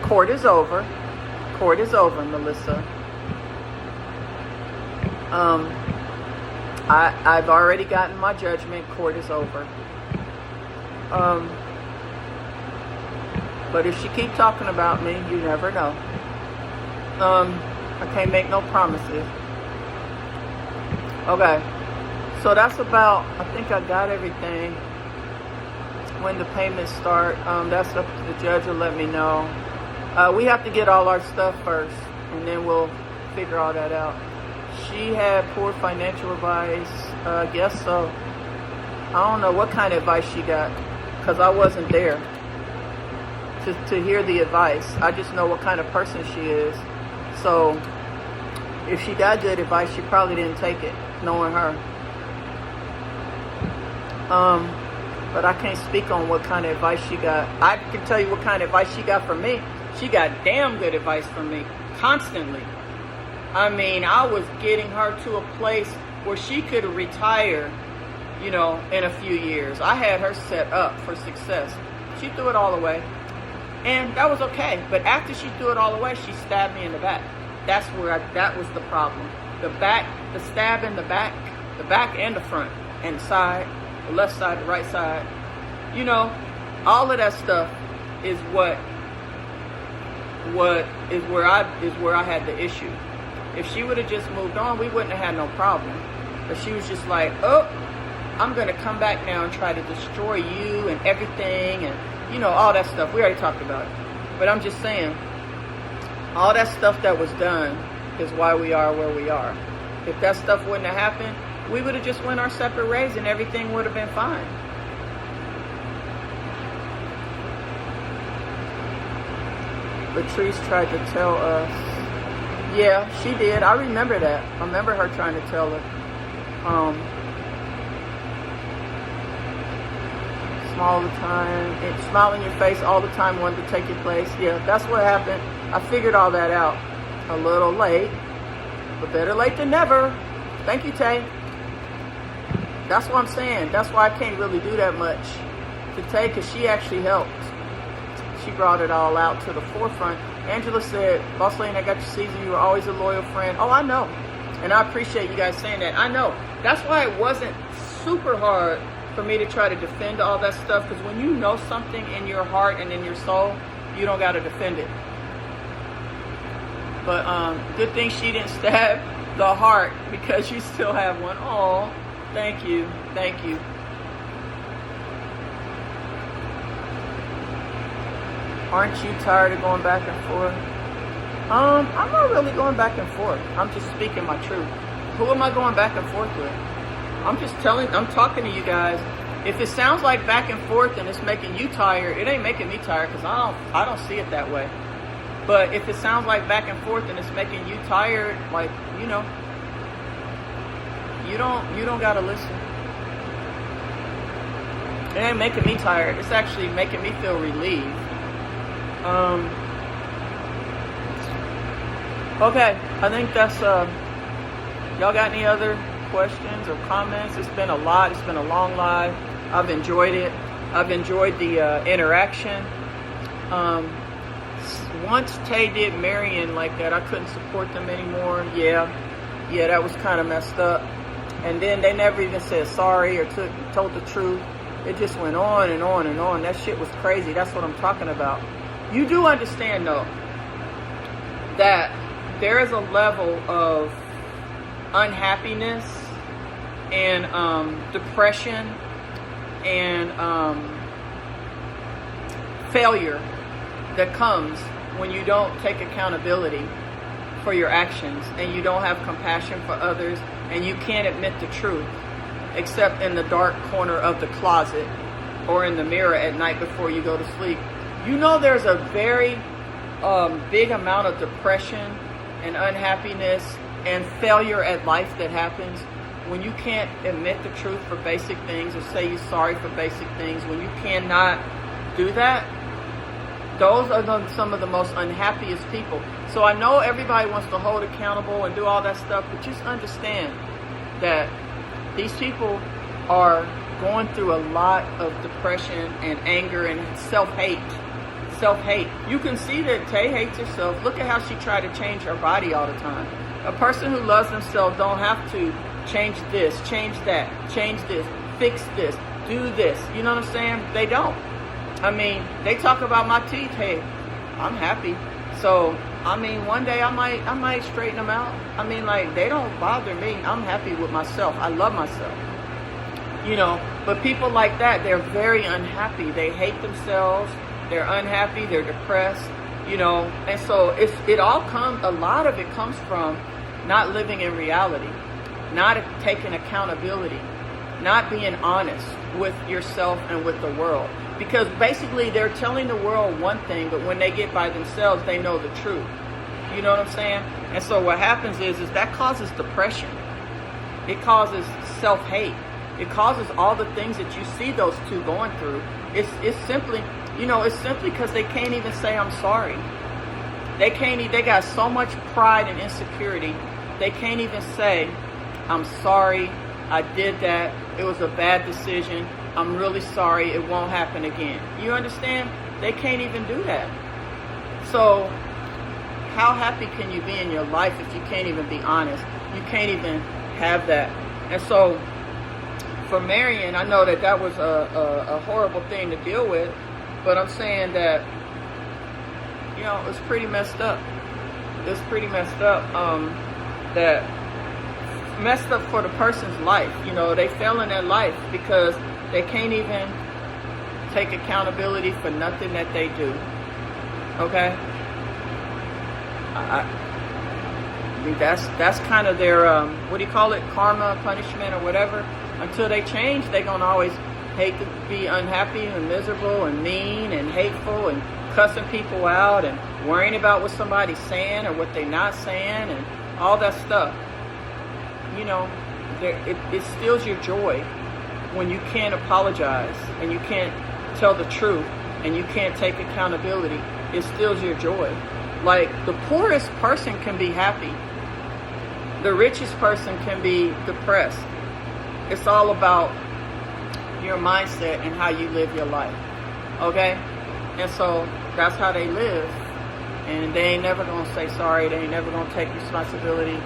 Court is over. Court is over, Melissa. I've already gotten my judgment. Court is over. But if she keep talking about me, you never know. I can't make no promises. Okay. So that's about, I think I got everything. When the payments start, that's up to the judge will let me know. We have to get all our stuff first, and then we'll figure all that out. She had poor financial advice. I guess so. I don't know what kind of advice she got, because I wasn't there to hear the advice. I just know what kind of person she is. So if she got good advice, she probably didn't take it, knowing her. But I can't speak on what kind of advice she got. I can tell you what kind of advice she got from me. She got damn good advice from me, constantly. I mean, I was getting her to a place where she could retire, in a few years. I had her set up for success. She threw it all away. And that was okay. But after she threw it all away, she stabbed me in the back. That was the problem. The stab in the back and the front, and the side, the left side, the right side. All of that stuff is what is where I had the issue. If she would have just moved on, we wouldn't have had no problem. But she was just like, oh, I'm going to come back now and try to destroy you and everything, and, you know, all that stuff. We already talked about it. But I'm just saying, all that stuff that was done is why we are where we are. If that stuff wouldn't have happened, we would have just went our separate ways and everything would have been fine. Latrice tried to tell us. Yeah, she did. I remember that. I remember her trying to tell her. Smile all the time. Smile in your face all the time, wanted to take your place. Yeah, that's what happened. I figured all that out. A little late, but better late than never. Thank you, Tay. That's what I'm saying. That's why I can't really do that much to Tay, because she actually helped. She brought it all out to the forefront. Angela said, Boss Lady, I got your season. You were always a loyal friend. Oh, I know. And I appreciate you guys saying that. I know. That's why it wasn't super hard for me to try to defend all that stuff, because when you know something in your heart and in your soul, you don't got to defend it. But good thing she didn't stab the heart, because you still have one. Oh, thank you. Thank you. Aren't you tired of going back and forth? I'm not really going back and forth. I'm just speaking my truth. Who am I going back and forth with? I'm talking to you guys. If it sounds like back and forth and it's making you tired, it ain't making me tired, because I don't see it that way. But if it sounds like back and forth and it's making you tired, like, you know, you don't gotta listen. It ain't making me tired. It's actually making me feel relieved. Okay, I think that's, y'all got any other questions or comments? It's been a lot. It's been a long live. I've enjoyed it. I've enjoyed the interaction. Once Tay did Marion like that, I couldn't support them anymore. Yeah, that was kind of messed up. And then they never even said sorry or told the truth. It just went on and on and on. That shit was crazy. That's what I'm talking about. You do understand, though, that there is a level of unhappiness and depression and failure that comes when you don't take accountability for your actions and you don't have compassion for others and you can't admit the truth except in the dark corner of the closet or in the mirror at night before you go to sleep. You know, there's a very big amount of depression and unhappiness and failure at life that happens when you can't admit the truth for basic things or say you're sorry for basic things. When you cannot do that, those are some of the most unhappiest people. So I know everybody wants to hold accountable and do all that stuff, but just understand that these people are going through a lot of depression and anger and self-hate. Self-hate. You can see that Tay hates herself. Look at how she tried to change her body all the time. A person who loves themselves don't have to change this, change that, change this, fix this, do this. You know what I'm saying? They don't. I mean, they talk about my teeth. Hey, I'm happy. So, I mean, one day I might straighten them out. I mean, like, they don't bother me. I'm happy with myself. I love myself. You know, but people like that, they're very unhappy. They hate themselves. They're unhappy. They're depressed. You know, and so a lot of it comes from not living in reality, not taking accountability, not being honest with yourself and with the world. Because basically they're telling the world one thing, but when they get by themselves, they know the truth. You know what I'm saying? And so what happens is that causes depression. It causes self-hate. It causes all the things that you see those two going through. It's simply, you know, it's simply because they can't even say I'm sorry. They got so much pride and insecurity. They can't even say, I'm sorry, I did that. It was a bad decision. I'm really sorry. It won't happen again. You understand? They can't even do that. So how happy can you be in your life if you can't even be honest? You can't even have that. And so for Marion, I know that was a horrible thing to deal with. But I'm saying that, you know, it's pretty messed up. It's pretty messed up. That messed up for the person's life. You know, they fail in their life because they can't even take accountability for nothing that they do. Okay? I mean, that's kind of their, what do you call it? Karma, punishment, or whatever. Until they change, they're going to always hate to be unhappy and miserable and mean and hateful and cussing people out and worrying about what somebody's saying or what they're not saying and all that stuff. You know, it steals your joy when you can't apologize and you can't tell the truth and you can't take accountability. It steals your joy. Like, the poorest person can be happy. The richest person can be depressed. It's all about your mindset and how you live your life. Okay? And so that's how they live. And they ain't never gonna say sorry. They ain't never gonna take responsibility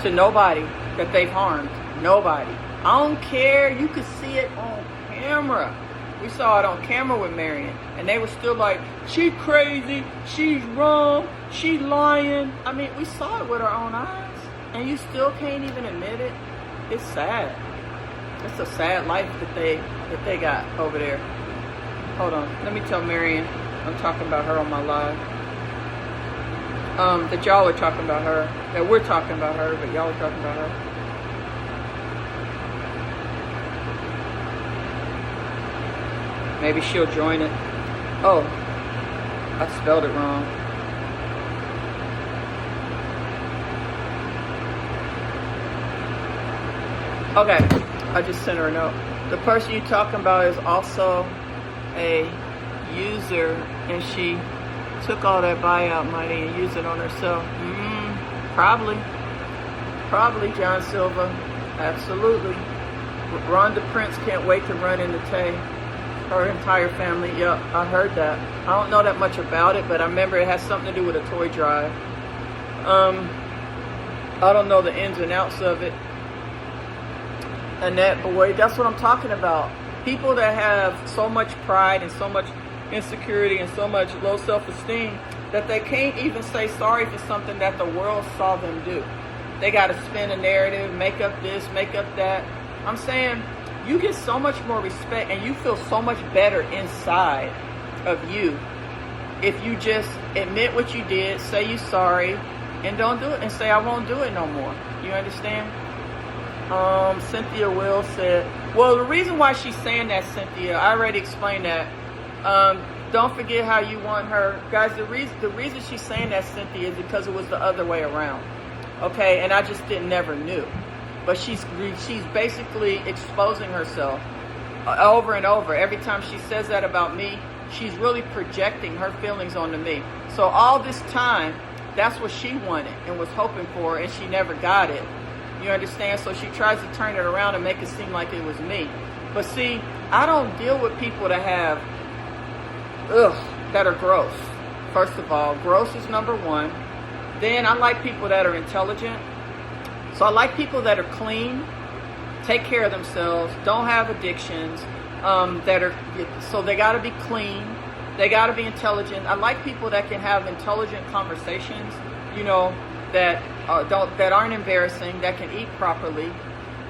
to nobody that they've harmed. Nobody. I don't care. You could see it on camera. We saw it on camera with Marion. And they were still like, she crazy. She's wrong. She's lying. I mean, we saw it with our own eyes. And you still can't even admit it. It's sad. It's a sad life that they got over there. Hold on. Let me tell Marion. I'm talking about her on my live. That y'all are talking about her. That we're talking about her, but y'all are talking about her. Maybe she'll join it. Oh, I spelled it wrong. Okay, I just sent her a note. The person you're talking about is also a user, and she took all that buyout money and used it on herself. Probably John Silva. Absolutely. Rhonda Prince can't wait to run into Tay. Her entire family. Yep, I heard that. I don't know that much about it, but I remember it has something to do with a toy drive. I don't know the ins and outs of it. Annette Boyd, that's what I'm talking about. People that have so much pride and so much insecurity and so much low self-esteem that they can't even say sorry for something that the world saw them do. They got to spin a narrative, make up this, make up that. I'm saying you get so much more respect and you feel so much better inside of you if you just admit what you did, say you're sorry, and don't do it, and say I won't do it no more. You understand? Cynthia Will said, well, the reason why she's saying that, Cynthia, I already explained that. Don't forget how you want her. Guys, the reason she's saying that, Cynthia, is because it was the other way around. Okay? And I just never knew. But she's basically exposing herself over and over. Every time she says that about me, she's really projecting her feelings onto me. So all this time, that's what she wanted and was hoping for, and she never got it. You understand? So she tries to turn it around and make it seem like it was me. But see, I don't deal with people that have, that are gross. First of all, gross is number one. Then I like people that are intelligent. So I like people that are clean, take care of themselves, don't have addictions, so they got to be clean, they got to be intelligent. I like people that can have intelligent conversations, you know, that aren't embarrassing, that can eat properly,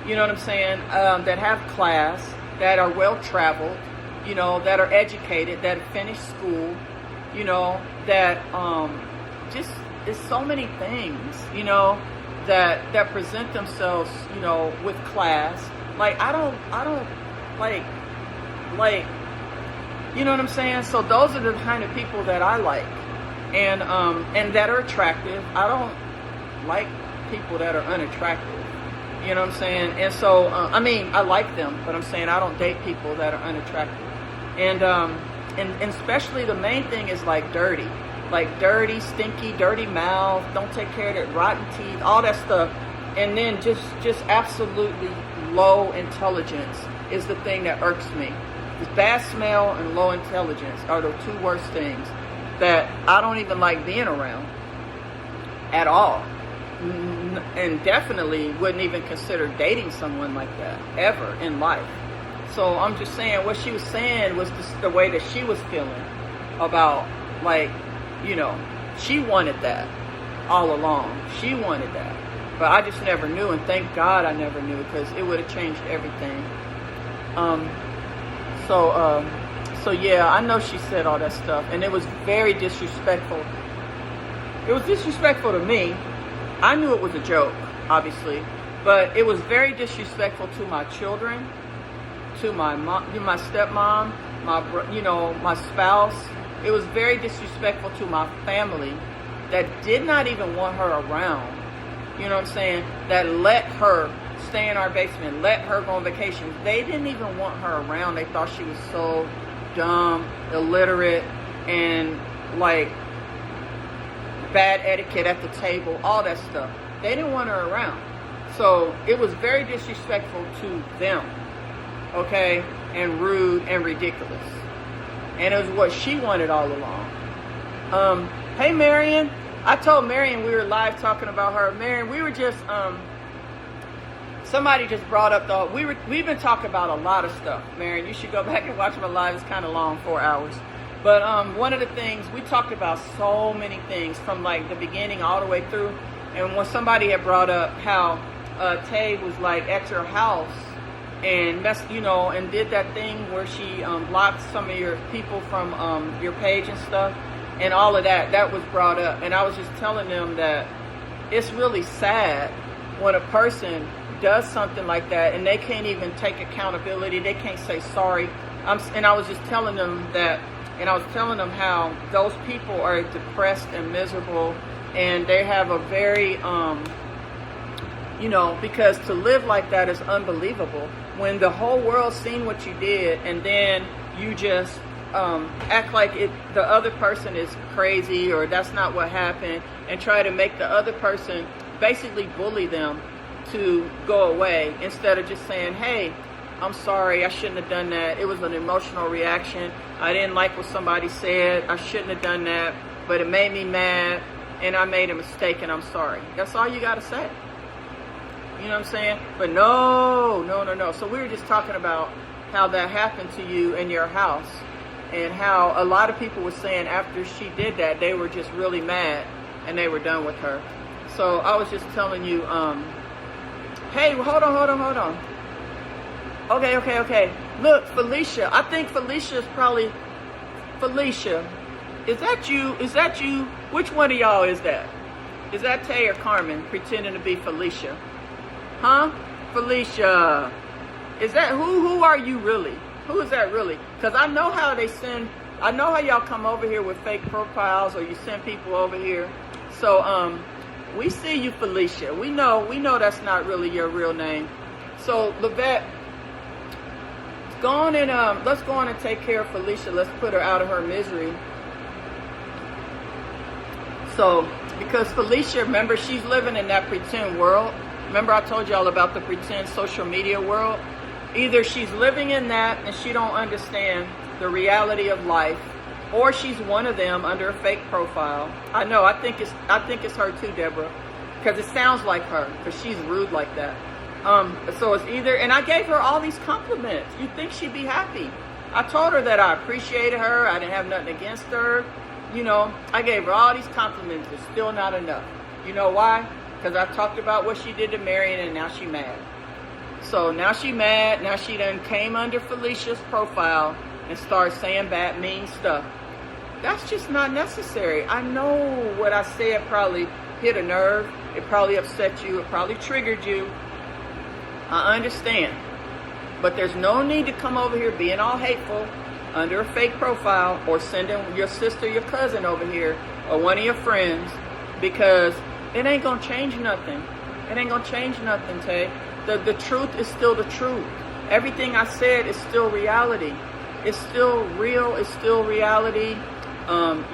you know what I'm saying, that have class, that are well-traveled, you know, that are educated, that have finished school, you know, that just, there's so many things, you know, that present themselves, you know, with class. Like, I don't like, you know what I'm saying? So those are the kind of people that I like, and that are attractive. I don't like people that are unattractive. You know what I'm saying? And so, I mean, I like them, but I'm saying I don't date people that are unattractive. And especially the main thing is like dirty, stinky, dirty mouth, don't take care of it, rotten teeth, all that stuff. And then just absolutely low intelligence is the thing that irks me. This bad smell and low intelligence are the two worst things that I don't even like being around at all. And definitely wouldn't even consider dating someone like that ever in life. So I'm just saying what she was saying was just the way that she was feeling. about, like, she wanted that all along. She wanted that. But I just never knew, and thank God I never knew, because it would have changed everything. So yeah, I know she said all that stuff, and it was very disrespectful. It was disrespectful to me. I knew it was a joke, obviously, but it was very disrespectful to my children, to my mom, my stepmom, my spouse. It was very disrespectful to my family that did not even want her around. You know what I'm saying? That let her stay in our basement, let her go on vacation. They didn't even want her around. They thought she was so dumb, illiterate, and like bad etiquette at the table, all that stuff. They didn't want her around. So it was very disrespectful to them, okay, and rude and ridiculous. And it was what she wanted all along. Hey, Marion. I told Marion we were live talking about her. Marion, we were just, somebody just brought up we've been talking about a lot of stuff. Marion, you should go back and watch my live. It's kind of long, 4 hours. But one of the things, we talked about so many things from like the beginning all the way through. And when somebody had brought up how Tay was like at your house and and did that thing where she blocked some of your people from your page and stuff, and all of that was brought up. And I was just telling them that it's really sad when a person does something like that and they can't even take accountability. They can't say sorry. And I was just telling them that, and I was telling them how those people are depressed and miserable, and they have a very, because to live like that is unbelievable. When the whole world's seen what you did, and then you just act like the other person is crazy or that's not what happened, and try to make the other person basically bully them to go away, instead of just saying, hey, I'm sorry, I shouldn't have done that. It was an emotional reaction. I didn't like what somebody said. I shouldn't have done that, but it made me mad, and I made a mistake, and I'm sorry. That's all you got to say. You know what I'm saying? But no. So we were just talking about how that happened to you in your house, and how a lot of people were saying after she did that, they were just really mad and they were done with her. So I was just telling you, hey, hold on. Okay. Look, Felicia. I think Felicia is probably... Felicia, is that you? Which one of y'all is that? Is that Tay or Carmen pretending to be Felicia? Huh? Felicia. Is that... Who are you really? Who is that really? Because I know how y'all come over here with fake profiles, or you send people over here. So, we see you, Felicia. We know that's not really your real name. So, Levette, let's go on and take care of Felicia. Let's put her out of her misery. So, because Felicia, remember, she's living in that pretend world. Remember I told y'all about the pretend social media world? Either she's living in that and she don't understand the reality of life, or she's one of them under a fake profile. I know, I think it's her too, Deborah, because it sounds like her, because she's rude like that. So it's either, and I gave her all these compliments. You'd think she'd be happy. I told her that I appreciated her. I didn't have nothing against her. I gave her all these compliments, but still not enough. You know why? Because I talked about what she did to Marion, and now she's mad. So now she mad. Now she done came under Felicia's profile and started saying bad, mean stuff. That's just not necessary. I know what I said probably hit a nerve. It probably upset you. It probably triggered you. I understand. But there's no need to come over here being all hateful under a fake profile, or sending your sister, your cousin over here, or one of your friends, because it ain't going to change nothing. It ain't going to change nothing, Tay. The truth is still the truth. Everything I said is still reality. It's still real. It's still reality.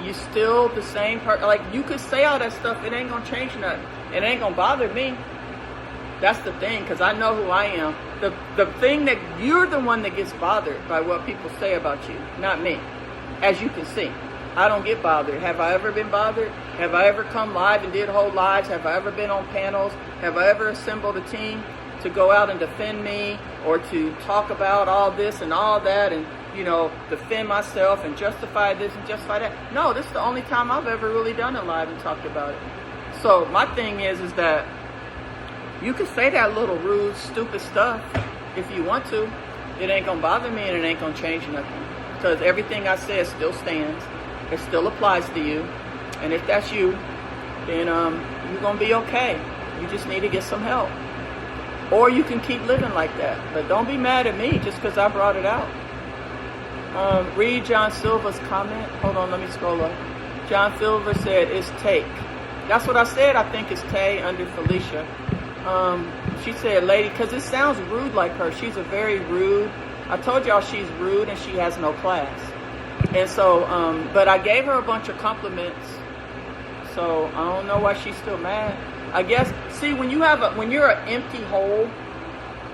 You still the same person. Like, you could say all that stuff. It ain't going to change nothing. It ain't going to bother me. That's the thing, because I know who I am. The thing that you're the one that gets bothered by what people say about you, not me. As you can see, I don't get bothered. Have I ever been bothered? Have I ever come live and did whole lives? Have I ever been on panels? Have I ever assembled a team to go out and defend me, or to talk about all this and all that, and defend myself and justify this and justify that. No, this is the only time I've ever really done it live and talked about it. So my thing is that you can say that little rude, stupid stuff if you want to. It ain't gonna bother me and it ain't gonna change nothing. Because everything I said still stands. It still applies to you. And if that's you, then you're gonna be okay. You just need to get some help. Or you can keep living like that. But don't be mad at me just because I brought it out. Read John Silver's comment. Hold on, let me scroll up. John Silver said, it's Take. That's what I said. I think it's Tay under Felicia. She said, lady, because it sounds rude like her. She's a very rude. I told y'all she's rude and she has no class. And so, but I gave her a bunch of compliments. So I don't know why she's still mad. I guess, see, when you're an empty hole,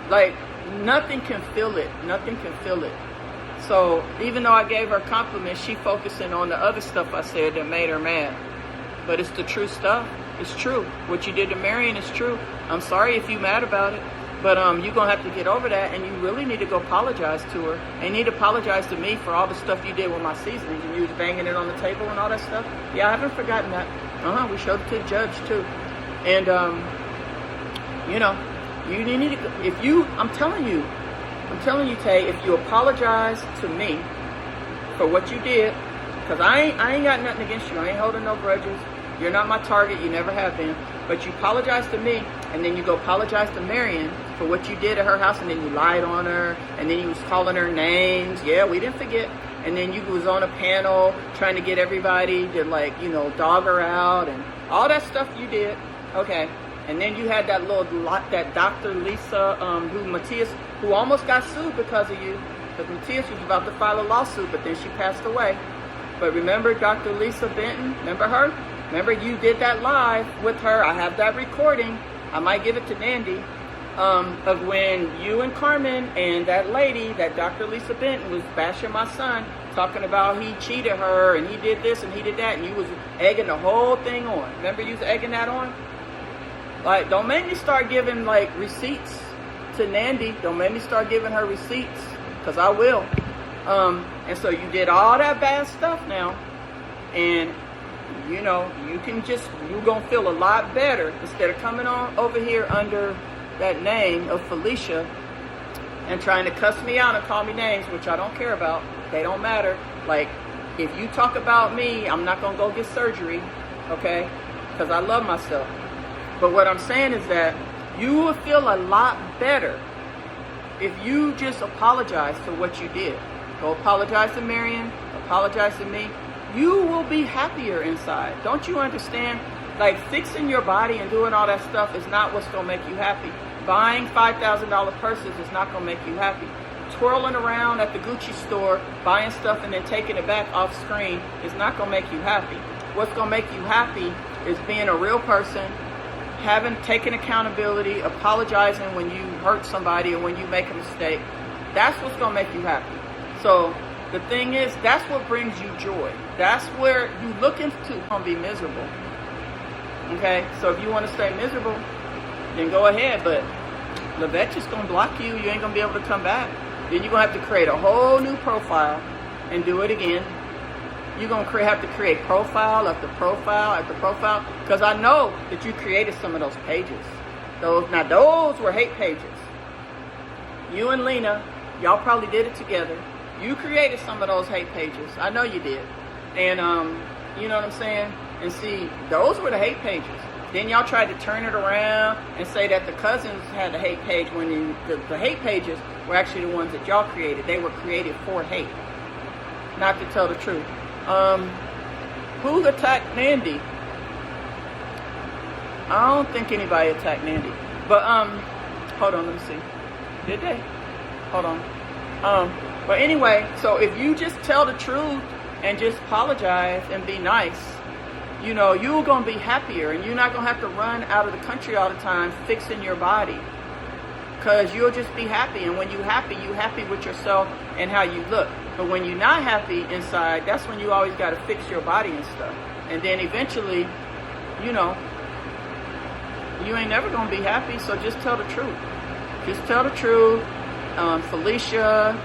like nothing can fill it. Nothing can fill it. So even though I gave her compliments, she focusing on the other stuff I said that made her mad. But it's the true stuff. It's true. What you did to Marion is true. I'm sorry if you're mad about it. But you're going to have to get over that. And you really need to go apologize to her. And you need to apologize to me for all the stuff you did with my seasonings. And you was banging it on the table and all that stuff. Yeah, I haven't forgotten that. We showed it to the judge too. And, you need to, I'm telling you, Tay, if you apologize to me for what you did, because I ain't got nothing against you. I ain't holding no grudges. You're not my target. You never have been. But you apologize to me, and then you go apologize to Marion for what you did at her house, and then you lied on her, and then you was calling her names. Yeah, we didn't forget. And then you was on a panel trying to get everybody to, dog her out, and all that stuff you did. Okay. And then you had that Dr. Lisa, who almost got sued because of you. Because Matthias was about to file a lawsuit, but then she passed away. But remember Dr. Lisa Benton? Remember her? Remember you did that live with her. I have that recording. I might give it to Nandy. Of when you and Carmen and that lady, that Dr. Lisa Benton, was bashing my son, talking about he cheated her and he did this and he did that, and you was egging the whole thing on. Remember you was egging that on? Like, don't make me start giving, receipts to Nandy. Don't make me start giving her receipts, because I will. And so you did all that bad stuff now. And, you're going to feel a lot better instead of coming on over here under that name of Felicia and trying to cuss me out and call me names, which I don't care about. They don't matter. If you talk about me, I'm not going to go get surgery, okay? Because I love myself. But what I'm saying is that you will feel a lot better if you just apologize for what you did. Go apologize to Marion, apologize to me. You will be happier inside. Don't you understand? Fixing your body and doing all that stuff is not what's going to make you happy. Buying $5,000 purses is not going to make you happy. Twirling around at the Gucci store, buying stuff and then taking it back off screen is not going to make you happy. What's going to make you happy is being a real person, taken accountability, apologizing when you hurt somebody or when you make a mistake. That's what's going to make you happy. So the thing is, that's what brings you joy. That's where you look into going to be miserable. Okay? So if you want to stay miserable, then go ahead. But Levette's just going to block you. You ain't going to be able to come back. Then you're going to have to create a whole new profile and do it again. You're going to have to create profile after profile after profile. Because I know that you created some of those pages. Those were hate pages. You and Lena, y'all probably did it together. You created some of those hate pages. I know you did. And, you know what I'm saying? And see, those were the hate pages. Then y'all tried to turn it around and say that the cousins had the hate page when the hate pages were actually the ones that y'all created. They were created for hate. Not to tell the truth. Who attacked Nandy? I don't think anybody attacked Nandy. But, hold on, let me see. Did they? Hold on. But anyway, so if you just tell the truth and just apologize and be nice, you're going to be happier, and you're not going to have to run out of the country all the time fixing your body, because you'll just be happy. And when you're happy with yourself and how you look. But when you're not happy inside, that's when you always got to fix your body and stuff. And then eventually, you ain't never going to be happy, so just tell the truth. Just tell the truth. Felicia,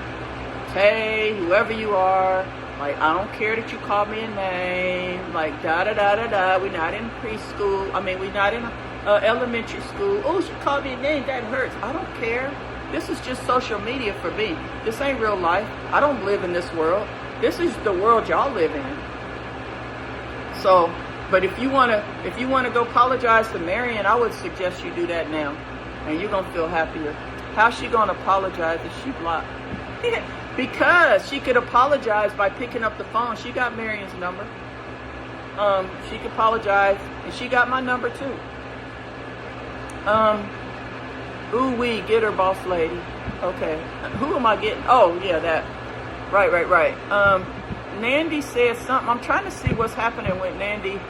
hey, whoever you are, like, I don't care that you call me a name, like, da-da-da-da-da, we're not in preschool, we're not in elementary school. Oh, she called me a name, that hurts. I don't care. This is just social media for me. This ain't real life. I don't live in this world. This is the world y'all live in. So, but if you wanna go apologize to Marion, I would suggest you do that now, and you're gonna feel happier. How's she gonna apologize if she blocked? Because she could apologize by picking up the phone. She got Marion's number. She could apologize, and she got my number too. Ooh wee, get her, boss lady. Okay, who am I getting? Oh yeah, that. Right. Nandy said something. I'm trying to see what's happening with Nandy.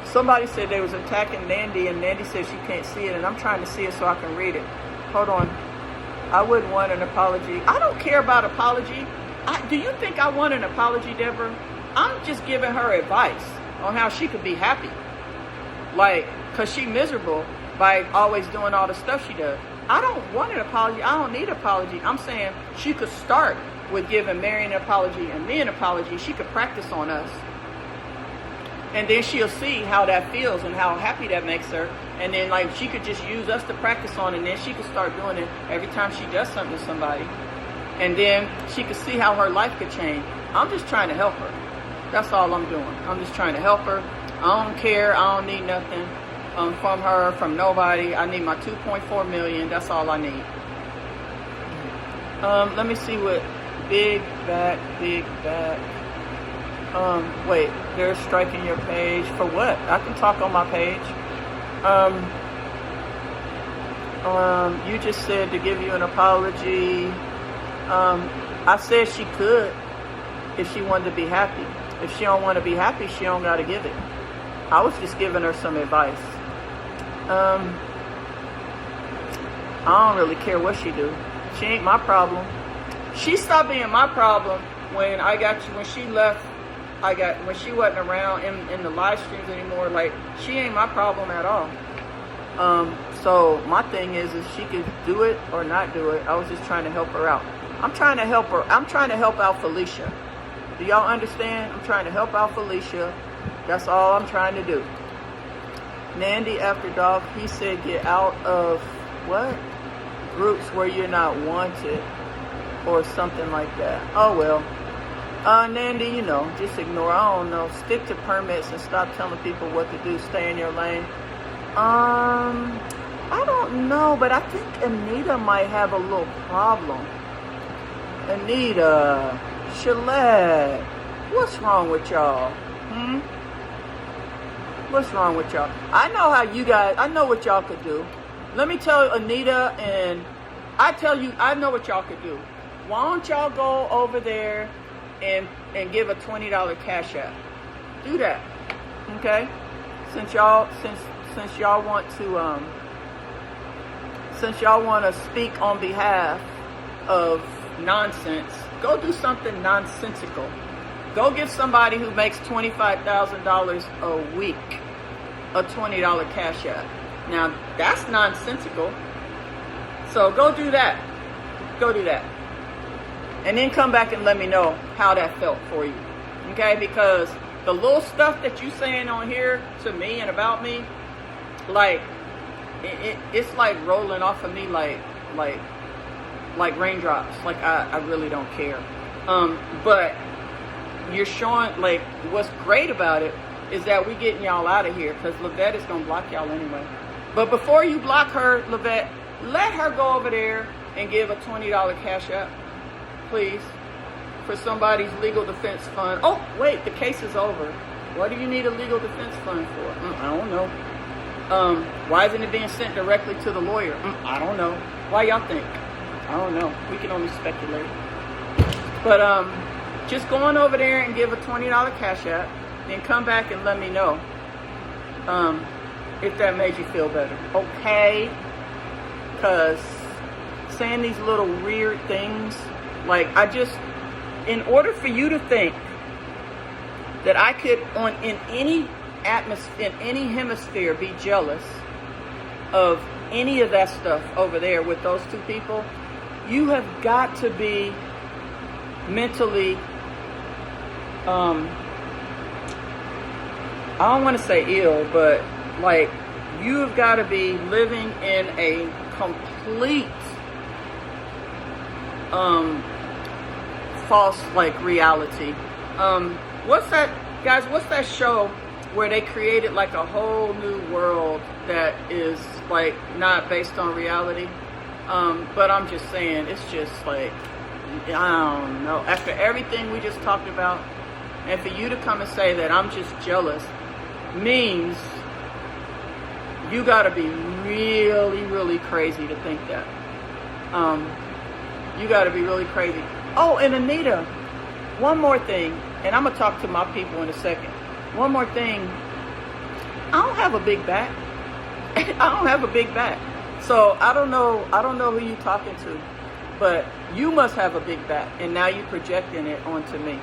Somebody said they was attacking Nandy, and Nandy said she can't see it, and I'm trying to see it so I can read it. Hold on. I wouldn't want an apology. I don't care about apology. Do you think I want an apology, Deborah? I'm just giving her advice on how she could be happy. Like, because she miserable by always doing all the stuff she does. I don't want an apology. I don't need an apology. I'm saying she could start with giving Marion an apology and me an apology. She could practice on us. And then she'll see how that feels and how happy that makes her. And then, like, she could just use us to practice on, and then she could start doing it every time she does something to somebody. And then she could see how her life could change. I'm just trying to help her. That's all I'm doing. I'm just trying to help her. I don't care. I don't need nothing from her, from nobody. I need my $2.4 million. That's all I need. Let me see what big back. Wait, they're striking your page for what? I can talk on my page. You just said to give you an apology. I said she could if she wanted to be happy. If she don't want to be happy, she don't got to give it. I was just giving her some advice. I don't really care what she do. She ain't my problem. She stopped being my problem when she left. When she wasn't around in the live streams anymore. Like, she ain't my problem at all. So my thing is she could do it or not do it. I was just trying to help her out. I'm trying to help her. I'm trying to help out Felicia. Do y'all understand? I'm trying to help out Felicia. That's all I'm trying to do. Nandy After Dark, he said get out of what? Groups where you're not wanted or something like that. Oh well. Nandy, just ignore. I don't know. Stick to permits and stop telling people what to do. Stay in your lane. I don't know, but I think Anita might have a little problem. Anita, Shalette, what's wrong with y'all? What's wrong with y'all? I know what y'all could do. Let me tell Anita, and I know what y'all could do. Why don't y'all go over there and give a $20 cash app? Do that, okay? Since y'all want to speak on behalf of nonsense, go do something nonsensical. Go give somebody who makes $25,000 a week a $20 cash app. Now that's nonsensical. So go do that. And then come back and let me know how that felt for you. Okay? Because the little stuff that you saying on here to me and about me, like, it's like rolling off of me like raindrops. Like, I really don't care. But you're showing, like, what's great about it is that we getting y'all out of here, because Lavette is going to block y'all anyway. But before you block her, Lavette, let her go over there and give a $20 cash app, please, for somebody's legal defense fund. Oh, wait, the case is over. What do you need a legal defense fund for? I don't know. Why isn't it being sent directly to the lawyer? I don't know. Why y'all think? I don't know. We can only speculate. But just go on over there and give a $20 cash app, then come back and let me know if that made you feel better. Okay? Because saying these little weird things, like, in order for you to think that I could, in any atmosphere, in any hemisphere, be jealous of any of that stuff over there with those two people, you have got to be mentally, I don't want to say ill, but like you've got to be living in a complete false like reality. What's that, guys? What's that show where they created like a whole new world that is like not based on reality? But I'm just saying, it's just like, I don't know. After everything we just talked about, and for you to come and say that I'm just jealous means you got to be really, really crazy to think that. You got to be really crazy. Oh, and Anita, one more thing, and I'm gonna talk to my people in a second. One more thing. I don't have a big back. I don't have a big back. So I don't know who you talking to, but you must have a big back, and now you're projecting it onto me.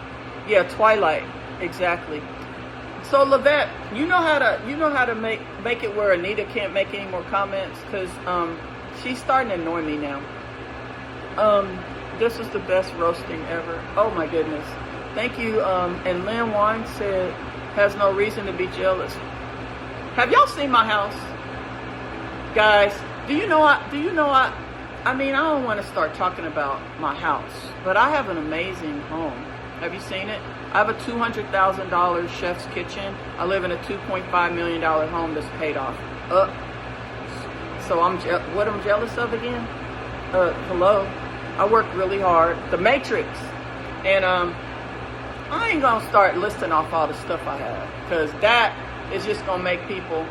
Yeah, Twilight, exactly. So Lavette, you know how to make it where Anita can't make any more comments, because she's starting to annoy me now. This is the best roasting ever. Oh my goodness. Thank you. And Lynn Wine said has no reason to be jealous. Have y'all seen my house? Guys, do you know I mean, I don't want to start talking about my house, but I have an amazing home. Have you seen it? I have a $200,000 chef's kitchen. I live in a $2.5 million home that's paid off. So what I'm jealous of again? Hello? I work really hard. The Matrix. And I ain't gonna start listing off all the stuff I have, because that is just gonna make people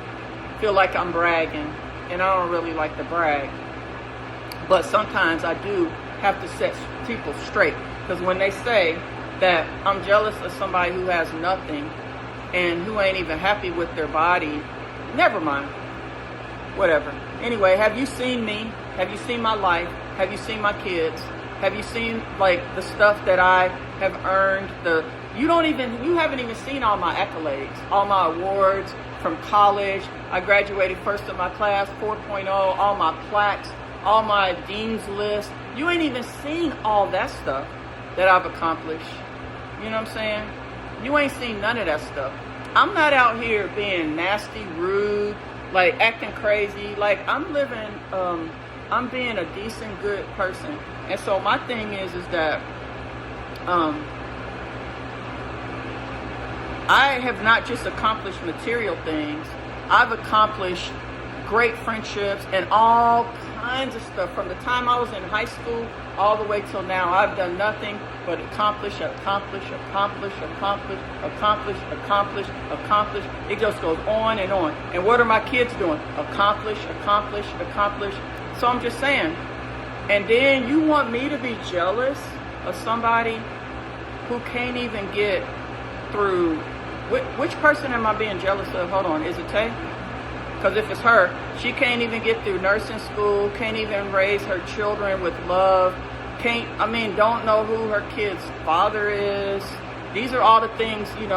feel like I'm bragging, and I don't really like to brag. But sometimes I do have to set people straight, because when they say that I'm jealous of somebody who has nothing and who ain't even happy with their body, never mind. Whatever. Anyway, have you seen me? Have you seen my life? Have you seen my kids? Have you seen like the stuff that I have earned? You haven't even seen all my accolades, all my awards from college. I graduated first in my class, 4.0, all my plaques, all my dean's list. You ain't even seen all that stuff that I've accomplished. You know what I'm saying? You ain't seen none of that stuff. I'm not out here being nasty, rude, like acting crazy. Like I'm living, I'm being a decent, good person. And so my thing is that I have not just accomplished material things. I've accomplished great friendships and all kinds of stuff. From the time I was in high school all the way till now, I've done nothing but accomplish. It just goes on and on. And what are my kids doing? Accomplish. So I'm just saying. And then you want me to be jealous of somebody who can't even get through. Which person am I being jealous of? Hold on. Is it Tay? Because if it's her, she can't even get through nursing school, can't even raise her children with love, don't know who her kid's father is. These are all the things, it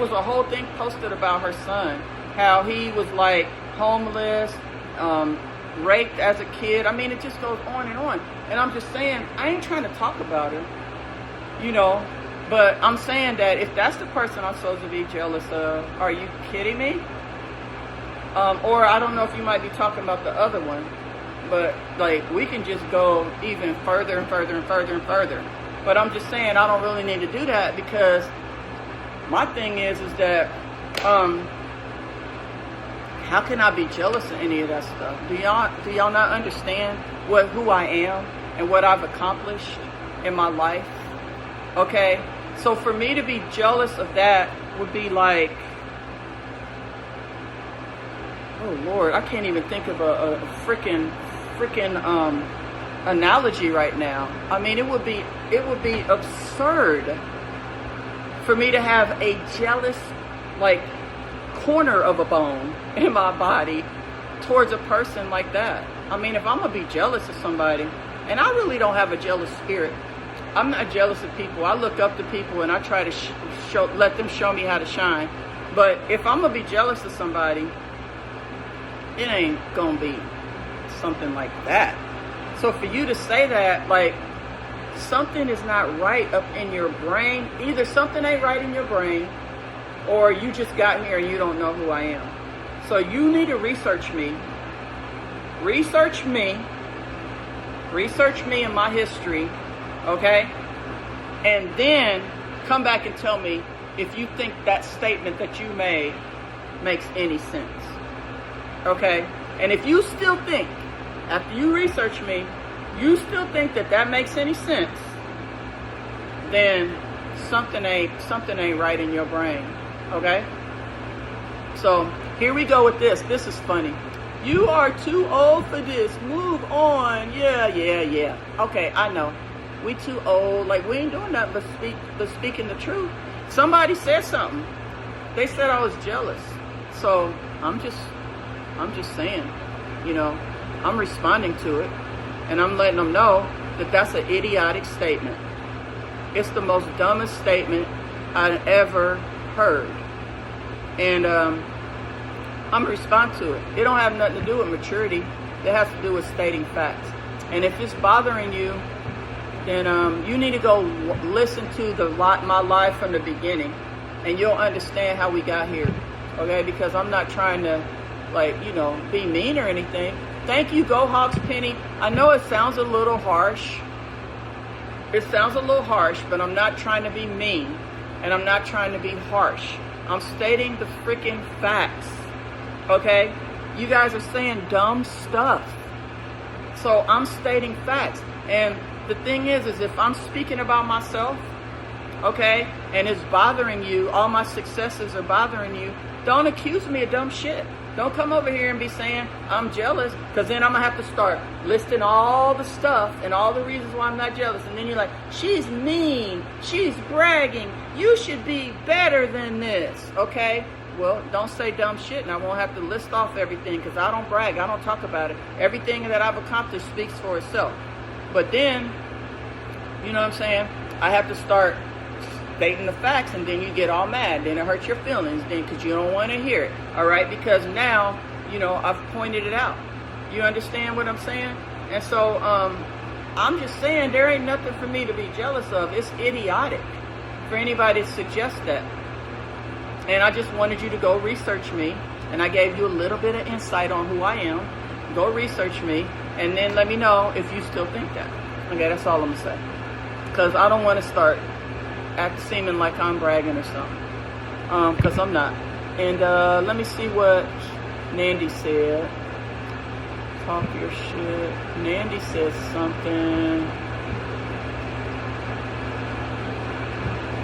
was a whole thing posted about her son, how he was like homeless, raped as a kid. It just goes on and on. And I'm just saying, I ain't trying to talk about her, but I'm saying that if that's the person I'm supposed to be jealous of, are you kidding me? Or I don't know if you might be talking about the other one, but like we can just go even further and further and further and further. But I'm just saying I don't really need to do that, because my thing is that how can I be jealous of any of that stuff? Do y'all not understand who I am and what I've accomplished in my life? Okay, so for me to be jealous of that would be like, oh Lord, I can't even think of a freaking analogy right now. It would be absurd for me to have a jealous like corner of a bone in my body towards a person like that. If I'm gonna be jealous of somebody, and I really don't have a jealous spirit. I'm not jealous of people. I look up to people and I try to let them show me how to shine. But if I'm gonna be jealous of somebody, it ain't gonna be something like that. So for you to say that, like, something is not right up in your brain. Either something ain't right in your brain, or you just got here and you don't know who I am. So you need to research me. Research me and my history, okay? And then come back and tell me if you think that statement that you made makes any sense, okay? And if you still think, after you research me, you still think that that makes any sense, then something ain't right in your brain, okay? So here we go with this. This is funny. You are too old for this. Move on. Yeah. Okay, I know. We too old. Like, we ain't doing nothing but speaking the truth. Somebody said something. They said I was jealous. So I'm just saying, I'm responding to it, and I'm letting them know that that's an idiotic statement. It's the most dumbest statement I've ever heard. And I'm going to respond to it. It don't have nothing to do with maturity. It has to do with stating facts. And if it's bothering you, then you need to go listen to my life from the beginning, and you'll understand how we got here. Okay? Because I'm not trying to, be mean or anything. Thank you, Go Hawks Penny. I know it sounds a little harsh. But I'm not trying to be mean, and I'm not trying to be harsh. I'm stating the freaking facts. Okay? You guys are saying dumb stuff. So I'm stating facts. And the thing is if I'm speaking about myself, okay, and it's bothering you, all my successes are bothering you, don't accuse me of dumb shit. Don't come over here and be saying I'm jealous, because then I'm going to have to start listing all the stuff and all the reasons why I'm not jealous. And then you're like, she's mean, she's bragging, you should be better than this, okay? Well, don't say dumb shit, and I won't have to list off everything, because I don't brag, I don't talk about it. Everything that I've accomplished speaks for itself. But then, you know what I'm saying, I have to start stating the facts, and then you get all mad. Then it hurts your feelings, then, because you don't want to hear it, all right? Because now, I've pointed it out. You understand what I'm saying? And so I'm just saying there ain't nothing for me to be jealous of. It's idiotic for anybody to suggest that. And I just wanted you to go research me, and I gave you a little bit of insight on who I am. Go research me, and then let me know if you still think that. Okay, that's all I'm going to say. Because I don't want to start seeming like I'm bragging or something. Because I'm not. And let me see what Nandy said. Talk your shit. Nandy said something.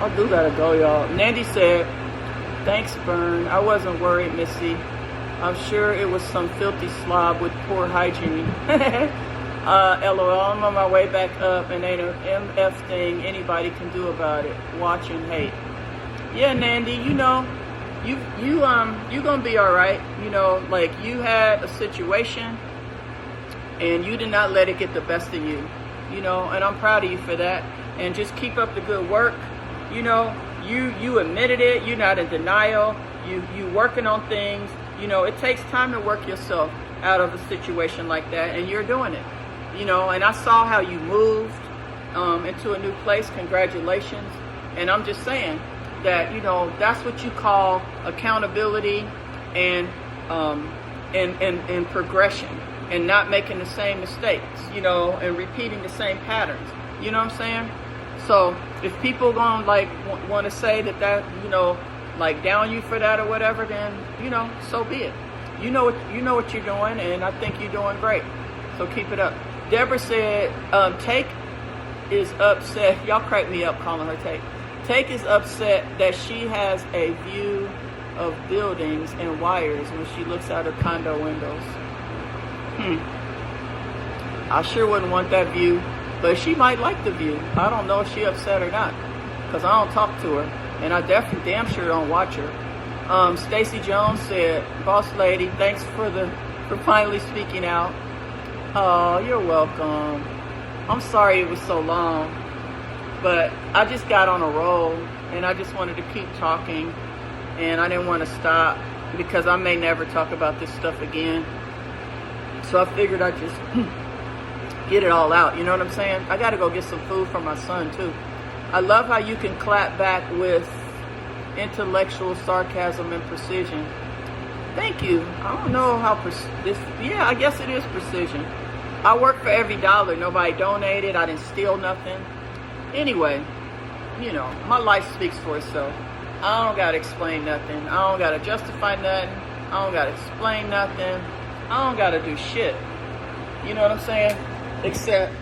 I do gotta go, y'all. Nandy said, thanks, Bern. I wasn't worried, Missy. I'm sure it was some filthy slob with poor hygiene. LOL, I'm on my way back up, and ain't an MF thing anybody can do about it. Watch and hate. Yeah, Nandy, you gonna be alright. You had a situation, and you did not let it get the best of you. And I'm proud of you for that. And just keep up the good work. You admitted it. You're not in denial. You working on things. It takes time to work yourself out of a situation like that, and you're doing it. And I saw how you moved into a new place. Congratulations. And I'm just saying that, that's what you call accountability and progression, and not making the same mistakes, and repeating the same patterns. You know what I'm saying? So if people gonna want to say that down you for that or whatever, then so be it. You know what you're doing, and I think you're doing great. So keep it up. Deborah said, Take is upset. Y'all crack me up calling her Take. Take is upset that she has a view of buildings and wires when she looks out her condo windows. I sure wouldn't want that view, but she might like the view. I don't know if she upset or not, because I don't talk to her, and I definitely damn sure don't watch her. Stacy Jones said, boss lady, thanks for finally speaking out. Oh, you're welcome. I'm sorry it was so long, but I just got on a roll, and I just wanted to keep talking, and I didn't want to stop, because I may never talk about this stuff again. So I figured I'd just get it all out. You know what I'm saying? I got to go get some food for my son too. I love how you can clap back with intellectual sarcasm and precision. Thank you. I don't know how yeah, I guess it is precision. I work for every dollar. Nobody donated. I didn't steal nothing. Anyway, you know, my life speaks for itself. I don't got to explain nothing. I don't got to justify nothing. I don't got to explain nothing. I don't got to do shit. You know what I'm saying? Except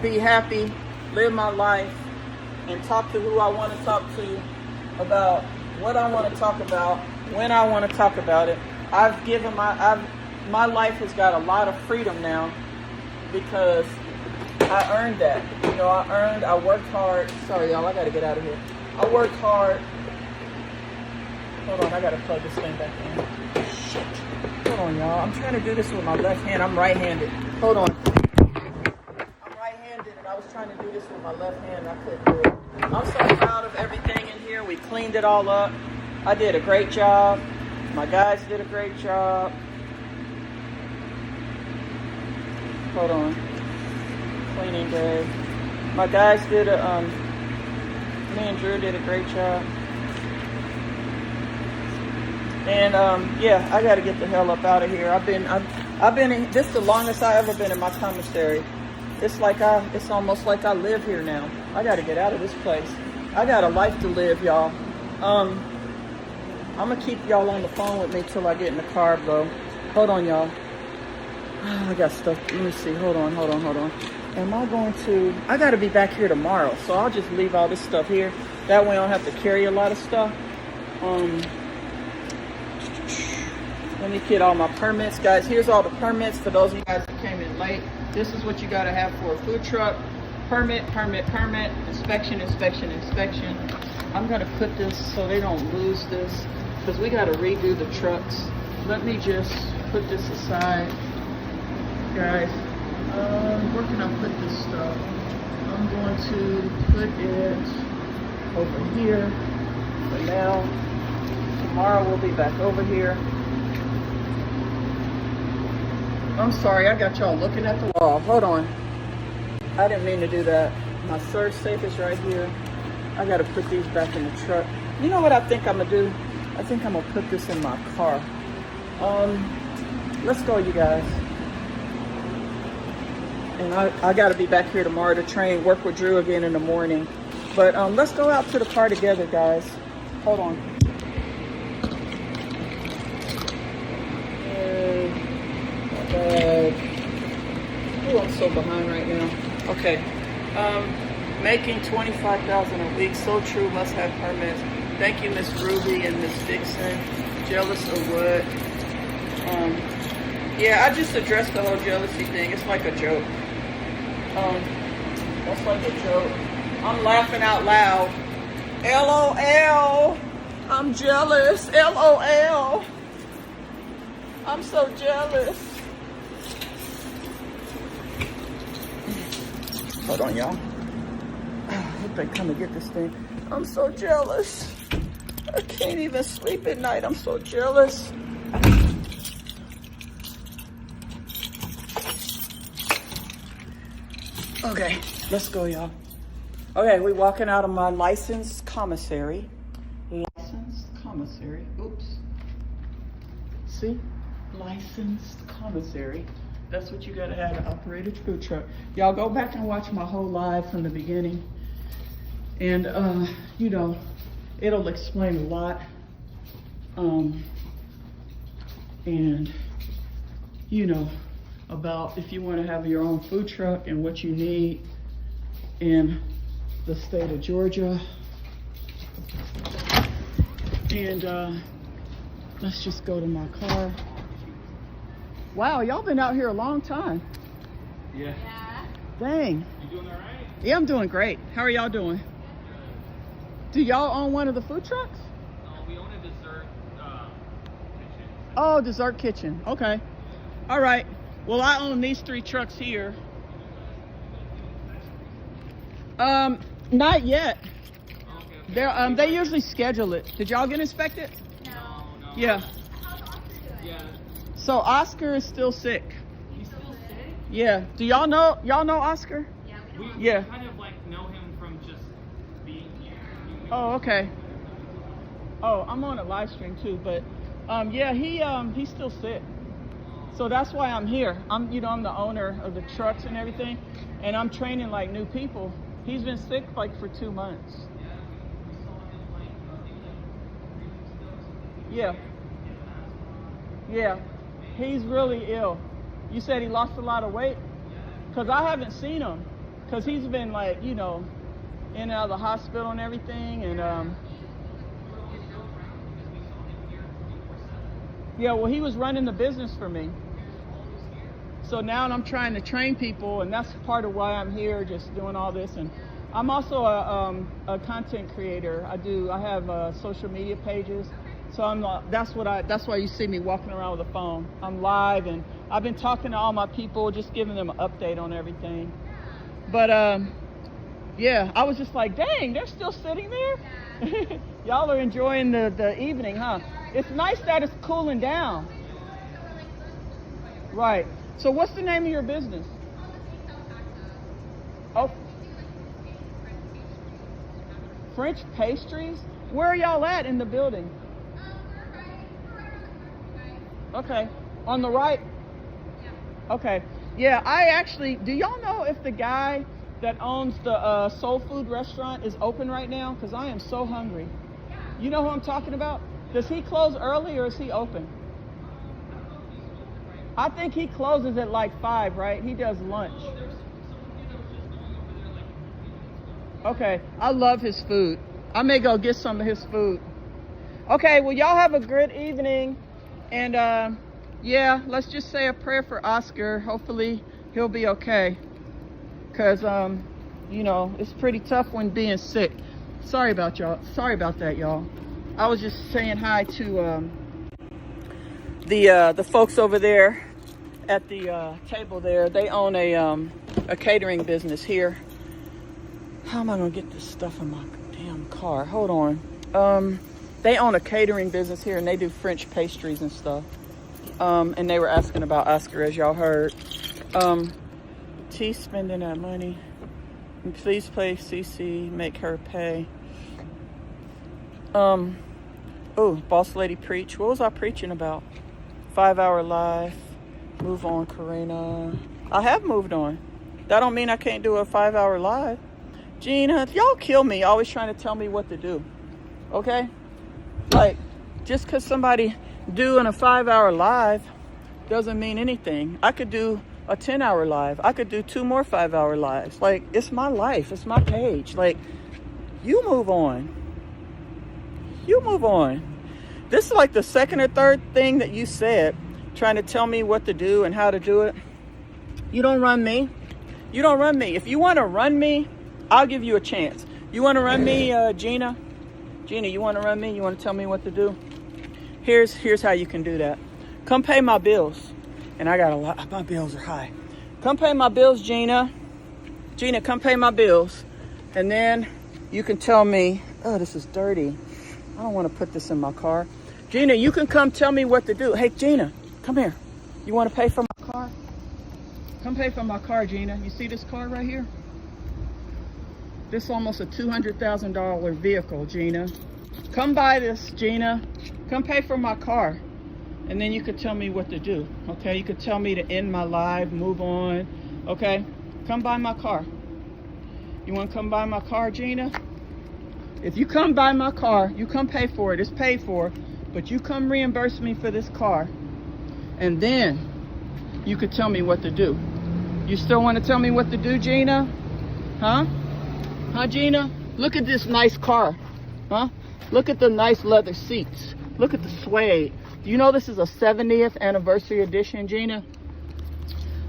be happy, live my life, and talk to who I want to talk to about what I want to talk about, when I want to talk about it. My life has got a lot of freedom now because I earned that. You know, I worked hard. Sorry, y'all, I got to get out of here. I worked hard. Hold on, I got to plug this thing back in. Shit. Hold on, y'all. I'm trying to do this with my left hand. I'm right-handed. Hold on. I'm right-handed, and I was trying to do this with my left hand. I couldn't do it. I'm so proud of everything in here. We cleaned it all up. I did a great job. My guys did a great job. Hold on. Cleaning day. My guys did me and Drew did a great job. And yeah, I got to get the hell up out of here. I've been in, this is the longest I ever been in my commissary. It's almost like I live here now. I got to get out of this place. I got a life to live, y'all. I'm gonna keep y'all on the phone with me till I get in the car, though. Hold on, y'all. I got stuff. Let me see. Hold on. Am I going to? I got to be back here tomorrow, so I'll just leave all this stuff here. That way I don't have to carry a lot of stuff. Let me get all my permits, guys. Here's all the permits for those of you guys that came in late. This is what you got to have for a food truck. Permit, inspection. I'm going to put this so they don't lose this because we got to redo the trucks. Let me just put this aside, guys. Where can I put this stuff? I'm going to put it over here for now. Tomorrow we'll be back over here. I'm sorry, I got y'all looking at the wall. Hold on. I didn't mean to do that. My surge safe is right here. I got to put these back in the truck. You know what I think I'm going to do? I think I'm going to put this in my car. Let's go, you guys. And I got to be back here tomorrow to train, work with Drew again in the morning. But let's go out to the car together, guys. Hold on. Oh, I'm so behind right now. Okay. Making $25,000 a week. So true. Must have permits. Thank you, Miss Ruby and Miss Dixon. Jealous of what? Yeah, I just addressed the whole jealousy thing. It's like a joke. That's like a joke. I'm laughing out loud. LOL. I'm jealous. LOL. I'm so jealous. Hold on, y'all. I hope they come and get this thing. I'm so jealous. I can't even sleep at night. I'm so jealous. Okay, let's go, y'all. Okay, we're walking out of my licensed commissary. Oops. See? Licensed commissary. That's what you gotta have to operate a food truck. Y'all go back and watch my whole live from the beginning. And, you know, it'll explain a lot. And, you know, about if you want to have your own food truck and what you need in the state of Georgia. And let's just go to my car. Wow, y'all been out here a long time. Yeah. Dang. You doing all right? Yeah, I'm doing great. How are y'all doing? Do y'all own one of the food trucks? We own a dessert kitchen. Oh, dessert kitchen. Okay. All right. Well, I own these 3 trucks here. Not yet. Okay. They usually schedule it. Did y'all get inspected? No. Yeah. Yeah. So Oscar is still sick. He's still sick? Yeah. Do y'all know Oscar? We Yeah. kind of like know him from just being here. Oh, okay. Oh, I'm on a live stream too, but yeah, he's still sick. So that's why I'm here. I'm the owner of the trucks and everything, and I'm training like new people. He's been sick like for 2 months. Yeah. Yeah. He's really ill. You said he lost a lot of weight? Because I haven't seen him. Because he's been like, in and out of the hospital and everything. And yeah, well, he was running the business for me. So now I'm trying to train people, and that's part of why I'm here, just doing all this. And I'm also a content creator. I have social media pages. So that's why you see me walking around with a phone. I'm live, and I've been talking to all my people, just giving them an update on everything. But yeah, I was just like, dang, they're still sitting there? Y'all are enjoying the evening, huh? It's nice that it's cooling down. Right. So what's the name of your business? Oh, French pastries? Where are y'all at in the building? Okay. On the right? Okay. Yeah, do y'all know if the guy that owns the soul food restaurant is open right now? Because I am so hungry. You know who I'm talking about? Does he close early or is he open? I think he closes at like 5, right? He does lunch. Okay. I love his food. I may go get some of his food. Okay, well, y'all have a good evening. And yeah, let's just say a prayer for Oscar. Hopefully he'll be okay. Because, it's pretty tough when being sick. Sorry about that, y'all. I was just saying hi to the folks over there at the table there. They own a catering business here. How am I going to get this stuff in my damn car? Hold on. They own a catering business here, and they do French pastries and stuff. And they were asking about Oscar, as y'all heard. T spending that money. And please play CC, make her pay. Oh, Boss Lady Preach. What was I preaching about? 5-hour life. Move on, Karina. I have moved on. That don't mean I can't do a 5-hour live. Gina, y'all kill me always trying to tell me what to do. Okay? Like, just because somebody doing a 5-hour live doesn't mean anything. I could do a 10-hour live. I could do 2 more 5-hour lives. Like, it's my life. It's my page. Like, you move on. You move on. This is like the second or third thing that you said, trying to tell me what to do and how to do it. You don't run me. You don't run me. If you want to run me, I'll give you a chance. You want to run me, Gina? Gina, you want to run me? You want to tell me what to do? Here's how you can do that. Come pay my bills. And I got a lot. My bills are high. Come pay my bills, Gina. Gina, come pay my bills. And then you can tell me, oh, this is dirty. I don't want to put this in my car. Gina, you can come tell me what to do. Hey, Gina, come here. You want to pay for my car? Come pay for my car, Gina. You see this car right here? This is almost a $200,000 vehicle, Gina. Come buy this, Gina. Come pay for my car. And then you could tell me what to do, okay? You could tell me to end my live, move on, okay? Come buy my car. You want to come buy my car, Gina? If you come buy my car, you come pay for it. It's paid for. But you come reimburse me for this car. And then you could tell me what to do. You still want to tell me what to do, Gina? Huh? Huh, Gina? Look at this nice car. Huh? Look at the nice leather seats. Look at the suede. Do you know this is a 70th anniversary edition, Gina?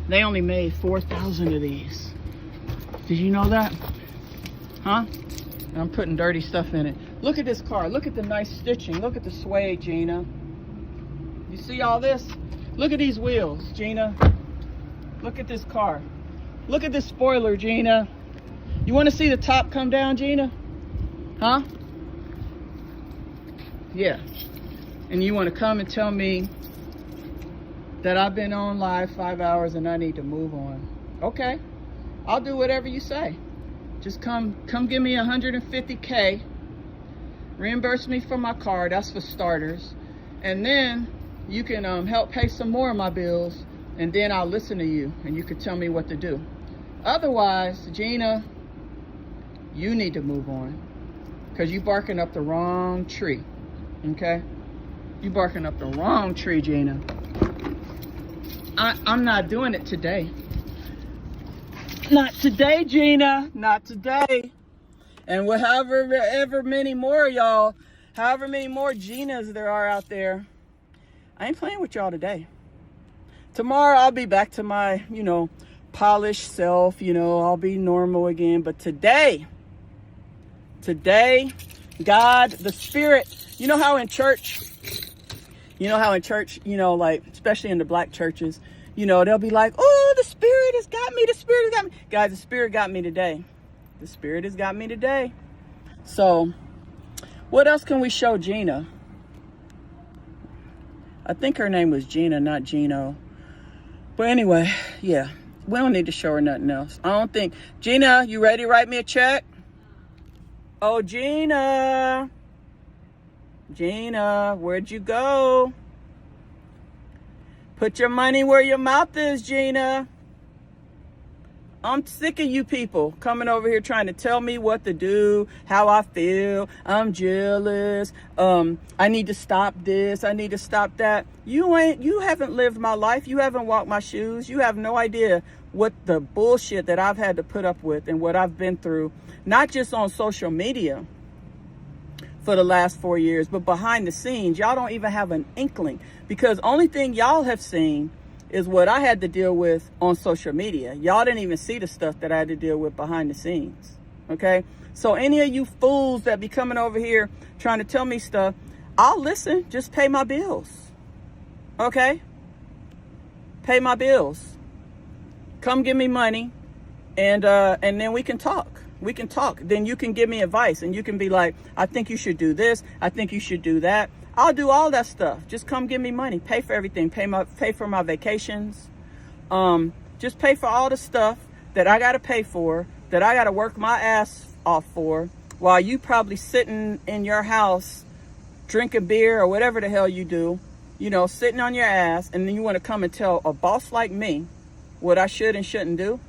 They only made 4,000 of these. Did you know that? Huh? I'm putting dirty stuff in it. Look at this car. Look at the nice stitching. Look at the suede, Gina. You see all this? Look at these wheels, Gina. Look at this car. Look at this spoiler, Gina. You want to see the top come down, Gina? Huh? Yeah. And you want to come and tell me that I've been on live 5 hours and I need to move on. Okay, I'll do whatever you say. Just come give me 150K. Reimburse me for my car, that's for starters. And then you can help pay some more of my bills, and then I'll listen to you and you can tell me what to do. Otherwise, Gina, you need to move on, because you barking up the wrong tree, okay? You barking up the wrong tree, Gina. I'm not doing it today. Not today, Gina, not today. And however many more y'all, however many more Ginas there are out there, I ain't playing with y'all today. Tomorrow I'll be back to my, polished self, I'll be normal again. But today, God, the Spirit, you know how in church, like, especially in the black churches, they'll be like, oh, the Spirit has got me, the Spirit has got me. Guys, the Spirit got me today. The Spirit has got me today. So, what else can we show Gina? I think her name was Gina, not Gino. But anyway, yeah, we don't need to show her nothing else. I don't think. Gina, you ready to write me a check? Oh, Gina. Gina, where'd you go? Put your money where your mouth is, Gina. I'm sick of you people coming over here trying to tell me what to do, how I feel. I'm jealous. I need to stop this. I need to stop that. You haven't lived my life. You haven't walked my shoes. You have no idea what the bullshit that I've had to put up with and what I've been through, not just on social media for the last 4 years, but behind the scenes. Y'all don't even have an inkling, because only thing y'all have seen is what I had to deal with on social media. Y'all didn't even see the stuff that I had to deal with behind the scenes, okay? So any of you fools that be coming over here trying to tell me stuff, I'll listen, just pay my bills, okay? Pay my bills. Come give me money, and then we can talk. We can talk. Then you can give me advice, and you can be like, I think you should do this. I think you should do that. I'll do all that stuff. Just come give me money. Pay for everything. Pay for my vacations. Just pay for all the stuff that I got to pay for, that I got to work my ass off for, while you probably sitting in your house drinking beer or whatever the hell you do, sitting on your ass, and then you want to come and tell a boss like me what I should and shouldn't do.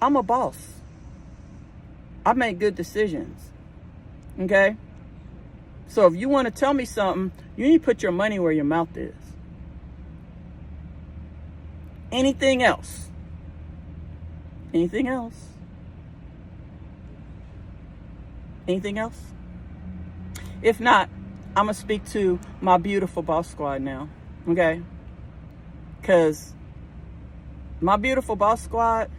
I'm a boss. I make good decisions. Okay? So if you want to tell me something, you need to put your money where your mouth is. Anything else? Anything else? Anything else? If not, I'm going to speak to my beautiful boss squad now. Okay? Because my beautiful boss squad,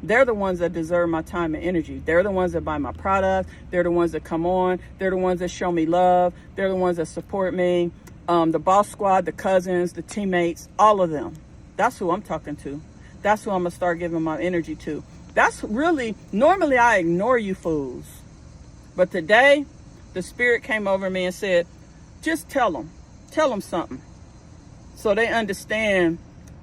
they're the ones that deserve my time and energy. They're the ones that buy my product. They're the ones that come on. They're the ones that show me love. They're the ones that support me. The boss squad, the cousins, the teammates, all of them. That's who I'm talking to. That's who I'm going to start giving my energy to. That's really, normally I ignore you fools. But today, the Spirit came over me and said, just tell them something, so they understand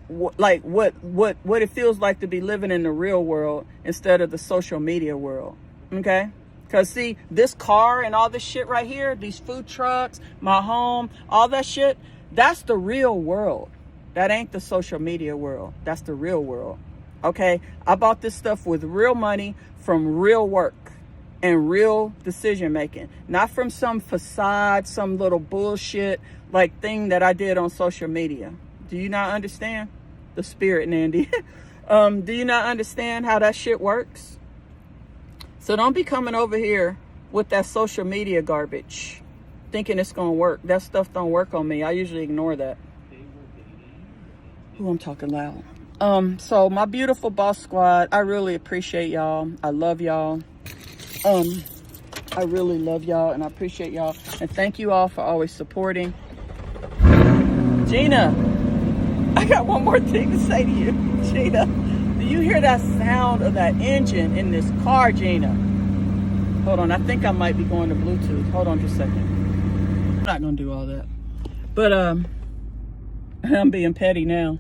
what it feels like to be living in the real world instead of the social media world. Okay? Because see, this car and all this shit right here, these food trucks, my home, all that shit, that's the real world. That ain't the social media world. That's the real world. Okay? I bought this stuff with real money from real work and real decision making, not from some facade, some little bullshit like thing that I did on social media. Do you not understand? The Spirit, Nandy. Do you not understand how that shit works? So don't be coming over here with that social media garbage thinking it's gonna work. That stuff don't work on me. I usually ignore that. Ooh, I'm talking loud. So my beautiful boss squad, I really appreciate y'all. I love y'all. I really love y'all and I appreciate y'all. And thank you all for always supporting. Gina, I got one more thing to say to you. Gina, do you hear that sound of that engine in this car, Gina? Hold on, I think I might be going to Bluetooth. Hold on just a second. I'm not gonna do all that. But I'm being petty now.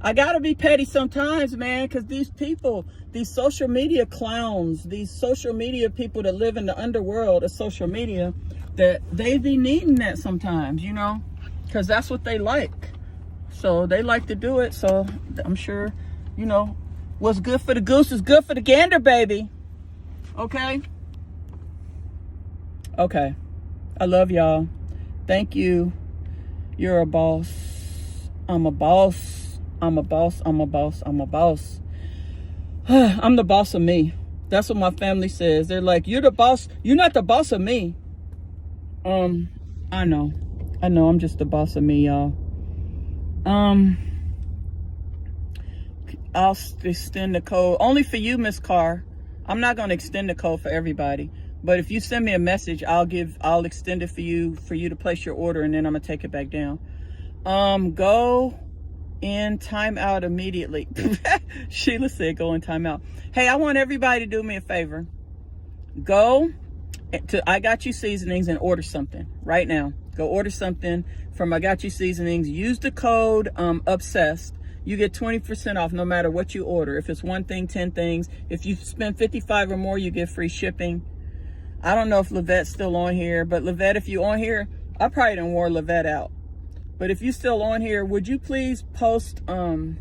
I gotta be petty sometimes, man, because these people, these social media clowns, these social media people that live in the underworld of social media, that they be needing that sometimes, you know, because that's what they like. So they like to do it. So I'm sure, you know, what's good for the goose is good for the gander, baby. Okay? Okay. I love y'all. Thank you. You're a boss. I'm a boss. I'm a boss. I'm a boss. I'm a boss. I'm the boss of me. That's what my family says. They're like, you're the boss. You're not the boss of me. I know. I'm just the boss of me, y'all. I'll extend the code only for you, Miss Carr. I'm not going to extend the code for everybody. But if you send me a message, I'll extend it for you to place your order, and then I'm gonna take it back down. Go in timeout immediately. Sheila said go in timeout. Hey, I want everybody to do me a favor. Go to I Got You Seasonings and order something right now. Go order something from I Got You Seasonings. Use the code obsessed. You get 20% off no matter what you order. If it's one thing, 10 things. If you spend 55 or more, you get free shipping. I don't know if Levette's still on here, but Levette, if you on here, I probably done wore Levette out. But if you still on here, would you please post the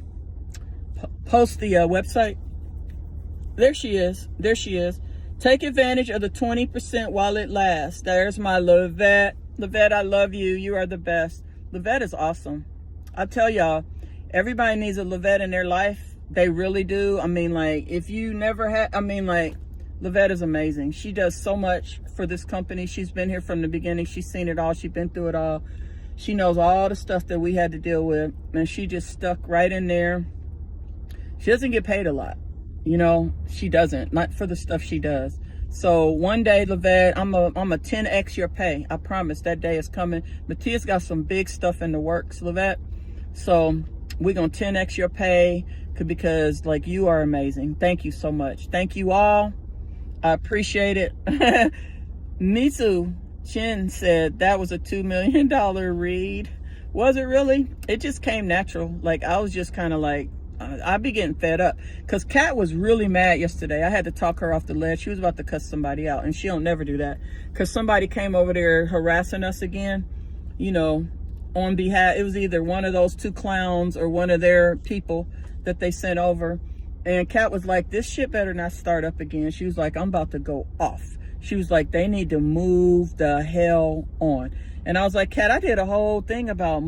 website? There she is. There she is. Take advantage of the 20% while it lasts. There's my Levette. Levette, I love you. You are the best. Levette is awesome. I tell y'all, everybody needs a Levette in their life. They really do. I mean, like, if you never had, Levette is amazing. She does so much for this company. She's been here from the beginning. She's seen it all. She's been through it all. She knows all the stuff that we had to deal with. And she just stuck right in there. She doesn't get paid a lot. You know, she doesn't. Not for the stuff she does. So one day, Levette, I'm a 10x your pay. I promise that day is coming. Matia's got some big stuff in the works, Levette. So we're going to 10x your pay because, like, you are amazing. Thank you so much. Thank you all. I appreciate it. Mitsu Chin said that was a $2 million read. Was it really? It just came natural. Like, I was just kind of like, I be getting fed up. Because Kat was really mad yesterday. I had to talk her off the ledge. She was about to cuss somebody out. And she don't never do that. Because somebody came over there harassing us again. You know, on behalf, it was either one of those two clowns or one of their people that they sent over. And Kat was like, this shit better not start up again. She was like, I'm about to go off. She was like, they need to move the hell on. And I was like, Kat, I did a whole thing about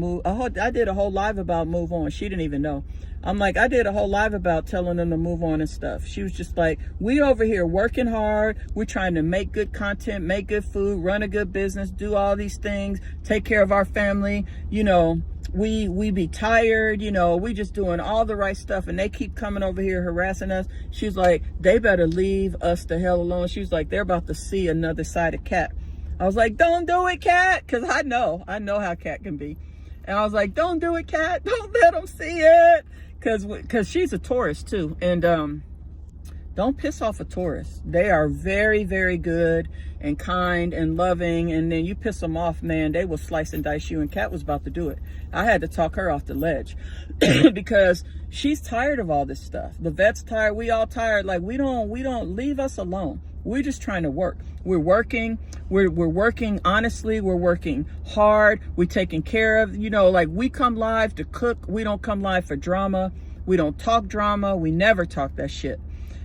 I did a whole live about move on. She didn't even know. I'm like, I did a whole live about telling them to move on and stuff. She was just like, we over here working hard. We're trying to make good content, make good food, run a good business, do all these things, take care of our family. You know, we be tired, you know, we just doing all the right stuff, and they keep coming over here harassing us. She's like, they better leave us the hell alone. She was like, they're about to see another side of Kat. I was like, don't do it, Kat, because I know how Kat can be. And I was like, don't do it, Kat. Don't let them see it. Because she's a Taurus too. And don't piss off a Taurus. They are very, very good and kind and loving. And then you piss them off, man, they will slice and dice you. And Kat was about to do it. I had to talk her off the ledge because she's tired of all this stuff. The vet's tired. We all tired. Like, we don't leave us alone. We're just trying to work. We're working. We're working honestly. We're working hard. We're taking care of, you know, like, we come live to cook. We don't come live for drama. We don't talk drama. We never talk that shit.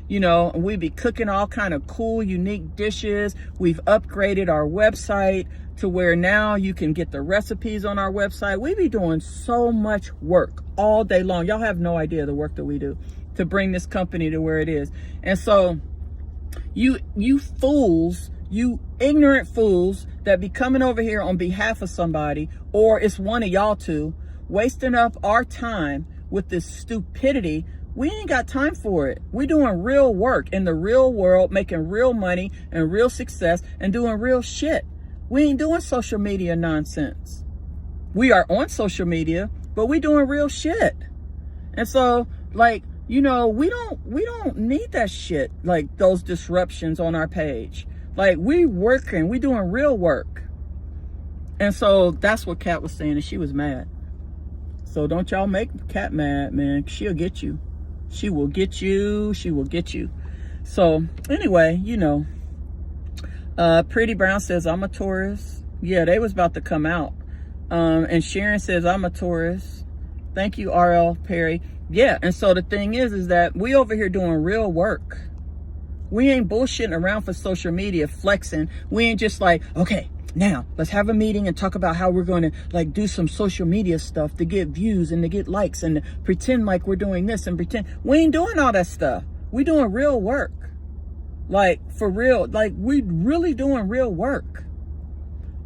You know, and we be cooking all kind of cool, unique dishes. We've upgraded our website to where now you can get the recipes on our website. We be doing so much work all day long. Y'all have no idea the work that we do to bring this company to where it is. And so you fools, you ignorant fools that be coming over here on behalf of somebody, or it's one of y'all two, wasting up our time with this stupidity. We ain't got time for it. We're doing real work in the real world, making real money and real success and doing real shit. We ain't doing social media nonsense. We are on social media, but we doing real shit. And so, like, you know, we don't need that shit, like those disruptions on our page. Like, we working, we doing real work. And so that's what Kat was saying, and she was mad. So don't y'all make Cat mad, man. She'll get you. She will get you. She will get you. So anyway, you know, Pretty Brown says, I'm a Taurus. Yeah, they was about to come out. And Sharon says, I'm a Taurus. Thank you, R.L. Perry. Yeah, and so the thing is that we over here doing real work. We ain't bullshitting around for social media, flexing. We ain't just like, okay, now let's have a meeting and talk about how we're going to like do some social media stuff to get views and to get likes and to pretend like we're doing this and pretend. We ain't doing all that stuff. We doing real work. Like, for real, like we really doing real work.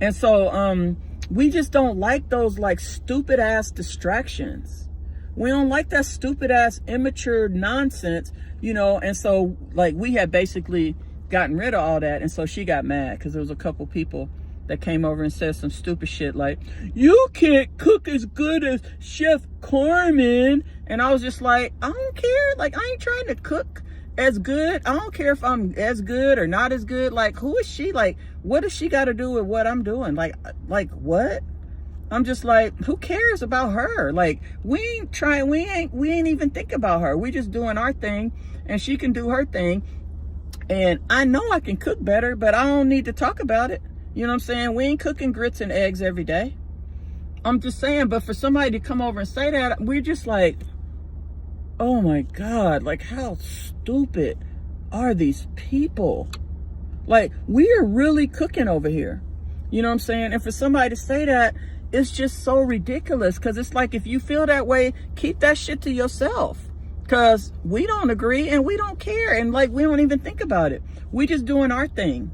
And so, we just don't like those like stupid ass distractions. We don't like that stupid ass immature nonsense, you know. And so like we had basically gotten rid of all that. And so she got mad because there was a couple people that came over and said some stupid shit like, you can't cook as good as Chef Carmen. And I was just like, I don't care. Like, I ain't trying to cook as good. I don't care if I'm as good or not as good. Like, who is she? Like, what does she got to do with what I'm doing? Like what? I'm just like, who cares about her? Like, we ain't even think about her. We just doing our thing and she can do her thing. And I know I can cook better, but I don't need to talk about it. You know what I'm saying? We ain't cooking grits and eggs every day. I'm just saying, but for somebody to come over and say that, we're just like, oh my God, like how stupid are these people? Like, we are really cooking over here. You know what I'm saying? And for somebody to say that, it's just so ridiculous. Because it's like, if you feel that way, keep that shit to yourself. Because we don't agree and we don't care. And like, we don't even think about it. We just doing our thing.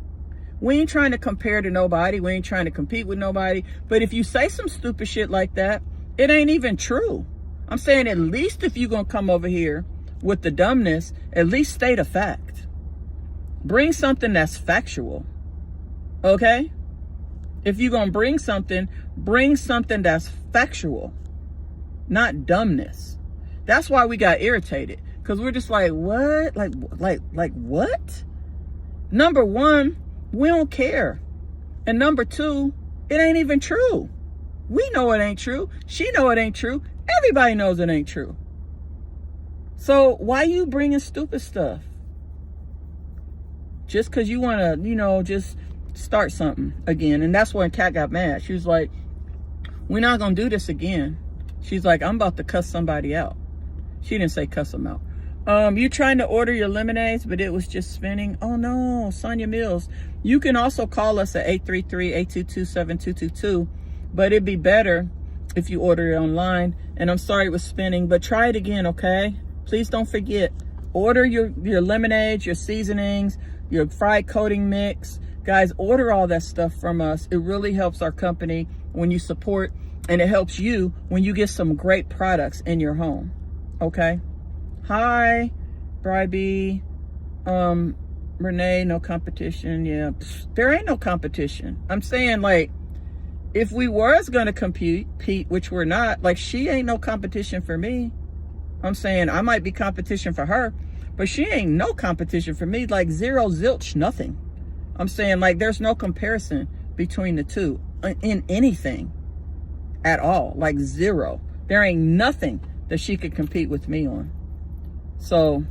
We ain't trying to compare to nobody. We ain't trying to compete with nobody. But if you say some stupid shit like that, it ain't even true. I'm saying, at least if you're going to come over here with the dumbness, at least state a fact. Bring something that's factual. Okay? If you're going to bring something that's factual, not dumbness. That's why we got irritated. Because we're just like, what? Like what? Number one, we don't care. And number two, it ain't even true. We know it ain't true. She know it ain't true. Everybody knows it ain't true. So why you bringing stupid stuff? Just because you want to, you know, just start something again. And that's when Kat got mad. She was like, we're not going to do this again. She's like, I'm about to cuss somebody out. She didn't say cuss them out. You trying to order your lemonades, but it was just spinning. Oh no, Sonia Mills. You can also call us at 833-822-7222, but it'd be better if you order it online. And I'm sorry it was spinning, but try it again, okay? Please don't forget. Order your lemonades, your seasonings, your fried coating mix. Guys, order all that stuff from us. It really helps our company when you support, and it helps you when you get some great products in your home, okay? Hi, Brybe. Renee, no competition. Yeah, there ain't no competition. I'm saying, like, if we was going to compete, which we're not, like, she ain't no competition for me. I'm saying I might be competition for her, but she ain't no competition for me. Like, zero, zilch, nothing. I'm saying, like, there's no comparison between the two in anything at all. Like, zero. There ain't nothing that she could compete with me on. So,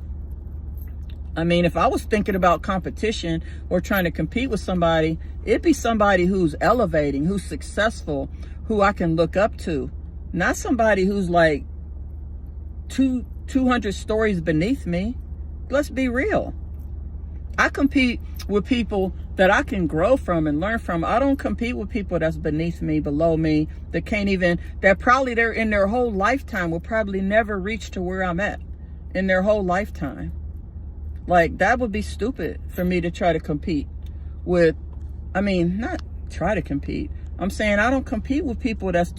I mean, if I was thinking about competition or trying to compete with somebody, it'd be somebody who's elevating, who's successful, who I can look up to. Not somebody who's like 200 stories beneath me. Let's be real. I compete with people that I can grow from and learn from. I don't compete with people that's beneath me, below me, that can't even, that probably they're in their whole lifetime will probably never reach to where I'm at in their whole lifetime. Like, that would be stupid for me to try to compete with. I mean, not try to compete. I'm saying I don't compete with people that's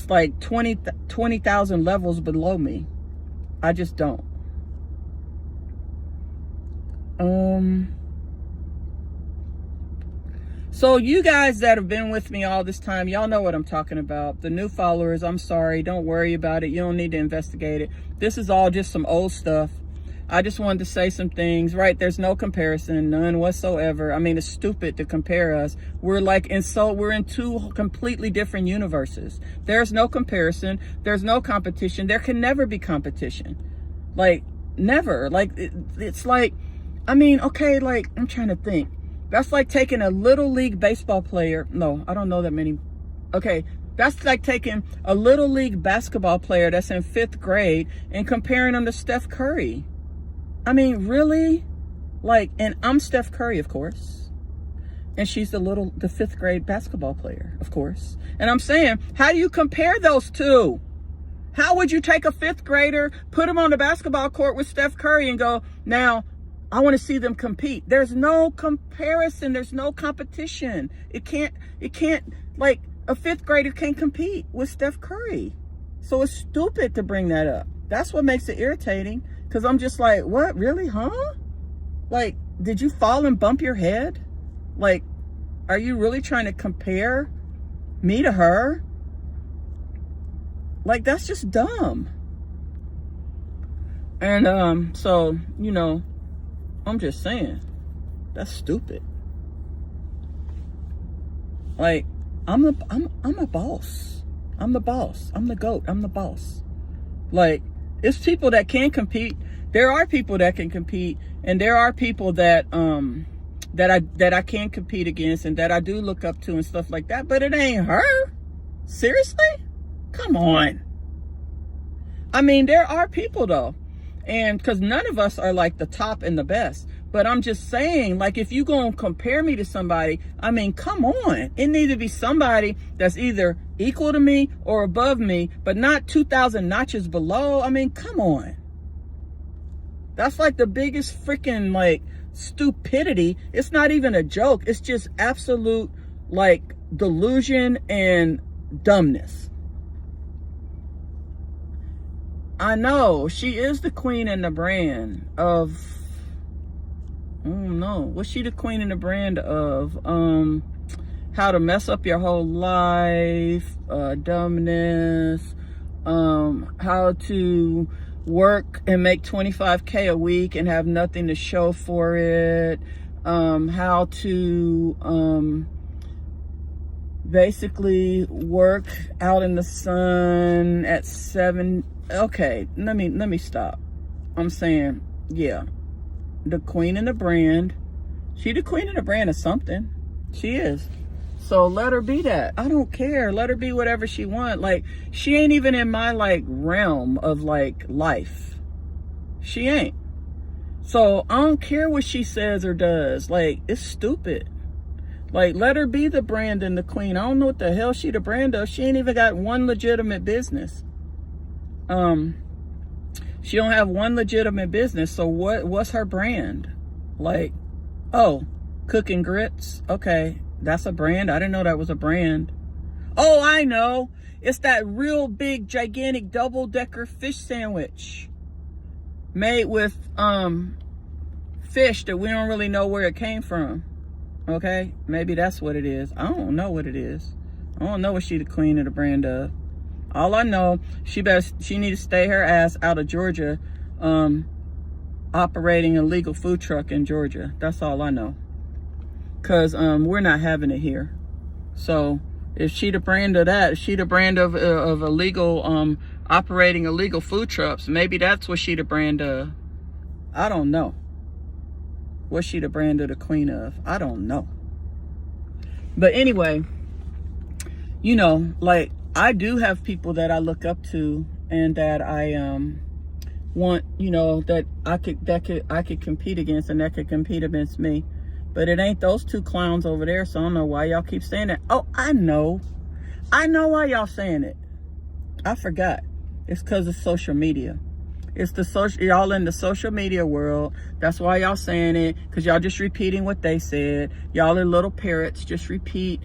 like 20,000 levels below me. I just don't. So you guys that have been with me all this time, y'all know what I'm talking about. The new followers, I'm sorry. Don't worry about it. You don't need to investigate it. This is all just some old stuff. I just wanted to say some things, right? There's no comparison, none whatsoever. I mean, it's stupid to compare us. We're in two completely different universes. There's no comparison. There's no competition. There can never be competition. Like, never. Like, it's like, I mean, okay, like, I'm trying to think. That's like taking a little league baseball player. No, I don't know that many. Okay. That's like taking a little league basketball player that's in 5th grade and comparing them to Steph Curry. I mean, really? Like, and I'm Steph Curry, of course. And she's the 5th grade basketball player, of course. And I'm saying, how do you compare those two? How would you take a 5th grader, put him on the basketball court with Steph Curry and go, now, I want to see them compete? There's no comparison. There's no competition. It can't, like, a 5th grader can't compete with Steph Curry. So it's stupid to bring that up. That's what makes it irritating. Because I'm just like, what? Really? Huh? Like, did you fall and bump your head? Like, are you really trying to compare me to her? Like, that's just dumb. And so, you know, I'm just saying, that's stupid. Like, I'm a boss. I'm the boss. I'm the GOAT. I'm the boss. Like, it's people that can compete. There are people that can compete, and there are people that that I can compete against and that I do look up to and stuff like that. But it ain't her. Seriously? Come on. I mean, there are people though, and because none of us are like the top and the best. But I'm just saying, like, if you gonna compare me to somebody, I mean, come on. It needs to be somebody that's either equal to me or above me, but not 2,000 notches below. I mean, come on. That's like the biggest freaking, like, stupidity. It's not even a joke. It's just absolute, like, delusion and dumbness. I know she is the queen and the brand of, oh no, what's she the queen and the brand of? How to mess up your whole life, dumbness, how to work and make $25K a week and have nothing to show for it, how to basically work out in the sun at 7. Okay, let me stop. I'm saying, yeah, the queen and the brand. She the queen and the brand of something. She is. So let her be that. I don't care. Let her be whatever she want. Like, she ain't even in my, like, realm of, like, life. She ain't. So I don't care what she says or does. Like, it's stupid. Like, let her be the brand and the queen. I don't know what the hell she the brand of. She ain't even got one legitimate business. She don't have one legitimate business. So what's her brand? Like, oh, cooking grits. Okay, that's a brand. I didn't know that was a brand. Oh, I know. It's that real big, gigantic double-decker fish sandwich made with fish that we don't really know where it came from. Okay, maybe that's what it is. I don't know what it is. I don't know what she the queen of the brand of. All I know, she need to stay her ass out of Georgia, operating a legal food truck in Georgia. That's all I know. Cause we're not having it here. So if she the brand of that, if she the brand of illegal operating illegal food trucks, maybe that's what she the brand of. I don't know. What's she the brand of the queen of? I don't know. But anyway, you know, like, I do have people that I look up to and that I want, you know, that I could compete against and that could compete against me. But it ain't those two clowns over there, so I don't know why y'all keep saying that. Oh, I know why y'all saying it. I forgot. It's because of social media. It's y'all in the social media world. That's why y'all saying it, because y'all just repeating what they said. Y'all are little parrots. Just repeat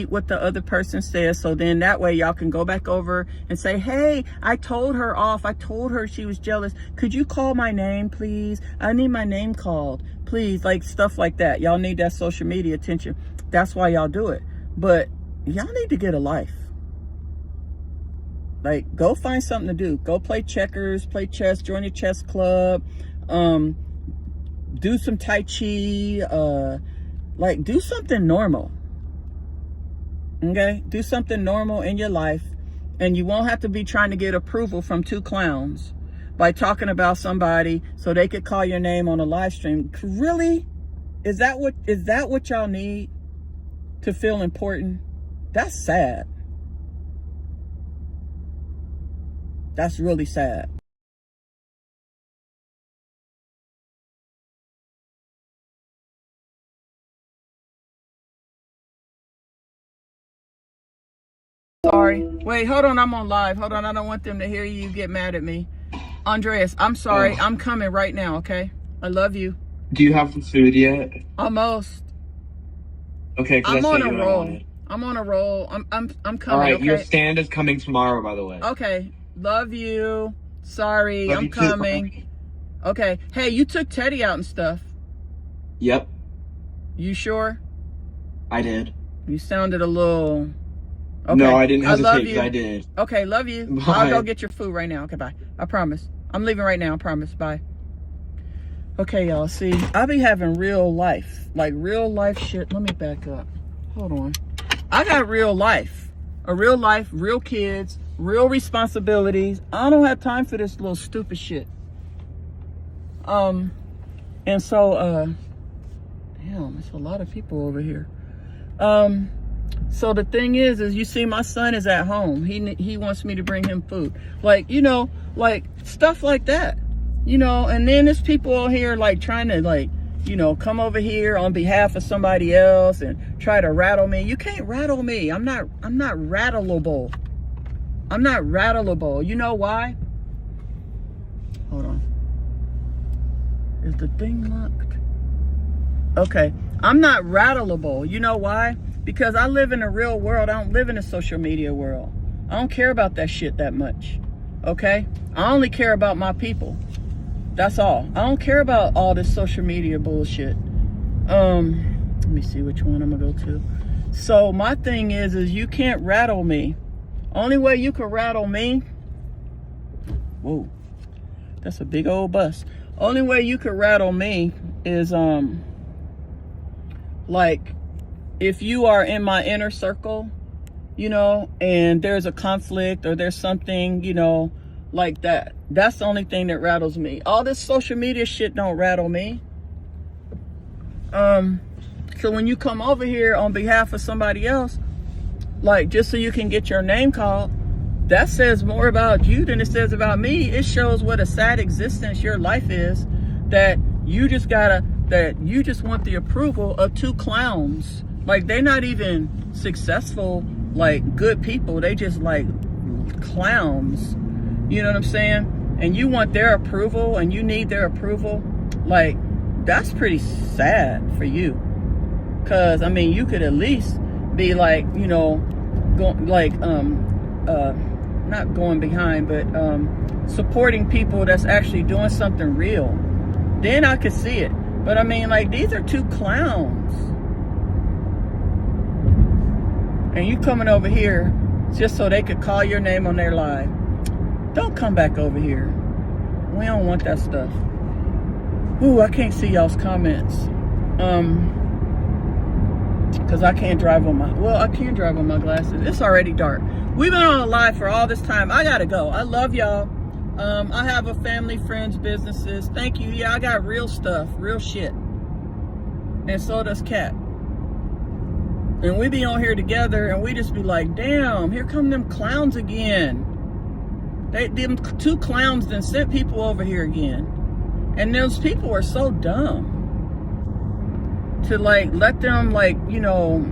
what the other person says. So then that way y'all can go back over and say, hey, I told her off. I told her she was jealous. Could you call my name, please? I need my name called, please. Like, stuff like that. Y'all need that social media attention. That's why y'all do it. But y'all need to get a life. Like, go find something to do. Go play checkers, play chess, join a chess club. Do some Tai Chi, like do something normal. Okay? Do something normal in your life, and you won't have to be trying to get approval from two clowns by talking about somebody so they could call your name on a live stream. Really? Is that what y'all need to feel important? That's sad. That's really sad. Sorry. Wait, hold on. I'm on live. Hold on. I don't want them to hear you get mad at me. Andreas, I'm sorry. I'm coming right now, okay? I love you. Do you have the food yet? Almost. Okay, because I'm I on said a what I roll. wanted. I'm on a roll. I'm coming, All right, okay? your stand is coming tomorrow, by the way. Okay. Love you. Sorry. Love I'm you too. coming. Okay. Hey, you took Teddy out and stuff. Yep, You sure? I did. You sounded a little... Okay. No, I didn't love hesitate because you. I did. Okay, love you. Bye. I'll go get your food right now. Okay, bye. I promise. I'm leaving right now. I promise. Bye. Okay, y'all. See, I be having real life. Like real life shit. Let me back up. Hold on. I got real life. A real life, real kids, real responsibilities. I don't have time for this little stupid shit. And so, damn, there's a lot of people over here. So the thing is you see, my son is at home. He wants me to bring him food. Like, you know, like stuff like that, you know, and then there's people here like trying to like, you know, come over here on behalf of somebody else and try to rattle me. You can't rattle me. I'm not rattleable. I'm not rattleable. You know why? Hold on. Is the thing locked? Okay. I'm not rattleable. You know why? Because I live in the real world. I don't live in a social media world. I don't care about that shit that much. Okay? I only care about my people. That's all. I don't care about all this social media bullshit. Let me see which one I'm gonna go to. So my thing is you can't rattle me. Only way you can rattle me. Whoa. That's a big old bus. Only way you can rattle me is like if you are in my inner circle, you know, and there's a conflict or there's something, you know, like that. That's the only thing that rattles me. All this social media shit don't rattle me. So when you come over here on behalf of somebody else, like just so you can get your name called, that says more about you than it says about me. It shows what a sad existence your life is, that you just want the approval of two clowns. Like, they're not even successful, like, good people. They just, like, clowns. You know what I'm saying? And you want their approval, and you need their approval. Like, that's pretty sad for you. Because, I mean, you could at least be, like, you know, not going behind, but supporting people that's actually doing something real. Then I could see it. But, I mean, like, these are two clowns. And you coming over here just so they could call your name on their live. Don't come back over here. We don't want that stuff. Ooh, I can't see y'all's comments. Because I can't drive on I can drive on my glasses. It's already dark. We've been on a live for all this time. I gotta go. I love y'all. I have a family, friends, businesses. Thank you. Yeah, I got real stuff, real shit. And so does Kat. And we be on here together and we just be like, damn, here come them clowns again. Them two clowns then sent people over here again. And those people are so dumb to like let them like, you know,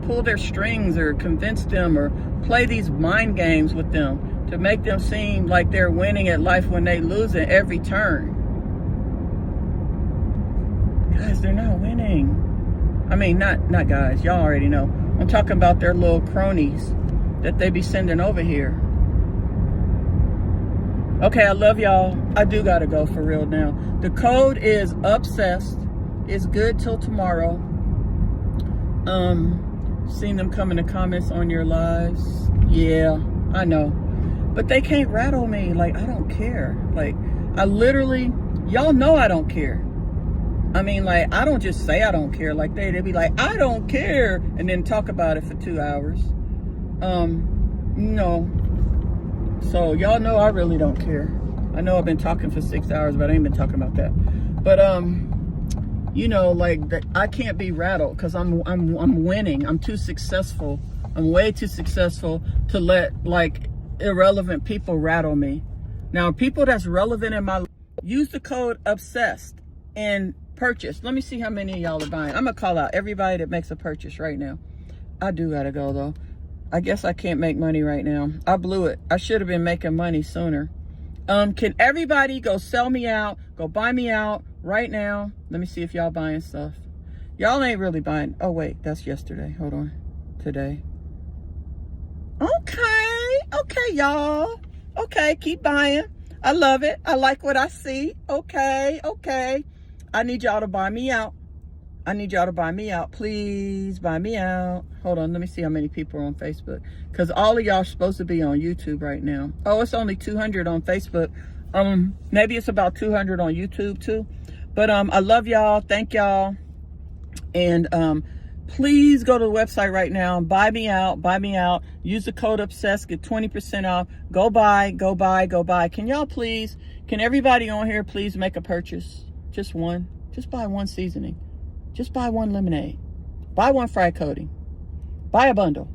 pull their strings or convince them or play these mind games with them to make them seem like they're winning at life when they lose at every turn. Guys, they're not winning. I mean, not guys, y'all already know. I'm talking about their little cronies that they be sending over here. Okay, I love y'all. I do gotta go for real now. The code is obsessed. It's good till tomorrow. Seen them come in the comments on your lives. Yeah, I know. But they can't rattle me. Like, I don't care. Like, I literally Y'all know I don't care. I mean, like, I don't just say I don't care. Like, they be like, I don't care, and then talk about it for 2 hours. No. So y'all know I really don't care. I know I've been talking for 6 hours, but I ain't been talking about that. But you know, like, I can't be rattled because I'm winning. I'm too successful. I'm way too successful to let like irrelevant people rattle me. Now, people that's relevant in my life, use the code OBSESSED and purchase. Let me see how many of y'all are buying. I'm gonna call out everybody that makes a purchase right now. I do gotta go though. I guess I can't make money right now. I blew it. I should have been making money sooner. Can everybody go sell me out, go buy me out right now? Let me see if y'all buying stuff. Y'all ain't really buying. Oh wait, that's yesterday. Hold on. Today. Okay, y'all. Okay, keep buying. I love it. I like what I see. Okay. I need y'all to buy me out. I need y'all to buy me out. Please buy me out. Hold on, let me see how many people are on Facebook. Because all of y'all are supposed to be on YouTube right now. Oh, it's only 200 on Facebook. Maybe it's about 200 on YouTube too. But I love y'all. Thank y'all. And please go to the website right now. Buy me out. Buy me out. Use the code OBSESSED. Get 20% off. Go buy. Can y'all please, can everybody on here please make a purchase? Just one. Just buy one seasoning. Just buy one lemonade. Buy one fried coating. Buy a bundle.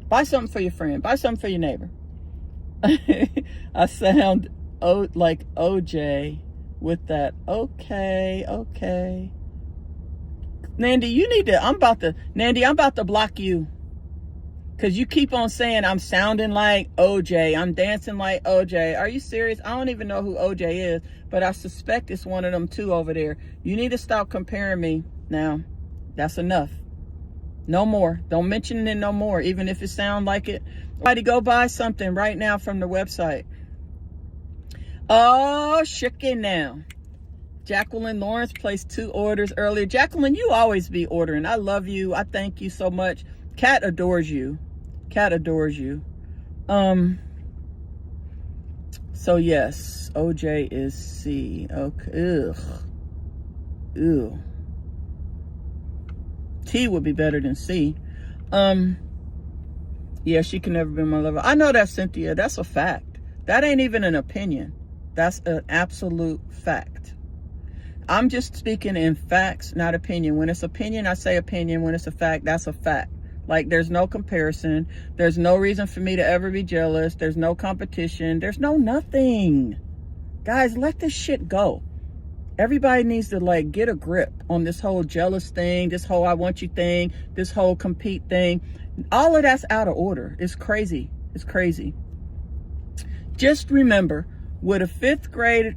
Buy something for your friend. Buy something for your neighbor. I sound like OJ with that. Okay. Nandy, you need to, I'm about to block you. Because you keep on saying I'm sounding like OJ. I'm dancing like OJ. Are you serious? I don't even know who OJ is, but I suspect it's one of them two over there. You need to stop comparing me now. That's enough. No more. Don't mention it no more, even if it sounds like it. Everybody go buy something right now from the website. Oh, chicken now. Jacqueline Lawrence placed 2 orders earlier. Jacqueline, you always be ordering. I love you. I thank you so much. Kat adores you. So yes, OJ is C. Okay. Ugh. T would be better than C. Yeah, she can never be my lover. I know that, Cynthia. That's a fact. That ain't even an opinion. That's an absolute fact. I'm just speaking in facts, not opinion. When it's opinion, I say opinion. When it's a fact, that's a fact. Like, there's no comparison. There's no reason for me to ever be jealous. There's no competition. There's no nothing. Guys, let this shit go. Everybody needs to, like, get a grip on this whole jealous thing, this whole I want you thing, this whole compete thing. All of that's out of order. It's crazy. Just remember, would a 5th grade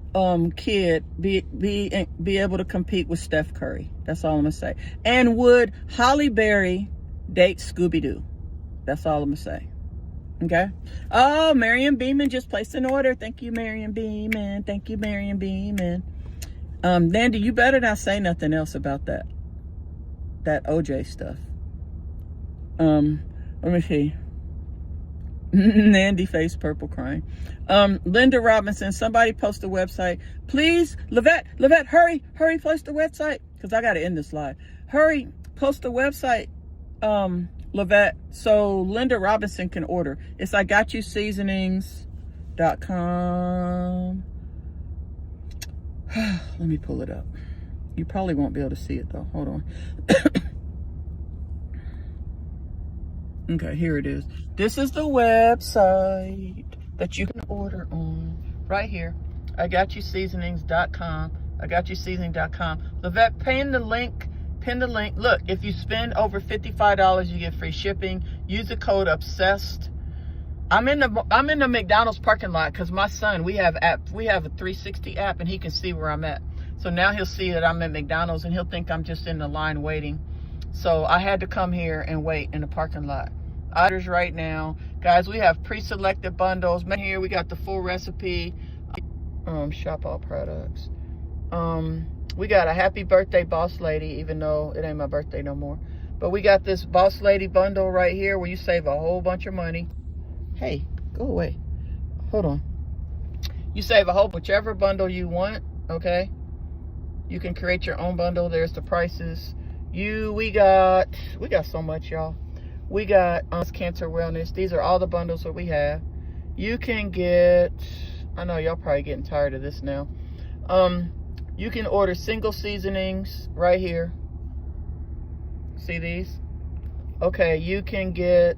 kid be able to compete with Steph Curry? That's all I'm gonna say. And would Holly Berry date Scooby-Doo? That's all I'm gonna say. Okay. Oh, Marion Beeman just placed an order. Thank you, Marion Beeman. Nandy, you better not say nothing else about that OJ stuff. Let me see. Nandy face purple crying. Linda Robinson, somebody post the website. Please, Lavette, hurry, post the website. Because I got to end this live. Hurry, post the website, Lavette, so Linda Robinson can order. It's IGotYouSeasonings.com. Let me pull it up. You probably won't be able to see it though. Hold on. Okay, here it is. This is the website that you can order on. Right here. IGotYouSeasonings.com. IGotYouSeasoning.com. Lavette, pin the link. Look, if you spend over $55, you get free shipping. Use the code OBSESSED. I'm in the McDonald's parking lot because my son, we have a 360 app and he can see where I'm at. So now he'll see that I'm at McDonald's and he'll think I'm just in the line waiting. So I had to come here and wait in the parking lot. Orders right now. Guys, we have pre-selected bundles. Here we got the full recipe. Shop all products. We got a happy birthday boss lady, even though it ain't my birthday no more. But we got this boss lady bundle right here where you save a whole bunch of money. Hey, go away. Hold on. You save a whole whichever bundle you want, okay? You can create your own bundle. There's the prices. We got so much, y'all. We got cancer wellness. These are all the bundles that we have. You can get, I know y'all probably getting tired of this now. You can order single seasonings right here. See these? Okay, you can get,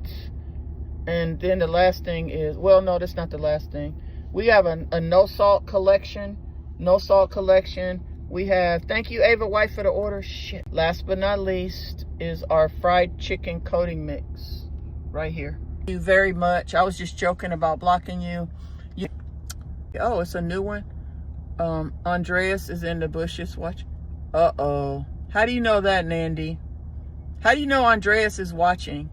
and then the last thing is, well, no, that's not the last thing. We have a no salt collection. No salt collection. We have, thank you, Ava White, for the order. Shit. Last but not least is our fried chicken coating mix right here. Thank you very much. I was just joking about blocking you. Oh, it's a new one. Andreas is in the bushes. Watch. Uh-oh. How do you know that, Nandy? How do you know Andreas is watching?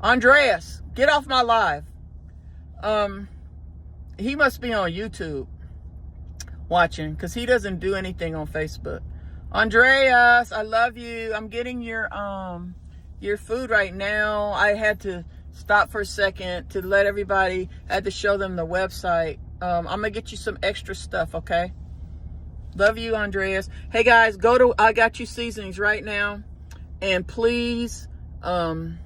Andreas, get off my live. He must be on YouTube watching, because he doesn't do anything on Facebook. Andreas, I love you. I'm getting your food right now. I had to stop for a second to let everybody, I had to show them the website. I'm gonna get you some extra stuff, okay? Love you, Andreas. Hey guys, go to I Got You Seasonings right now, and please order